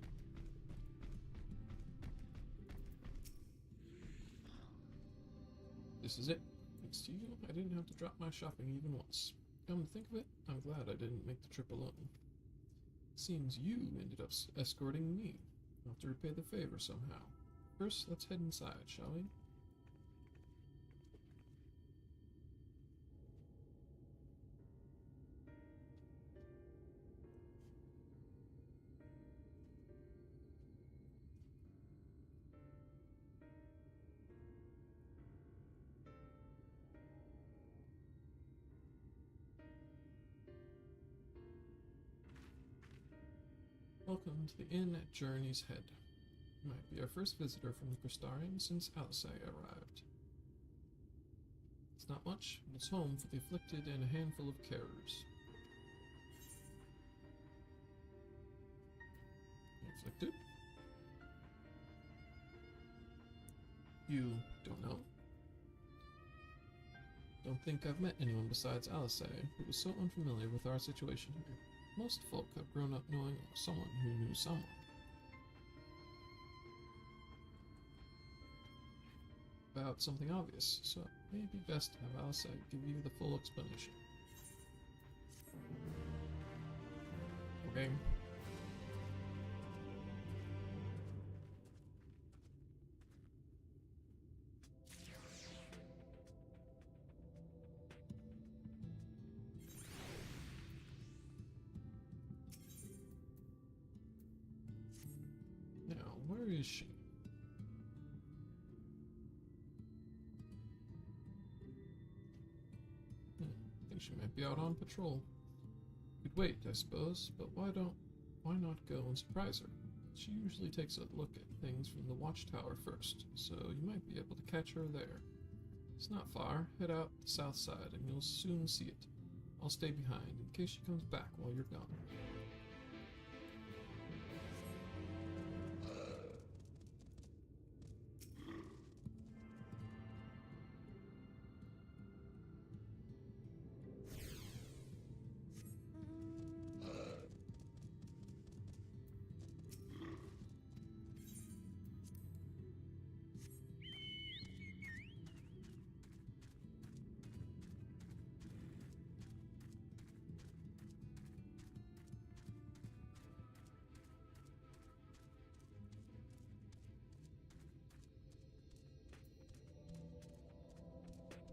This is it. Thanks to you, I didn't have to drop my shopping even once. Come to think of it, I'm glad I didn't make the trip alone. Seems you ended up escorting me. I'll have to repay the favor somehow. First, let's head inside, shall we? Welcome to the inn at Journey's Head. You might be our first visitor from the Crystarium since Alcé arrived. It's not much, but it's home for the afflicted and a handful of carers. Afflicted? You don't know? Don't think I've met anyone besides Alcé who was so unfamiliar with our situation here. Most folk have grown up knowing someone who knew someone. About something obvious, so it may be best to have Alcé give you the full explanation. Okay. Now, where is she? I think she might be out on patrol. Could wait, I suppose, but why not go and surprise her? She usually takes a look at things from the watchtower first, so you might be able to catch her there. It's not far. Head out the south side and you'll soon see it. I'll stay behind in case she comes back while you're gone.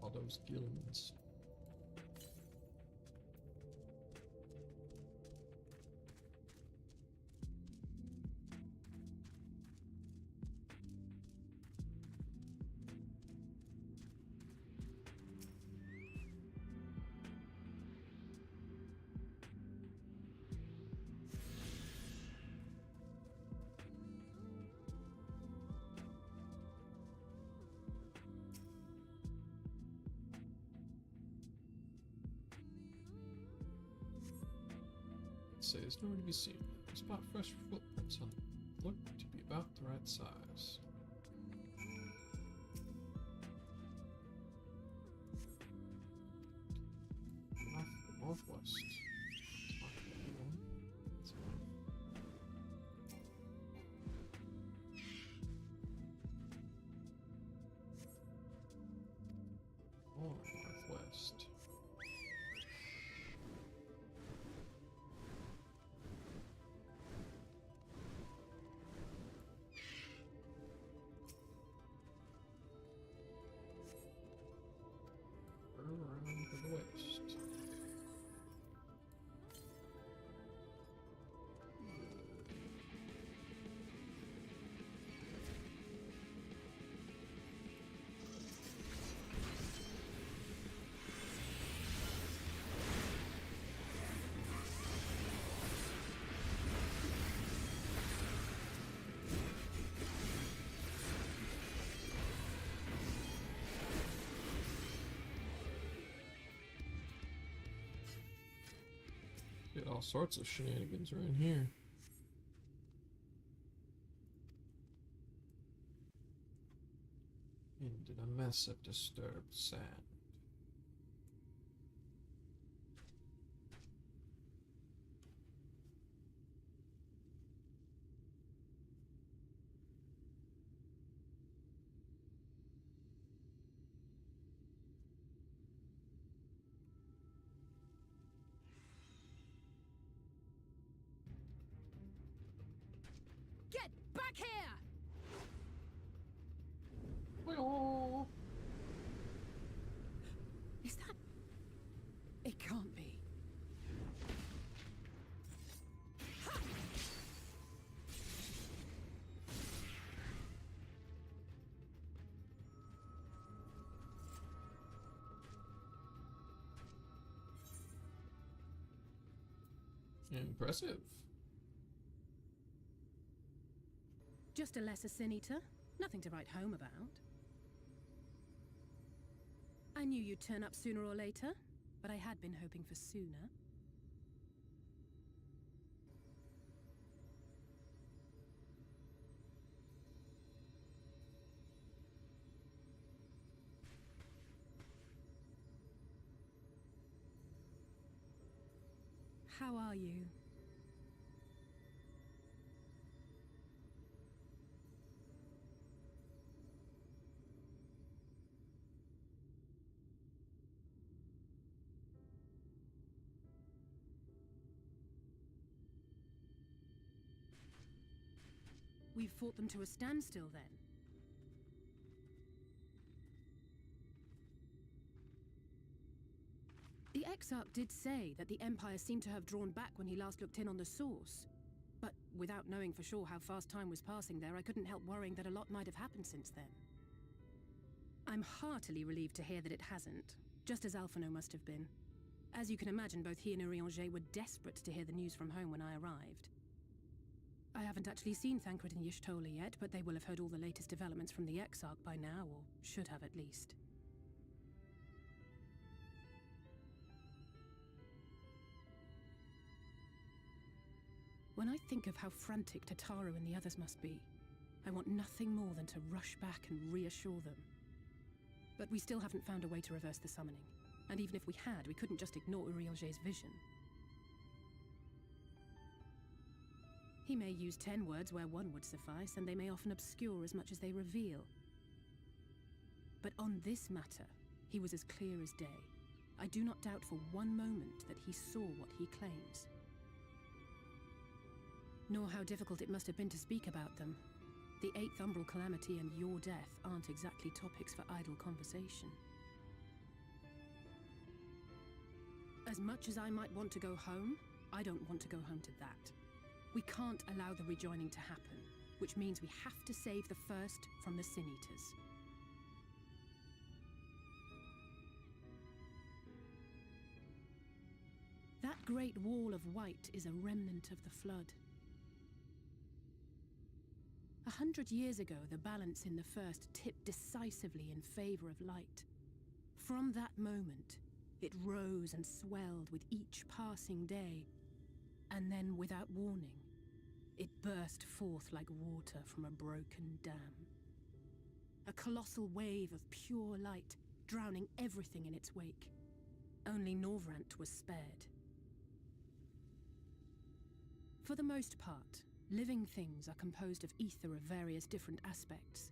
All those guilds. Say it's nowhere to be seen. Spot fresh footprints on them. Look to be about the right size. Northwest. Northwest. Got all sorts of shenanigans around here. Into a mess of disturbed sand. Get back here! Well, Is that... It can't be. impressive. Just a lesser sin eater. Nothing to write home about. I knew you'd turn up sooner or later, but I had been hoping for sooner. How are you? We've fought them to a standstill, then. The Exarch did say that the Empire seemed to have drawn back when he last looked in on the source. But without knowing for sure how fast time was passing there, I couldn't help worrying that a lot might have happened since then. I'm heartily relieved to hear that it hasn't, just as Alphino must have been. As you can imagine, both he and Urianger were desperate to hear the news from home when I arrived. I haven't actually seen Thancred and Y'shtola yet, but they will have heard all the latest developments from the Exarch by now, or should have at least. When I think of how frantic Tataru and the others must be, I want nothing more than to rush back and reassure them. But we still haven't found a way to reverse the summoning, and even if we had, we couldn't just ignore Urianger's vision. He may use 10 words where one would suffice, and they may often obscure as much as they reveal. But on this matter, he was as clear as day. I do not doubt for one moment that he saw what he claims. Nor how difficult it must have been to speak about them. The 8th Umbral Calamity and your death aren't exactly topics for idle conversation. As much as I might want to go home, I don't want to go home to that. We can't allow the rejoining to happen, which means we have to save the first from the Sin Eaters. That great wall of white is a remnant of the flood. 100 years ago, the balance in the first tipped decisively in favor of light. From that moment, it rose and swelled with each passing day, and then, without warning, it burst forth like water from a broken dam. A colossal wave of pure light, drowning everything in its wake. Only Norvrant was spared. For the most part, living things are composed of ether of various different aspects.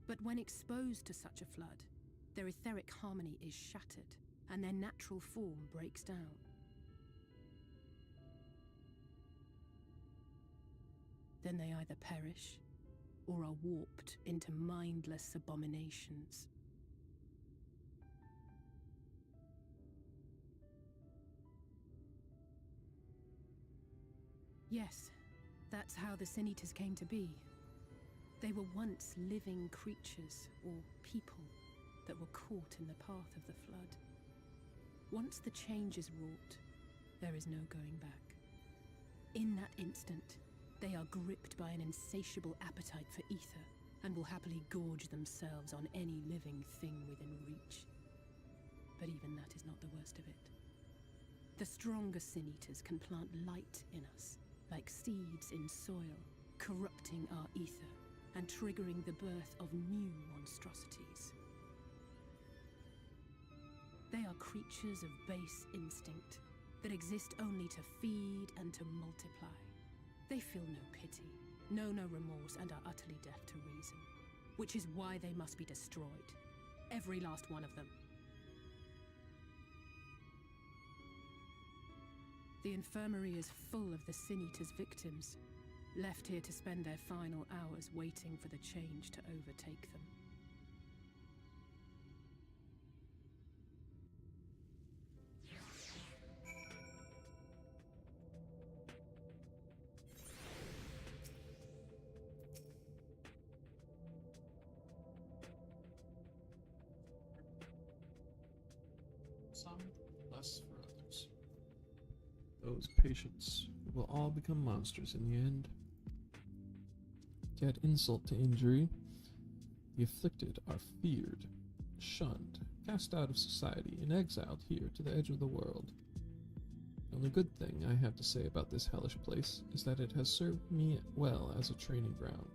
But when exposed to such a flood, their etheric harmony is shattered, and their natural form breaks down. Then they either perish, or are warped into mindless abominations. Yes, that's how the Sin Eaters came to be. They were once living creatures, or people, that were caught in the path of the flood. Once the change is wrought, there is no going back. In that instant, they are gripped by an insatiable appetite for ether, and will happily gorge themselves on any living thing within reach. But even that is not the worst of it. The stronger sin eaters can plant light in us, like seeds in soil, corrupting our ether and triggering the birth of new monstrosities. They are creatures of base instinct that exist only to feed and to multiply. They feel no pity, know no remorse, and are utterly deaf to reason, which is why they must be destroyed. Every last one of them. The infirmary is full of the Sin Eater's victims, left here to spend their final hours waiting for the change to overtake them. Some, less for others. Those patients will all become monsters in the end. To add insult to injury, the afflicted are feared, shunned, cast out of society, and exiled here to the edge of the world. The only good thing I have to say about this hellish place is that it has served me well as a training ground.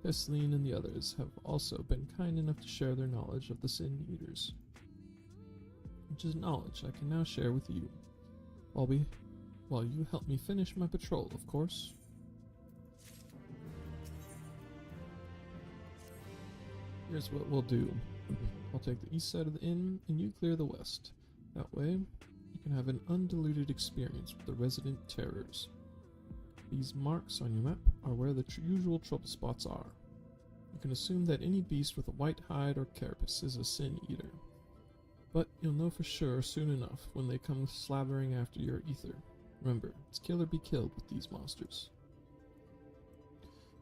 Thessaline and the others have also been kind enough to share their knowledge of the Sin Eaters, which is knowledge I can now share with you, while you help me finish my patrol, of course. Here's what we'll do. I'll take the east side of the inn, and you clear the west. That way, you can have an undiluted experience with the resident terrors. These marks on your map are where the usual trouble spots are. You can assume that any beast with a white hide or carapace is a Sin Eater, but you'll know for sure soon enough when they come slavering after your ether. Remember, it's kill or be killed with these monsters.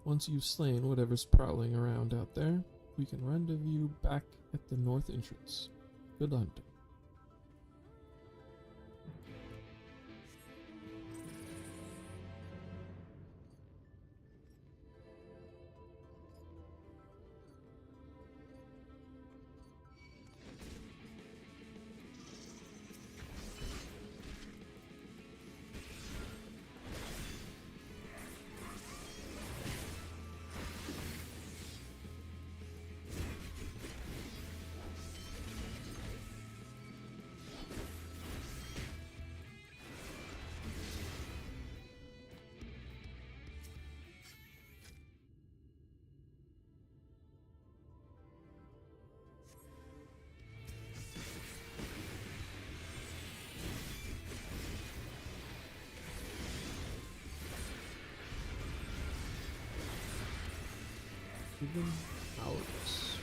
Once you've slain whatever's prowling around out there, we can rendezvous back at the north entrance. Good hunting. Even powerless.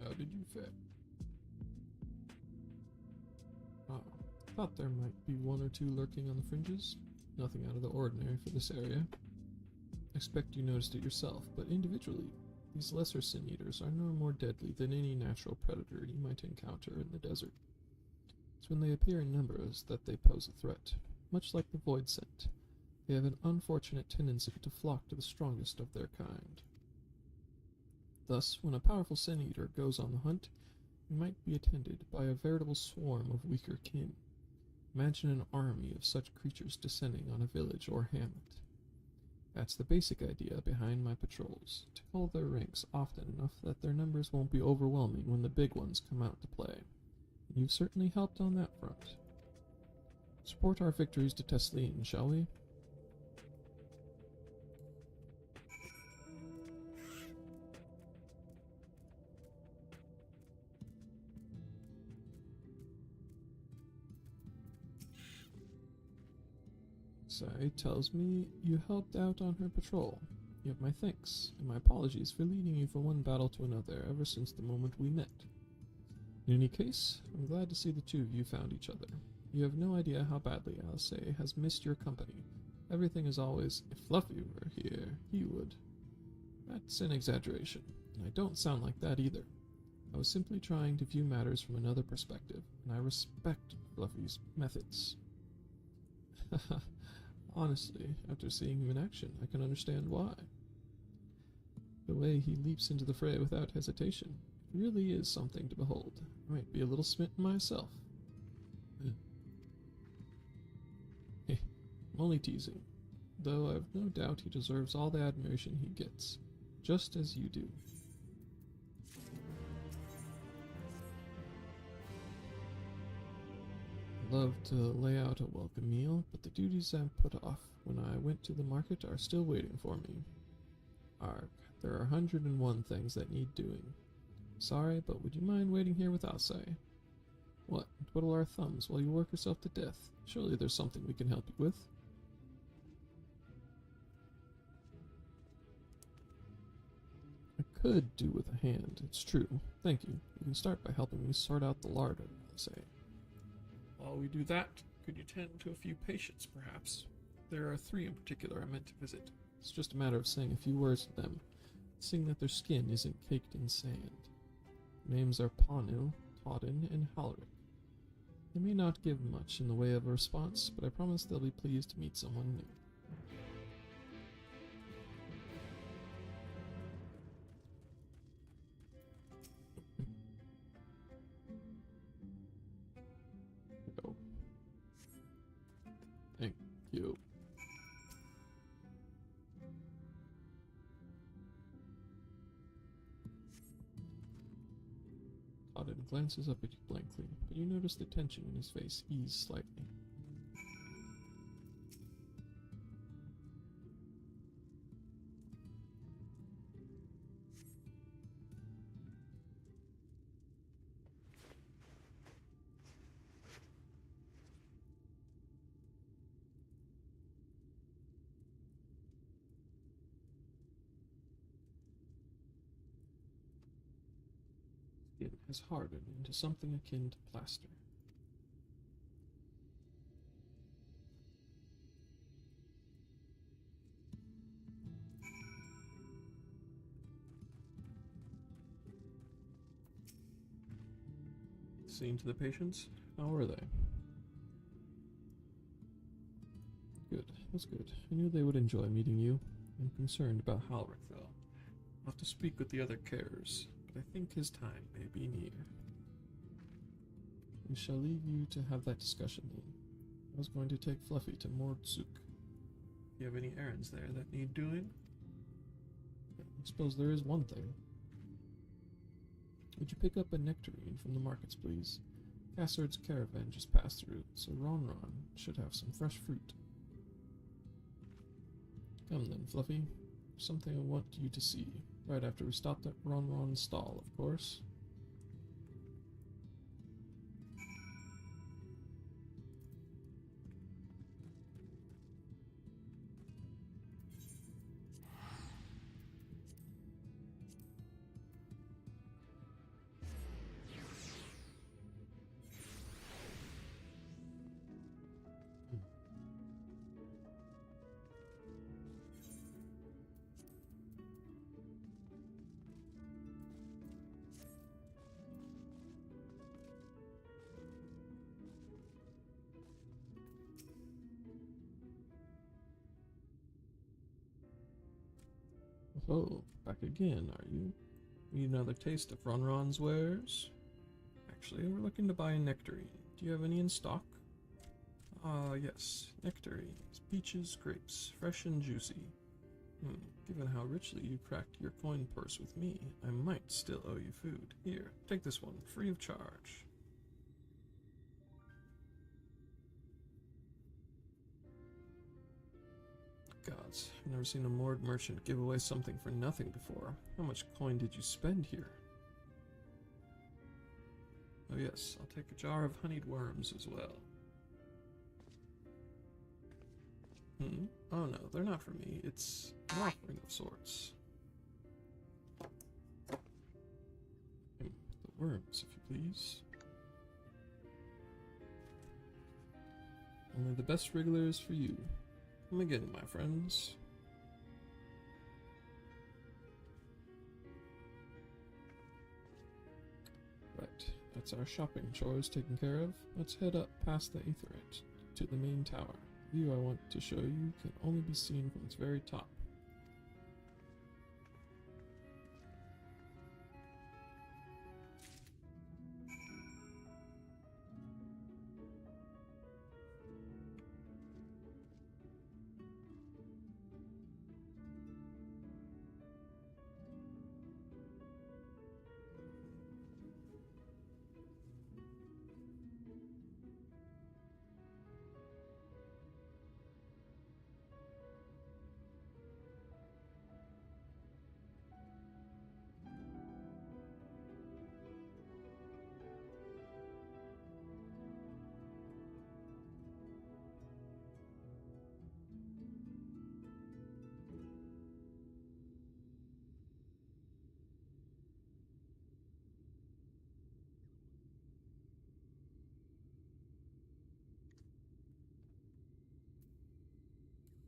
How did you fare? Thought there might be one or two lurking on the fringes. Nothing out of the ordinary for this area. Expect you noticed it yourself, but individually, These lesser sin eaters are no more deadly than any natural predator you might encounter in the desert. It's when they appear in numbers that they pose a threat. Much like the void scent, they have an unfortunate tendency to flock to the strongest of their kind. Thus, when a powerful sin eater goes on the hunt, he might be attended by a veritable swarm of weaker kin. Imagine an army of such creatures descending on a village or hamlet. That's the basic idea behind my patrols, to hold their ranks often enough that their numbers won't be overwhelming when the big ones come out to play. And you've certainly helped on that front. Support our victories to Tesleen, shall we? Sai tells me you helped out on her patrol. You have my thanks, and my apologies for leading you from one battle to another ever since the moment we met. In any case, I'm glad to see the two of you found each other. You have no idea how badly Alice has missed your company. Everything is always, if Fluffy were here, he would. That's an exaggeration, and I don't sound like that either. I was simply trying to view matters from another perspective, and I respect Fluffy's methods. Honestly, after seeing him in action, I can understand why. The way he leaps into the fray without hesitation really is something to behold. I might be a little smitten myself. Hey, I'm only teasing, though I've no doubt he deserves all the admiration he gets, just as you do. I'd love to lay out a welcome meal, but the duties I put off when I went to the market are still waiting for me. Arg, there are 101 things that need doing. Sorry, but would you mind waiting here with Alcei? What, twiddle our thumbs while you work yourself to death? Surely there's something we can help you with. I could do with a hand, it's true. Thank you. You can start by helping me sort out the larder, Alcei. While we do that, could you tend to a few patients, perhaps? There are 3 in particular I meant to visit. It's just a matter of saying a few words to them, seeing that their skin isn't caked in sand. Their names are Panil, Todden, and Halric. They may not give much in the way of a response, but I promise they'll be pleased to meet someone new. Go. Thank you. Todden glances up at you blankly, but you notice the tension in his face ease slightly. It has hardened into something akin to plaster. Seen to the patients? How were they? Good, that's good. I knew they would enjoy meeting you. I'm concerned about Halric, though. I'll have to speak with the other carers, but I think his time may be near. We shall leave you to have that discussion then. I was going to take Fluffy to Mordzuk. Do you have any errands there that need doing? I suppose there is one thing. Would you pick up a nectarine from the markets, please? Cassard's caravan just passed through, so Ron should have some fresh fruit. Come then, Fluffy. There's something I want you to see. Right after we stopped at Ron's stall, of course. Oh, back again, are you? Need another taste of Ronron's wares? Actually, we're looking to buy a nectarine. Do you have any in stock? Ah, yes. Nectarines, peaches, grapes, fresh and juicy. Given how richly you cracked your coin purse with me, I might still owe you food. Here, take this one, free of charge. Gods, I've never seen a moored merchant give away something for nothing before. How much coin did you spend here? Oh yes, I'll take a jar of honeyed worms as well. Oh no, they're not for me. It's an offering of sorts. The worms, if you please. Only the best wrigglers for you. Come again, my friends. Right, that's our shopping chores taken care of. Let's head up past the Aetheryte to the main tower. The view I want to show you can only be seen from its very top.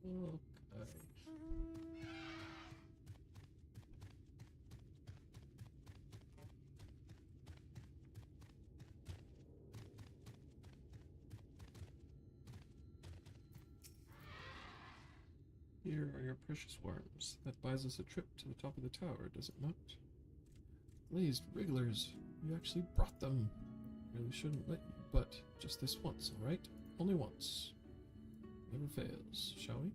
Okay. Here are your precious worms. That buys us a trip to the top of the tower, does it not? Glazed wrigglers, you actually brought them. Really shouldn't let you, but just this once, alright? Only once. Never fails, shall we?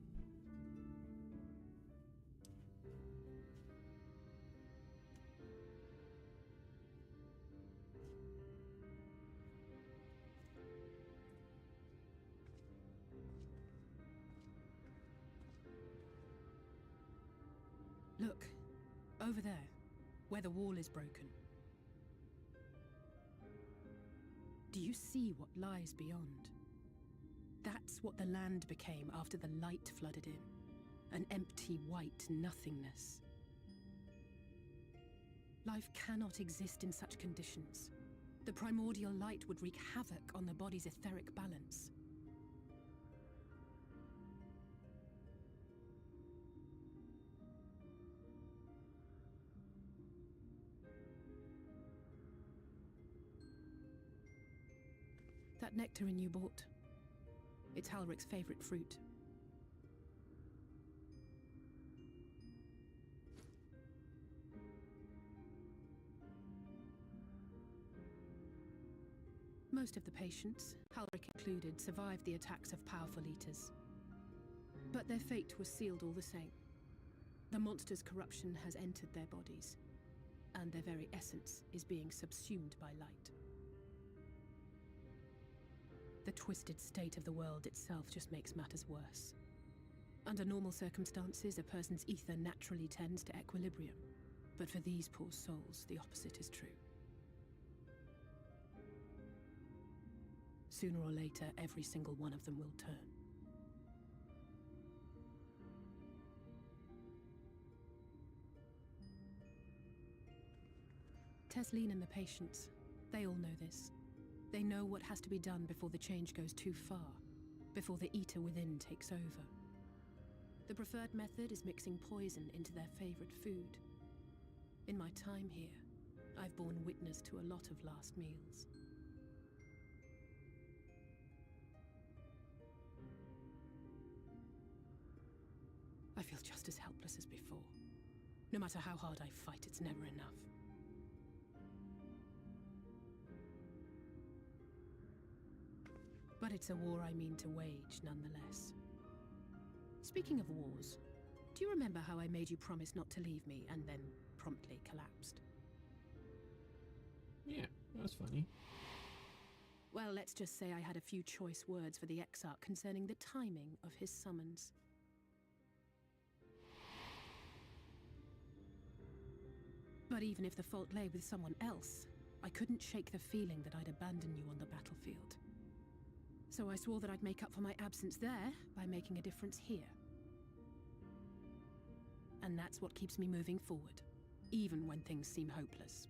Look, over there, where the wall is broken. Do you see what lies beyond? That's what the land became after the light flooded in. An empty white nothingness. Life cannot exist in such conditions. The primordial light would wreak havoc on the body's etheric balance. That nectarine you bought, it's Halric's favorite fruit. Most of the patients, Halric included, survived the attacks of powerful eaters. But their fate was sealed all the same. The monster's corruption has entered their bodies, and their very essence is being subsumed by light. The twisted state of the world itself just makes matters worse. Under normal circumstances, a person's ether naturally tends to equilibrium. But for these poor souls, the opposite is true. Sooner or later, every single one of them will turn. Tesleen and the patients, they all know this. They know what has to be done before the change goes too far, before the eater within takes over. The preferred method is mixing poison into their favorite food. In my time here, I've borne witness to a lot of last meals. I feel just as helpless as before. No matter how hard I fight, it's never enough. But it's a war I mean to wage, nonetheless. Speaking of wars, do you remember how I made you promise not to leave me and then promptly collapsed? Yeah, that's funny. Well, let's just say I had a few choice words for the Exarch concerning the timing of his summons. But even if the fault lay with someone else, I couldn't shake the feeling that I'd abandon you on the battlefield. So I swore that I'd make up for my absence there by making a difference here. And that's what keeps me moving forward, even when things seem hopeless.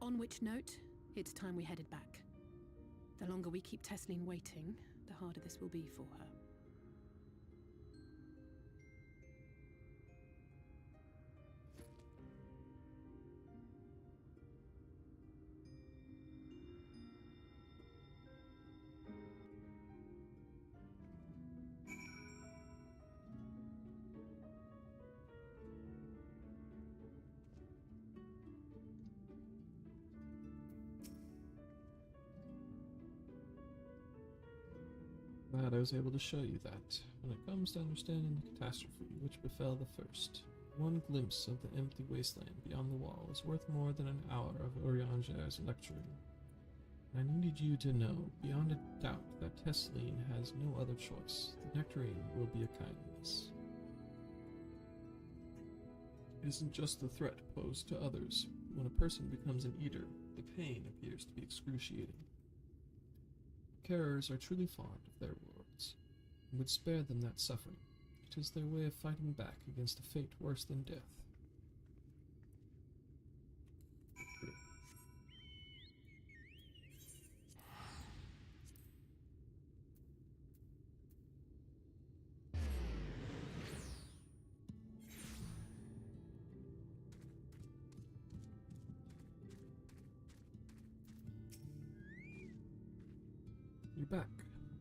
On which note, it's time we headed back. The longer we keep Tesleen waiting, the harder this will be for her. Glad I was able to show you that. When it comes to understanding the catastrophe which befell the first, one glimpse of the empty wasteland beyond the wall is worth more than an hour of Urianger's lecturing. I needed you to know, beyond a doubt, that Tesleen has no other choice. The nectarine will be a kindness. It isn't just the threat posed to others. When a person becomes an eater, the pain appears to be excruciating. Carers are truly fond of their wards, and would spare them that suffering. It is their way of fighting back against a fate worse than death. You're back.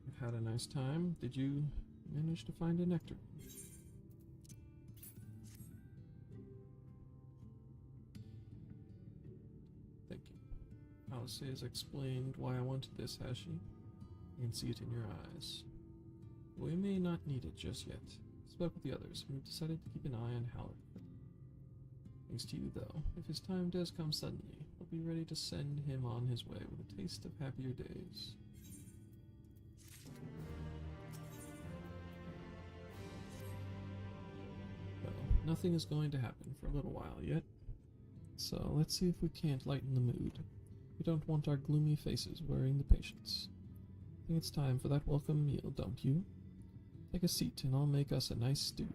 You've had a nice time. Did you manage to find a nectarine? Thank you. Alice has explained why I wanted this, has she? I can see it in your eyes. We may not need it just yet. I spoke with the others, and we've decided to keep an eye on Howard. Thanks to you, though. If his time does come suddenly, we'll be ready to send him on his way with a taste of happier days. Nothing is going to happen for a little while yet, so let's see if we can't lighten the mood. We don't want our gloomy faces worrying the patients. I think it's time for that welcome meal, don't you? Take a seat and I'll make us a nice stew.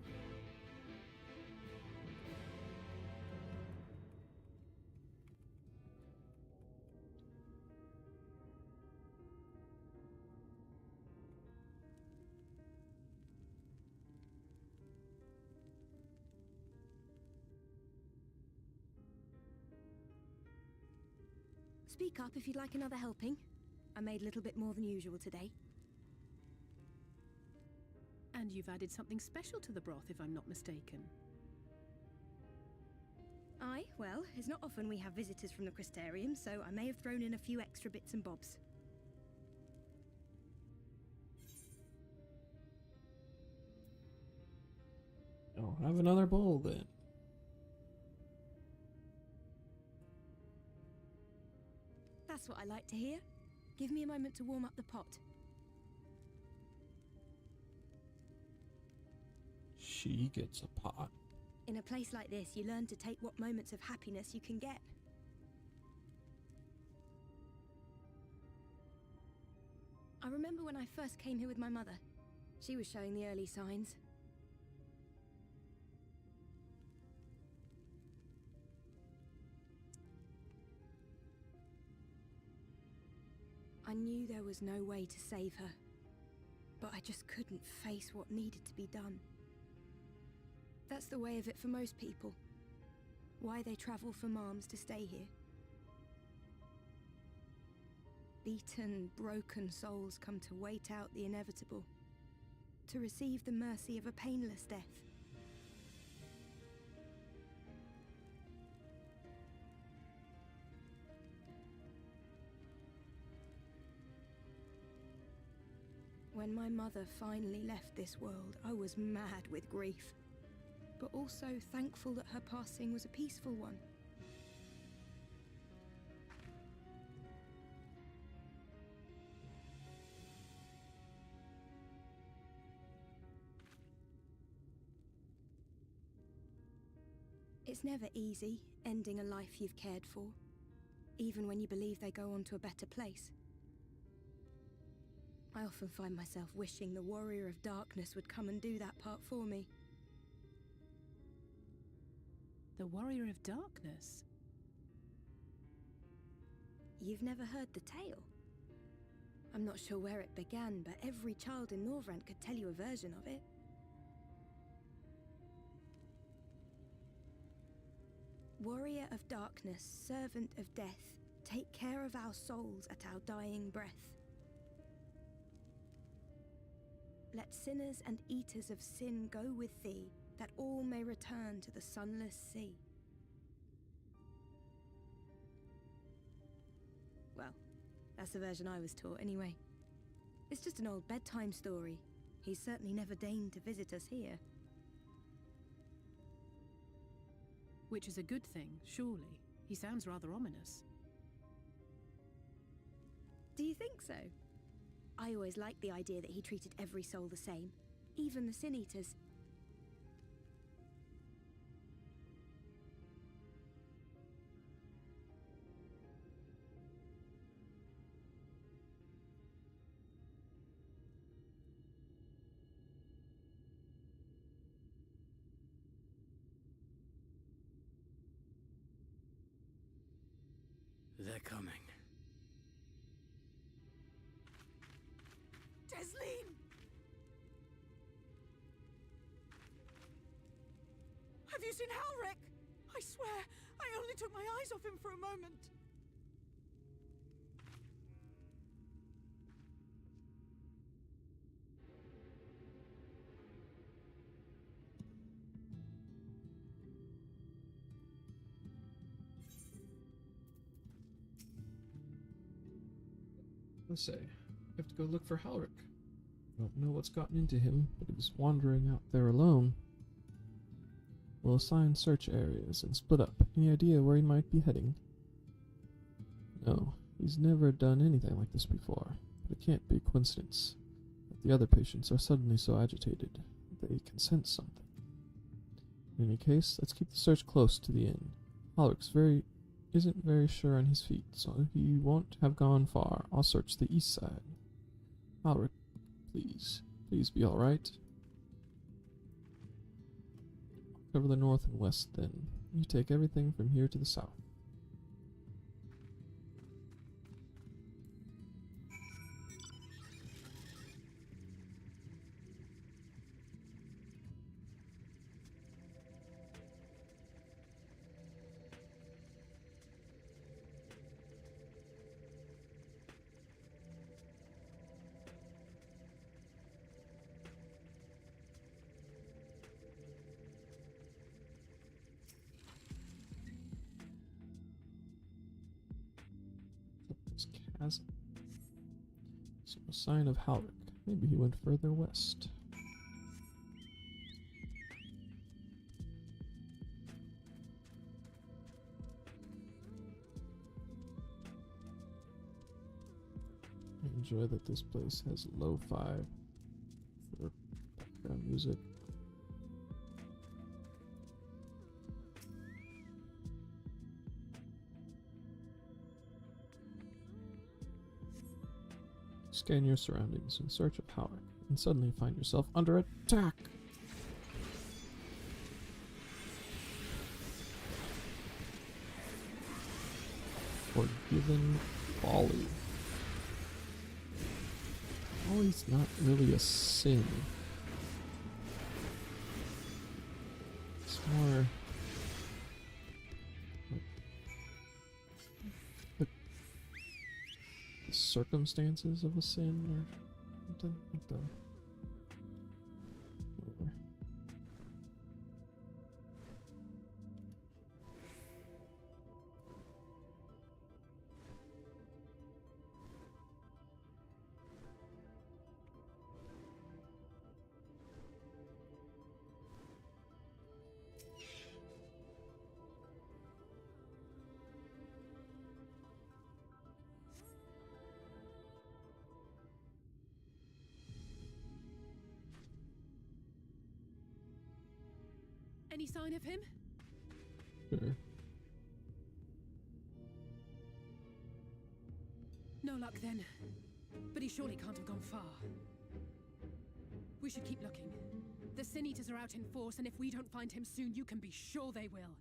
Speak up if you'd like another helping. I made a little bit more than usual today. And you've added something special to the broth, if I'm not mistaken. Aye, well, it's not often we have visitors from the Crystarium, so I may have thrown in a few extra bits and bobs. I'll have another bowl then. That's what I like to hear. Give me a moment to warm up the pot. She gets a pot. In a place like this, you learn to take what moments of happiness you can get. I remember when I first came here with my mother. She was showing the early signs. I knew there was no way to save her, but I just couldn't face what needed to be done. That's the way of it for most people. Why they travel from arms to stay here. beaten, broken souls come to wait out the inevitable, to receive the mercy of a painless death. When my mother finally left this world, I was mad with grief, but also thankful that her passing was a peaceful one. It's never easy, ending a life you've cared for, even when you believe they go on to a better place. I often find myself wishing the Warrior of Darkness would come and do that part for me. The Warrior of Darkness? You've never heard the tale? I'm not sure where it began, but every child in Norvrent could tell you a version of it. Warrior of Darkness, servant of death, take care of our souls at our dying breath. Let sinners and eaters of sin go with thee, that all may return to the sunless sea. Well, that's the version I was taught anyway. It's just an old bedtime story. He's certainly never deigned to visit us here. Which is a good thing, surely. He sounds rather ominous. Do you think so? I always liked the idea that he treated every soul the same, even the Sin Eaters. They're coming. Desleen! Have you seen Halric? I swear, I only took my eyes off him for a moment. Let's say, I have to go look for Halric. Don't know what's gotten into him, but he was wandering out there alone. We'll assign search areas and split up. Any idea where he might be heading? No, he's never done anything like this before, but it can't be a coincidence that the other patients are suddenly so agitated. They can sense something. In any case, let's keep the search close to the inn. Halric's isn't very sure on his feet, so he won't have gone far. I'll search the east side. Halric, please be alright. I'll cover the north and west then. You take everything from here to the south. This chasm. So no sign of Halric. Maybe he went further west. I enjoy that this place has lo-fi for background music. Scan your surroundings in search of Halric, and suddenly find yourself under attack. Forgiven folly. Folly's not really a sin. It's more like the the circumstances of a sin or something? What the? Whatever. Any sign of him? Sure. No luck then. But he surely can't have gone far. We should keep looking. The Sin Eaters are out in force, and if we don't find him soon, you can be sure they will.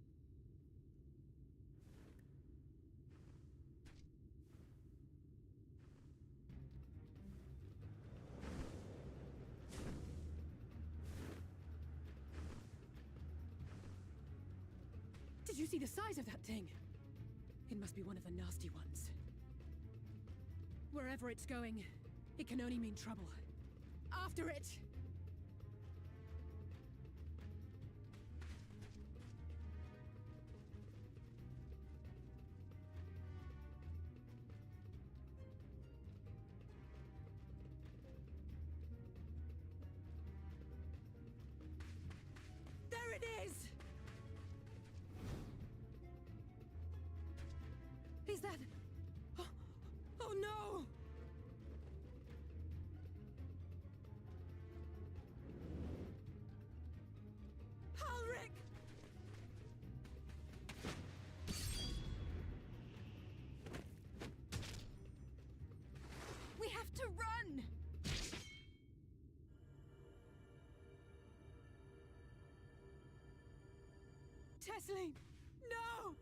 Did you see the size of that thing? It must be one of the nasty ones. Wherever it's going, it can only mean trouble. After it! There it is! Is that... Oh, oh no! Halric! We have to run! Tesleen! No!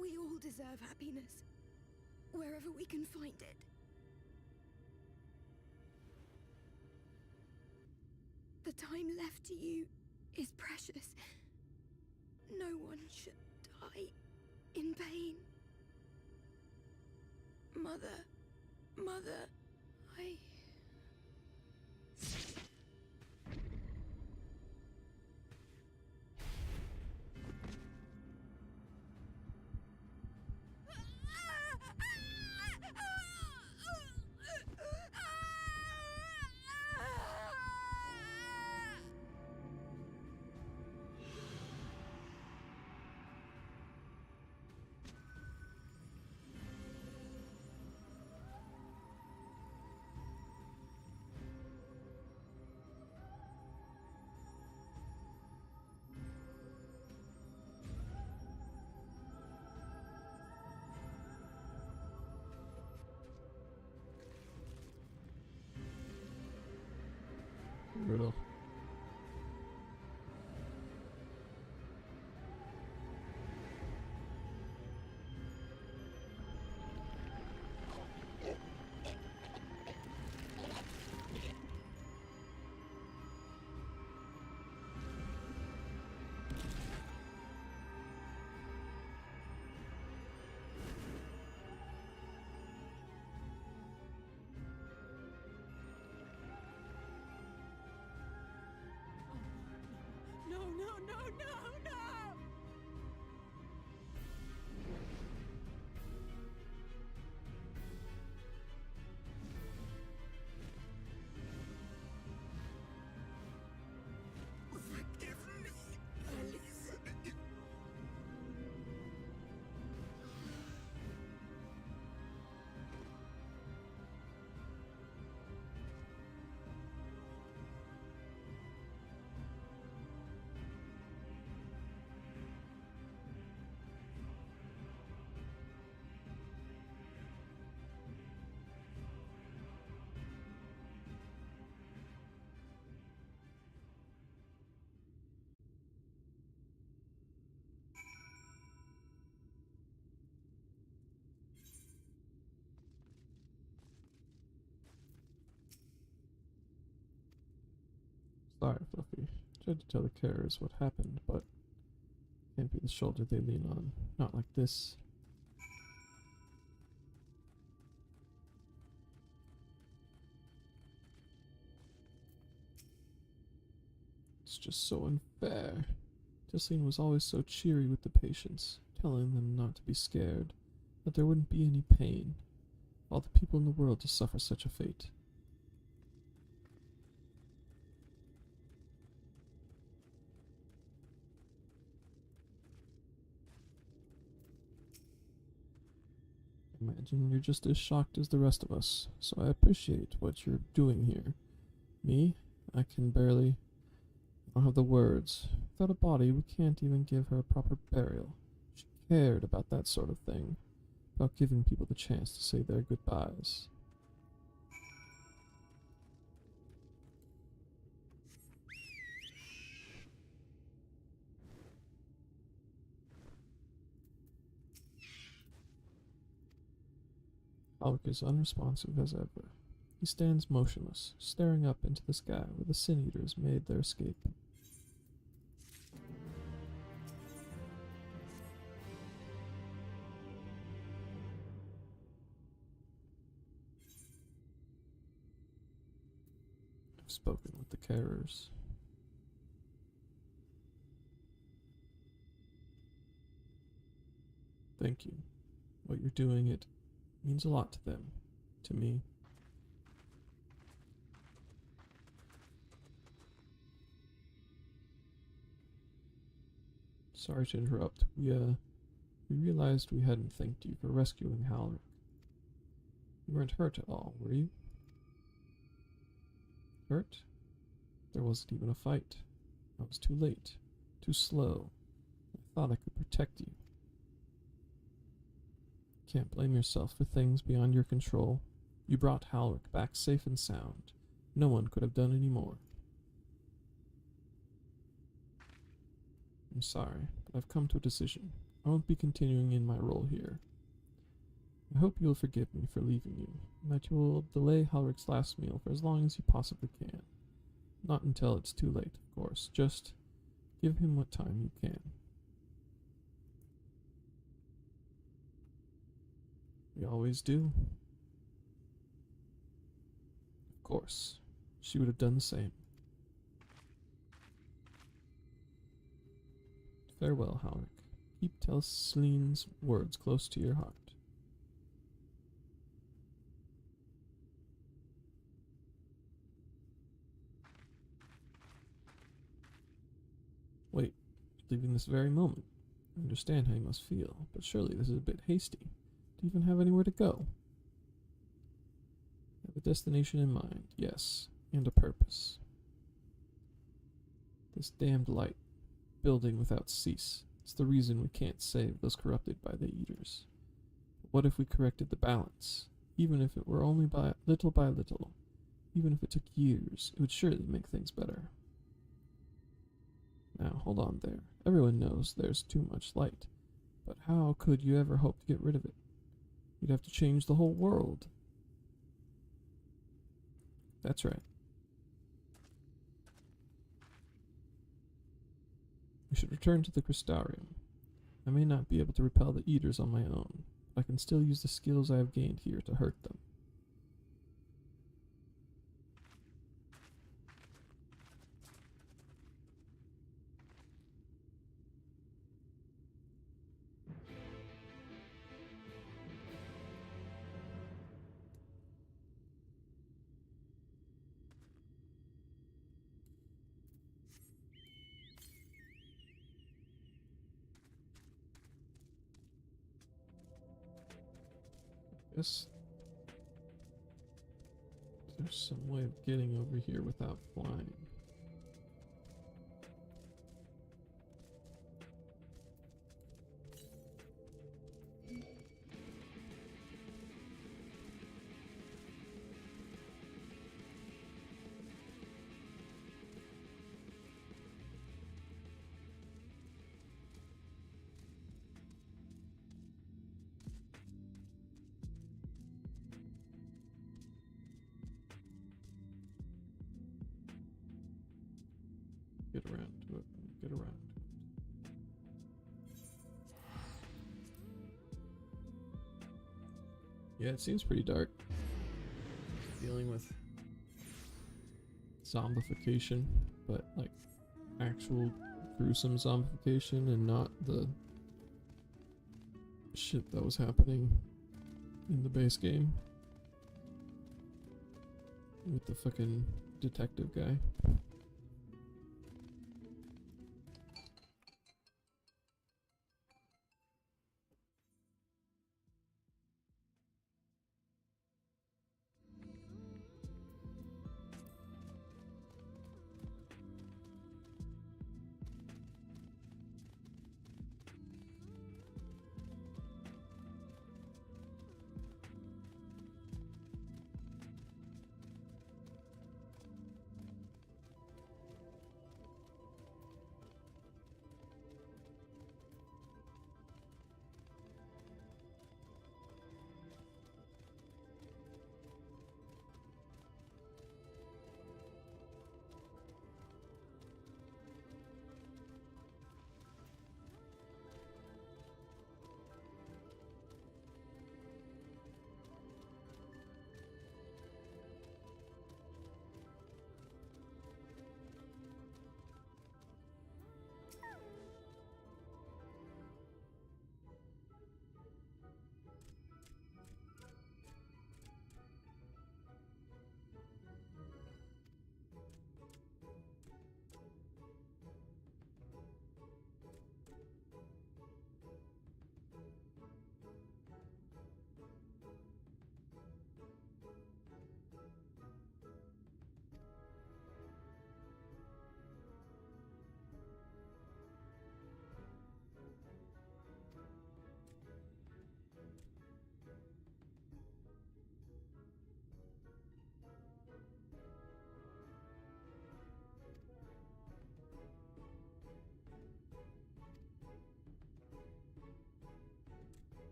We all deserve happiness, wherever we can find it. The time left to you is precious. No one should die in pain. Mother, I... Sorry, Fluffy. Tried to tell the carers what happened, but can't be the shoulder they lean on. Not like this. It's just so unfair. Justine was always so cheery with the patients, telling them not to be scared, that there wouldn't be any pain. All the people in the world to suffer such a fate. Imagine you're just as shocked as the rest of us, so I appreciate what you're doing here. Me? I don't have the words. Without a body, we can't even give her a proper burial. She cared about that sort of thing, about giving people the chance to say their goodbyes. Alec is unresponsive as ever. He stands motionless, staring up into the sky where the Sin Eaters made their escape. I've spoken with the carers. Thank you. What you're doing, it means a lot to them. To me. Sorry to interrupt. We realized we hadn't thanked you for rescuing Halric. You weren't hurt at all, were you? Hurt? There wasn't even a fight. I was too late. Too slow. I thought I could protect you. Can't blame yourself for things beyond your control. You brought Halric back safe and sound. No one could have done any more. I'm sorry, but I've come to a decision. I won't be continuing in my role here. I hope you'll forgive me for leaving you, and that you will delay Halric's last meal for as long as you possibly can. Not until it's too late, of course. Just give him what time you can. We always do. Of course, she would have done the same. Farewell, Halric. Keep Telslene's words close to your heart. Wait, leaving this very moment. I understand how you must feel, but surely this is a bit hasty. Do you even have anywhere to go? I have a destination in mind, yes, and a purpose. This damned light, building without cease, is the reason we can't save those corrupted by the Eaters. But what if we corrected the balance? Even if it were only by little, even if it took years, it would surely make things better. Now, hold on there. Everyone knows there's too much light, but how could you ever hope to get rid of it? You'd have to change the whole world. That's right. We should return to the Crystarium. I may not be able to repel the Eaters on my own, but I can still use the skills I have gained here to hurt them. Guess there's some way of getting over here without flying. Get around to it. Get around. Yeah, it seems pretty dark. Dealing with zombification, but like actual gruesome zombification and not the shit that was happening in the base game with the fucking detective guy.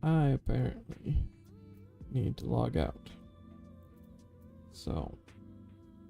I apparently need to log out. So